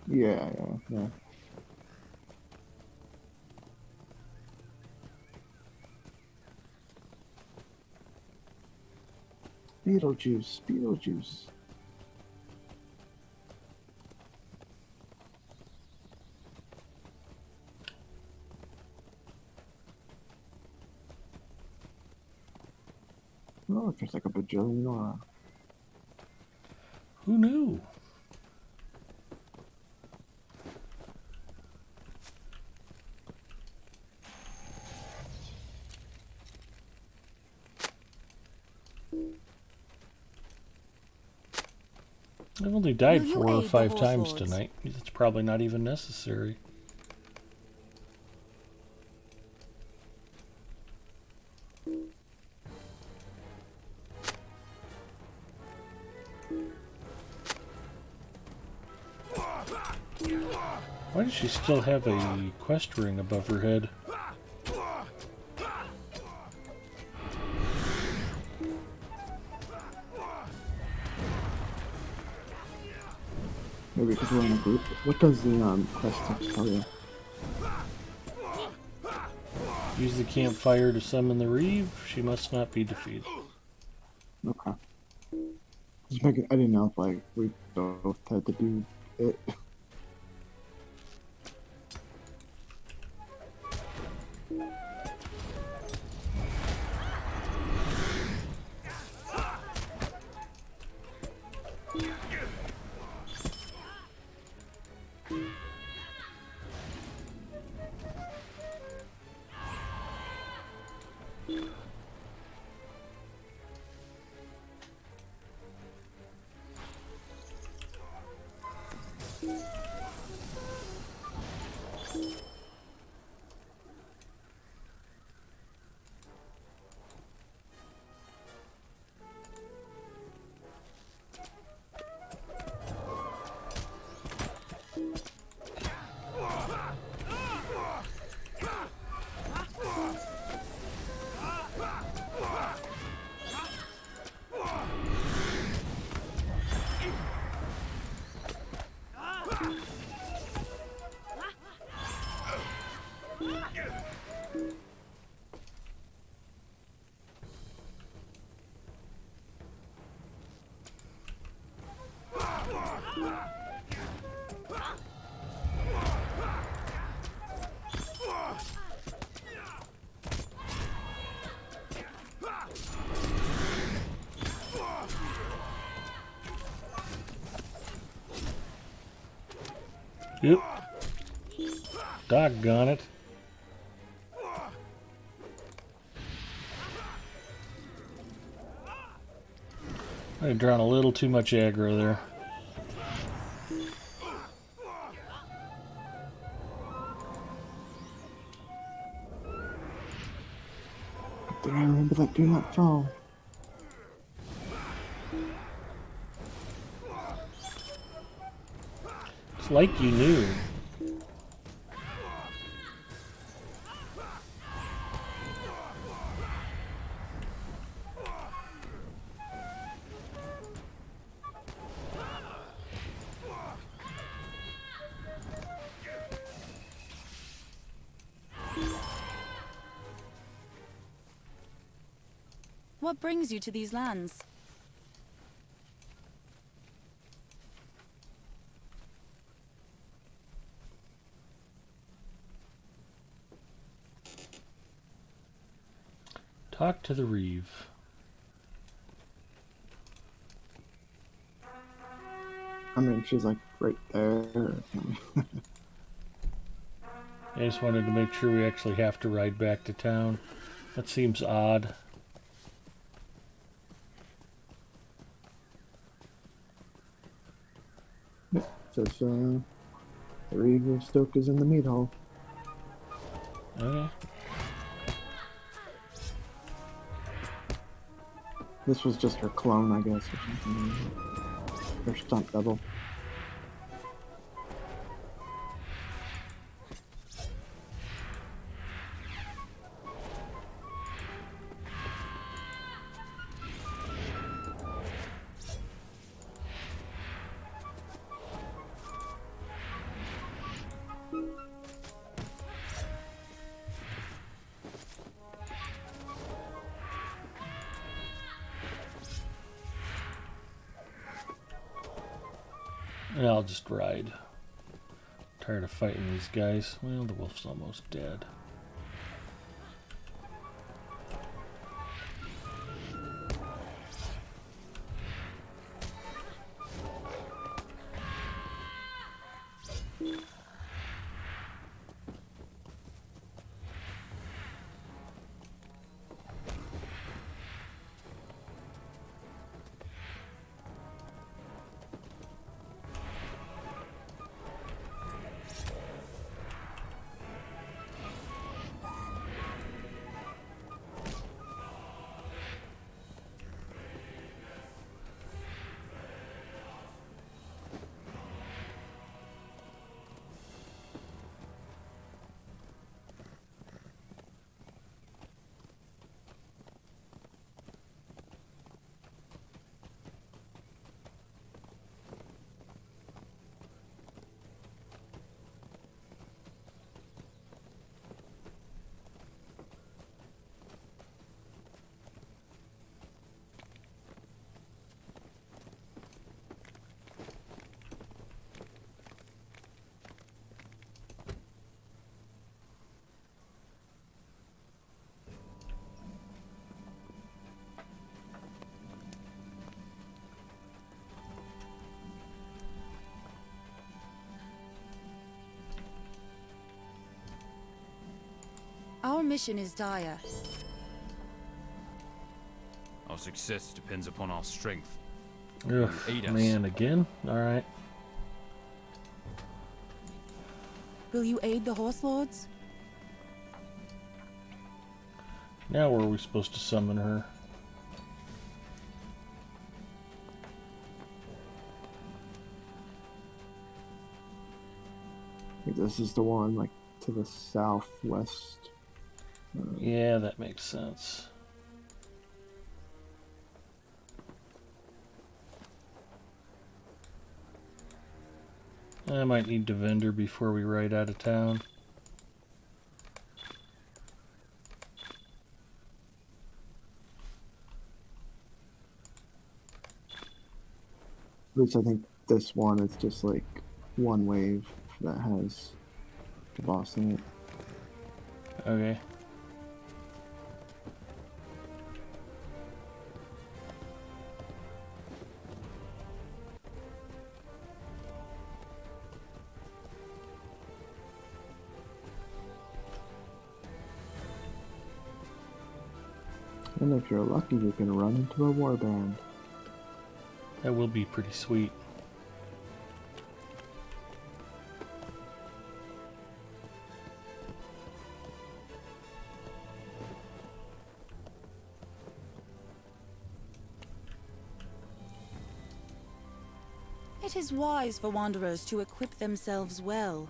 Speaker 9: Yeah. Beetlejuice. Oh, there's like a bajillion more.
Speaker 4: Who knew? I've only died
Speaker 3: Will you
Speaker 4: 4 or
Speaker 3: aid the
Speaker 4: 5
Speaker 3: Horse
Speaker 4: times
Speaker 3: Lords?
Speaker 4: tonight. It's probably not even necessary. Why does she still have a quest ring above her head?
Speaker 9: Maybe because we're in a group. What does the quest text tell you?
Speaker 4: Use the campfire to summon the Reeve. She must not be defeated.
Speaker 9: Okay. Just make it, I didn't know if like we both had to do it.
Speaker 1: Yep. Doggone it. I had drawn a little too much aggro there.
Speaker 9: Did I remember that do not fall?
Speaker 1: It's like you knew.
Speaker 3: What brings you to these lands?
Speaker 1: Talk to the Reeve.
Speaker 9: I mean, she's like right there.
Speaker 1: I just wanted to make sure we actually have to ride back to town. That seems odd.
Speaker 9: Says the Reeve of Stoke is in the meat hall.
Speaker 1: Okay.
Speaker 9: This was just her clone, I guess, or something. Her stunt double.
Speaker 1: And I'll just ride. Tired of fighting these guys. Well, the wolf's almost dead.
Speaker 3: Our mission is dire.
Speaker 2: Our success depends upon our strength.
Speaker 1: Ugh,
Speaker 2: Aid us.
Speaker 1: man, again? Alright.
Speaker 3: Will you aid the Horse Lords?
Speaker 1: Now where are we supposed to summon her?
Speaker 9: I think this is the one, like, to the southwest.
Speaker 1: Yeah, that makes sense. I might need to vendor before we ride out of town.
Speaker 9: At least I think this one, it's just like one wave that has the boss in it.
Speaker 1: Okay.
Speaker 9: And if you're lucky, you can run into a warband.
Speaker 1: That will be pretty sweet.
Speaker 3: It is wise for wanderers to equip themselves well.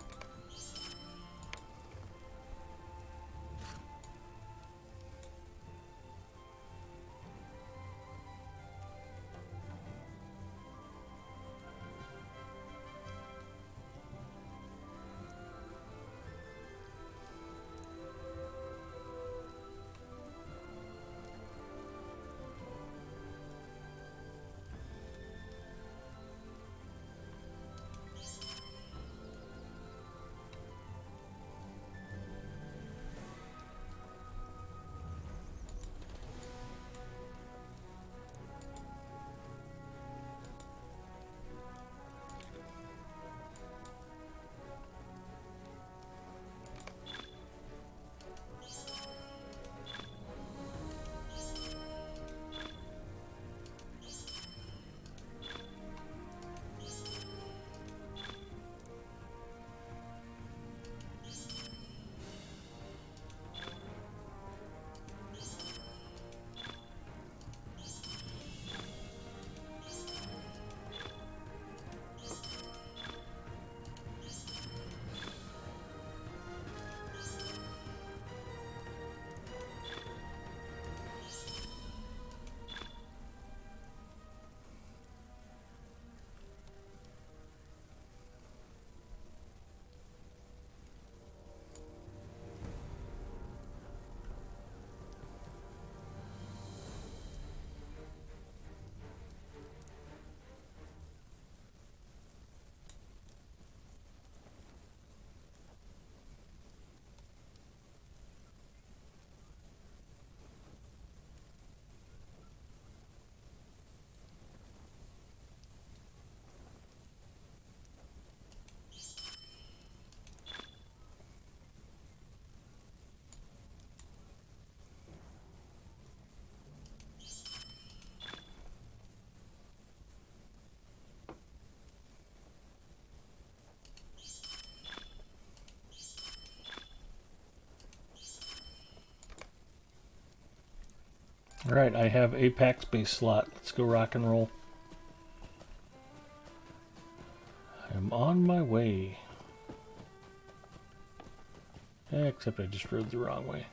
Speaker 1: Alright, I have a PAX base slot. Let's go rock and roll. I'm on my way. Except I just rode the wrong way.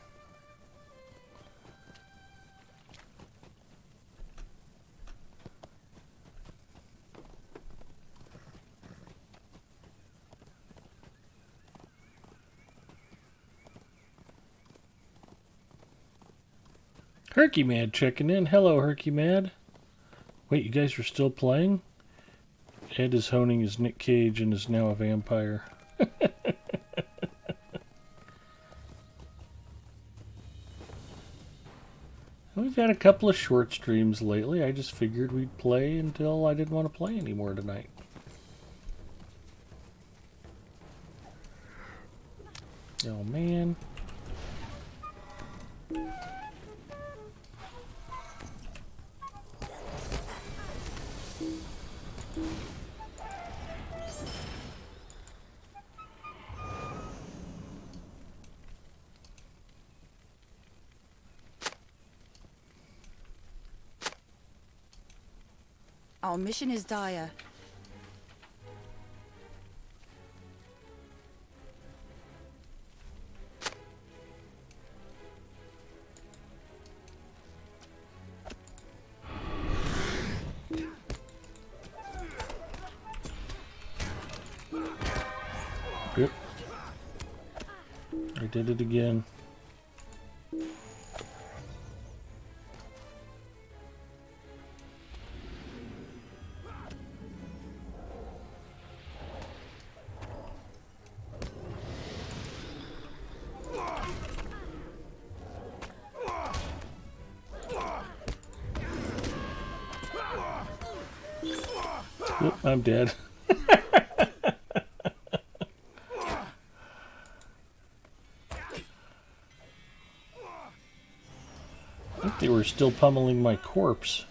Speaker 1: Herky Mad checking in. Hello, Herky Mad. Wait, you guys are still playing? Ed is honing his Nick Cage and is now a vampire. We've had a couple of short streams lately. I just figured we'd play until I didn't want to play anymore tonight. Oh, man.
Speaker 3: Our mission is dire.
Speaker 1: Yep. I did it again. Oop, I'm dead. I think they were still pummeling my corpse.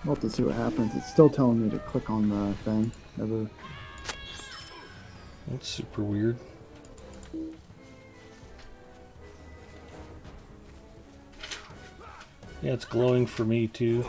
Speaker 9: We'll have to see what happens. It's still telling me to click on the thing. Never.
Speaker 1: That's super weird. Yeah, it's glowing for me too.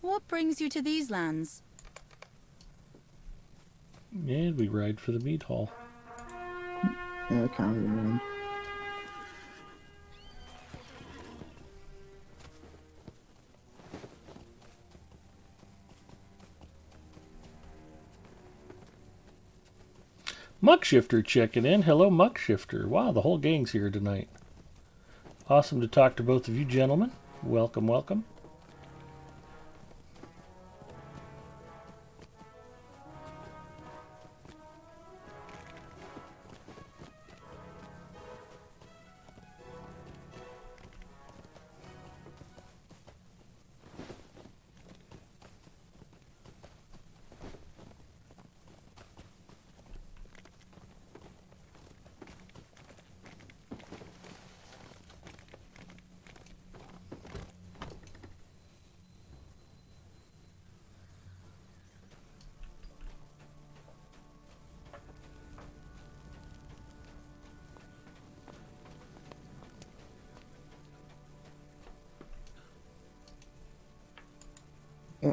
Speaker 3: What brings you to these lands?
Speaker 1: And we ride for the meat hall.
Speaker 9: Yeah, kind of annoying.
Speaker 1: Muckshifter checking in. Hello, Muckshifter. Wow, the whole gang's here tonight. Awesome to talk to both of you gentlemen. Welcome, welcome.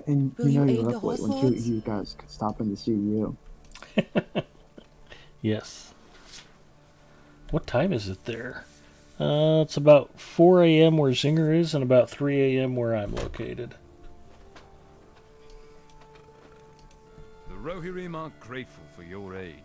Speaker 9: And
Speaker 3: Will
Speaker 9: you know
Speaker 3: you
Speaker 9: you're
Speaker 3: aid the
Speaker 9: up late
Speaker 3: horse
Speaker 9: when two of
Speaker 3: lords?
Speaker 9: you guys could stop in to see you.
Speaker 1: Yes. What time is it there? It's about 4 a.m. where Zinger is and about 3 a.m. where I'm located.
Speaker 2: The Rohirrim are grateful for your aid.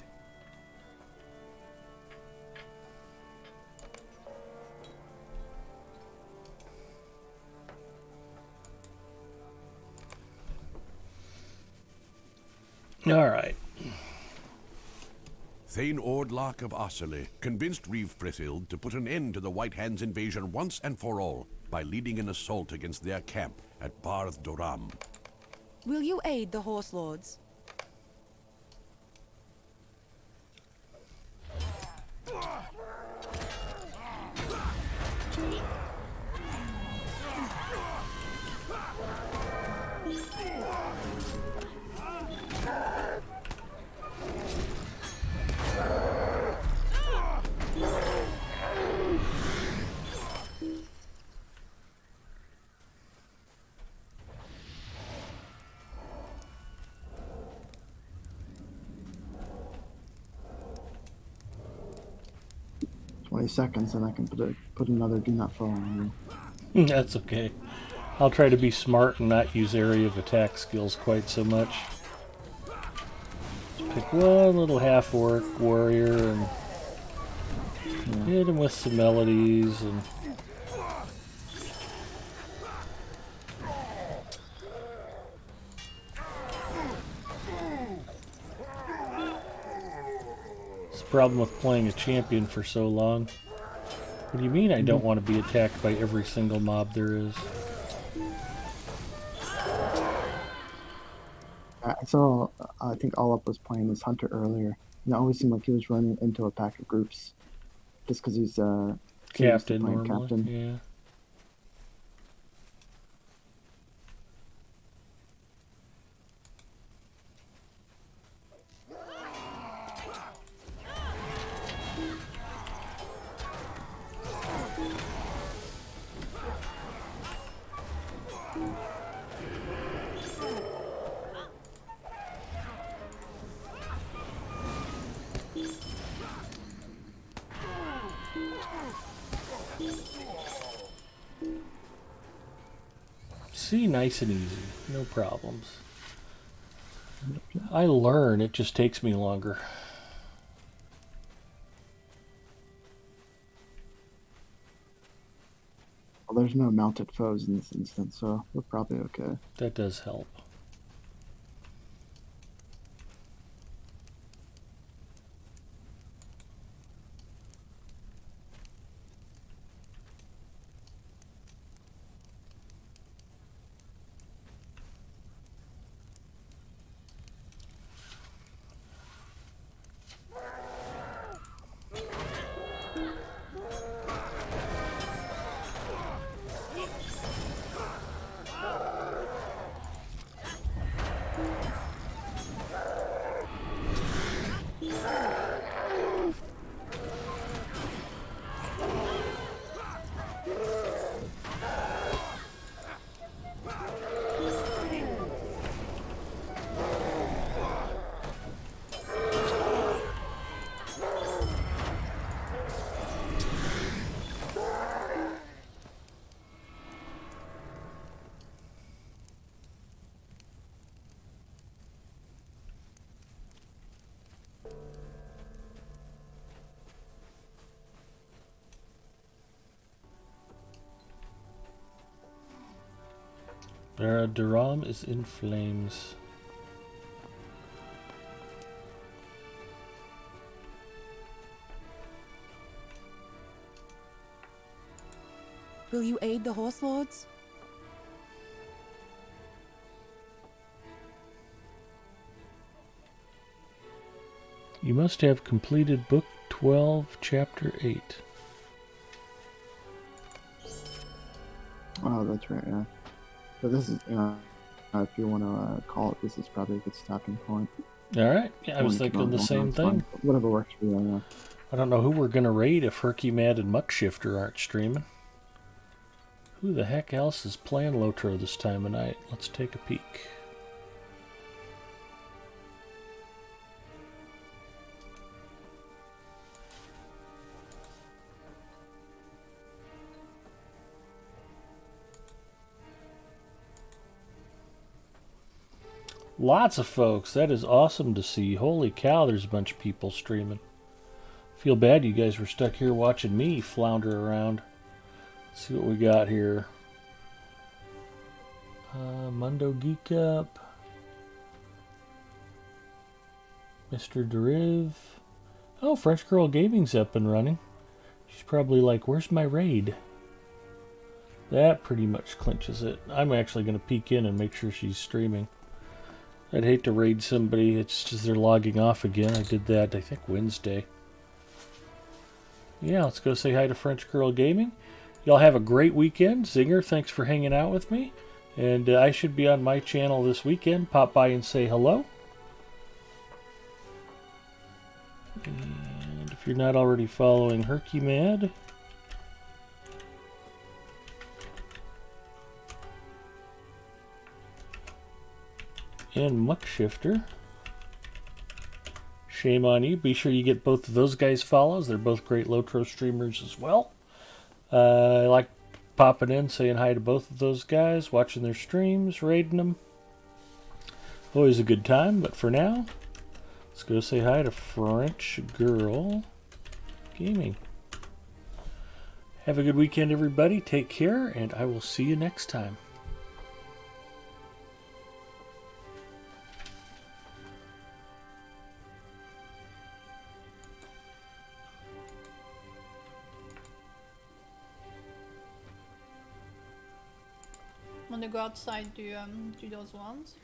Speaker 1: All right.
Speaker 7: Thane Ordlach of Ossele convinced Reeve Brithild to put an end to the White Hand's invasion once and for all by leading an assault against their camp at Barth Doram.
Speaker 3: Will you aid the horse lords?
Speaker 9: Seconds, and I can put another do not fall on you.
Speaker 1: That's okay. I'll try to be smart and not use area of attack skills quite so much. Just pick one little half-orc warrior and hit him with some melodies and... It's the problem with playing a champion for so long. What do you mean I don't want to be attacked by every single mob there is?
Speaker 9: I saw, I think Olaf was playing this hunter earlier, It always seemed like he was running into a pack of groups, just because he's so used to
Speaker 1: Captain
Speaker 9: playing
Speaker 1: normally.
Speaker 9: captain.
Speaker 1: Yeah. See, nice and easy. No problems. I learn. It just takes me longer.
Speaker 9: Well, there's no mounted foes in this instance, so we're probably okay.
Speaker 1: That does help. Durham is in flames.
Speaker 3: Will you aid the horse lords?
Speaker 1: You must have completed Book 12, Chapter 8.
Speaker 9: Oh, that's right, yeah. But this is, if you want to call it, this is probably a good stopping point.
Speaker 1: Alright, yeah, I was thinking the same thing.
Speaker 9: Whatever works for you, yeah.
Speaker 1: I don't know who we're going to raid if Herky Mad and Muckshifter aren't streaming. Who the heck else is playing Lotro this time of night? Let's take a peek. Lots of folks. That is awesome to see. Holy cow, there's a bunch of people streaming. Feel bad you guys were stuck here watching me flounder around. Let's see what we got here. Mundo Geek Up. Mr. Deriv. Oh, French Girl Gaming's up and running. She's probably like, where's my raid? That pretty much clinches it. I'm actually going to peek in and make sure she's streaming. I'd hate to raid somebody, it's just they're logging off again. I did that, I think, Wednesday. Yeah, let's go say hi to French Girl Gaming. Y'all have a great weekend. Zinger, thanks for hanging out with me. And I should be on my channel this weekend. Pop by and say hello. And if you're not already following Herky Mad, and Muckshifter, shame on you. Be sure you get both of those guys follows. They're both great Lotro streamers as well. I like popping in, saying hi to both of those guys, watching their streams, raiding them. Always a good time, but for now, let's go say hi to French Girl Gaming. Have a good weekend, everybody. Take care, and I will see you next time.
Speaker 12: When you go outside, do you do those ones?